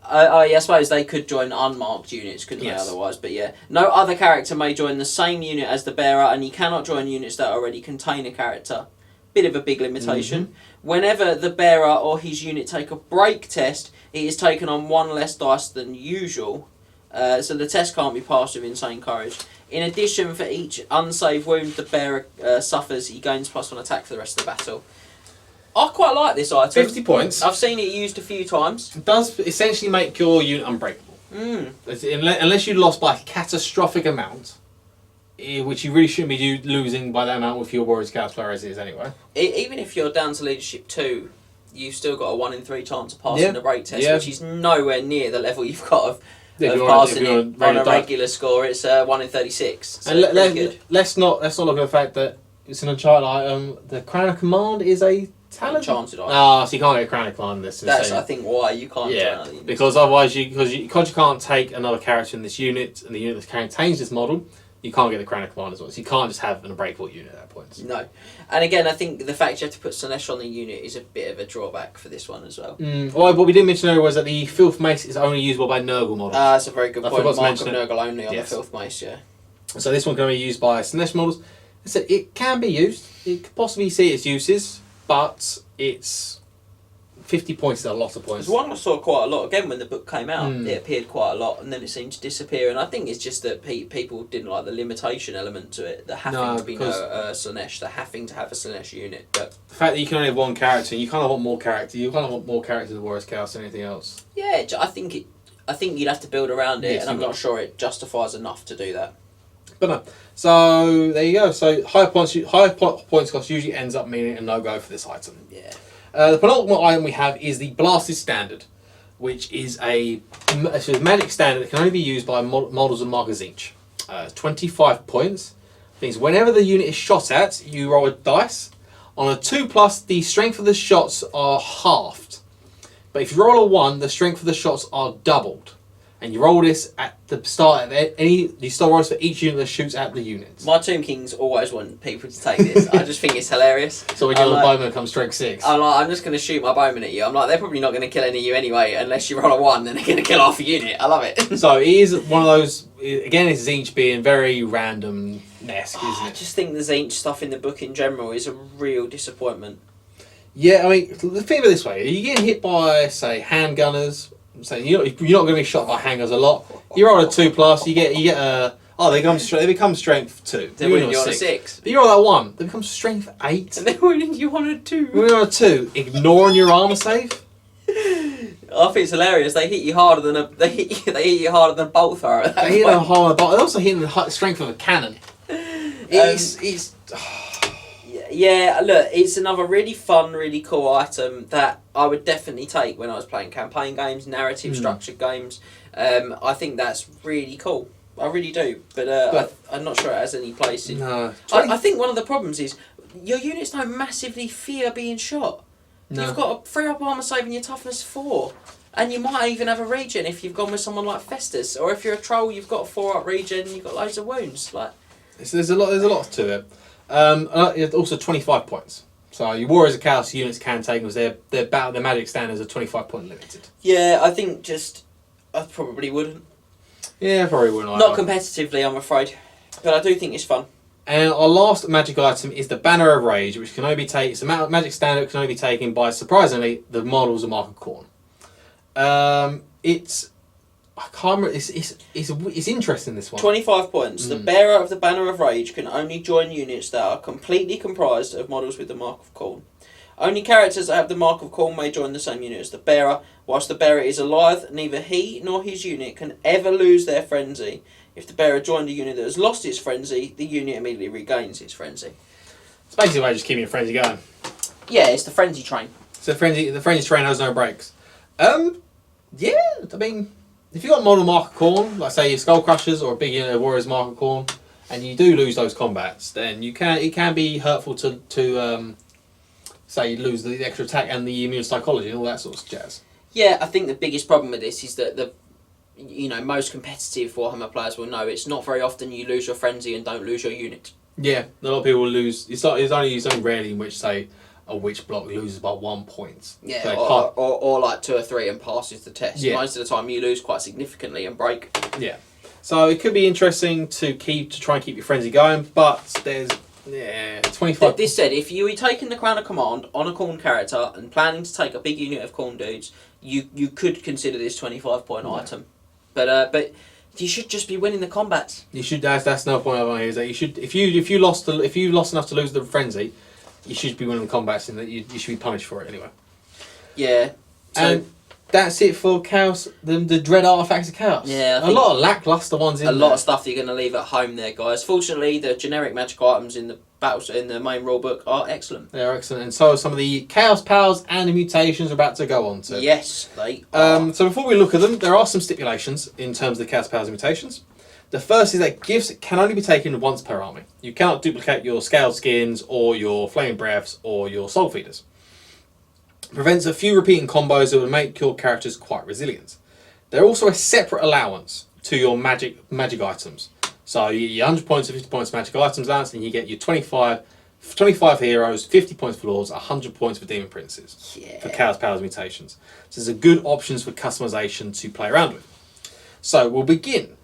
I suppose they could join unmarked units, couldn't Yes. they, otherwise? But yeah. No other character may join the same unit as the bearer, and you cannot join units that already contain a character. Bit of a big limitation. Mm-hmm. Whenever the bearer or his unit take a break test, it is taken on 1 less dice than usual. So the test can't be passed with insane courage. In addition, for each unsaved wound the bearer suffers, he gains +1 attack for the rest of the battle. I quite like this item. 50 points. I've seen it used a few times. It does essentially make your unit unbreakable. Unless you lost by a catastrophic amount, which you really shouldn't be losing by that amount with your Warriors Chaos player as it is anyway. Even if you're down to leadership 2, you've still got a 1 in 3 chance of passing the break test, which is nowhere near the level you've got of passing it on a regular score. It's 1 in 36. So and let's not look at the fact that it's an Uncharted item. The Crown of Command is a talent. Enchanted item. Ah, so you can't get a Crown of Command in this. That's I think why you can't. Because otherwise because you can't take another character in this unit and the unit that contains this model. You can't get the Crown of Command as well. So you can't just have an unbreakable unit at that point. No. And again, I think the fact you have to put Slaanesh on the unit is a bit of a drawback for this one as well. Well, what we didn't mention earlier was that the Filth Mace is only usable by Nurgle models. That's a very good point. Forgot to Mark of mention Nurgle only on the Filth Mace, yeah. So this one can be used by Slaanesh models. So it can be used. You could possibly see its uses, but it's 50 points is a lot of points. There's one I saw quite a lot. Again, when the book came out, it appeared quite a lot, and then it seemed to disappear. And I think it's just that people didn't like the limitation element to it, the having to be Slaanesh, the having to have a Slaanesh unit. But the fact that you can only have one character, and you kind of want more character. You kind of want more characters in Warriors Chaos than anything else. Yeah, I think you'd have to build around it, Yes, and I'm not sure it justifies enough to do that. But no. So there you go. So higher points cost usually ends up meaning a no-go for this item. Yeah. The penultimate item we have is the Blasted Standard, which is a magic standard that can only be used by models of Mark of Tzeentch. 25 points. Means whenever the unit is shot at, you roll a dice. On a 2+, the strength of the shots are halved. But if you roll a 1, the strength of the shots are doubled. And you roll this at the start of you start rolls for each unit that shoots at the unit. My Tomb Kings always want people to take this. I just think it's hilarious. So when your bowman comes strength 6. I'm just going to shoot my bowman at you. I'm like, they're probably not going to kill any of you anyway, unless you roll a 1, then they're going to kill half a unit. I love it. So it is one of those, again, it's Tzeentch being very random-esque, isn't it? I just think the Tzeentch stuff in the book in general is a real disappointment. Yeah, I mean, think of it this way. You get hit by, say, handgunners. So you're not going to be shot by hangers a lot. You roll a 2+, you get they become strength 2. They're winning you on a 6. But you roll that 1, they become strength 8. And they're winning you on a 2. You're on a 2, ignoring your armor save. I think it's hilarious. They hit you harder than a bolt thrower. They hit a hard, but they also hit the strength of a cannon. It's Yeah, look, it's another really fun, really cool item that I would definitely take when I was playing campaign games, narrative structured games. I think that's really cool. I really do. But I'm not sure it has any place in... No. I think one of the problems is your units don't massively fear being shot. No. You've got a 3-up armor save and your toughness 4. And you might even have a regen if you've gone with someone like Festus. Or if you're a troll, you've got a 4-up regen and you've got loads of wounds. There's a lot to it. Also 25 points. So your Warriors of Chaos units can take them because their magic standards are 25 point limited. Yeah, I think I probably wouldn't. Yeah, probably wouldn't. Not competitively, I'm afraid. But I do think it's fun. And our last magic item is the Banner of Rage, which can only be taken. It's a magic standard that can only be taken by, surprisingly, the models of Mark of Khorne. I can't remember. It's interesting, this one. 25 points. The bearer of the Banner of Rage can only join units that are completely comprised of models with the Mark of Khorne. Only characters that have the Mark of Khorne may join the same unit as the bearer. Whilst the bearer is alive, neither he nor his unit can ever lose their frenzy. If the bearer joined a unit that has lost its frenzy, the unit immediately regains its frenzy. It's basically a way of just keeping your frenzy going. Yeah, it's the frenzy train. So the frenzy train has no breaks. Yeah, I mean, if you've got model Mark of Khorne, like say your Skull Crushers or a big unit of Warriors Mark of Khorne, and you do lose those combats, then it can be hurtful to say you lose the extra attack and the immune psychology and all that sort of jazz. Yeah, I think the biggest problem with this is that most competitive Warhammer players will know it's not very often you lose your frenzy and don't lose your unit. Yeah, a lot of people will lose. It's only rarely in which, say, which block loses by 1 point. Yeah, So or like 2 or 3 and passes the test. Yeah. Most of the time you lose quite significantly and break. Yeah. So it could be interesting to try and keep your frenzy going, but there's 25. This said, if you were taking the Crown of Command on a Khorne character and planning to take a big unit of Khorne dudes, you could consider this 25-point item. But you should just be winning the combats. You should. That's no point of is that you should. If you lost enough to lose the frenzy, you should be winning the combats, and that you should be punished for it anyway. Yeah. So, And that's it for Chaos. The dread artifacts of Chaos. Yeah, a lot of lackluster ones in a there. lot of stuff that you're going to leave at home there, guys. Fortunately, the generic magic items in the battles in the main rulebook are excellent. They're excellent, and so are some of the Chaos powers and the mutations are about to go on to. Yes, they are. So before we look at them, there are some stipulations in terms of the Chaos powers and mutations. The first is that gifts can only be taken once per army. You cannot duplicate your Scaled Skins or your Flaming Breaths or your Soul Feeders. It prevents a few repeating combos that would make your characters quite resilient. They're also a separate allowance to your magic items. So you get your 100 points or 50 points magic items allowance, and you get your 25 heroes, 50 points for lords, 100 points for demon princes. Yeah. For Chaos powers mutations. So there's a good options for customization to play around with. So we'll begin.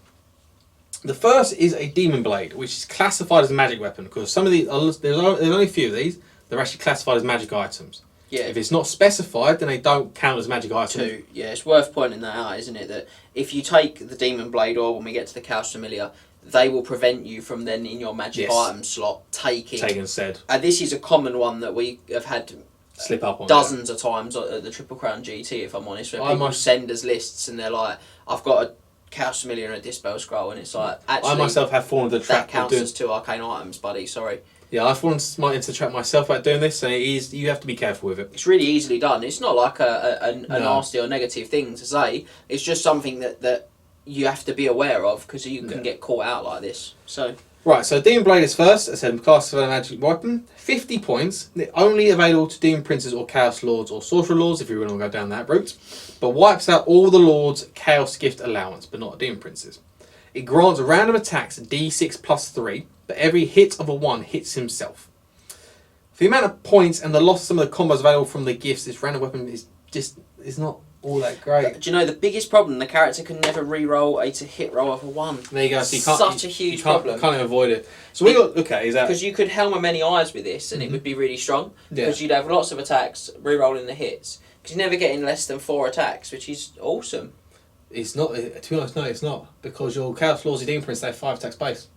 The first is a demon blade, which is classified as a magic weapon because some of these there's only a few of these. They're actually classified as magic items. Yeah. If it's not specified, then they don't count as magic items. Yeah, it's worth pointing that out, isn't it? That if you take the Demon Blade, or when we get to the Chaos Familiar, they will prevent you from then in your magic item slot taking said. And this is a common one that we have had Slip up on dozens of times at the Triple Crown GT, if I'm honest, where people send us lists and they're like, I've got a Chaos Familiar and a Dispel Scroll, and it's like, actually, I myself have fallen into the trap. That counts as 2 arcane items, buddy, sorry. Yeah, I've fallen into the trap myself about doing this, and you have to be careful with it. It's really easily done. It's not like a nasty or negative thing to say. It's just something that you have to be aware of because you can get caught out like this. So right, so Demon Blade is first. I said class of a magic weapon, 50 points. They're only available to Demon Princes or Chaos Lords or Sorcerer Lords if you really want to go down that route. But wipes out all the Lords' Chaos Gift allowance, but not Demon Princes. It grants random attacks D6 plus 3, but every hit of a 1 hits himself. For the amount of points and the loss of some of the combos available from the gifts, this random weapon is not all that great. Do you know the biggest problem? The character can never re-roll a hit roll of a 1. There you go. So you can't, such a huge problem. You can't avoid it. So what you got to look at is that because you could Helm Many Eyes with this, and it would be really strong. Yeah. Because you'd have lots of attacks re-rolling the hits. Because you're never getting less than 4 attacks, which is awesome. It's not. To be honest, no, it's not because your Chaos Lords, your Demon Prince, they have 5 attacks base.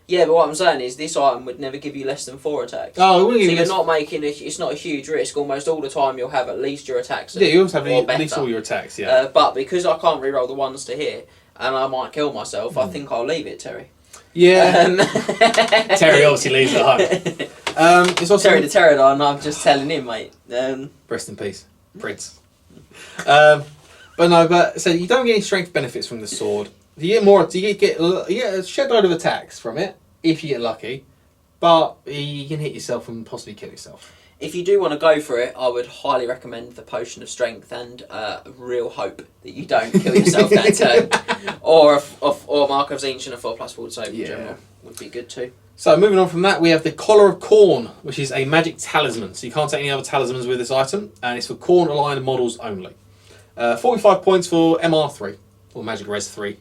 Yeah, but what I'm saying is this item would never give you less than 4 attacks. Oh, it wouldn't give so you you're not making it's not a huge risk. Almost all the time you'll have at least your attacks. Yeah, you also have or at least better. all your attacks. Yeah. But because I can't reroll the 1s to hit, and I might kill myself, I think I'll leave it, Terry. Yeah. Terry obviously leaves at home. It's also Terry the Pterodon. I'm just telling him, mate. Rest in peace, Prince. So you don't get any strength benefits from the sword. You get more. You get a shed load of attacks from it if you get lucky, but you can hit yourself and possibly kill yourself. If you do want to go for it, I would highly recommend the Potion of Strength and real hope that you don't kill yourself that turn, or Mark of Tzeentch and a 4+4 ward save in general would be good too. So moving on from that, we have the Collar of Khorne, which is a magic talisman. So you can't take any other talismans with this item, and it's for Khorne aligned models only. 45 points for MR3 or Magic Res 3.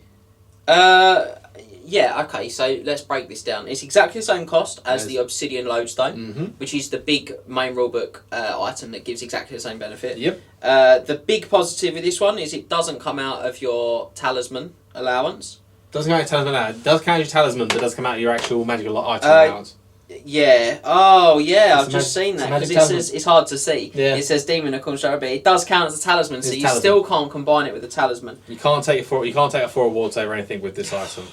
Yeah, okay, so let's break this down. It's exactly the same cost as the Obsidian Lodestone, which is the big main rulebook item that gives exactly the same benefit. Yep. The big positive with this one is it doesn't come out of your talisman allowance. Doesn't count your talisman allowance. It does count your talisman, but does come out of your actual magical item allowance. Yeah. Oh, yeah. It's I've just seen that because it says it's hard to see. Yeah. It says demon of Khorne, but it does count as a talisman, so you talisman. still can't combine it with a talisman. You can't take a 4 ward save or anything with this item.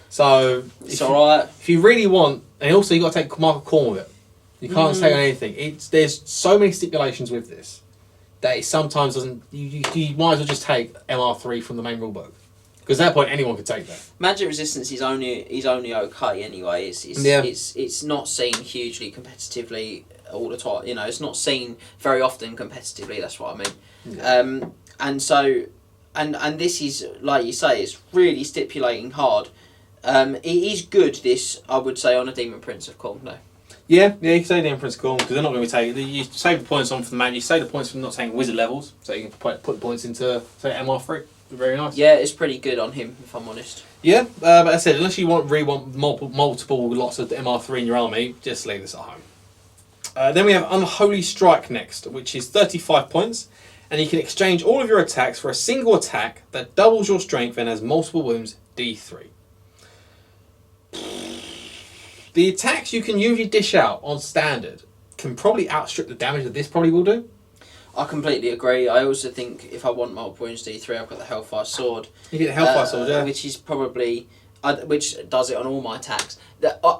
So it's alright. If you really want, and also you got to take Mark of Khorne with it. You can't take on anything. There's so many stipulations with this that it sometimes doesn't. You might as well just take MR3 from the main rulebook. Because at that point, anyone could take that. Magic resistance is only okay anyway. It's not seen hugely competitively all the time. You know, it's not seen very often competitively. That's what I mean. Yeah. And so, and this is like you say, it's really stipulating hard. It is good. This I would say on a Demon Prince of Khorne though. Yeah, you can say the Emperor's cool because they're not going to be taking. You save the points on for the man. You save the points from not taking wizard levels, so you can put the points into say MR3. Very nice. Yeah, it's pretty good on him, if I'm honest. Yeah, but as I said, unless you want multiple lots of MR3 in your army, just leave this at home. Then we have Unholy Strike next, which is 35 points, and you can exchange all of your attacks for a single attack that doubles your strength and has multiple wounds D3. The attacks you can usually dish out on standard can probably outstrip the damage that this probably will do. I completely agree. I also think if I want multiple wounds D3, I've got the Hellfire Sword. You get the Hellfire Sword, yeah. Which is probably... which does it on all my attacks.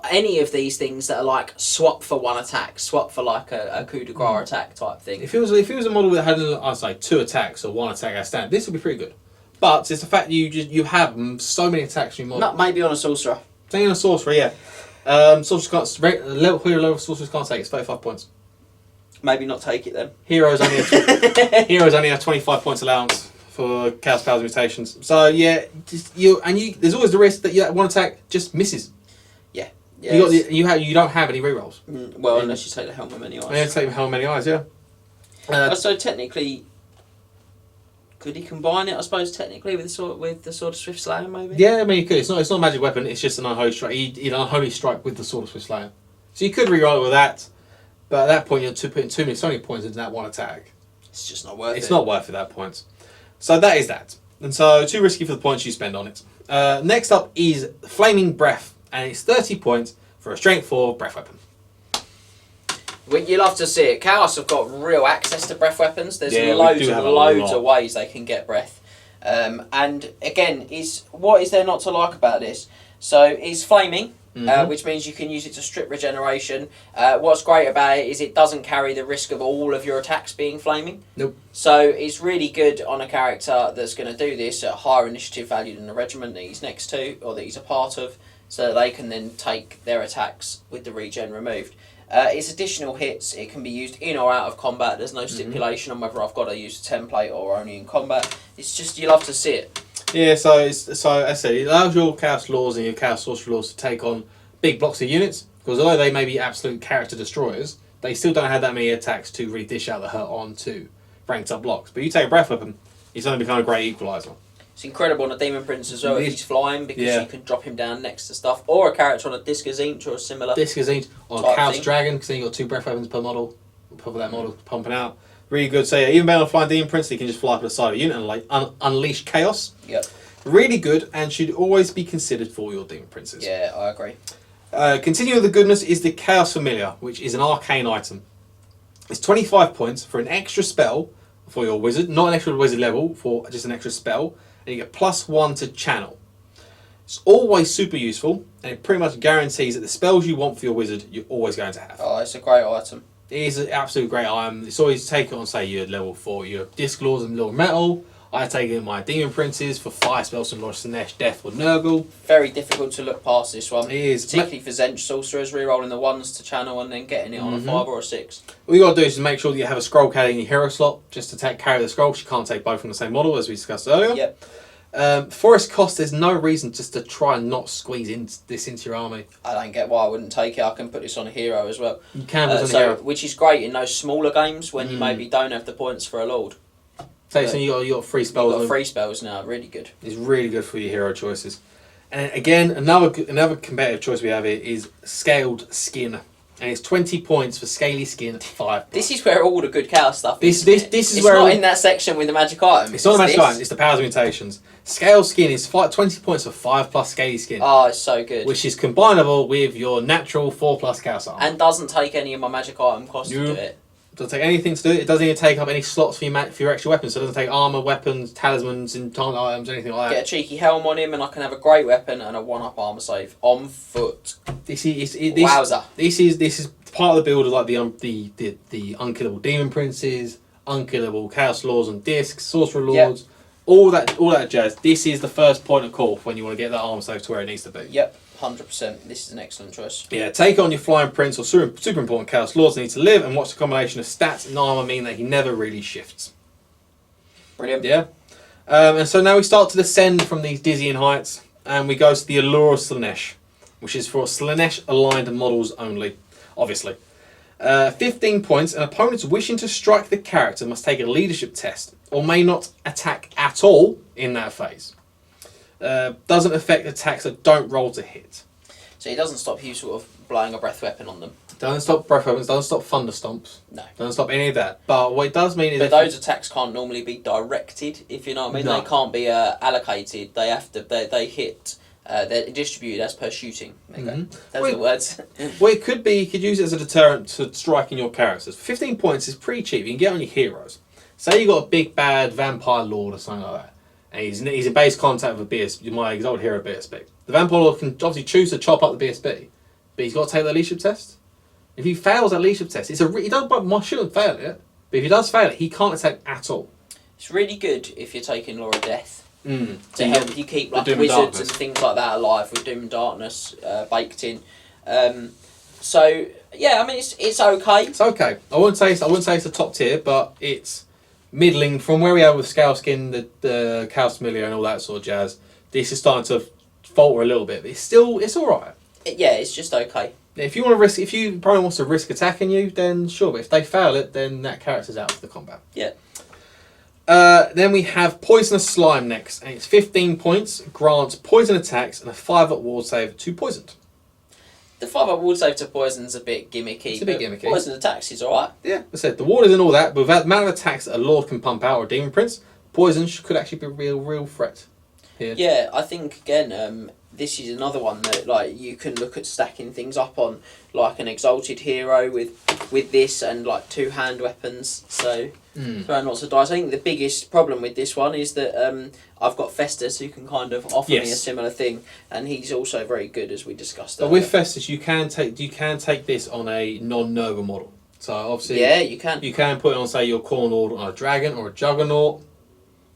Any of these things that are like swap for one attack, swap for like a coup de grace attack type thing. If it was a model that had, I'd say, 2 attacks or 1 attack as standard, this would be pretty good. But it's the fact that you have so many attacks in your model. Maybe on a Sorcerer. Saying on a Sorcerer, yeah. Sorcerers can't... level Sorcerers can't take it. It's 35 points. Maybe not take it then. Heroes only have 25 points allowance for Chaos Powers Mutations. So yeah, there's always the risk that that one attack just misses. Yeah. You don't have any rerolls. Well, unless you take the Helm of Many Eyes. Yeah, take how many eyes? Yeah. So technically, could he combine it? I suppose technically with the sword of Swift Slayer, maybe. Yeah, I mean you could. It's not a magic weapon. It's just an unholy strike. He'd unholy strike with the sword of Swift Slayer. So you could reroll it with that. But at that point, you're putting too many points into that one attack. It's just not worth it. It's not worth it at that point. So that is that. And so, too risky for the points you spend on it. Next up is Flaming Breath. And it's 30 points for a Strength 4 breath weapon. You love to see it. Chaos have got real access to breath weapons. There's loads of ways they can get breath. And again, what is there not to like about this? So, it's flaming. Which means you can use it to strip regeneration. What's great about it is it doesn't carry the risk of all of your attacks being flaming. Nope. So it's really good on a character that's going to do this at higher initiative value than the regiment that he's next to or that he's a part of, so that they can then take their attacks with the regen removed. It's additional hits. It can be used in or out of combat. There's no stipulation on whether I've got to use a template or only in combat. It's just, you love to see it. Yeah, so as I said, it allows your Chaos Lords and your Chaos Sorcerer Lords to take on big blocks of units, because although they may be absolute character destroyers, they still don't have that many attacks to really dish out the hurt onto ranked up blocks. But you take a breath weapon, it's going to become a great equaliser. It's incredible on a Demon Prince as well if he's flying, because you can drop him down next to stuff, or a character on a Disc of Tzeentch or a similar. Disc of Tzeentch or a Chaos Dragon, because then you've got 2 breath weapons per model, for that model pumping out. Really good. So yeah, even better on Flying Demon Prince, you can just fly up to the side of a unit and like unleash chaos. Yep. Really good, and should always be considered for your Demon Princes. Yeah, I agree. Continuing the goodness is the Chaos Familiar, which is an arcane item. It's 25 points for an extra spell for your wizard, not an extra wizard level, for just an extra spell, and you get +1 to channel. It's always super useful, and it pretty much guarantees that the spells you want for your wizard, you're always going to have. Oh, it's a great item. It is an absolute great item. It's always take it on, say, your level 4, your Disc Lords and Lord Metal. I take in my Demon Princes for 5 spells from Lord Slaanesh, Death or Nurgle. Very difficult to look past this one. It is. Particularly for Tzeentch Sorcerers, rerolling the 1s to channel and then getting it on a 5 or a 6. All you got to do is make sure that you have a scroll carry in your hero slot, just to carry the scroll, because you can't take both from the same model, as we discussed earlier. Yep. For its cost, there's no reason just to try and not squeeze this into your army. I don't get why I wouldn't take it. I can put this on a hero as well. You can put it on a hero. Which is great in those smaller games when you maybe don't have the points for a Lord. So you got 3 spells. You've got 3 spells now, really good. It's really good for your hero choices. And again, another competitive choice we have here is Scaled Skin. And it's 20 points for Scaly Skin 5+. This is where all the good chaos stuff is. This is where... It's not in that section with the magic item. It's not the magic item, it's the powers of mutations. Scaled Skin is 20 points for 5+ Scaly Skin. Oh, it's so good. Which is combinable with your natural 4+ Chaos Armor. And doesn't take any of my magic item cost to do it. Doesn't take anything to do it. It doesn't even take up any slots for your extra weapons. So it doesn't take armor, weapons, talismans, enchantment items, anything like that. Get a cheeky helm on him, and I can have a great weapon and a 1-up armor save on foot. Wowza! This is part of the build of like the unkillable Demon Princes, unkillable Chaos Lords and Discs, Sorcerer Lords, all that jazz. This is the first point of call when you want to get that armor save to where it needs to be. Yep. 100%. This is an excellent choice. Yeah, take on your Flying Prince or super important Chaos Lords need to live, and watch the combination of stats and armor mean that he never really shifts. Brilliant. Yeah. And so now we start to descend from these dizzying heights, and we go to the Allure of Slaanesh, which is for Slaanesh aligned models only. obviously. 15 points. An opponent wishing to strike the character must take a leadership test or may not attack at all in that phase. Doesn't affect attacks that don't roll to hit. So it doesn't stop you sort of blowing a breath weapon on them. Doesn't stop breath weapons, doesn't stop thunder stomps. No. Doesn't stop any of that. But what it does mean is... But those attacks can't normally be directed, if you know what I mean. No. They can't be allocated. They have to. They hit. They're distributed as per shooting. There you go. Those are the words. Well, it could be, you could use it as a deterrent to striking your characters. 15 points is pretty cheap. You can get on your heroes. Say you got a big bad vampire lord or something like that, and he's in base contact with a BSB, my exalted hero BSB. The vampire lord can obviously choose to chop up the BSB, but he's got to take the leadership test. If he fails that leadership test, he shouldn't fail it, but if he does fail it, he can't attack at all. It's really good if you're taking Law of Death. To help you keep like wizards and things like that alive with Doom and Darkness baked in. So yeah, I mean it's okay. It's okay. I wouldn't say it's a top tier, but it's middling from where we are with Scaleskin, the Chaos Familiar and all that sort of jazz. This is starting to falter a little bit, but it's all right. Yeah, it's just okay. If you want to risk, if your opponent wants to risk attacking you, then sure. But if they fail it, then that character's out of the combat. Yeah. Then we have Poisonous Slime next, and it's 15 points, grants poison attacks and a 5-up ward save to poisoned. The 5-up ward save to poison's a bit gimmicky. It's a bit gimmicky. Poison attacks is alright. Yeah, I said the ward isn't all that, but without the amount of attacks that a lord can pump out or a demon prince, poison could actually be a real threat. Here. Yeah, I think again, this is another one that like you can look at stacking things up on, like an exalted hero with this and like 2 hand weapons. So throwing lots of dice. I think the biggest problem with this one is that I've got Festus who can kind of offer me a similar thing, and he's also very good as we discussed. But with Festus, you can take this on a non-Nurgle model. So obviously, yeah, you can. You can put it on say your Khorne Lord on a dragon or a Juggernaut.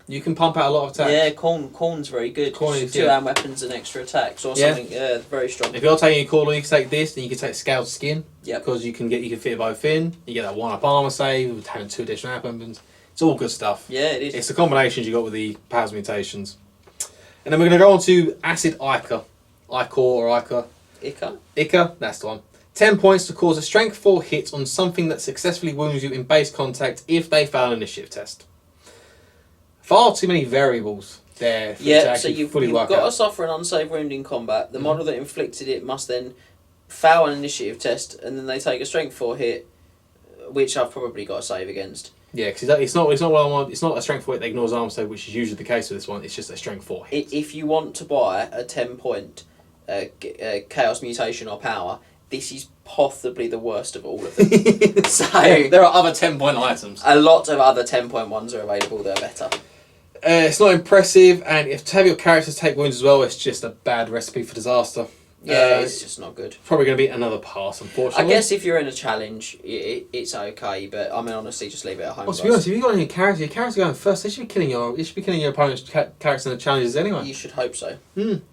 You can pump out a lot of attacks. Yeah, Khorne's very good. Khorne is 2 hand weapons and extra attacks or something. Yeah, very strong. If you're taking your Khorne, you can take this, then you can take Scaled Skin. Yeah. Because you can fit it both in. You get that 1-up armor save with having 2 additional weapons. It's all good stuff. Yeah, it is. It's the combinations you got with the powers mutations. And then we're going to go on to Acid Ica. Icor or Ica. Ica? Ica, that's the one. 10 points to cause a strength 4 hit on something that successfully wounds you in base contact if they fail an initiative test. Far too many variables there for it to actually you've fully work got out. to suffer an unsaved wound in combat. The model that inflicted it must then fail an initiative test, and then they take a strength 4 hit, which I've probably got to save against. Yeah, because it's not what I want. It's not a strength 4 hit that ignores armor save, which is usually the case with this one. It's just a strength 4 hit. If you want to buy a 10-point Chaos Mutation or Power, this is possibly the worst of all of them. So there are other 10-point items. A lot of other 10-point ones are available that are better. It's not impressive, and if to have your characters take wounds as well, it's just a bad recipe for disaster. Yeah, it's just not good. Probably going to be another pass, unfortunately. I guess if you're in a challenge, it's okay, but I mean, honestly, just leave it at home. Well, to be honest, if you've got any character, your character's going first. They should be killing your opponent's characters in the challenges anyway. You should hope so. And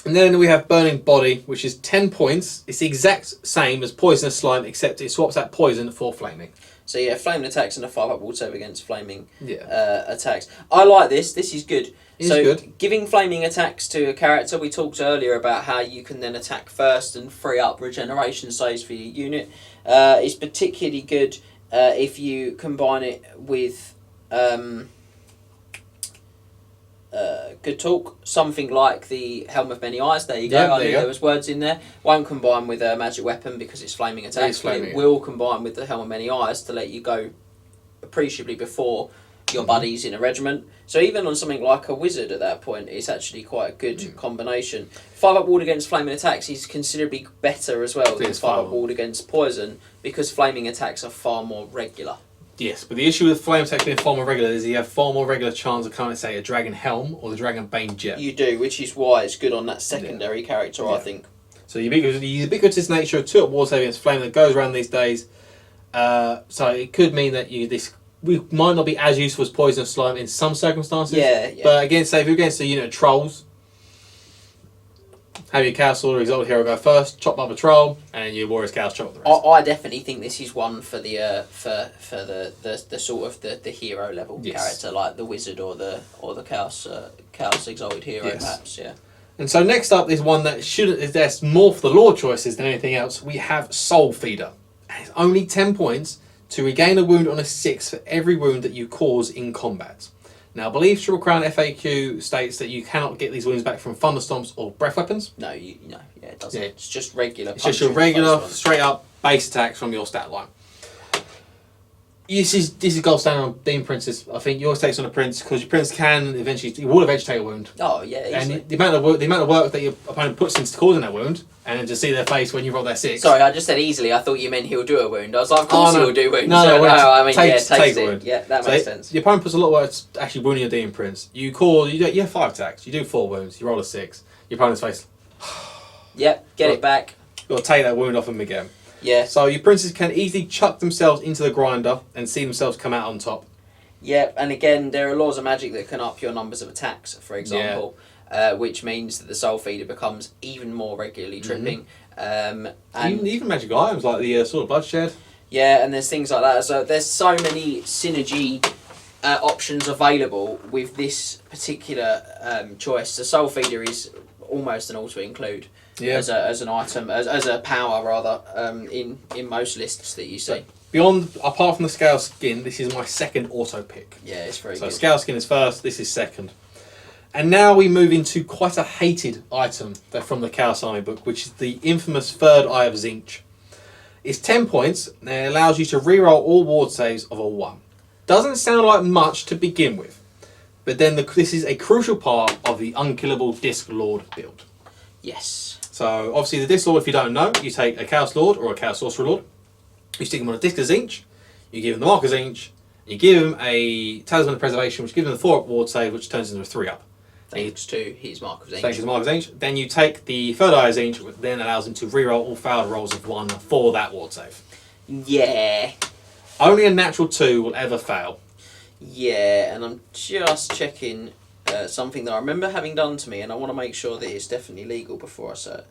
then we have Burning Body, which is 10 points. It's the exact same as Poisonous Slime, except it swaps out poison for flaming. So yeah, flaming attacks and a 5-up ward save against flaming attacks. I like this. This is good. It's good. Giving flaming attacks to a character, we talked earlier about how you can then attack first and free up regeneration saves for your unit. It's particularly good if you combine it with good talk, something like the Helm of Many Eyes. There you go. I knew there was words in there. Won't combine with a magic weapon because it's flaming attacks. It will combine with the Helm of Many Eyes to let you go appreciably before your buddies in a regiment. So even on something like a wizard at that point, it's actually quite a good combination. 5-up ward against flaming attacks is considerably better as well than 5-up ward against poison, because flaming attacks are far more regular. Yes, but the issue with flame attack being far more regular is you have far more regular chance of kind of say a Dragon Helm or the Dragon Bane Jet. You do, which is why it's good on that secondary character, I think. So the ubiquitous nature of 2-up ward save against flame that goes around these days. So it could mean that we might not be as useful as Poisonous Slime in some circumstances. Yeah. But again, say if you're against a unit of trolls, have your Chaos Lord or Exalted Hero go first, chop up a troll, and your Warrior's Chaos chop up the rest. I definitely think this is one for the the sort of the hero level character, like the wizard or the Chaos Exalted Hero, perhaps. Yeah. And so next up is one that there's more for the lore choices than anything else. We have Soul Feeder. And it's only 10 points to regain a wound on a 6 for every wound that you cause in combat. Now, I believe Triple Crown FAQ states that you cannot get these wounds back from Thunderstomps or breath weapons. No, it doesn't. Yeah. It's just regular. It's just your regular, straight up base attacks from your stat line. This is gold standard on Demon Princes. I think yours takes on a Prince because your Prince can eventually, he will eventually take a wound. Oh yeah, easily. And the amount of work that your opponent puts into causing that wound, and then to see their face when you roll their 6. Sorry, I just said easily. I thought you meant he'll do a wound. I was like, of course he will do wounds. No, I mean, takes it. A wound. Yeah, that makes sense. Your opponent puts a lot of work actually wounding your Demon Prince. You have 5 attacks. You do 4 wounds. You roll a 6. Your opponent's face. Yep, get it back. You've got to take that wound off him again. Yeah. So your princes can easily chuck themselves into the grinder and see themselves come out on top. Yeah, and again, there are laws of magic that can up your numbers of attacks, for example, which means that the Soul Feeder becomes even more regularly tripping. And even magic items like the Sword of Bloodshed. Yeah, and there's things like that. So there's so many synergy options available with this particular choice. The Soul Feeder is almost an auto-include. Yeah. As an item, as a power rather, in most lists that you see. Apart from the Scale Skin, this is my second auto pick. Yeah, it's very good. So Scale Skin is first, this is second. And now we move into quite a hated item from the Chaos Army book, which is the infamous Third Eye of Tzeentch. It's 10 points, and it allows you to reroll all ward saves of a 1. Doesn't sound like much to begin with, but then this is a crucial part of the Unkillable Disc Lord build. Yes. So, obviously, the Disc Lord, if you don't know, you take a Chaos Lord or a Chaos Sorcerer Lord, you stick him on a Disc of Tzeentch, you give him the Mark of Tzeentch, you give him a Talisman of Preservation, which gives him the 4-up ward save, which turns into a 3-up. Thanks to his Mark of Tzeentch. Thanks to his Mark of Tzeentch. Then you take the Third Eye of Tzeentch, which then allows him to reroll all failed rolls of 1 for that ward save. Yeah. Only a natural 2 will ever fail. Yeah, and I'm just checking something that I remember having done to me, and I want to make sure that it's definitely legal before I say it.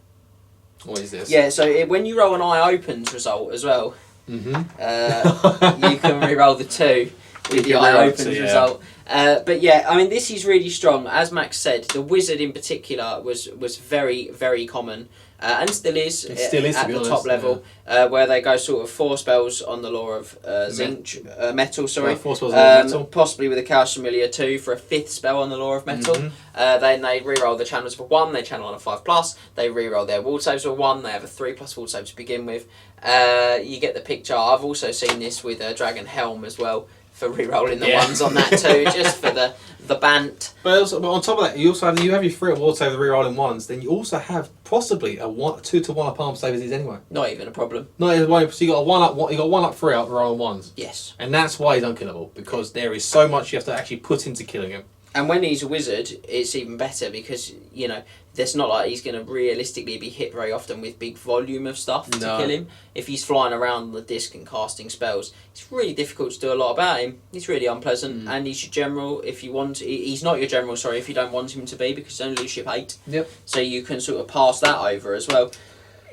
What is this? Yeah, so when you roll an Eye Opens result as well, you can re-roll the 2 with the Eye Opens result. But yeah, I mean, this is really strong. As Max said, the Wizard in particular was very, very common. And still is at the top level, where they go sort of 4 spells on the lore of Tzeentch, metal, sorry. 4 spells on metal. Possibly with a Chaos Familiar 2 for a 5th spell on the lore of metal. Then they reroll the channels for 1, they channel on a 5+, they reroll their ward saves for 1, they have a 3+ ward save to begin with. You get the picture. I've also seen this with a Dragon Helm as well, for re-rolling the ones on that too, just for the bant. But on top of that, you also have your 3 ward save the re-rolling ones. Then you also have possibly a 2 to 1 up arm save as these anyway. Not even a problem. Not even one. So you got a 1 up. You got 1 up 3 up rolling ones. Yes. And that's why he's unkillable, because there is so much you have to actually put into killing him. And when he's a wizard, it's even better because, you know, it's not like he's going to realistically be hit very often with big volume of stuff to kill him. If he's flying around the disc and casting spells, it's really difficult to do a lot about him. He's really unpleasant, and he's your general if you want. He's not your general, sorry, if you don't want him to be, because he's only leadership 8. Yep. So you can sort of pass that over as well.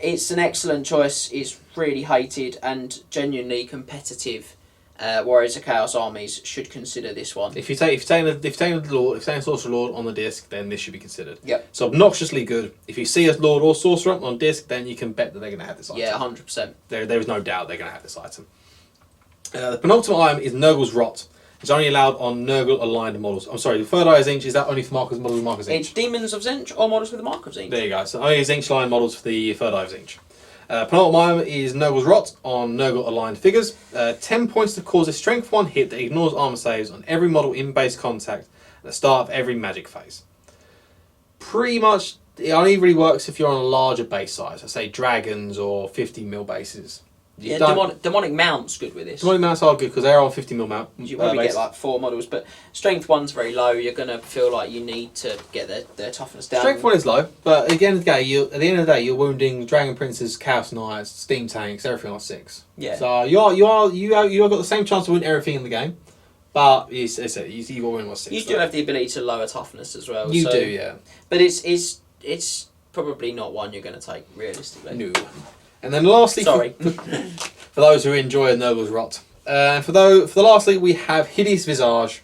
It's an excellent choice. It's really hated and genuinely competitive. Warriors of Chaos Armies should consider this one. If you take a Sorcerer Lord on the disc, then this should be considered. Yep. So obnoxiously good. If you see a Lord or Sorcerer on disc, then you can bet that they're going to have this item. Yeah, 100%. There is no doubt they're going to have this item. The penultimate item is Nurgle's Rot. It's only allowed on Nurgle aligned models. I'm sorry, the Third Eye of Tzeentch, is that only for models with Mark of Tzeentch? It's Demons of Tzeentch or models with the Mark of Tzeentch. There you go. So only Tzeentch aligned models for the Third Eye of Tzeentch. Penultimate item is Nurgle's Rot on Nurgle aligned figures. 10 points to cause a strength 1 hit that ignores armor saves on every model in base contact at the start of every magic phase. Pretty much, it only really works if you're on a larger base size. I say dragons or 50mm bases. Demonic Mount's good with this. Demonic Mounts are good because they're on 50mm mount. You probably get like 4 models, but Strength 1's very low. You're going to feel like you need to get their toughness down. Strength 1 is low, but at the end of the day, you're wounding Dragon Princes, Chaos Knights, Steam Tanks, everything on 6. Yeah. So you have got the same chance to win everything in the game, but you got to win on 6. You do have the ability to lower toughness as well. You do, yeah. But it's probably not one you're going to take realistically. No. And then lastly, for those who enjoy Nurgle's Rot, for the lastly we have Hideous Visage,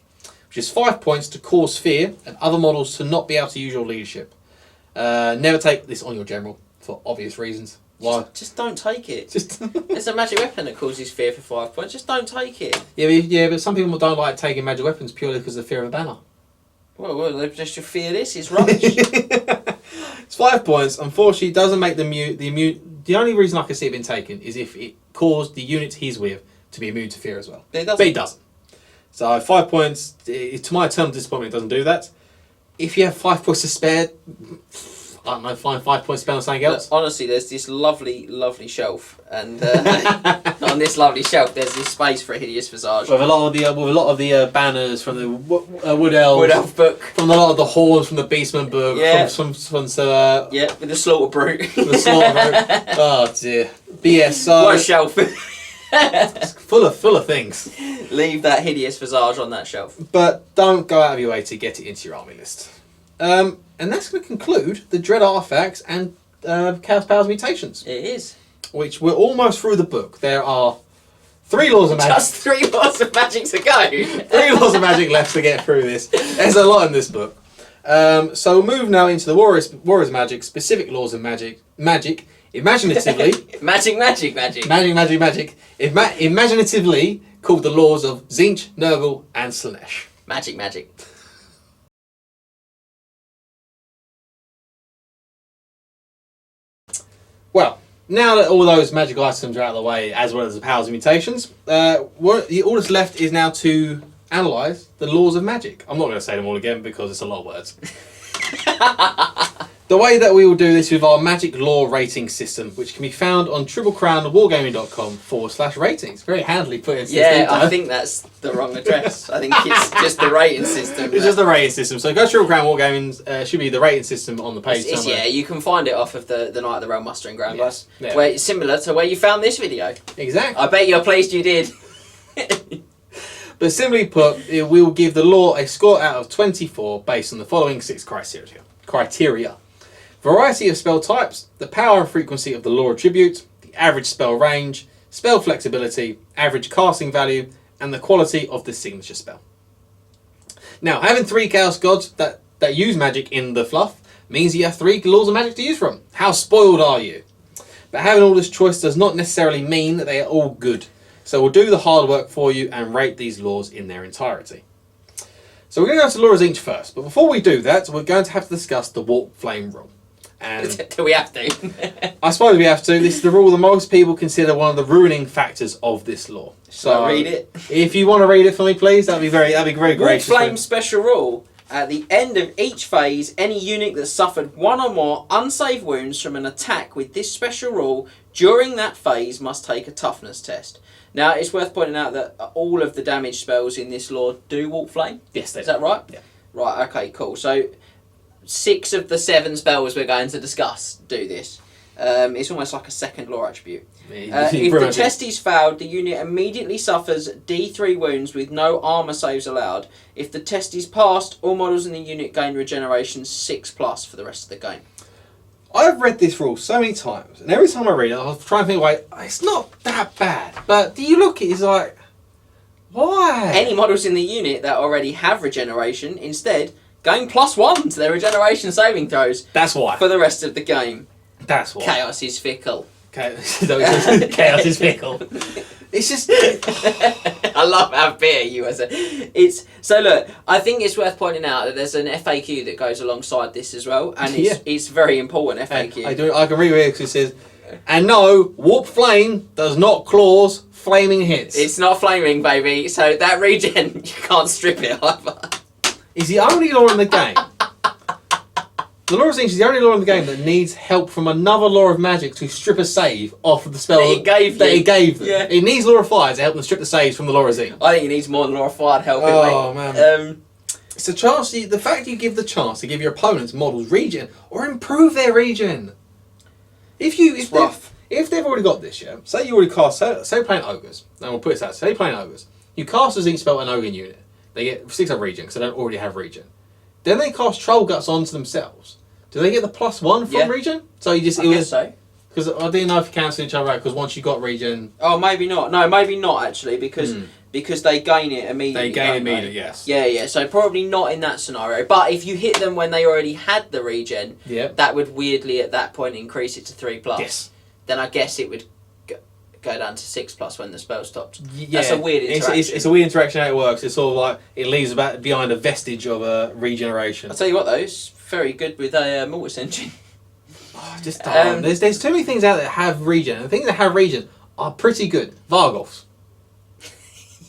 which is 5 points to cause fear and other models to not be able to use your leadership. Never take this on your general for obvious reasons. Why? Just don't take it. Just It's a magic weapon that causes fear for 5 points. Just don't take it. yeah, but some people don't like taking magic weapons purely because of the fear of a banner. Well, they just fear this. It's rubbish. It's 5 points. Unfortunately, it doesn't make the immune. The only reason I can see it being taken is if it caused the units he's with to be immune to fear as well. It doesn't. But it doesn't. So 5 points. To my eternal disappointment, it doesn't do that. If you have 5 points to spare, I don't know, find 5 points spent on something else. Honestly, there's this lovely, lovely shelf, and on this lovely shelf, there's this space for a hideous visage. With a lot of the banners from the Wood Elves, Wood Elf book. from a lot of the horns from the Beastman book, Yeah. from Yeah, with the slaughter brute. the Slaughter Brute. Oh dear. But yeah, so What a shelf. it's full of things. Leave that hideous visage on that shelf. But don't go out of your way to get it into your army list. And that's going to conclude the Dread Artifacts and Chaos Powers Mutations, It is. which we're almost through the book. There are 3 laws of magic. Just 3 laws of magic to go. 3 laws of magic left to get through this. There's a lot in this book. So we'll move now into the Warriors Magic, specific laws of magic, imaginatively, imaginatively called the laws of Tzeentch, Nurgle, and Slaanesh. Magic. Well, now that all those magic items are out of the way, as well as the powers and mutations, all that's left is now to analyse the laws of magic. I'm not going to say them all again because it's a lot of words. The way that we will do this with our magic law rating system, which can be found on triplecrownwargaming.com/ratings. Very handily put in. Yeah, I think that's the wrong address. I think it's just the rating system. It's just the rating system. So go to Triple Crown Wargaming, should be the rating system on the page somewhere. Yeah, you can find it off of the Night of the Realm Mustering Ground, guys. Yeah. Where it's similar to where you found this video. Exactly. I bet you're pleased you did. But simply put, we will give the law a score out of 24 based on the following 6 criteria. Variety of spell types, the power and frequency of the law attribute, the average spell range, spell flexibility, average casting value, and the quality of the signature spell. Now, having 3 Chaos Gods that use magic in the fluff means you have 3 laws of magic to use from. How spoiled are you? But having all this choice does not necessarily mean that they are all good. So we'll do the hard work for you and rate these laws in their entirety. So we're going to go to Law of Tzeentch first. But before we do that, we're going to have to discuss the Warp Flame rule. And Do we have to? I suppose we have to. This is the rule that most people consider one of the ruining factors of this law. So read it. If you want to read it for me, please, that'd be very gracious. Warp Flame special rule. At the end of each phase, any unit that suffered 1 or more unsaved wounds from an attack with this special rule during that phase must take a toughness test. Now, it's worth pointing out that all of the damage spells in this law do Warp Flame. Yes, they Is that right? Yeah. Right, okay, cool. So 6 of the 7 spells we're going to discuss do this. It's almost like a second law attribute. If the test is failed, the unit immediately suffers D3 wounds with no armour saves allowed. If the test is passed, all models in the unit gain regeneration 6+ for the rest of the game. I've read this rule so many times, and every time I read it, I'll try and think, like, it's not that bad. But do you look at it, it's like, why? Any models in the unit that already have regeneration, instead, gain +1 to their regeneration saving throws. That's why. For the rest of the game. That's why. Chaos is fickle. Chaos is fickle. It's just... I love how bitter you are. So look, I think it's worth pointing out that there's an FAQ that goes alongside this as well, and it's very important FAQ. I can read it because it says, and no, Warp Flame does not clause flaming hits. It's not flaming, baby. So that regen, you can't strip it either. Is the only law in the game. The Law of Tzeentch is the only law in the game that needs help from another law of magic to strip a save off of the spell that it gave them. Yeah. It needs Law of Fire to help them strip the saves from the Law of Tzeentch. I think it needs more than Law of Fire to help it, mate. Man. It's a chance. The fact you give the chance to give your opponent's models regen or improve their regen. If they've already got this, yeah. Say you already cast. Say playing ogres. Now we'll put this out. Say playing ogres. You cast a Tzeentch spell an ogre unit. They get 6 up regen because they don't already have regen. Then they cast Troll Guts onto themselves. Do they get the +1 from regen? So you just I guess so. Because I didn't know if you cancel each other out, because once you got regen... Oh, maybe not. No, maybe not, actually, because they gain it immediately. They gain immediately, yes. Yeah, so probably not in that scenario. But if you hit them when they already had the regen, that would weirdly, at that point, increase it to 3+. Yes. Then I guess it would go down to 6+ when the spell stopped. Yeah. That's a weird interaction. It's a weird interaction how it works. It's sort of like, it leaves behind a vestige of regeneration. I'll tell you what, though, it's very good with a Mortis engine. There's too many things out there that have regen, and the things that have regen are pretty good. Vargoths.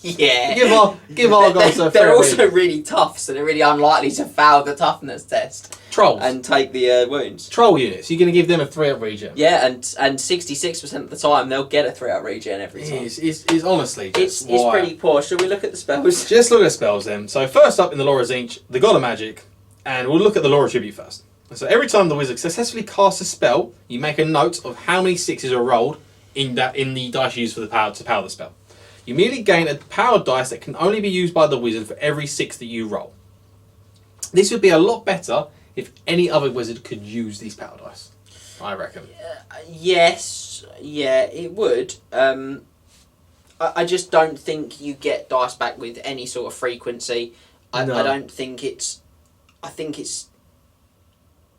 Yeah. Give Vargoths a fair They're also regen. really tough, so they're really unlikely to fail the toughness test. Trolls. And take the wounds. Troll units, you're going to give them a 3-up regen. Yeah, and 66% of the time they'll get a 3-up regen every time. It's honestly just It's pretty poor. Shall we look at the spells? Just look at the spells then. So first up in the lore of Tzeentch, the God of Magic, and we'll look at the lore of Tribute first. So every time the wizard successfully casts a spell, you make a note of how many 6s are rolled in the dice used to power the spell. You immediately gain a powered dice that can only be used by the wizard for every 6 that you roll. This would be a lot better if any other wizard could use these power dice, I reckon. Yes, yeah, it would. I just don't think you get dice back with any sort of frequency. I don't think it's... I think it's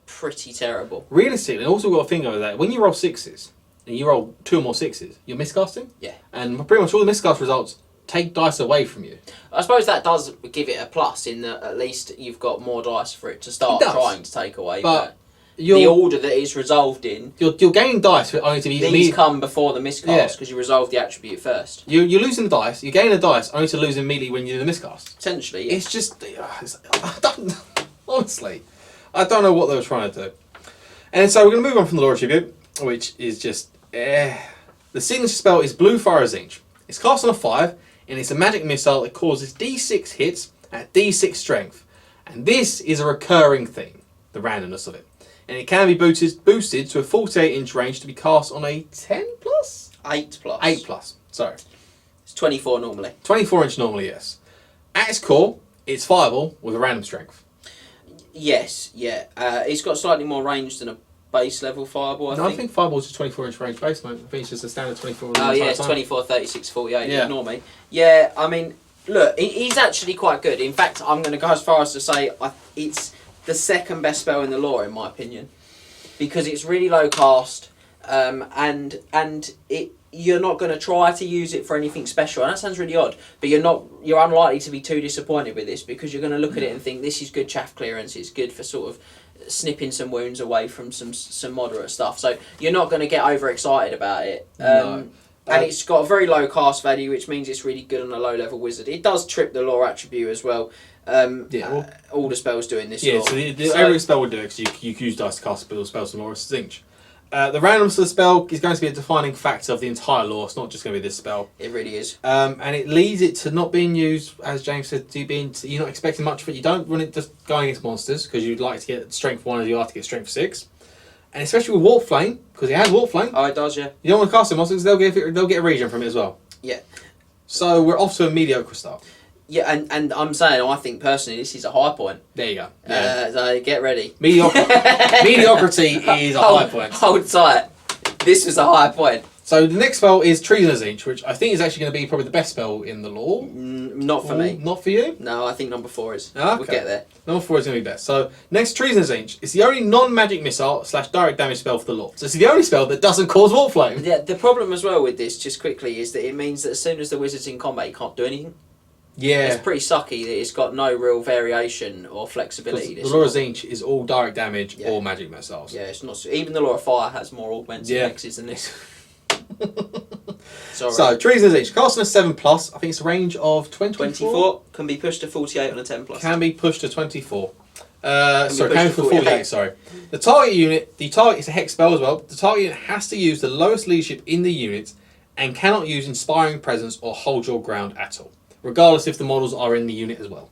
pretty terrible. Realistically, and also we've got to think over that, when you roll 6s, and you roll 2 or more 6s, you're miscasting? Yeah. And pretty much all the miscast results take dice away from you. I suppose that does give it a plus in that at least you've got more dice for it to start trying to take away. But the order that it's resolved in... You're gaining dice for only to be... These come before the miscast because you resolve the attribute first. You're losing the dice, you're gaining the dice only to lose immediately when you do the miscast. Essentially, yeah. It's just... honestly, I don't know what they were trying to do. And so we're going to move on from the lore tribute, which is just... The signature spell is Blue Fire Tzeentch. It's cast on a 5, and it's a magic missile that causes D6 hits at D6 strength. And this is a recurring thing, the randomness of it. And it can be boosted to a 48-inch range to be cast on a 10+? 8+. 8+, sorry. It's 24 normally. 24-inch normally, yes. At its core, it's fireball with a random strength. Yes, yeah. It's got slightly more range than a base level fireball, I think fireball's a 24-inch range base, mate. I think it's just a standard 24. Oh, yeah, it's 24, 36, 48. Yeah. Ignore me. Yeah, I mean, look, he's actually quite good. In fact, I'm going to go as far as to say it's the second best spell in the lore, in my opinion, because it's really low cast, and you're not going to try to use it for anything special. And that sounds really odd, but you're unlikely to be too disappointed with this because you're going to look at it and think this is good chaff clearance. It's good for sort of snipping some wounds away from some moderate stuff. So you're not going to get overexcited about it. No. And it's got a very low cast value, which means it's really good on a low level wizard. It does trip the lore attribute as well. All the spells do in this lore. So every spell would do it because you can use dice to cast spells from lore. It's Tzeentch. The randomness of the spell is going to be a defining factor of the entire lore. It's not just going to be this spell. It really is. And it leads it to not being used, as James said, you're not expecting much of it. You don't run it just going against monsters because you'd like to get strength 1 and you like to get strength 6. And especially with Warp Flame, because it has Warp Flame. Oh, it does, yeah. You don't want to cast it monsters, they'll get a regen from it as well. Yeah. So we're off to a mediocre start. Yeah, and I'm saying, I think personally this is a high point. There you go. Yeah. So get ready. Mediocrity is a high point. Hold tight. This was a high point. So the next spell is Treason Tzeentch, which I think is actually going to be probably the best spell in the lore. Not for me. Not for you? No, I think number 4 is. Okay. We'll get there. Number 4 is going to be best. So next, Treason Tzeentch. It's the only non-magic missile / direct damage spell for the lore. So it's the only spell that doesn't cause Warp Flame. Yeah, the problem as well with this, just quickly, is that it means that as soon as the wizard's in combat, he can't do anything. Yeah. It's pretty sucky that it's got no real variation or flexibility. The lore of Tzeentch is all direct damage or magic missiles. Yeah, it's not. Even the lore of Fire has more augments and mixes than this. Sorry. So, Treason Tzeentch, cast on a 7+, I think it's a range of 24. Can be pushed to 48 on a 10+. Can be pushed to 24. Can be for 48, sorry. The target unit is a hex spell as well. The target unit has to use the lowest leadership in the unit and cannot use Inspiring Presence or Hold Your Ground at all, regardless if the models are in the unit as well.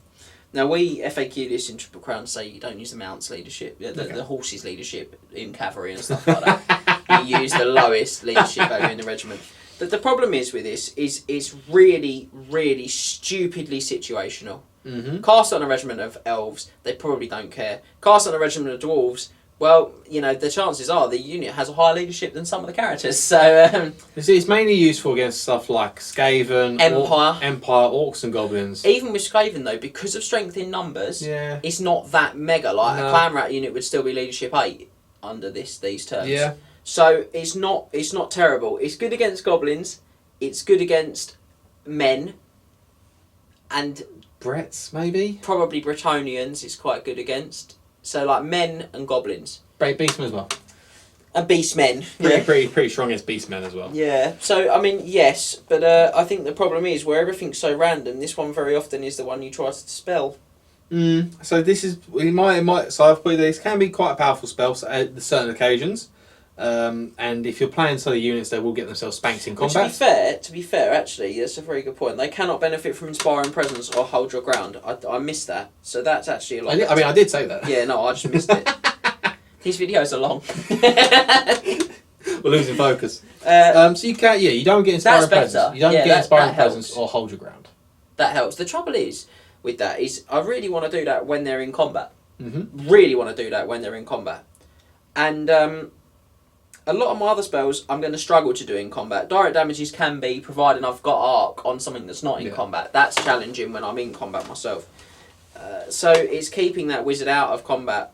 Now, we FAQ this in Triple Crown say you don't use the mount's leadership, the horse's leadership in cavalry and stuff like that. You use the lowest leadership value in the regiment. But the problem is with this is it's really, really stupidly situational. Mm-hmm. Cast on a regiment of elves, they probably don't care. Cast on a regiment of dwarves, Well, you know, the chances are the unit has a higher leadership than some of the characters. So It's mainly useful against stuff like Skaven, Empire, Orcs, and Goblins. even with Skaven though, because of strength in numbers, Yeah. it's not that mega. Like No. a Clan Rat unit would still be leadership 8 under these terms. Yeah. So it's not terrible. It's good against goblins. It's good against men. And Bretts, maybe? probably Bretonnians it's quite good against. So like men and goblins. Beastmen as well. And beastmen. Pretty strong against Beastmen as well. Yeah. So I mean, yes, but I think the problem is where everything's so random. This one very often is the one you try to dispel. So this is so I've put these can be quite a powerful spell at certain occasions. And if you're playing some of the units, they will get themselves spanked in combat. To be fair, actually, that's a very good point. They cannot benefit from Inspiring Presence or Hold Your Ground. I missed that. So that's actually a lot. I did say that. Yeah, no, I just missed it. These videos are long. We're losing focus. So you can't. Yeah, you don't get Inspiring Presence. You don't get Inspiring Presence or Hold Your Ground. That helps. The trouble is with that is I really want to do that when they're in combat. Mm-hmm. Really want to do that when they're in combat, and. A lot of my other spells I'm going to struggle to do in combat. Direct damages can be, provided I've got arc on something that's not in combat. That's challenging when I'm in combat myself. So it's keeping that wizard out of combat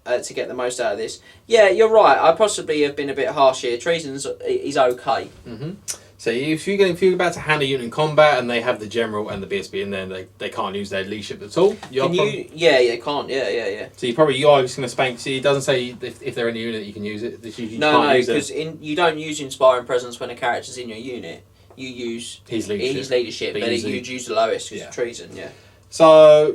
to get the most out of this. Yeah, you're right. I possibly have been a bit harsh here. Treason's is okay. Mm-hmm. So if you're about to hand a unit in combat and they have the general and the BSB in there, and they can't use their leadership at all. Yeah, they can't. Yeah. So you are just going to spank. See, it doesn't say if they're in the unit you can use it. No, because you don't use Inspiring Presence when a character's in your unit. You use his leadership, but you'd use the lowest because of treason. Yeah. So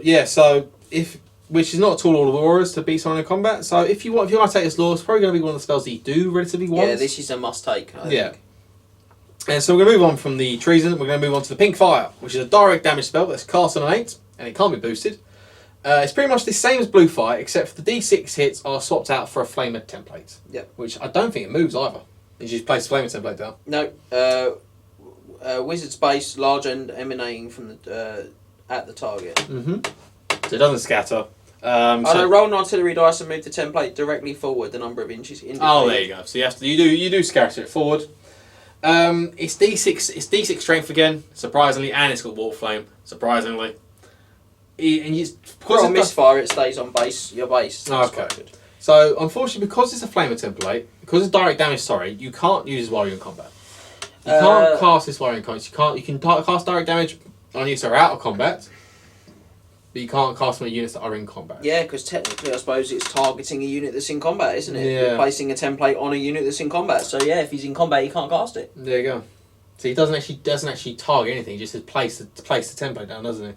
which is not at all the warriors to beat someone in combat. So if you want to take this law, it's probably going to be one of the spells that you do relatively once. Yeah, this is a must take. I think. And so we're going to move on from the treason. We're going to move on to the Pink Fire, which is a direct damage spell that's cast on an 8, and it can't be boosted. It's pretty much the same as Blue Fire, except for the D6 hits are swapped out for a Flamer template. Yep. Which I don't think it moves either. You just place the Flamer template down. No. Wizard's base, large end emanating from the at the target. Mm-hmm. So it doesn't scatter. Roll an artillery dice and move the template directly forward the number of inches. Oh, there you go. So you do scatter it forward. It's D6 strength again, surprisingly, and it's got Warflame, surprisingly. On misfire, it stays on your base. Okay. So unfortunately, because it's a Flamer template, because it's direct damage, you can't use this while you're in combat. You can't cast this while you're in combat. You can cast direct damage on units that are out of combat, but you can't cast them on units that are in combat. Yeah, because technically, I suppose it's targeting a unit that's in combat, isn't it? Yeah. You're placing a template on a unit that's in combat. So yeah, if he's in combat, he can't cast it. There you go. So he doesn't actually target anything. He just says place the template down, doesn't he?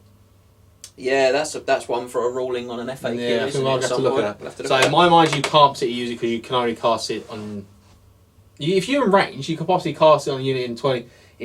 Yeah, that's one for a ruling on an FAQ. Yeah, I think I'll have to look at that. So in my mind, you can't particularly use it because you can only cast it on. If you're in range, you could possibly cast it on a unit in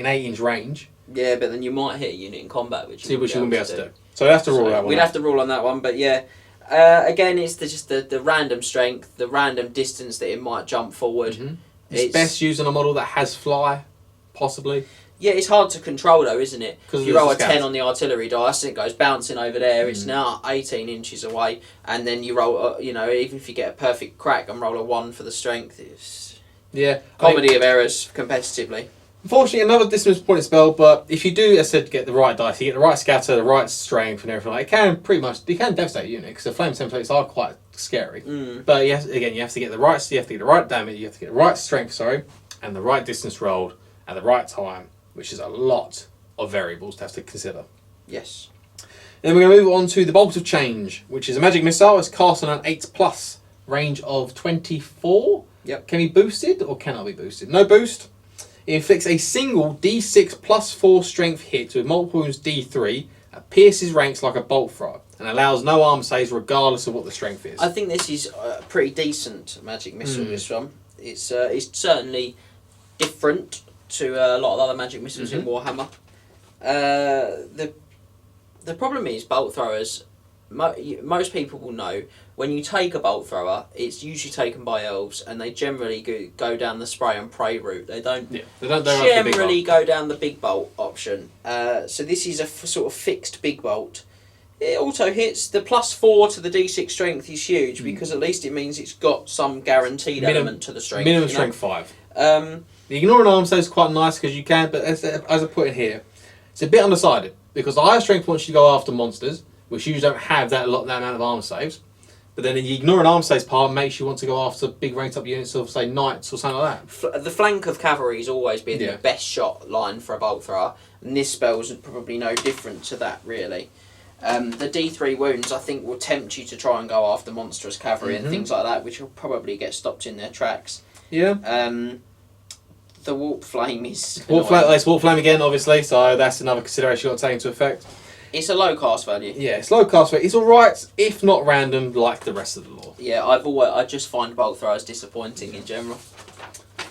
8-inch range. Yeah, but then you might hit a unit in combat, which you wouldn't be able to do. So we have to rule that one. We'd have to rule on that one, but yeah. Again, it's just the random strength, the random distance that it might jump forward. Mm-hmm. It's best used on a model that has fly, possibly. Yeah, it's hard to control though, isn't it? If you roll a 10 on the artillery dice, it goes bouncing over there. It's now 18 inches away, and then you roll. Even if you get a perfect crack and roll a 1 for the strength, it's comedy of errors competitively. Unfortunately, another dismissed spell, but if you do, as I said, get the right dice, you get the right scatter, the right strength, and everything like that, you can devastate a unit because the flame templates are quite scary. But you have to get the right, you have to get the right damage, you have to get the right strength, and the right distance rolled at the right time, which is a lot of variables to have to consider. Yes. Then we're going to move on to the Bolt of Change, which is a magic missile. It's cast on an 8+, range of 24. Yep. Can be boosted or cannot be boosted? No boost. It inflicts a single D6 +4 strength hit with multiple wounds D3 that pierces ranks like a bolt thrower and allows no arm saves regardless of what the strength is. I think this is a pretty decent magic missile, this one. It's certainly different to a lot of other magic missiles in Warhammer. The problem is bolt throwers. Most people will know when you take a bolt thrower, it's usually taken by elves, and they generally go down the spray and pray route. They don't generally go down the big bolt option. So this is a sort of fixed big bolt It auto hits. The +4 to the D6 strength is huge because at least it means it's got some guaranteed element to the strength. Minimum strength 5. The ignoring arm says quite nice because you can, but as I put in here, it's a bit undecided because the higher strength wants you to go after monsters, which usually don't have that amount of arm saves. But then the ignore an arm saves part makes you want to go after big ranked up units of, say, knights or something like that. The flank of cavalry has always been the best shot line for a bolt thrower, and this spell's probably no different to that, really. The D3 wounds, I think, will tempt you to try and go after monstrous cavalry and things like that, which will probably get stopped in their tracks. Yeah. The warp flame is... Warp flame again, obviously, so that's another consideration you've got to take into effect. It's a low cast value. Yeah, it's low cast value. It's alright, if not random, like the rest of the lore. Yeah, I just find bolt throwers disappointing in general.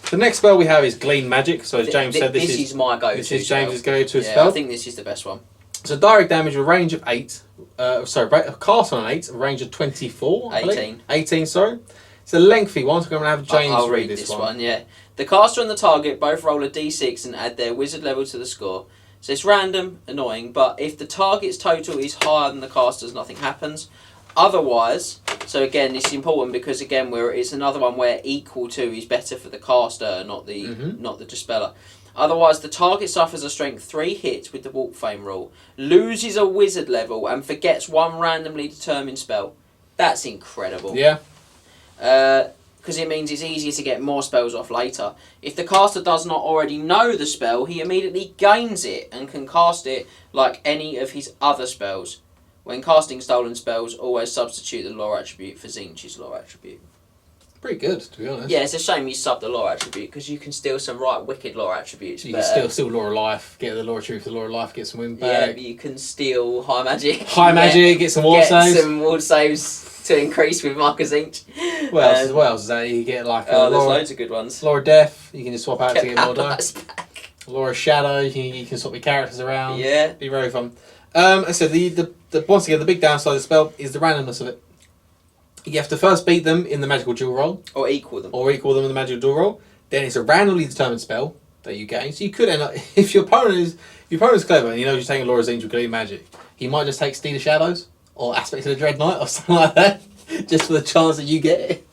The next spell we have is Glean Magic. So as James said, this is my go-to. This is James's go-to spell. spell. I think this is the best one. So direct damage, a range of 8. Cast on an 8, a range of 24. 18. 18, sorry. It's a lengthy one, so I'm going to have James I'll read this one. Yeah. The caster and the target both roll a d6 and add their wizard level to the score. So it's random, annoying, but if the target's total is higher than the caster's, nothing happens. Otherwise, so again, this is important because again, it's another one where equal to is better for the caster, not the dispeller. Otherwise, the target suffers a strength 3 hit with the warp flame rule, loses a wizard level, and forgets one randomly determined spell. That's incredible. Yeah. Because it means it's easier to get more spells off later. If the caster does not already know the spell, he immediately gains it and can cast it like any of his other spells. When casting stolen spells, always substitute the lore attribute for Tzeentch's lore attribute. Pretty good, to be honest. Yeah, it's a shame you subbed the lore attribute because you can steal some right wicked lore attributes. You can steal lore of life, get the lore attribute for the lore of life, get some wind back. Yeah, but you can steal high magic. Get some ward saves. Get some ward saves to increase with Marker Tzeentch. What else is that? You get like there's loads of good ones. Lore of Death, you can just swap out to get more dice. Back. Lore of Shadow, you can swap your characters around. Yeah. Be very fun. So once again, the big downside of the spell is the randomness of it. You have to first beat them in the magical duel roll. Or equal them. In the magical duel roll. Then it's a randomly determined spell that you gain. So you could end up, if your opponent is clever and he knows you're taking Laura Tzeentch with Glean Magic, he might just take Steal of Shadows or Aspects of the Dread Knight or something like that, just for the chance that you get it.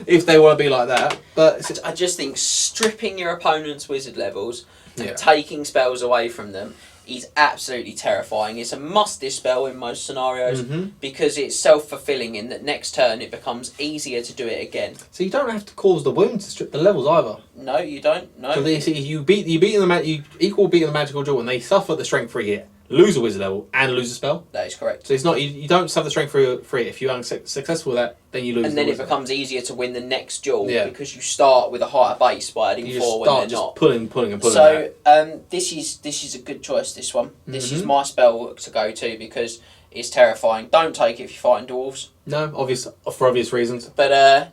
If they want to be like that. But I just think stripping your opponent's wizard levels and taking spells away from them is absolutely terrifying. It's a must dispel in most scenarios because it's self-fulfilling in that next turn it becomes easier to do it again. So you don't have to cause the wound to strip the levels either. No, you don't. No. So you equal beat in the magical duel and they suffer the strength 3 hit, lose a wizard level and lose a spell. That is correct. So it's not you don't suffer the strength 3 hit. If you're successful with that, then you lose. And then it becomes easier to win the next duel because you start with a higher base by adding 4 when they're not. Pulling. So this is a good choice. This one. This is my spell to go to because it's terrifying. Don't take it if you're fighting dwarves. No, for obvious reasons. But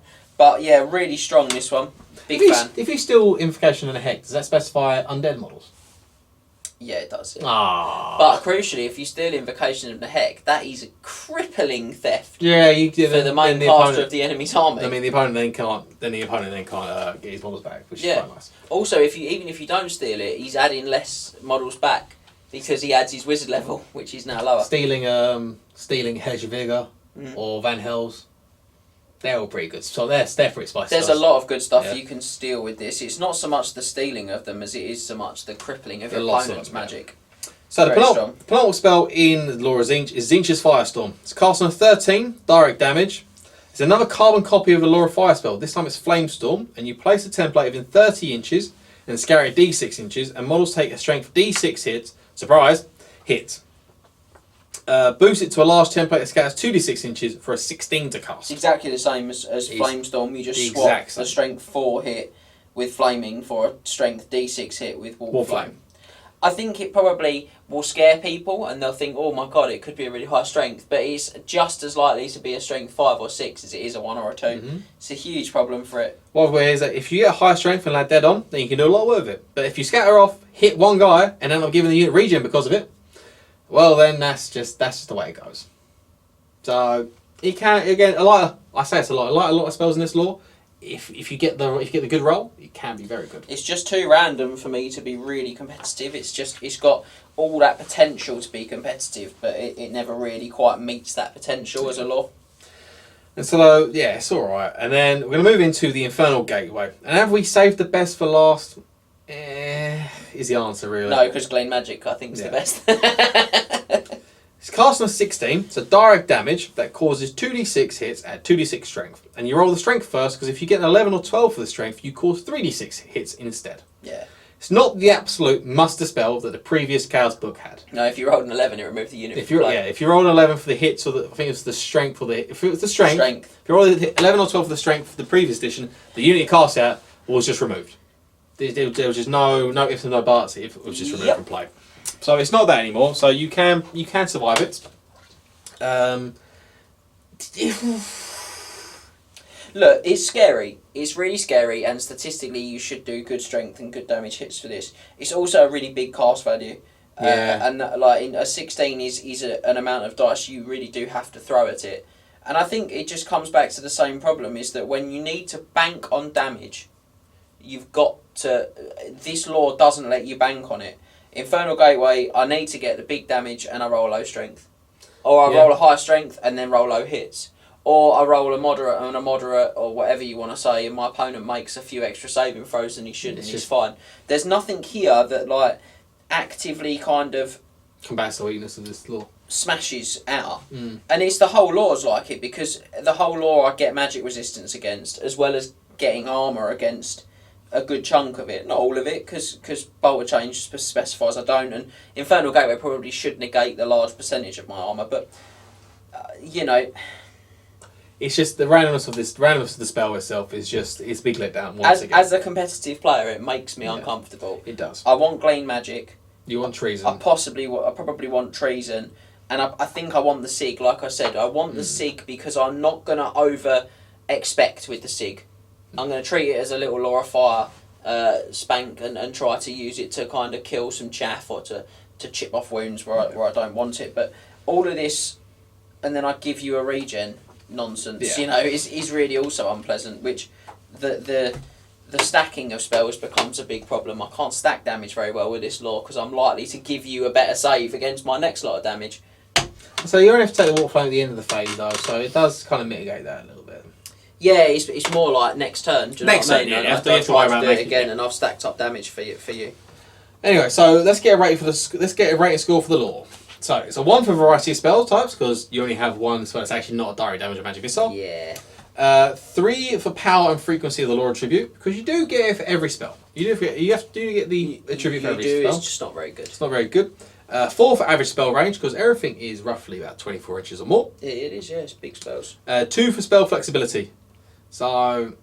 yeah, really strong this one. Big fan. If you steal Invocation and a Hex, does that specify undead models? Yeah, it does. Yeah. Ah. But crucially, if you steal Invocation of the Heck, that is a crippling theft. Yeah, you do. For the main caster of the enemy's army. I mean, the opponent then can't get his models back, which is quite nice. Also, even if you don't steal it, he's adding less models back because he adds his wizard level, which is now lower. Stealing Hedgeviga or Van Hel's. They're all pretty good. So they're pretty spicy. There's a lot of good stuff you can steal with this. It's not so much the stealing of them as it is so much the crippling of your opponent's magic. So the penultimate spell in Laura Tzeentch is Tzeentch's Firestorm. It's cast on a 13, direct damage. It's another carbon copy of the Laura Fire spell. This time it's Flamestorm, and you place a template within 30 inches and scatter D6 inches, and models take a strength D6 hit. Surprise! Hit. Boost it to a large template that scatters 2d6 inches for a 16 to cast. It's exactly the same as Flamestorm. You just swap the strength 4 hit with Flaming for a strength D6 hit with Warp Flame. I think it probably will scare people and they'll think, oh my god, it could be a really high strength, but it's just as likely to be a strength 5 or 6 as it is a 1 or a 2. It's a huge problem for it. One way is that if you get a high strength and land dead on, then you can do a lot of work with it. But if you scatter off, hit one guy, and end up giving the unit regen because of it, well, then that's just the way it goes. So it can, again, it's a lot of spells in this lore. if you get the good roll, it can be very good. It's just too random for me to be really competitive. It's got all that potential to be competitive, but it never really quite meets that potential as a law. And so, yeah, it's alright. And then we're going to move into the Infernal Gateway. And have we saved the best for last? Is the answer, really. No, because Glean Magic, I think, is the best. It's cast on a 16. It's a direct damage that causes 2d6 hits at 2d6 strength. And you roll the strength first, because if you get an 11 or 12 for the strength, you cause 3d6 hits instead. Yeah. It's not the absolute must-dispel that the previous Chaos book had. No, if you rolled an 11, it removed the unit. If you roll an 11 for the hits, or I think it's the strength, if it was the strength. If you roll 11 or 12 for the strength for the previous edition, the unit you cast out was just removed. There was just no ifs and no buts. It was just removed from play. So it's not that anymore. So you can survive it. Look, it's scary. It's really scary, and statistically, you should do good strength and good damage hits for this. It's also a really big cast value. And like in a 16 is an amount of dice you really do have to throw at it. And I think it just comes back to the same problem, is that when you need to bank on damage, you've got to... This law doesn't let you bank on it. Infernal Gateway, I need to get the big damage and I roll low strength. Or I roll a high strength and then roll low hits. Or I roll a moderate or whatever you want to say, and my opponent makes a few extra saving throws than he should, and he's fine. There's nothing here that like actively kind of combats the weakness of this law. Smashes out. And it's the whole law's like it, because the whole law I get magic resistance against, as well as getting armour against a good chunk of it. Not all of it, because Bolter Change specifies I don't, and Infernal Gateway probably should negate the large percentage of my armour, but you know... It's just the randomness of the spell itself is just, it's a big letdown once again. As a competitive player, it makes me uncomfortable. It does. I want Glean Magic. You want Treason. I probably want Treason. And I think I want the SIG, like I said. I want the SIG because I'm not going to over-expect with the SIG. I'm going to treat it as a little Law of Fire spank and try to use it to kind of kill some chaff or to chip off wounds where I don't want it. But all of this, and then I give you a regen nonsense, you know, is really also unpleasant, which the stacking of spells becomes a big problem. I can't stack damage very well with this law because I'm likely to give you a better save against my next lot of damage. So you only have to take the Warp Flame at the end of the phase though, so it does kind of mitigate that a little bit. Yeah, it's more like next turn. Do you know what I mean? Turn, I try to do it again, and I've stacked up damage for you. Anyway, so let's get a rating score for the law. So it's a 1 for variety of spell types, because you only have one, so it's actually not a direct damage or magic missile. Yeah. 3 for power and frequency of the law attribute, because you do get it for every spell. You have to get the attribute for every spell. It's just not very good. It's not very good. 4 for average spell range, because everything is roughly about 24 inches or more. Yeah, it is, yeah, it's big spells. 2 for spell flexibility. So,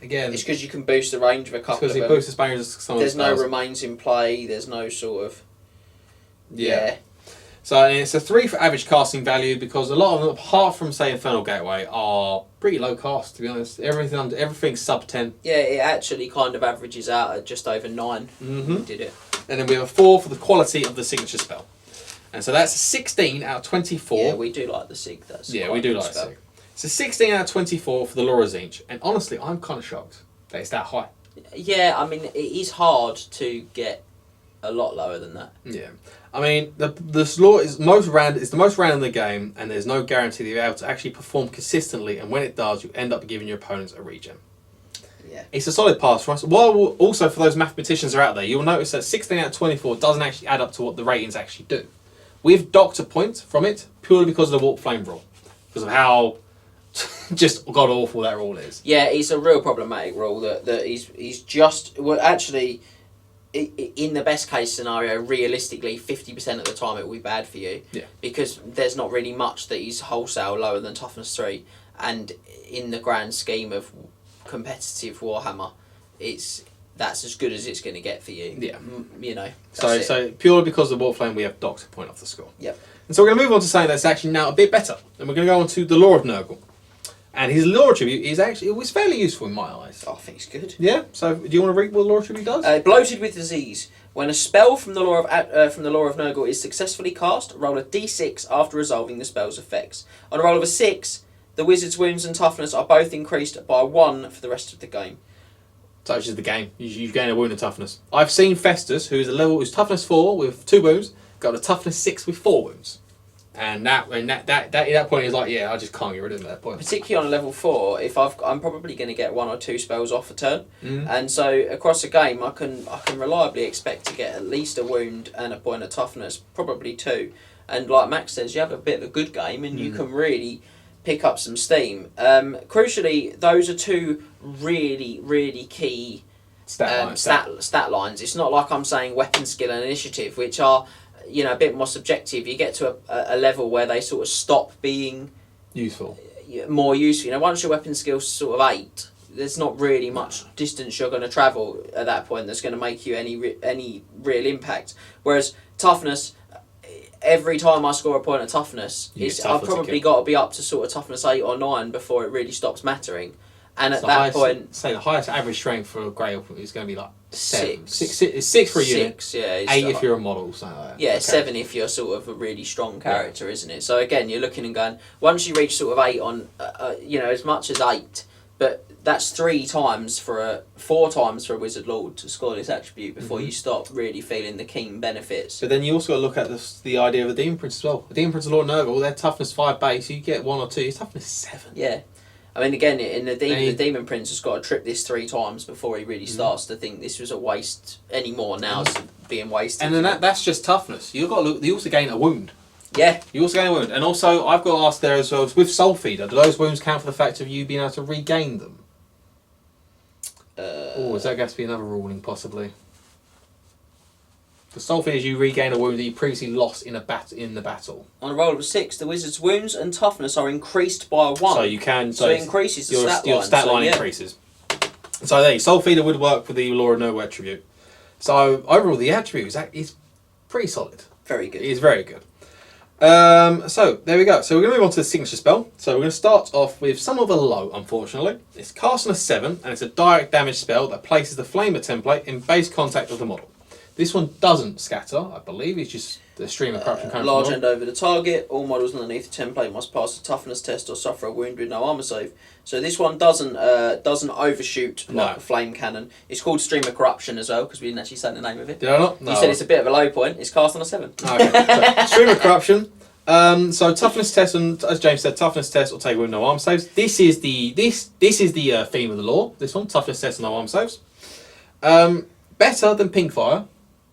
again... It's because you can boost the range of a couple of them. Because it boosts the range of some of the spells. There's no remains in play, there's no sort of... Yeah. So it's a 3 for average casting value, because a lot of them, apart from say Infernal Gateway, are pretty low cast, to be honest. Everything's sub 10. Yeah, it actually kind of averages out at just over 9. Did it. And then we have a 4 for the quality of the signature spell. And so that's a 16 out of 24. Yeah, we do like the SIG. We do like the SIG. It's a 16 out of 24 for the Law of Tzeentch. And honestly, I'm kind of shocked that it's that high. Yeah, I mean, it is hard to get a lot lower than that. Yeah. I mean, this law is the most random in the game, and there's no guarantee that you're able to actually perform consistently, and when it does, you end up giving your opponents a regen. Yeah. It's a solid pass for us. While also for those mathematicians who are out there, you'll notice that 16 out of 24 doesn't actually add up to what the ratings actually do. We've docked a point from it purely because of the Warp Flame rule, because of how just god awful that rule is. Yeah, it's a real problematic rule that he's just actually. In the best case scenario, realistically, 50% of the time it will be bad for you. Yeah. Because there's not really much that is wholesale lower than toughness 3, and in the grand scheme of competitive Warhammer, that's as good as it's going to get for you. Yeah. You know. So purely because of the Warp Flame, we have docked a point off the score. Yep. And so we're going to move on to something that's actually now a bit better, and we're going to go on to the Law of Nurgle. And his law attribute was fairly useful in my eyes. Oh, I think it's good. Yeah. So, do you want to read what the law attribute does? Bloated with disease. When a spell from the law of Nurgle is successfully cast, roll a d6 after resolving the spell's effects. On a roll of a 6, The wizard's wounds and toughness are both increased by 1 for the rest of the game. Such is the game. You gain a wound and toughness. I've seen Festus, who's toughness 4 with 2 wounds, got a toughness 6 with 4 wounds. And that at that point is like, yeah, I just can't get rid of him at that point. Particularly on a level 4, if I'm probably going to get 1 or 2 spells off a turn, and so across a game I can reliably expect to get at least a wound and a point of toughness, probably 2. And like Max says, you have a bit of a good game, and you can really pick up some steam. Crucially, those are 2 really, really key stat lines. It's not like I'm saying weapon skill and initiative, which are, you know, a bit more subjective. You get to a level where they sort of stop being useful, more useful. You know, once your weapon skill's sort of 8, there's not really much distance you're going to travel at that point that's going to make you any real impact. Whereas toughness, every time I score a point of toughness, I've probably got to be up to sort of toughness 8 or 9 before it really stops mattering. And at that point, say the highest average strength for a grey elf is going to be like 7. 6 for a unit. 6, yeah. 8 if you're a model, something like that. Yeah, 7 if you're sort of a really strong character, isn't it? So again, you're looking and going, once you reach sort of 8 on, you know, as much as 8, but that's 4 times for a wizard lord to score this attribute before you stop really feeling the keen benefits. But then you also got to look at the idea of the demon prince as well. The demon prince of Lord Nurgle, their toughness 5 base, you get 1 or 2, his toughness 7. Yeah. I mean, again, in the demon prince has got to trip this 3 times before he really starts to think this was a waste anymore. Now it's being wasted. And then that's just toughness. You've got to look. You also gain a wound. Yeah. You also gain a wound, and also I've got to ask there as well. With Soul Feeder, do those wounds count for the fact of you being able to regain them? Is that going to be another ruling possibly? The Soul Feeder is you regain a wound that you previously lost in the battle. On a roll of 6, the wizard's wounds and toughness are increased by 1. So you can. So it increases the stat line. Your stat line increases. So there, Soul Feeder would work for the Law of No attribute. So overall, the attribute is pretty solid. Very good. It is very good. So there we go. So we're going to move on to the signature spell. So we're going to start off with somewhat of a low, unfortunately. It's cast on a 7, and it's a direct damage spell that places the Flamer template in base contact of the model. This one doesn't scatter, I believe. It's just the stream of corruption coming large end over the target. All models underneath the template must pass a toughness test or suffer a wound with no armor save. So this one doesn't overshoot like a flame cannon. It's called Stream of Corruption as well, because we didn't actually say the name of it. Did I not? No. You said it's a bit of a low point. It's cast on a 7. Okay. So, Stream of Corruption. So toughness test, and as James said, toughness test or take with no arm saves. This is the theme of the law. This one, toughness test and no arm saves. Better than Pinkfire,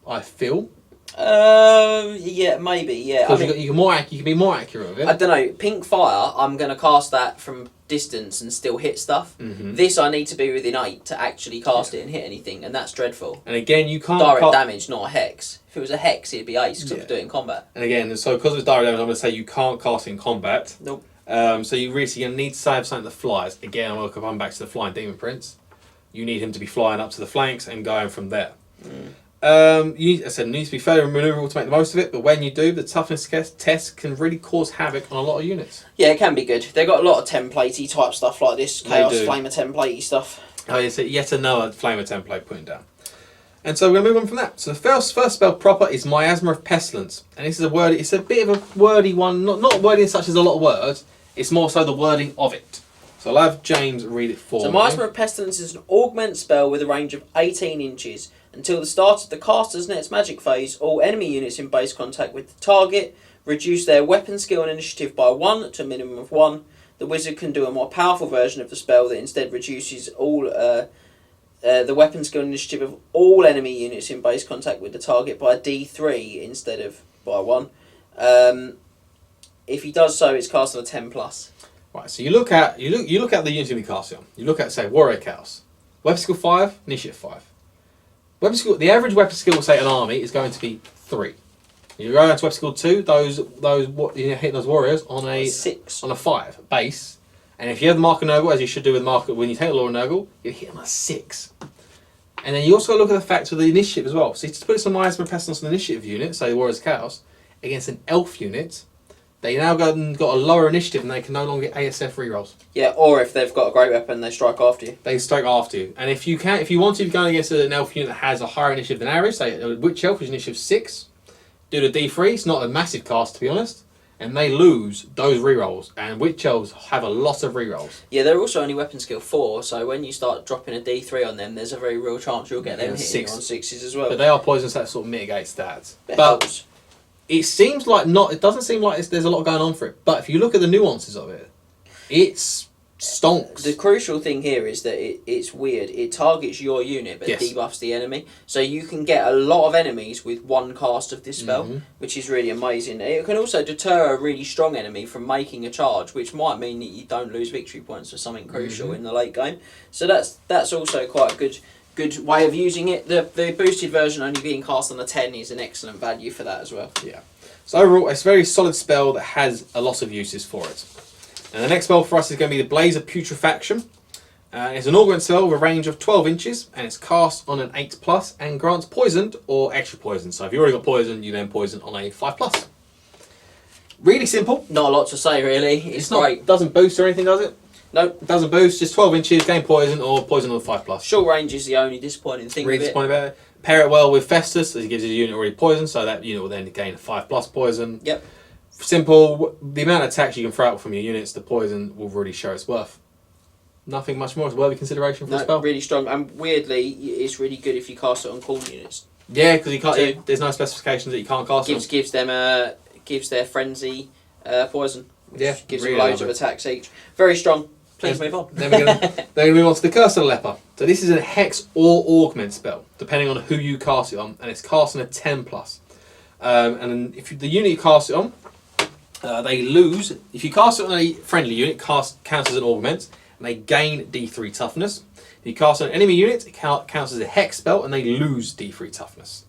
I feel. Yeah, maybe. Yeah, because you can be more accurate with it. I don't know. Pink Fire, I'm going to cast that from distance and still hit stuff. This I need to be within 8 to actually cast it and hit anything, and that's dreadful. And again, you can't direct damage, not a hex. If it was a hex, it'd be ace because I'm doing combat. And again, so because it's direct damage, I'm going to say you can't cast in combat. Nope. So you really going to need to have something that flies. Again, I'm going to come back to the flying demon prince. You need him to be flying up to the flanks and going from there. You need to be fairly maneuverable to make the most of it, but when you do, the toughness test can really cause havoc on a lot of units. Yeah, it can be good. They've got a lot of template-y type stuff like this, Chaos Flamer template-y stuff. Oh, it's yet another Flamer template putting down. And so we're going to move on from that. So the first spell proper is Miasma of Pestilence, and this is it's a bit of a wordy one, not wordy as such as a lot of words, it's more so the wording of it. So I'll have James read it for me. So Miasma of Pestilence is an augment spell with a range of 18 inches. Until the start of the caster's next magic phase, all enemy units in base contact with the target reduce their weapon skill and initiative by 1 to a minimum of 1. The wizard can do a more powerful version of the spell that instead reduces all the weapon skill and initiative of all enemy units in base contact with the target by a D3 instead of by 1. If he does so, it's cast on a 10+. Right, so you look at the units in the cast on. You look at, say, Warrior Chaos. Weapon skill 5, initiative 5. Weapon skill, the average weapon skill, say, an army is going to be 3. You go down to weapon skill 2, you're hitting those warriors on a 6, on a 5 base, and if you have the Mark of Nurgle, as you should do with Mark when you take the Law of Nurgle, you hit them on a 6. And then you also look at the fact of the initiative as well. So to put some Miasma of Pestilence on an initiative unit, say Warriors Chaos, against an elf unit, they now got a lower initiative and they can no longer get ASF rerolls. Yeah, or if they've got a great weapon, they strike after you. They strike after you. And if you want to be going against an elf unit that has a higher initiative than average, say a Witch Elf, which is initiative 6, do the D3. It's not a massive cast, to be honest. and they lose those rerolls. And witch elves have a lot of rerolls. Yeah, they're also only weapon skill 4, so when you start dropping a D3 on them, there's a very real chance you'll get them hitting you on 6s as well. But they are poisonous, so that sort of mitigates that. It But helps. it seems like not. It doesn't seem like there's a lot going on for it. But if you look at the nuances of it, it's stonks. The crucial thing here is that it's weird. It targets your unit but Yes. debuffs the enemy. So you can get a lot of enemies with one cast of this spell, which is really amazing. It can also deter a really strong enemy from making a charge, which might mean that you don't lose victory points for something crucial in the late game. So that's also quite a good way of using it. The boosted version only being cast on a 10 is an excellent value for that as well. Yeah. So overall, it's a very solid spell that has a lot of uses for it. And the next spell for us is going to be the Blaze of Putrefaction. It's an augment spell with a range of 12 inches, and it's cast on an 8+ and grants poisoned or extra poison. So if you already got poison, you then poison on a 5+. Really simple. Not a lot to say really. It's great. It doesn't boost or anything, does it? No. It doesn't boost, just 12 inches, gain poison or poison on a 5+. Short range is the only disappointing thing Really with it. disappointed about it. Pair it well with Festus, as it gives his unit already poison, so that unit will then gain a 5+ poison. Yep. Simple. The amount of attacks you can throw out from your units, the poison will really show its worth. Nothing much more. It's worthy consideration for the spell. Really strong, and weirdly, it's really good if you cast it on corn units. Yeah, because you can't. There's no specifications that you can't cast it. Gives their frenzy poison. Which Yeah, gives really them loads of attacks each. Very strong. Please move on. Then we're going to move on to the Curse of the Leper. So this is a hex or augment spell, depending on who you cast it on, and it's cast on a 10+. And then if the unit you cast it on, they lose. If you cast it on a friendly unit, counts as an augment, and they gain D3 toughness. If you cast it on an enemy unit, it counts as a hex spell, and they lose D3 toughness.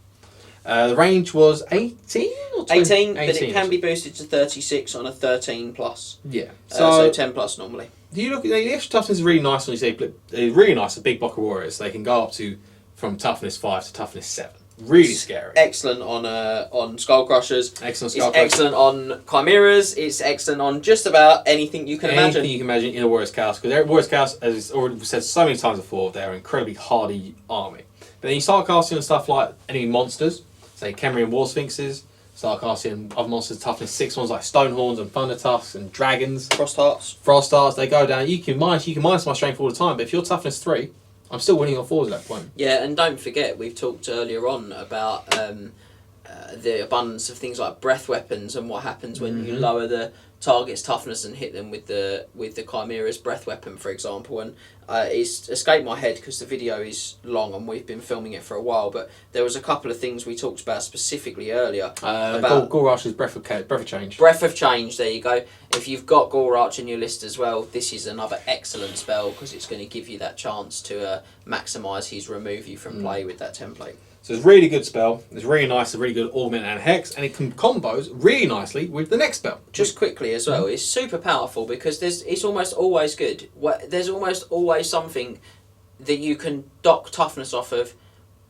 The range was 18 or 20? 18, but it can be boosted to 36 on a 13+. Yeah. So 10+ normally. Do you look at the extra toughness is really nice when you say really nice. A big block of warriors, they can go up to from toughness 5 to toughness 7. Really scary. Excellent on Skull Crushers. Excellent Skull It's Crushers. excellent on Chimeras. It's excellent on just about anything you can imagine. Anything you can imagine in a Warriors Chaos, because Warriors Chaos, as it's already said so many times before, they're an incredibly hardy army. But then you start casting on stuff like enemy monsters, say Khemrian War Sphinxes. Start casting other monsters toughness 6 ones like Stonehorns and Thunder Tusks and Dragons. Frost Hearts, they go down. You can minus my strength all the time, but if you're toughness 3, I'm still winning on 4s at that point. Yeah, and don't forget, we've talked earlier on about the abundance of things like breath weapons and what happens when you lower the target's toughness and hit them with the Chimera's breath weapon, for example. And it's escaped my head because the video is long and we've been filming it for a while, but there was a couple of things we talked about specifically earlier. About Gorash's Breath of Change. Breath of Change, there you go. If you've got Gorarch in your list as well, this is another excellent spell because it's going to give you that chance to maximise his remove you from play with that template. So it's a really good spell. It's really nice, a really good augment and hex, and it combos really nicely with the next spell. Just quickly as well, it's super powerful because it's almost always good. There's almost always something that you can dock toughness off of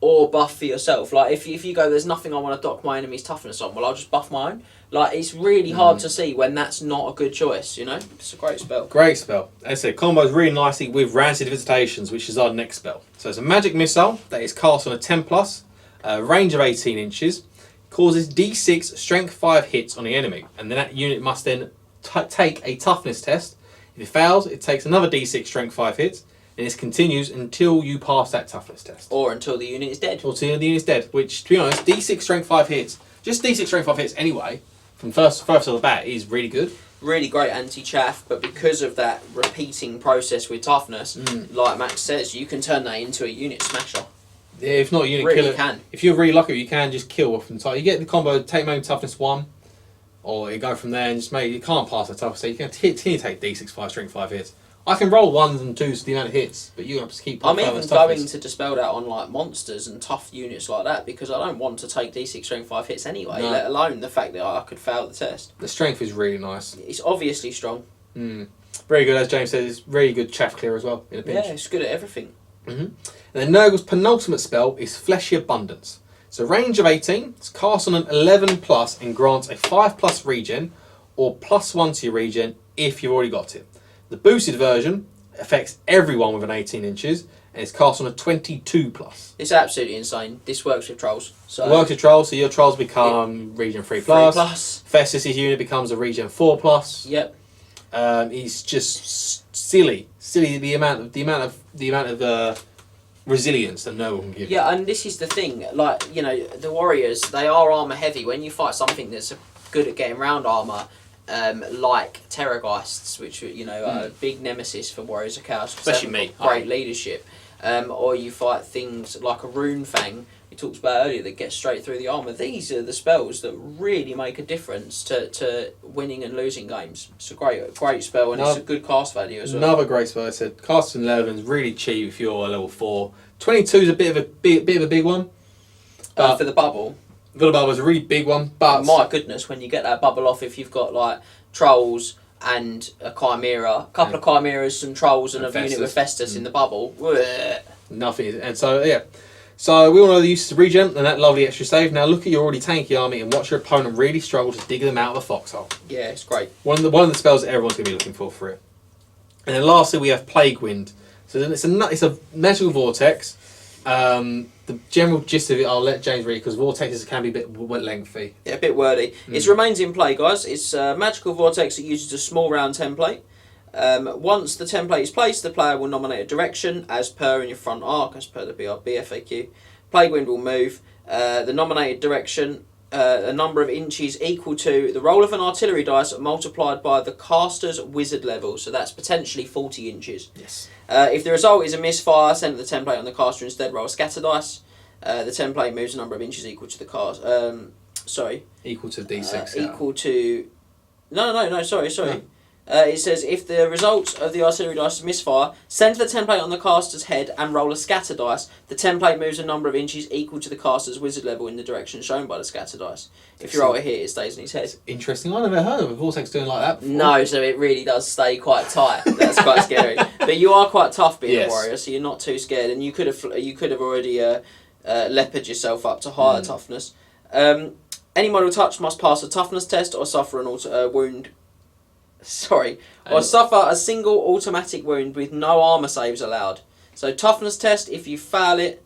or buff for yourself. Like if you go, there's nothing I want to dock my enemy's toughness on, well I'll just buff my own. Like it's really hard to see when that's not a good choice, you know? It's a great spell. Great spell. As I said, combos really nicely with Rancid Visitations, which is our next spell. So it's a magic missile that is cast on a 10+, range of 18 inches, causes D6 strength 5 hits on the enemy, and then that unit must then take a toughness test. If it fails, it takes another D6 strength 5 hits, and this continues until you pass that toughness test. Or until the unit is dead. Or until the unit is dead, which, to be honest, D6 strength 5 hits, just D6 strength 5 hits anyway, from first off the bat, is really good. Really great anti-chaff, but because of that repeating process with toughness, like Max says, you can turn that into a unit smasher. Yeah, if not a unit really killer. Can. If you're really lucky, you can just kill off the top. You get the combo, take main toughness 1, or you go from there and just you can't pass the toughness, so you can continue to take D6 5 strength 5 hits. I can roll 1s and 2s to the amount of hits, but you have to keep. I'm even going to dispel that on like monsters and tough units like that because I don't want to take D6 strength 5 hits anyway. No. Let alone the fact that I could fail the test. The strength is really nice. It's obviously strong. Very good, as James says. It's really good chaff clear as well in a pinch. Yeah, it's good at everything. And then Nurgle's penultimate spell is Fleshy Abundance. So range of 18. It's cast on an 11+ and grants a 5+ regen or +1 to your regen if you've already got it. The boosted version affects everyone within 18 inches, and it's cast on a 22+. It's absolutely insane. This works with trolls. So It works with trolls, so your trolls become region 3+. 3+. Festus's unit becomes a region 4+. Yep. It's just silly the amount of resilience that Nurgle can give. Yeah, and this is the thing. Like, you know, the warriors, they are armor heavy. When you fight something that's good at getting around armor, like Terrorgeists, which you know are a big nemesis for warriors of chaos, Especially me. Great leadership. Or you fight things like a Rune Fang we talked about earlier that get straight through the armour. These are the spells that really make a difference to winning and losing games. It's a great spell, and it's a good cast value as well. Another great spell. I said casting 11 is really cheap if you're a level 4. 22 is a bit of a big one. For the bubble. For the bubble is a really big one, but my goodness, when you get that bubble off, if you've got like trolls and a chimera, a couple of chimeras, some trolls, and a unit with Festus in the bubble. Nothing. And so yeah. So we all know the uses of regen and that lovely extra save. Now look at your already tanky army and watch your opponent really struggle to dig them out of a foxhole. Yeah, it's great. One of the spells that everyone's going to be looking for it. And then lastly we have Plague Wind. So then it's a magical vortex. The general gist of it I'll let James read because vortexes can be a bit lengthy. Yeah, a bit wordy. It remains in play, guys. It's a magical vortex that uses a small round template. Once the template is placed, the player will nominate a direction as per in your front arc, as per the BRB FAQ. Plague Wind will move. The nominated direction, a number of inches equal to the roll of an artillery dice multiplied by the caster's wizard level. So that's potentially 40 inches. Yes. If the result is a misfire, send the template on the caster instead. Roll a scatter dice. The template moves a number of inches equal to the cast. Equal to D6. Equal to. No. Sorry. No. It says if the result of the artillery dice is misfire, send the template on the caster's head and roll a scatter dice. The template moves a number of inches equal to the caster's wizard level in the direction shown by the scatter dice. If you roll a hit, it stays in his head. Interesting. I never heard of a vortex doing like that before. No, so it really does stay quite tight. That's quite scary. But you are quite tough being a warrior, so you're not too scared, and you could have already leopard yourself up to higher toughness. Any model touched must pass a toughness test or suffer an wound. Or suffer a single automatic wound with no armour saves allowed. So toughness test, if you fail it,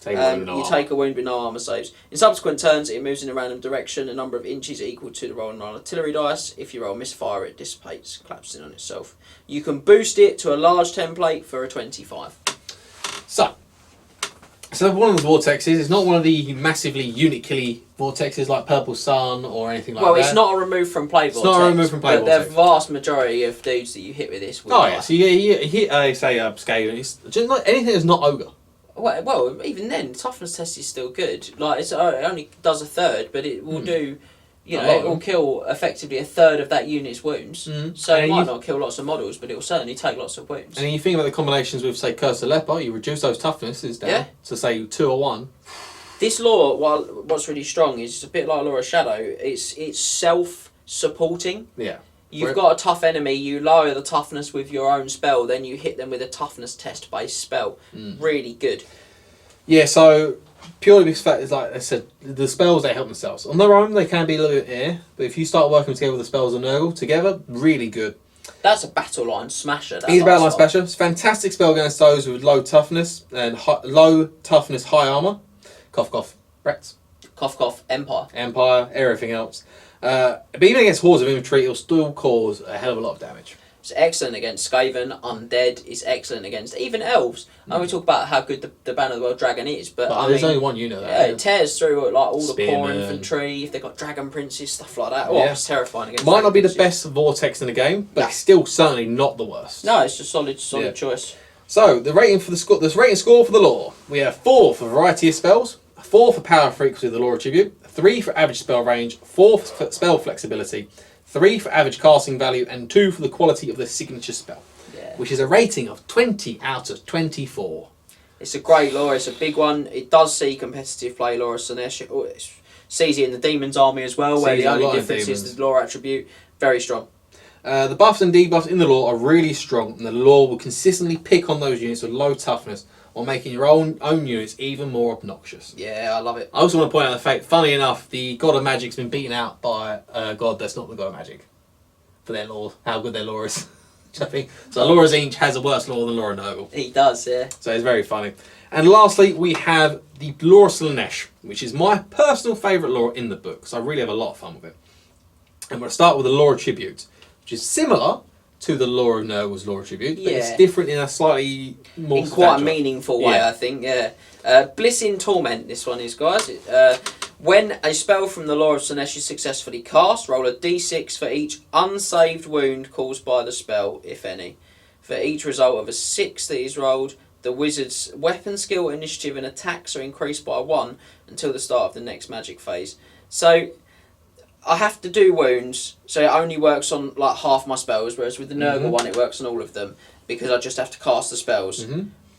you take a wound with no armour saves. In subsequent turns, it moves in a random direction, a number of inches equal to the roll on an artillery dice. If you roll a misfire, it dissipates, collapses in on itself. You can boost it to a large template for a 25. So one of the vortexes is not one of the massively unit-killy vortexes like Purple Sun or anything like that. Well, it's not a remove from play vortex. It's not a remove from play vortex. But the vast majority of dudes that you hit with this will die. So you hit, Scale, and it's just like anything that's not Ogre. Well, even then, the toughness test is still good. Like it only does a third, but it will do. You know, it will kill effectively a third of that unit's wounds. So it might not kill lots of models, but it will certainly take lots of wounds. And then you think about the combinations with, say, Curse of Leper, you reduce those toughnesses down to, say, 2 or 1. This law, what's really strong, is a bit like Law of Shadow. It's self-supporting. Yeah. You've got a tough enemy, you lower the toughness with your own spell, then you hit them with a toughness test-based spell. Really good. Yeah, so purely because fact is like I said, the spells they help themselves. On their own they can be a little bit but if you start working together with the spells of Nurgle together, really good. That's a battle line smasher. He's a battle line smasher. It's a fantastic spell against those with low toughness and low toughness, high armour. Cough cough. Rats. Cough cough. Empire. Everything else. But even against hordes of infantry, it'll still cause a hell of a lot of damage. It's excellent against Skaven, Undead. It's excellent against even Elves. And we talk about how good the Banner of the World Dragon is, but there's only one unit there. It tears through like all Spearman. the core infantry. If they've got Dragon Princes, stuff like that. It's terrifying against. Might not be the best vortex in the game, but it's still certainly not the worst. No, it's a solid choice. So the rating for the rating score for the lore, we have 4 for variety of spells, 4 for power frequency of the lore attribute, 3 for average spell range, 4 for spell flexibility, 3 for average casting value, and 2 for the quality of the signature spell, which is a rating of 20 out of 24. It's a great lore. It's a big one. It does see competitive play lore of Slaanesh. It sees it in the Demon's Army as well, where the only difference is the lore attribute. Very strong. The buffs and debuffs in the lore are really strong, and the lore will consistently pick on those units with low toughness, while making your own units even more obnoxious. Yeah, I love it. I also want to point out the fact, funnily enough, the God of Magic's been beaten out by a god that's not the God of Magic. For their lore, how good their lore is. I think. So Laura Tzeentch has a worse lore than Laura Nurgle. He does, yeah. So it's very funny. And lastly, we have the lore of Slaanesh, which is my personal favourite lore in the book, because I really have a lot of fun with it. And we'll start with the lore of Tribute, which is similar to the lore of Nurgle's lore of Tribute, but it's different in a slightly more in quite a meaningful way, I think, yeah. Bliss in Torment, this one is, guys. When a spell from the lore of Slaanesh is successfully cast, roll a d6 for each unsaved wound caused by the spell, if any. For each result of a 6 that is rolled, the wizard's weapon skill, initiative, and attacks are increased by 1 until the start of the next magic phase. So I have to do wounds, so it only works on like half my spells, whereas with the Nurgle one, it works on all of them because I just have to cast the spells.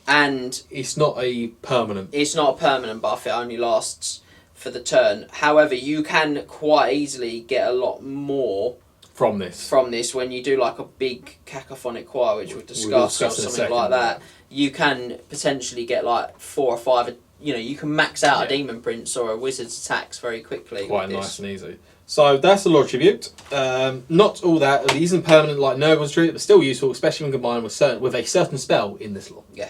And it's not a permanent. It's not a permanent buff. It only lasts for the turn. However, you can quite easily get a lot more from this when you do like a big cacophonic choir, which we'll discuss or something like that. You can potentially get like 4 or 5. You know, you can max out a demon prince or a wizard's attacks very quickly. Quite nice and easy. So that's the lore tribute. Not all that. It isn't permanent like Nurgle's tribute, but still useful, especially when combined with a certain spell in this lore. Yeah.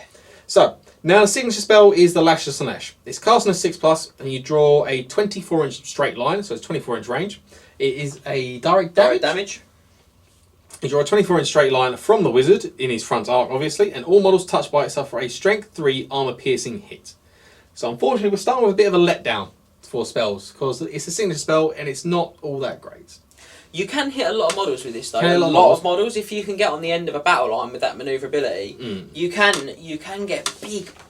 So now the signature spell is the Lash of Slaanesh. It's cast on a 6+, and you draw a 24-inch straight line, so it's 24-inch range. It is a direct damage. You draw a 24-inch straight line from the wizard in his front arc, obviously, and all models touched by it suffer a Strength 3 armor-piercing hit. So unfortunately, we're starting with a bit of a letdown for spells, because it's a signature spell and it's not all that great. You can hit a lot of models with this though. A lot of models. If you can get on the end of a battle line with that manoeuvrability, you can get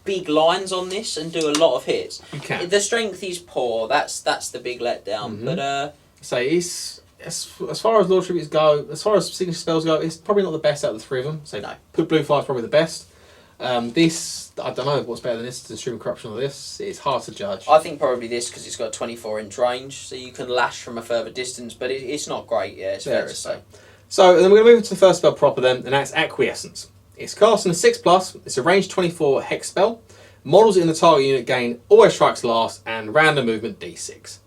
big lines on this and do a lot of hits. You can. The strength is poor. That's the big letdown. But so it's as far as lore tributes go, as far as signature spells go, it's probably not the best out of the 3 of them. So no. Put Blue Fire's probably the best. This, I don't know what's better than this, the Stream Corruption or this. It's hard to judge. I think probably this because it's got a 24-inch range, so you can lash from a further distance, but it's not great, it's fair to say. So then we're going to move to the first spell proper then, and that's Acquiescence. It's cast in a 6+, it's a range 24 hex spell. Models in the target unit gain always strikes last and random movement d6.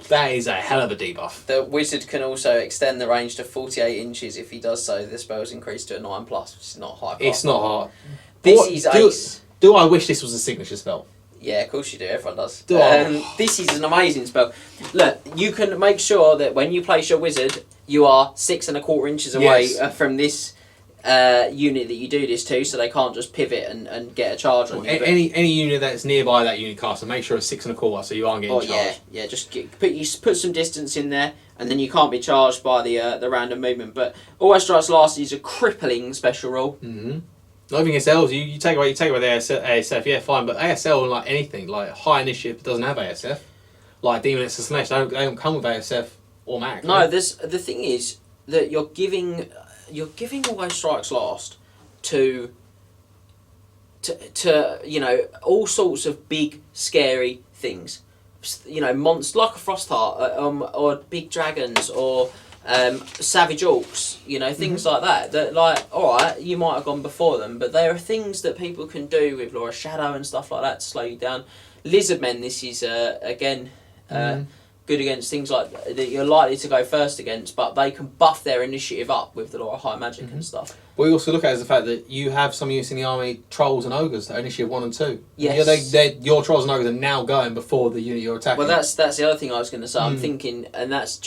That is a hell of a debuff. The wizard can also extend the range to 48 inches. If he does so, the spell's increased to a 9+, which is not high. It's not hard. This is ace. Do I wish this was a signature spell? Yeah, of course you do. Everyone does. This is an amazing spell. Look, you can make sure that when you place your wizard, you are 6 1/4 inches away from this unit that you do this to, so they can't just pivot and get a charge on you. Any unit that's nearby that unit caster, make sure it's 6 1/4, so you aren't getting charged. Yeah, just put some distance in there, and then you can't be charged by the random movement. But always strikes last is a crippling special rule. Not even ASLs, you take away the ASF, yeah, fine, but ASL and like anything, like high initiative doesn't have ASF. Like Demons and Slaanesh, they don't come with ASF or Mac. No, the thing is that you're giving Always Strikes Last to you know, all sorts of big scary things, you know, monsters like a Frostheart, or big dragons, or savage orcs, you know, things like that. That, like, all right, you might have gone before them, but there are things that people can do with Laura Shadow and stuff like that to slow you down. Lizardmen, this is again good against things like that you're likely to go first against, but they can buff their initiative up with the Laura High Magic and stuff. What we also look at is the fact that you have some use in the army, trolls and ogres that are initiative 1 and 2. Yes. Your trolls and ogres are now going before the unit you're attacking. Well, that's the other thing I was going to say. I'm thinking, and that's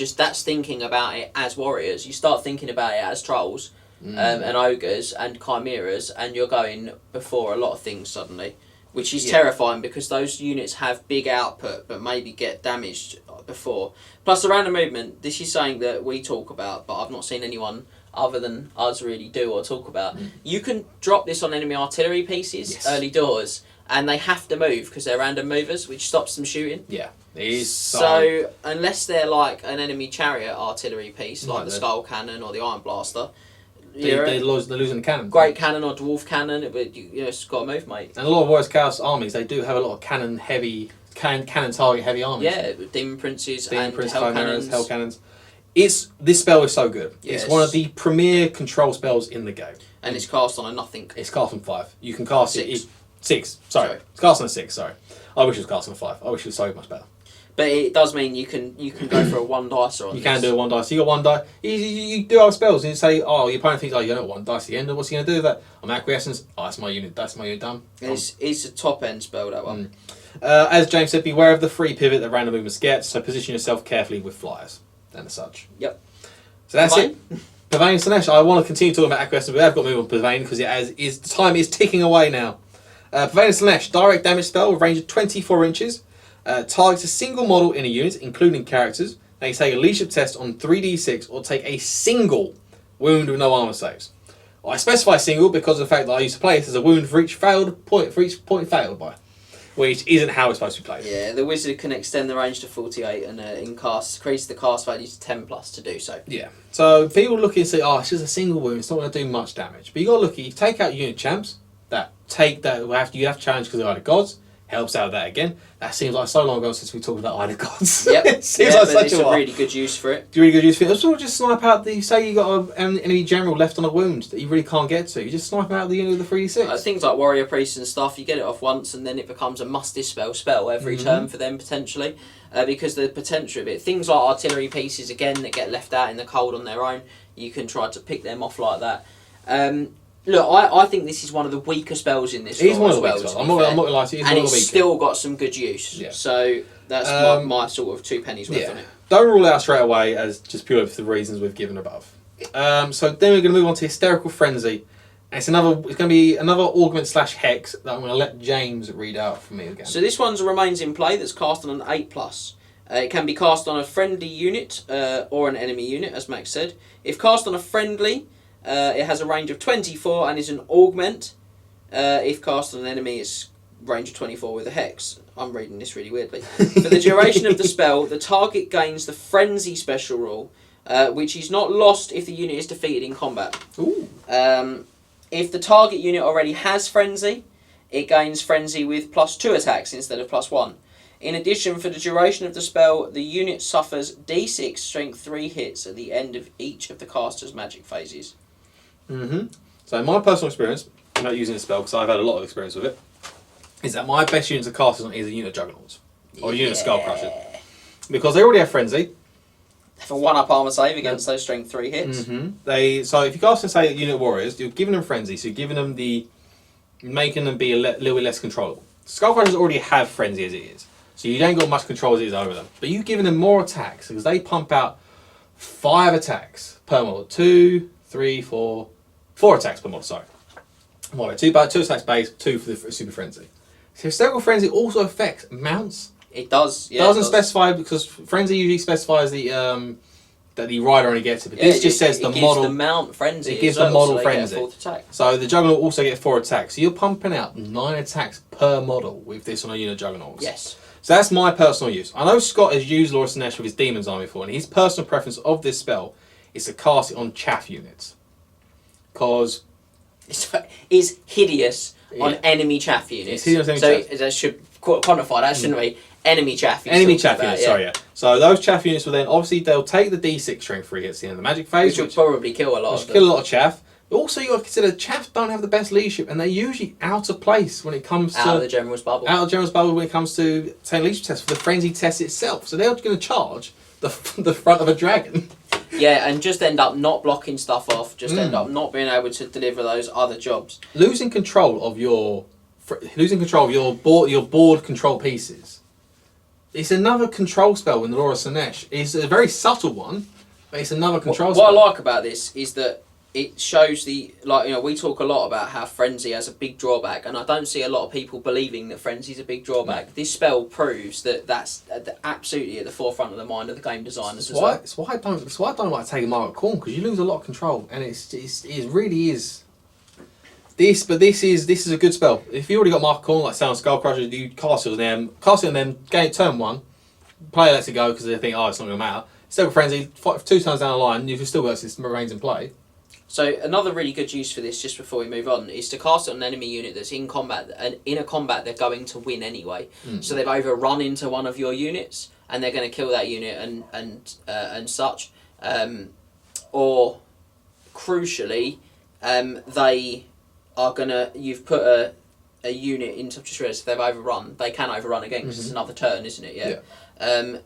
thinking about it as warriors. You start thinking about it as trolls and ogres and chimeras, and you're going before a lot of things suddenly, which is terrifying because those units have big output but maybe get damaged before. Plus the random movement, this is something that we talk about, but I've not seen anyone other than us really do or talk about. You can drop this on enemy artillery pieces early doors, and they have to move because they're random movers, which stops them shooting. Yeah, it is. So unless they're like an enemy chariot artillery piece, like the skull cannon or the iron blaster, they're losing the cannon. Great cannon or dwarf cannon, but it's got to move, mate. And a lot of Warriors Chaos armies, they do have a lot of cannon target heavy armies. Yeah, demon princes and hell cannons. This spell is so good. Yes. It's one of the premier control spells in the game. And it's cast on a nothing. It's cast on 5. You can cast 6. 6. Sorry. It's cast on a 6, sorry. I wish it was cast on a 5. I wish it was so much better. But it does mean you can go for a 1 dicer on You this. can do a 1 dice. You got 1 die. You do other spells and you say, oh, your opponent thinks, oh, you got 1 dice at the end. What's he going to do with that? I'm Acquiescence. Oh, that's my unit. That's my unit done. It's a top end spell, that one. As James said, beware of the free pivot that random movements get, so position yourself carefully with flyers and as such. Yep. So that's it. Purveying Slaanesh. I want to continue talking about Acquiescence, but we have got to move on to Purveying because time is ticking away now. Purveying Slaanesh, direct damage spell with range of 24 inches. Targets a single model in a unit, including characters. They can take a leadership test on 3d6 or take a single wound with no armor saves. I specify single because of the fact that I used to play it as a wound for each point failed by, which isn't how it's supposed to be played. Yeah, the wizard can extend the range to 48 and increase the cast value to 10 plus to do so. Yeah. So people look and say, oh, it's just a single wound, it's not going to do much damage. But you got to look, you take out unit champs you have to challenge because they're either gods. Helps out that again. That seems like so long ago since we talked about Idle Gods. Yep. Seems like such it's a really good use for it. Really good use for it. Also, just snipe out say you got an enemy general left on a wound that you really can't get to. You just snipe him out of the unit with the 3d6. Things like warrior priests and stuff, you get it off once and then it becomes a must dispel spell every turn for them potentially. Because the potential of it. Things like artillery pieces again that get left out in the cold on their own, you can try to pick them off like that. Look, I think this is one of the weaker spells in this. It is one of the weaker spells. I'm not going to lie to you. And it's still got some good use. Yeah. So that's my sort of 2 pennies worth on it. Don't rule it out straight away as just purely for the reasons we've given above. So then we're going to move on to Hysterical Frenzy. And it's going to be another augment / hex that I'm going to let James read out for me again. So this one remains in play that's cast on an 8+. It can be cast on a friendly unit or an enemy unit, as Max said. If cast on a friendly, it has a range of 24 and is an augment. If cast on an enemy, it's range of 24 with a hex. I'm reading this really weirdly. For the duration of the spell, the target gains the Frenzy special rule, which is not lost if the unit is defeated in combat. Ooh. If the target unit already has Frenzy, it gains Frenzy with +2 attacks instead of +1. In addition, for the duration of the spell, the unit suffers D6 strength 3 hits at the end of each of the caster's magic phases. So in my personal experience, I'm not using the spell because I've had a lot of experience with it, is that my best unit of casters is a unit of Juggernauts. Or a unit of Skullcrushers. Because they already have Frenzy. For 1-up armor save against those strength 3 hits. So if you cast and say unit warriors, you're giving them Frenzy, so you're giving them making them be a little bit less controllable. Skullcrushers already have Frenzy as it is. So you ain't got much control as it is over them. But you're giving them more attacks because they pump out 5 attacks per model. 2, 3, 4 attacks per model, sorry. 2 attacks base, 2 for the Super Frenzy. So Hysterical Frenzy also affects mounts. It does, yeah. Doesn't specify because Frenzy usually specifies that the rider only gets it, but this just says the model. It gives the mount Frenzy. It gives the model so Frenzy. So the Juggernaut also gets 4 attacks. So you're pumping out 9 attacks per model with this on a unit of Juggernauts. Yes. So that's my personal use. I know Scott has used Lord Slaanesh with his Demon's Army before, and his personal preference of this spell is to cast it on chaff units. Because it's hideous on enemy chaff units. It's hideous on enemy chaff. That should quantify that, shouldn't we? Enemy chaff units. Enemy chaff units, sorry, yeah. So those chaff units will then, obviously, they'll take the D6 strength 3 hits at the end of the magic phase. Which will probably kill a lot of them. Kill a lot of chaff. But also, you've got to consider chaff don't have the best leadership, and they're usually out of place when it comes to... Out of the General's bubble. Out of the General's bubble when it comes to taking leadership tests for the Frenzy test itself. So they're going to charge the front of a dragon. Yeah, and just end up not blocking stuff off, just end up not being able to deliver those other jobs. Losing control of your board control pieces. It's another control spell in the Lord of Slaanesh. It's a very subtle one, but it's another control spell. What I like about this is that it shows we talk a lot about how Frenzy has a big drawback, and I don't see a lot of people believing that Frenzy is a big drawback. No. This spell proves that that's absolutely at the forefront of the mind of the game designers as well. It's why I don't like taking Margaret Corn, because you lose a lot of control, and it really is. This is a good spell. If you already got Margaret Corn, like Sound Skullcrusher, you cast it on them, gain turn 1, player lets it go because they think, it's not going to matter. Still Frenzy, 2 turns down the line, you can still work this remains in play. So another really good use for this, just before we move on, is to cast it on an enemy unit that's in combat, and in a combat they're going to win anyway. So they've either run into one of your units and they're going to kill that unit and such, or crucially, they are gonna. You've put a unit into shreds if they've overrun, they can overrun again because it's another turn, isn't it? Yeah.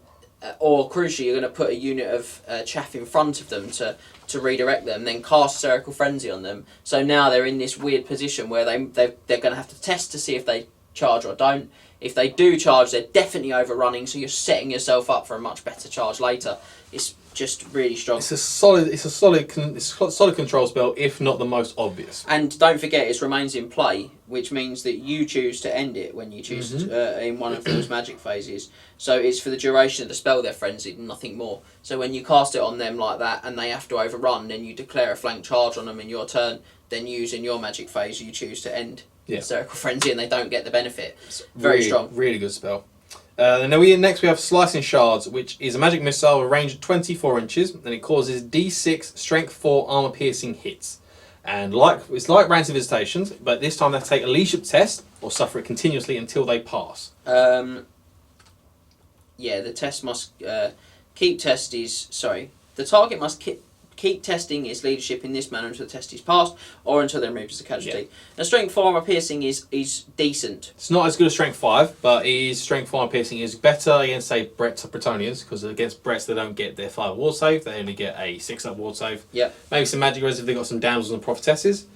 Or crucially, you're going to put a unit of chaff in front of them to redirect them, then cast Hysterical Frenzy on them. So now they're in this weird position where they're going to have to test to see if they charge or don't. If they do charge, they're definitely overrunning, so you're setting yourself up for a much better charge later. It's just really strong. It's a solid control spell, if not the most obvious. And don't forget, it remains in play, which means that you choose to end it when you choose in one of those magic phases. So it's for the duration of the spell they're frenzied and nothing more. So when you cast it on them like that and they have to overrun, then you declare a flank charge on them in your turn. Then using your magic phase, you choose to end Hysterical Frenzy, and they don't get the benefit. It's very strong. Really good spell. And then next we have Slicing Shards, which is a magic missile with a range of 24 inches, and it causes D6 Strength 4 armor piercing hits. And it's like Rancid Visitations, but this time they have to take a leadership test or suffer it continuously until they pass. The test must keep test is the target must keep testing its leadership in this manner until the test is passed or until they're removed as a casualty. Yeah. Now, Strength 4 armor piercing is decent. It's not as good as Strength 5, but Strength 4 armor piercing is better against, say, Brett's Bretonnians, because against Brett's they don't get their 5 ward save, they only get a 6-up ward save. Yeah. Maybe some magic res if they've got some damsels and prophetesses.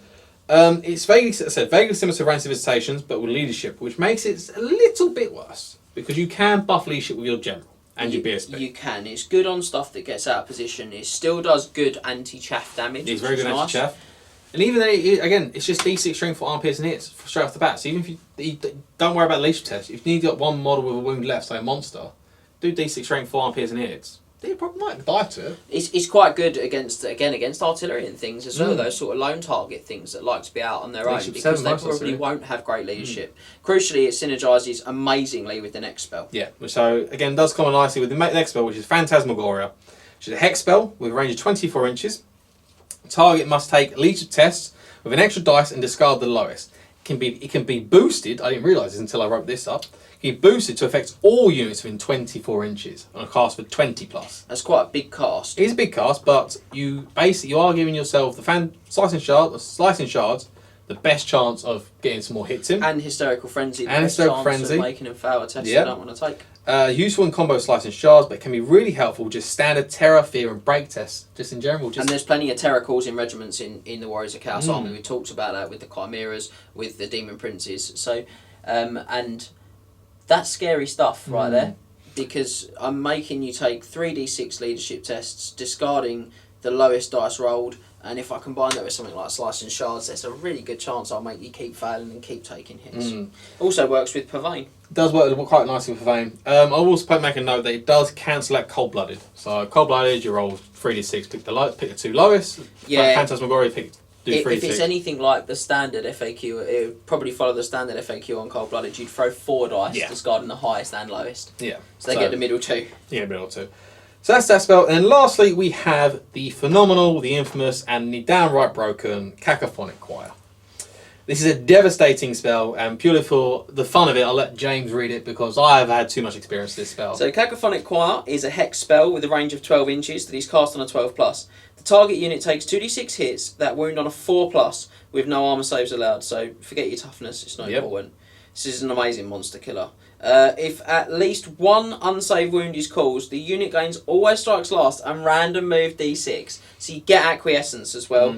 It's vaguely similar to Rancid Visitations, but with leadership, which makes it a little bit worse, because you can buff leadership with your general. And your BSP. You can. It's good on stuff that gets out of position. It still does good anti-chaff damage. It's very good anti-chaff. And even though, again, it's just D6 strength for arm piercing hits straight off the bat. So even if you don't worry about the leadership test, if you need got one model with a wound left, say a monster, do D6 strength for arm piercing hits. They probably might die to it. It's quite good against artillery and things as well. Those sort of lone target things that like to be out on their own because they probably won't have great leadership. Crucially, it synergises amazingly with the next spell. Yeah, so again, does come on nicely with the next spell, which is Phantasmagoria, which is a hex spell with a range of 24 inches. Target must take leadership tests with an extra dice and discard the lowest. It can be boosted. I didn't realise this until I wrote this up. It can be boosted to affect all units within 24 inches on a cast for 20 plus. That's quite a big cast. It is a big cast, but you are giving yourself the slicing shards the best chance of getting some more hits in. And Hysterical Frenzy. And Hysterical Frenzy. Of making him fail a test you don't want to take. Useful in combo slicing shards, but it can be really helpful just standard terror, fear, and break tests, just in general. And there's plenty of terror calls in regiments in the Warriors of Chaos Army. We talked about that with the Chimeras, with the Demon Princes. So, and that's scary stuff right there, because I'm making you take 3d6 leadership tests, discarding the lowest dice rolled, and if I combine that with something like Slicing Shards, there's a really good chance I'll make you keep failing and keep taking hits. Also works with Purveyne. It does work quite nicely with Purveyne. I'll also make a note that it does cancel out Cold-Blooded. So Cold-Blooded, you roll 3d6, pick the 2 lowest. Yeah. Phantasmagoria, do 3d6. If it's anything like the standard FAQ, it would probably follow the standard FAQ on Cold-Blooded. You'd throw 4 dice, discarding the highest and lowest. Yeah. So they get the middle 2. Yeah, middle 2. So that's that spell. And then lastly, we have the phenomenal, the infamous, and the downright broken Cacophonic Choir. This is a devastating spell, and purely for the fun of it, I'll let James read it because I have had too much experience with this spell. So Cacophonic Choir is a hex spell with a range of 12 inches that is cast on a 12+. The target unit takes 2d6 hits that wound on a 4+, with no armor saves allowed, so forget your toughness, it's not important. This is an amazing monster killer. If at least one unsaved wound is caused, the unit gains always strikes last and random move d6. So you get acquiescence as well.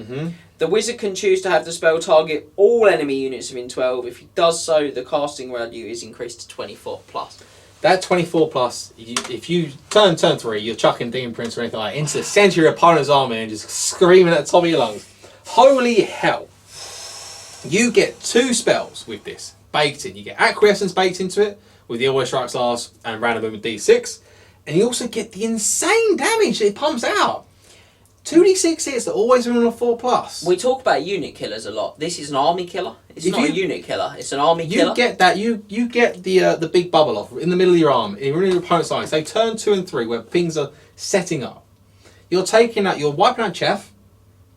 The wizard can choose to have the spell target all enemy units within 12. If he does so, the casting value is increased to 24+. That 24+, if you turn 3, you're chucking Demon Prince or anything like that into the centre of your opponent's army and just screaming at the top of your lungs. Holy hell. You get 2 spells with this baked in. You get Acquiescence baked into it with the Always Strikes Last and Random Movement D6. And you also get the insane damage that it pumps out. 2d6 hits that always run on a 4+. We talk about unit killers a lot. This is an army killer. It's not a unit killer. It's an army killer. You get that. You get the big bubble off in the middle of your arm, in your opponent's army. Say turn 2 and 3 where things are setting up. You're taking out. You're wiping out chaff.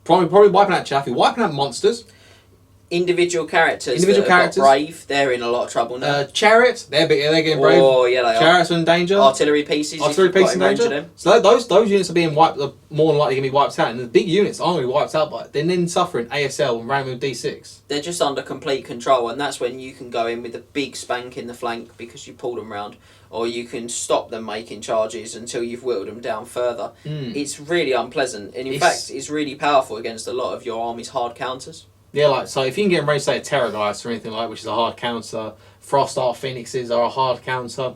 Probably wiping out chaff. You're wiping out monsters. Individual characters. Individual characters. Brave, they're in a lot of trouble now. Chariots, they're getting brave. Oh yeah, they Chariots are in danger. Artillery pieces. Artillery pieces in danger. So those units are being wiped. Are more than likely going to be wiped out, and the big units aren't going to be wiped out by it. They're then suffering ASL and random D6. They're just under complete control, and that's when you can go in with a big spank in the flank because you pulled them round, or you can stop them making charges until you've whittled them down further. It's really unpleasant, and in fact, it's really powerful against a lot of your army's hard counters. Yeah, like, so if you can get in range, say, a Terrorgeist or anything like, which is a hard counter, Frost Art Phoenixes are a hard counter,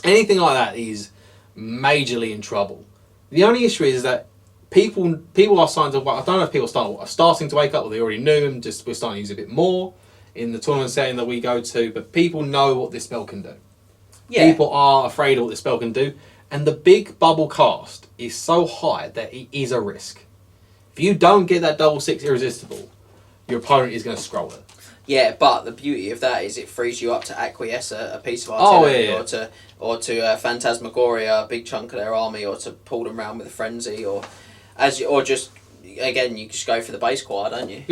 anything like that is majorly in trouble. The only issue is that people are starting to, I don't know if people are starting to wake up, or they already knew them, just we're starting to use it a bit more in the tournament setting that we go to, but people know what this spell can do. Yeah. People are afraid of what this spell can do, and the big bubble cast is so high that it is a risk. If you don't get that 6/6 irresistible, your opponent is going to scroll it. Yeah, but the beauty of that is it frees you up to acquiesce a piece of artillery, or to Phantasmagoria a big chunk of their army, or to pull them round with a frenzy, or just again you just go for the base choir, don't you?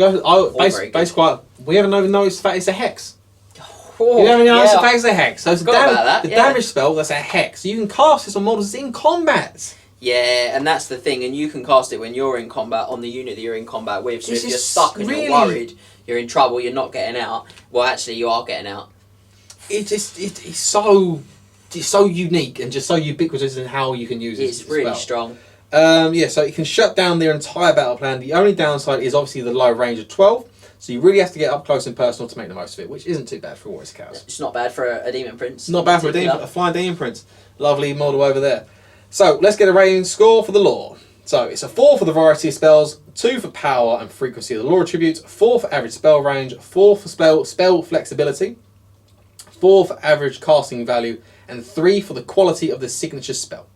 Base choir. We haven't even noticed that it's a hex. Oh, you haven't noticed the fact it's a hex. So it's the damage spell that's a hex. You can cast this on models in combat. Yeah, and that's the thing, and you can cast it when you're in combat on the unit that you're in combat with. So if you're stuck and you're worried, you're in trouble, you're not getting out. Well, actually, you are getting out. It's so unique and just so ubiquitous in how you can use it. It's really strong. So it can shut down their entire battle plan. The only downside is obviously the low range of 12. So you really have to get up close and personal to make the most of it, which isn't too bad for Warriors Chaos. It's not bad for a Demon Prince. Not bad for a flying Demon Prince. Lovely model over there. So let's get a rating score for the lore. So it's a 4 for the variety of spells, 2 for power and frequency of the lore attributes, 4 for average spell range, 4 for spell flexibility, 4 for average casting value, and 3 for the quality of the signature spell.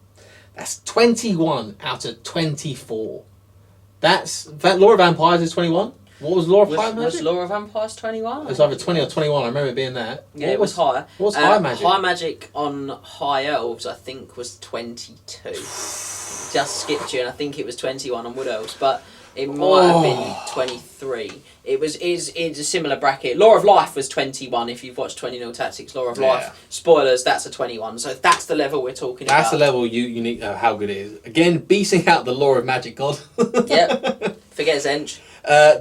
That's 21 out of 24. That Lore of Vampires is 21. What was Lore of High Magic? Was Lore of Vampires 21? It was either 20 or 21. I remember it being that. Yeah, it was higher. What was High Magic? High Magic on High Elves, I think, was 22. Just skipped you, and I think it was 21 on Wood Elves, but it might have been 23. It's a similar bracket. Lore of Life was 21 if you've watched 20-0 Tactics. Lore of Life, spoilers, that's a 21. So that's the level we're talking about. That's the level you need, how good it is. Again, beating out the Lore of Magic God. Yep. Forget Tzeentch.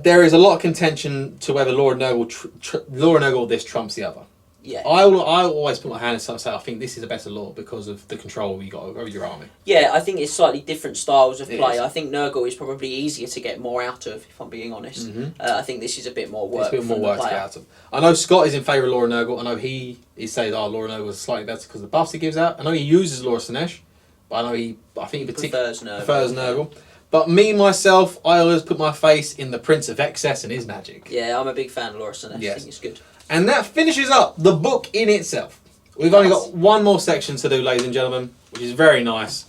There is a lot of contention to whether Lore of Nurgle this trumps the other. Yeah. I always put my hand and say I think this is a better lore because of the control you got over your army. Yeah, I think it's slightly different styles of play. I think Nurgle is probably easier to get more out of, if I'm being honest. I think this is a bit more work. It's a bit more work to get out of. I know Scott is in favour of Lore of Nurgle. I know he saying Lore of Nurgle is slightly better because of the buffs he gives out. I know he uses Lore of Slaanesh, but I think he prefers Nurgle. But me, myself, I always put my face in the Prince of Excess and his magic. Yeah, I'm a big fan of Lore of Slaanesh. I think it's good. And that finishes up the book in itself. We've only got one more section to do, ladies and gentlemen, which is very nice.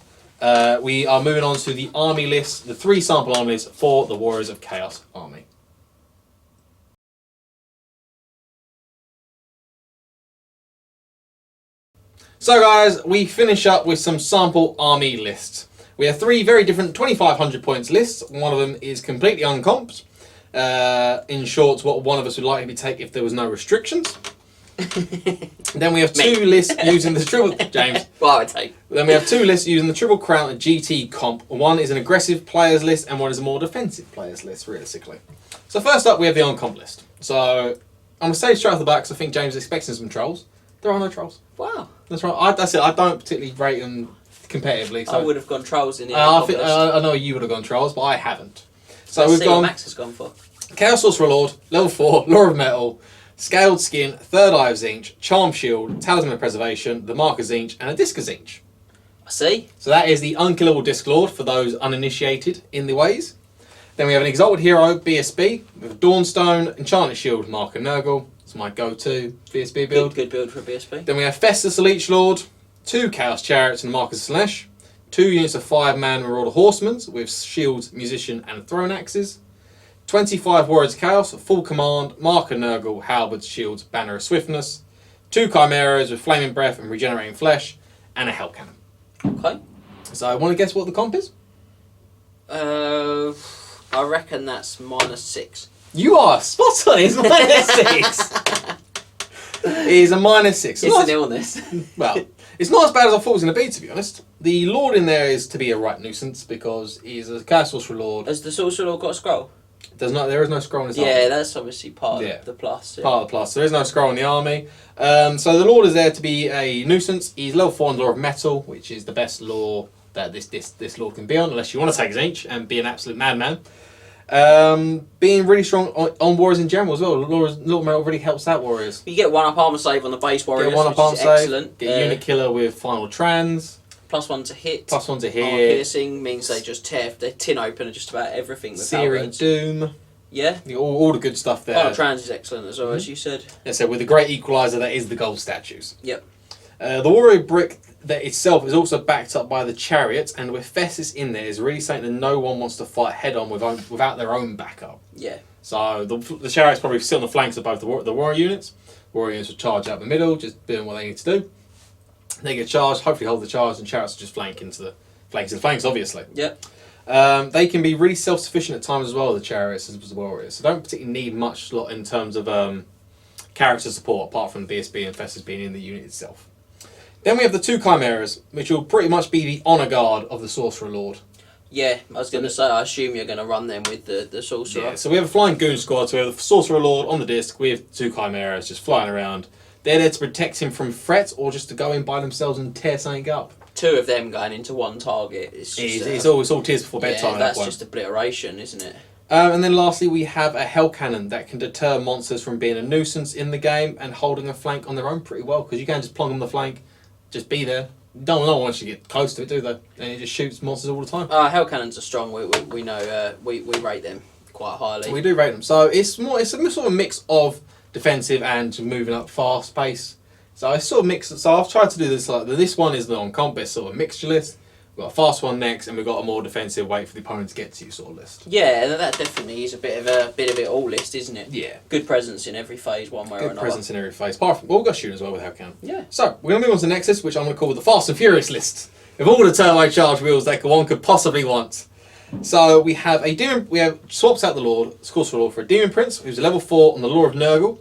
We are moving on to the army list, the 3 sample army lists for the Warriors of Chaos army. So guys, we finish up with some sample army lists. We have 3 very different 2,500 points lists. One of them is completely uncomped. In short, what one of us would likely take if there was no restrictions. Then we have 2 lists using the triple... James. Well, I would take. Then we have 2 lists using the Triple Crown GT comp. One is an aggressive players list and one is a more defensive players list, realistically. So first up, we have the uncomp list. So I'm going to say straight off the bat because I think James is expecting some trolls. There are no trolls. Wow. That's right. That's it. I don't particularly rate them competitively. So I would have gone trolls in the I know you would have gone trolls, but I haven't. So we've gone... what Max has gone for. Chaos Sorcerer Lord, level 4, Lore of Metal, Scaled Skin, Third Eye of Tzeentch, Charm Shield, Talisman of Preservation, the Mark of Tzeentch, and a Disc of Tzeentch. I see. So that is the unkillable Disc Lord for those uninitiated in the ways. Then we have an Exalted Hero, BSB, with Dawnstone, Enchanted Shield, Mark of Nurgle. It's my go-to BSB build. Good build for a BSB. Then we have Festus the Leech Lord, 2 Chaos Chariots and Mark of Slaanesh, 2 units of 5-man Marauder Horsemen with Shields, Musician, and Throne Axes. 25 Warriors of Chaos, full command, Mark of Nurgle, Halberds, Shields, Banner of Swiftness, 2 Chimeras with Flaming Breath and Regenerating Flesh, and a Hell Cannon. Okay. So I want to guess what the comp is? I reckon that's -6. You are spot on. It's -6. It is a -6. It's an illness. Well, it's not as bad as I thought it was going to be, to be honest. The Lord in there is to be a right nuisance because he's a Chaos Sorcerer Lord. Has the Sorcerer Lord got a scroll? There is no scroll in his Yeah, army. that's obviously part of the plus. Yeah. Part of the plus. There is no scroll in the army. So the Lord is there to be a nuisance. He's level 4 on Law of Metal, which is the best law that this Lord can be on, unless you want to take Tzeentch and be an absolute madman. Being really strong on warriors in general as well. Law of Metal really helps out warriors. You get 1-up armor save on the base warriors, Get 1-up which armor is save. excellent. Get unit killer with Final Trans. +1 to hit. +1 to Armor hit. piercing means they just tear their tin open and just about everything with Searing halberds. Doom. Yeah. All the good stuff there. Armor trans is excellent as well, as you said. Yeah, so with the great equalizer that is the gold statues. Yep. The warrior brick that itself is also backed up by the chariot, and with Festus in there is really something that no one wants to fight head on without their own backup. Yeah. So the chariots probably sit on the flanks of both the warrior units. Warrior units will charge out the middle, just doing what they need to do. They get charged, hopefully hold the charge, and chariots will just flank into the flanks, obviously. Yep. They can be really self-sufficient at times as well, the chariots as the warriors. So don't particularly need much in terms of character support, apart from BSB and Festus being in the unit itself. Then we have the 2 chimeras, which will pretty much be the honour guard of the Sorcerer Lord. Yeah, I was going to say, I assume you're going to run them with the Sorcerer. Yeah, so we have a flying goon squad, so we have the Sorcerer Lord on the disc, we have 2 chimeras just flying around. They're there to protect him from threat, or just to go in by themselves and tear something up. 2 of them going into one target. It's just, It's all tears before bedtime. Yeah, that's just obliteration, isn't it? And then lastly, we have a Hell Cannon that can deter monsters from being a nuisance in the game and holding a flank on their own pretty well, because you can just plonk on the flank, just be there. No one wants you to get close to it, do they? And it just shoots monsters all the time. Hell Cannons are strong. We know we rate them quite highly. We do rate them. So it's a sort of mix of defensive and moving up fast pace. So I sort of mix. So I've tried to do this like this one is the on-compass sort of mixture list. We've got a fast one next, and we've got a more defensive wait for the opponent to get to you sort of list. Yeah, that definitely is a bit of it all list, isn't it? Yeah. Good presence in every phase, one way or Good another. presence in every phase. Apart from, we've got shooting as well with Hell Cannon. Yeah. So we're going to move on to the next list, which I'm going to call the Fast and Furious list. Of all the turbo charge wheels that one could possibly want. So we have a demon. We have swaps out the Lord, Sorcerer Lord, for a Demon Prince, who's a level 4 on the Law of Nurgle,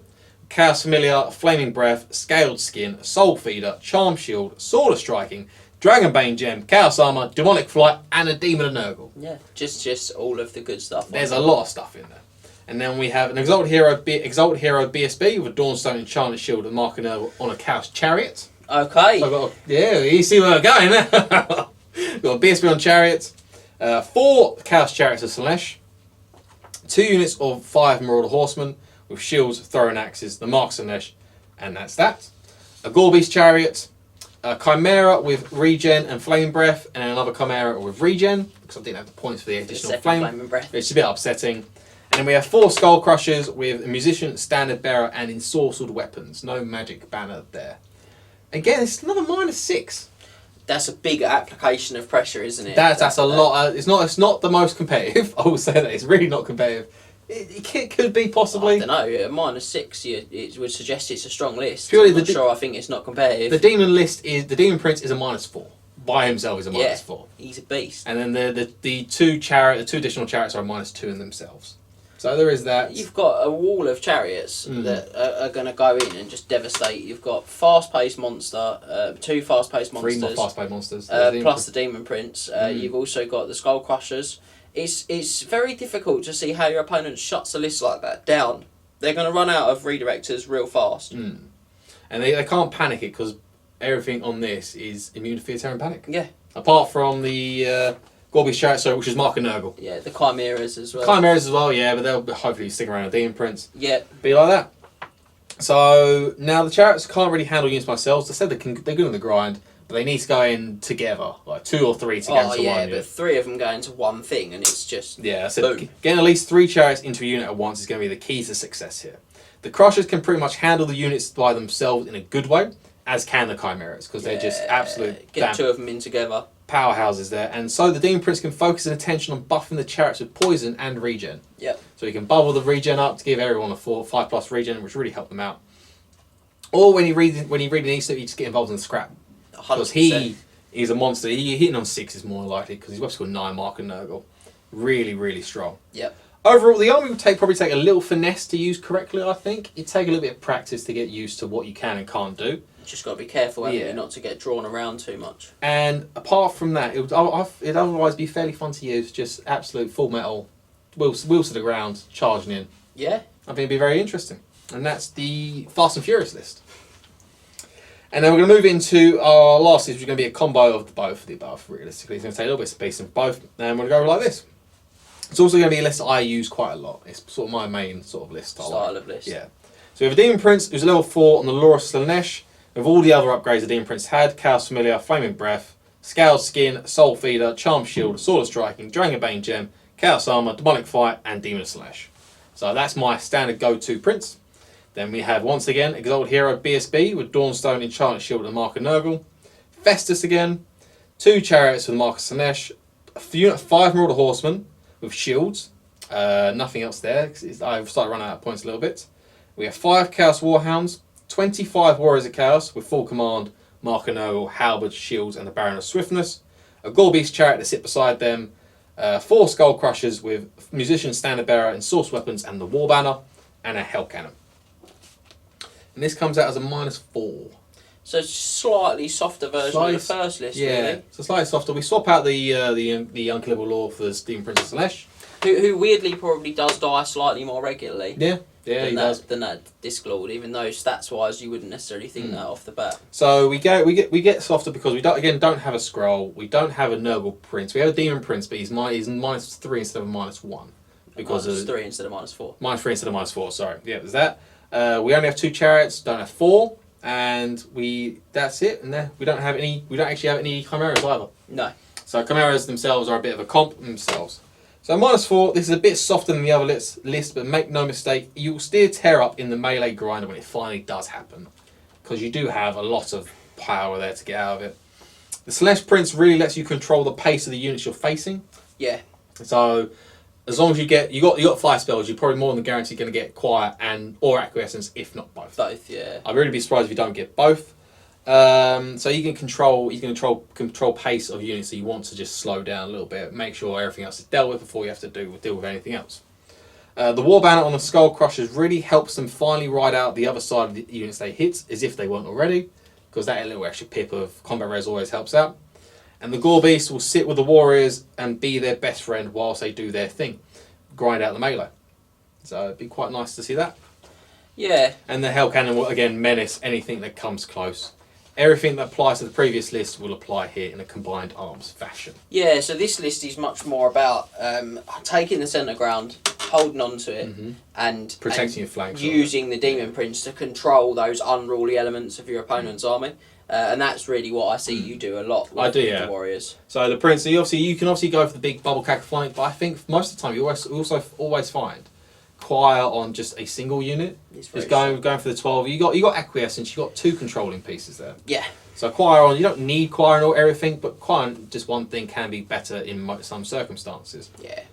Chaos Familiar, Flaming Breath, Scaled Skin, Soul Feeder, Charm Shield, Sword of Striking, Dragonbane Gem, Chaos Armor, Demonic Flight, and a Demon of Nurgle. Yeah, just all of the good stuff. There's a lot of stuff in there. And then we have an Exalted Hero BSB with a Dawnstone Enchanted Shield and Mark of Nurgle on a Chaos Chariot. Okay. So you see where we're going there. We've got a BSB on Chariot, 4 Chaos Chariots of Slaanesh, 2 units of 5 Marauder Horsemen with shields, throwing axes, the Mark of Slaanesh, and that's that. A Gorbeast Chariot, a Chimera with Regen and Flame Breath, and another Chimera with Regen, because I didn't have the points for the additional Flame Breath. It's a bit upsetting. And then we have 4 Skull Crushers with a Musician, Standard Bearer, and Ensorcelled Weapons. No magic banner there. Again, it's another -6. That's a big application of pressure, isn't it? That's a lot. It's not the most competitive. I will say that it's really not competitive. It could be possibly. I don't know. At -6, it would suggest it's a strong list. Purely I'm not sure. I think it's not competitive. The Demon Prince is a -4 by himself. Is a -4. He's a beast. And then the 2 additional chariots are a -2 in themselves. So there is that. You've got a wall of chariots that are going to go in and just devastate. You've got fast-paced monster, 2 fast-paced monsters, 3 more fast-paced monsters, plus the Demon Prince. You've also got the Skull Crushers. It's very difficult to see how your opponent shuts a list like that down. They're going to run out of redirectors real fast. And they can't panic it because everything on this is immune to fear, terror, and panic. Yeah. Apart from the Gorbeast Chariot, which is Mark of Nurgle. Yeah, the Chimeras as well. Chimeras as well, yeah, but they'll hopefully stick around a Demon Prince. Yeah. Be like that. So now the chariots can't really handle units themselves. They said they're good on the grind, but they need to go in together, like 2 or 3 to get into one. Oh yeah, but 3 of them go into one thing, and it's just I said getting at least 3 chariots into a unit at once is going to be the key to success here. The Crushers can pretty much handle the units by themselves in a good way, as can the Chimeras, because they're just absolute get 2 of them in together. Powerhouses there, and so the Demon Prince can focus his attention on buffing the chariots with poison and regen. Yep. So he can bubble the regen up to give everyone a 5+ regen, which really helped them out. Or when he really needs to, he just get involved in the scrap. Because he is a monster. Hitting on 6 is more likely because he's what's called 9 Mark and Nurgle. Really, really strong. Yep. Overall, the army would probably take a little finesse to use correctly, I think. It'd take a little bit of practice to get used to what you can and can't do. Just got to be careful, haven't you, not to get drawn around too much. And apart from that, it'd otherwise be fairly fun to use. Just absolute full metal, wheels to the ground, charging in. Yeah. I think it'd be very interesting. And that's the Fast and Furious list. And then we're going to move into our last list, which is going to be a combo of both of the above, realistically. It's going to take a little bit of space in both. And we're going to go like this. It's also going to be a list that I use quite a lot. It's sort of my main sort of list. Style of list. Yeah. So we have a Demon Prince who's a level 4 on the Lore of Slaanesh. With all the other upgrades the Demon Prince had, Chaos Familiar, Flaming Breath, Scaled Skin, Soul Feeder, Charm Shield, Sword of Striking, Dragon Bane Gem, Chaos Armor, Demonic Fight, and Demon Slaanesh. So that's my standard go-to Prince. Then we have, once again, Exalted Hero BSB with Dawnstone, Enchanted Shield, and Mark of Nurgle. Festus again. 2 Chariots with Mark of Slaanesh. 5 Marauder Horsemen with shields. Nothing else there. I've started running out of points a little bit. We have 5 Chaos Warhounds. 25 Warriors of Chaos with full command, Mark of Nurgle, Halberd, Shields, and the Baron of Swiftness. A Gore-Beast Chariot to sit beside them. 4 Skull Crushers with Musician, Standard Bearer, and Source Weapons, and the War Banner. And a Hell Cannon. And this comes out as a -4. So slightly softer version of the first list, really. So slightly softer. We swap out the Unkillable Lore for the Demon Prince of Slaanesh. Who weirdly probably does die slightly more regularly. Yeah, he does. Than that Disclord, even though stats wise you wouldn't necessarily think that off the bat. So we get softer because we don't have a scroll. We don't have a Nurgle Prince. We have a Demon Prince, but he's -3 instead of -1 because -3 instead of -4. -3 instead of -4. Sorry, yeah, there's that. We only have 2 chariots. Don't have 4, and that's it. And we don't actually have any chimeras either. No. So chimeras themselves are a bit of a comp themselves. So -4, this is a bit softer than the other list, but make no mistake, you will still tear up in the melee grinder when it finally does happen. Because you do have a lot of power there to get out of it. The Slaanesh Prince really lets you control the pace of the units you're facing. Yeah. So as long as you got 5 spells, you're probably more than guaranteed going to get Quiet or Acquiescence, if not both. Both, yeah. I'd really be surprised if you don't get both. So you can control pace of units, so you want to just slow down a little bit, make sure everything else is dealt with before you have to deal with anything else. The War Banner on the Skull Crushers really helps them finally ride out the other side of the units they hit, as if they weren't already, because that little extra pip of combat res always helps out. And the Gore Beast will sit with the Warriors and be their best friend whilst they do their thing, grind out the melee. So it'd be quite nice to see that. Yeah. And the Hell Cannon will again menace anything that comes close. Everything that applies to the previous list will apply here in a combined arms fashion. Yeah, so this list is much more about taking the centre ground, holding on to it, and protecting your flanks. Using the Demon Prince to control those unruly elements of your opponent's army. And that's really what I see you do a lot with the Warriors. So the Prince, you can obviously go for the big bubble cack flank, but I think most of the time you also always find Choir on just a single unit. Just going for the 12. You got Acquiescence, you got 2 controlling pieces there. Yeah. So Choir on, you don't need Choir on everything, but Choir on just one thing can be better in some circumstances. Yeah.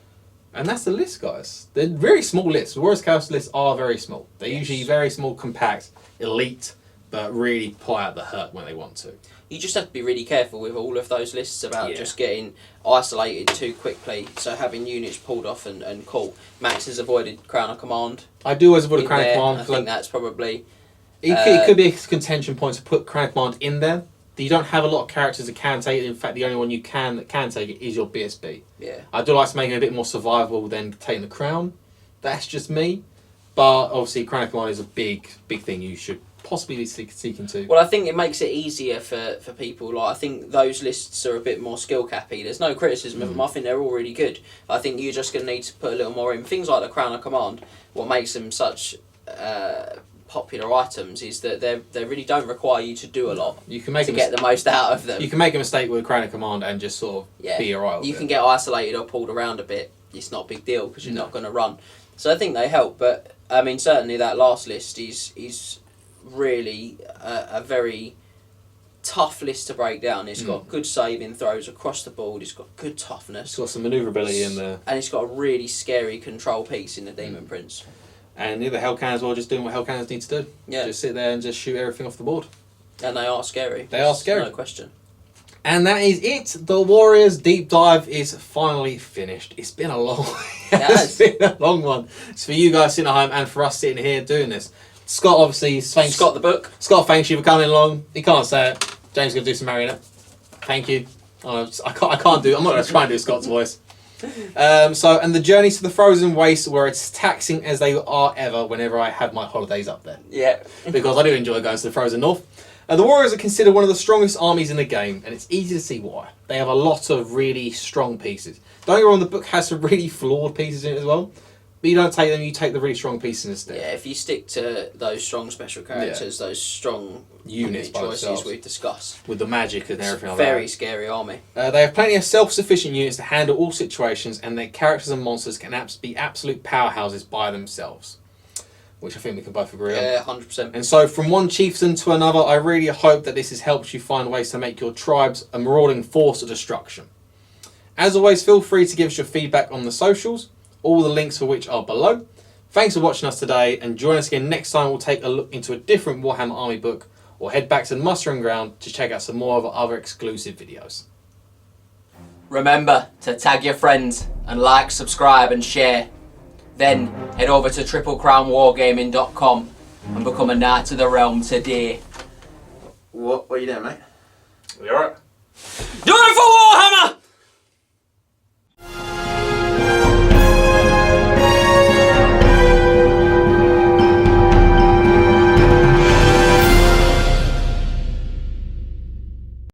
And that's the list, guys. They're very small lists. The Warriors Chaos lists are very small. They're usually very small, compact, elite, but really pull out the hurt when they want to. You just have to be really careful with all of those lists about just getting isolated too quickly. So having units pulled off and cool. Max has avoided Crown of Command. I do always avoid a Crown of Command. I think that's probably... It could be a contention point to put Crown of Command in there. You don't have a lot of characters that can take it. In fact, the only one that can take it is your BSB. Yeah. I do like to make it a bit more survivable than taking the Crown. That's just me. But obviously, Crown of Command is a big thing you should possibly be seeking to. Well, I think it makes it easier for people. Like, I think those lists are a bit more skill cappy. There's no criticism of them. I think they're all really good. I think you're just going to need to put a little more in. Things like the Crown of Command, what makes them such popular items is that they really don't require you to do a lot. You can make get the most out of them. You can make a mistake with Crown of Command and just sort of be alright with it. You can get isolated or pulled around a bit. It's not a big deal because you're not going to run. So I think they help. But I mean, certainly that last list is really a very tough list to break down. It's got good saving throws across the board. It's got good toughness. It's got some manoeuvrability in there. And it's got a really scary control piece in the Demon Prince. And the Hell Cannons are just doing what Hell Cannons need to do. Yeah. Just sit there and just shoot everything off the board. And they are scary. They are scary. No question. And that is it. The Warriors deep dive is finally finished. It's been a long it's been a long one. It's for you guys sitting at home and for us sitting here doing this. Scott obviously thanks Scott the book. Scott, thanks you for coming along. He can't say it. James is gonna do some marionette. Thank you. I can't do I'm not gonna try and do Scott's voice. And the journey to the frozen waste were as taxing as they are ever whenever I have my holidays up there. Yeah. Because I do enjoy going to the frozen north. The Warriors are considered one of the strongest armies in the game, and it's easy to see why. They have a lot of really strong pieces. Don't get me wrong, the book has some really flawed pieces in it as well, but you don't take them, you take the really strong pieces instead. Yeah, if you stick to those strong special characters, those strong units choices we've discussed. With the magic and everything like that. Very scary army. They have plenty of self-sufficient units to handle all situations, and their characters and monsters can be absolute powerhouses by themselves. Which I think we can both agree on. Yeah, 100%. And so from one chieftain to another, I really hope that this has helped you find ways to make your tribes a marauding force of destruction. As always, feel free to give us your feedback on the socials, all the links for which are below. Thanks for watching us today, and join us again next time we'll take a look into a different Warhammer Army book, or head back to the mustering ground to check out some more of our other exclusive videos. Remember to tag your friends and like, subscribe and share. Then head over to triplecrownwargaming.com and become a Knight of the Realm today. What are you doing, mate? Are you alright? Do it for Warhammer!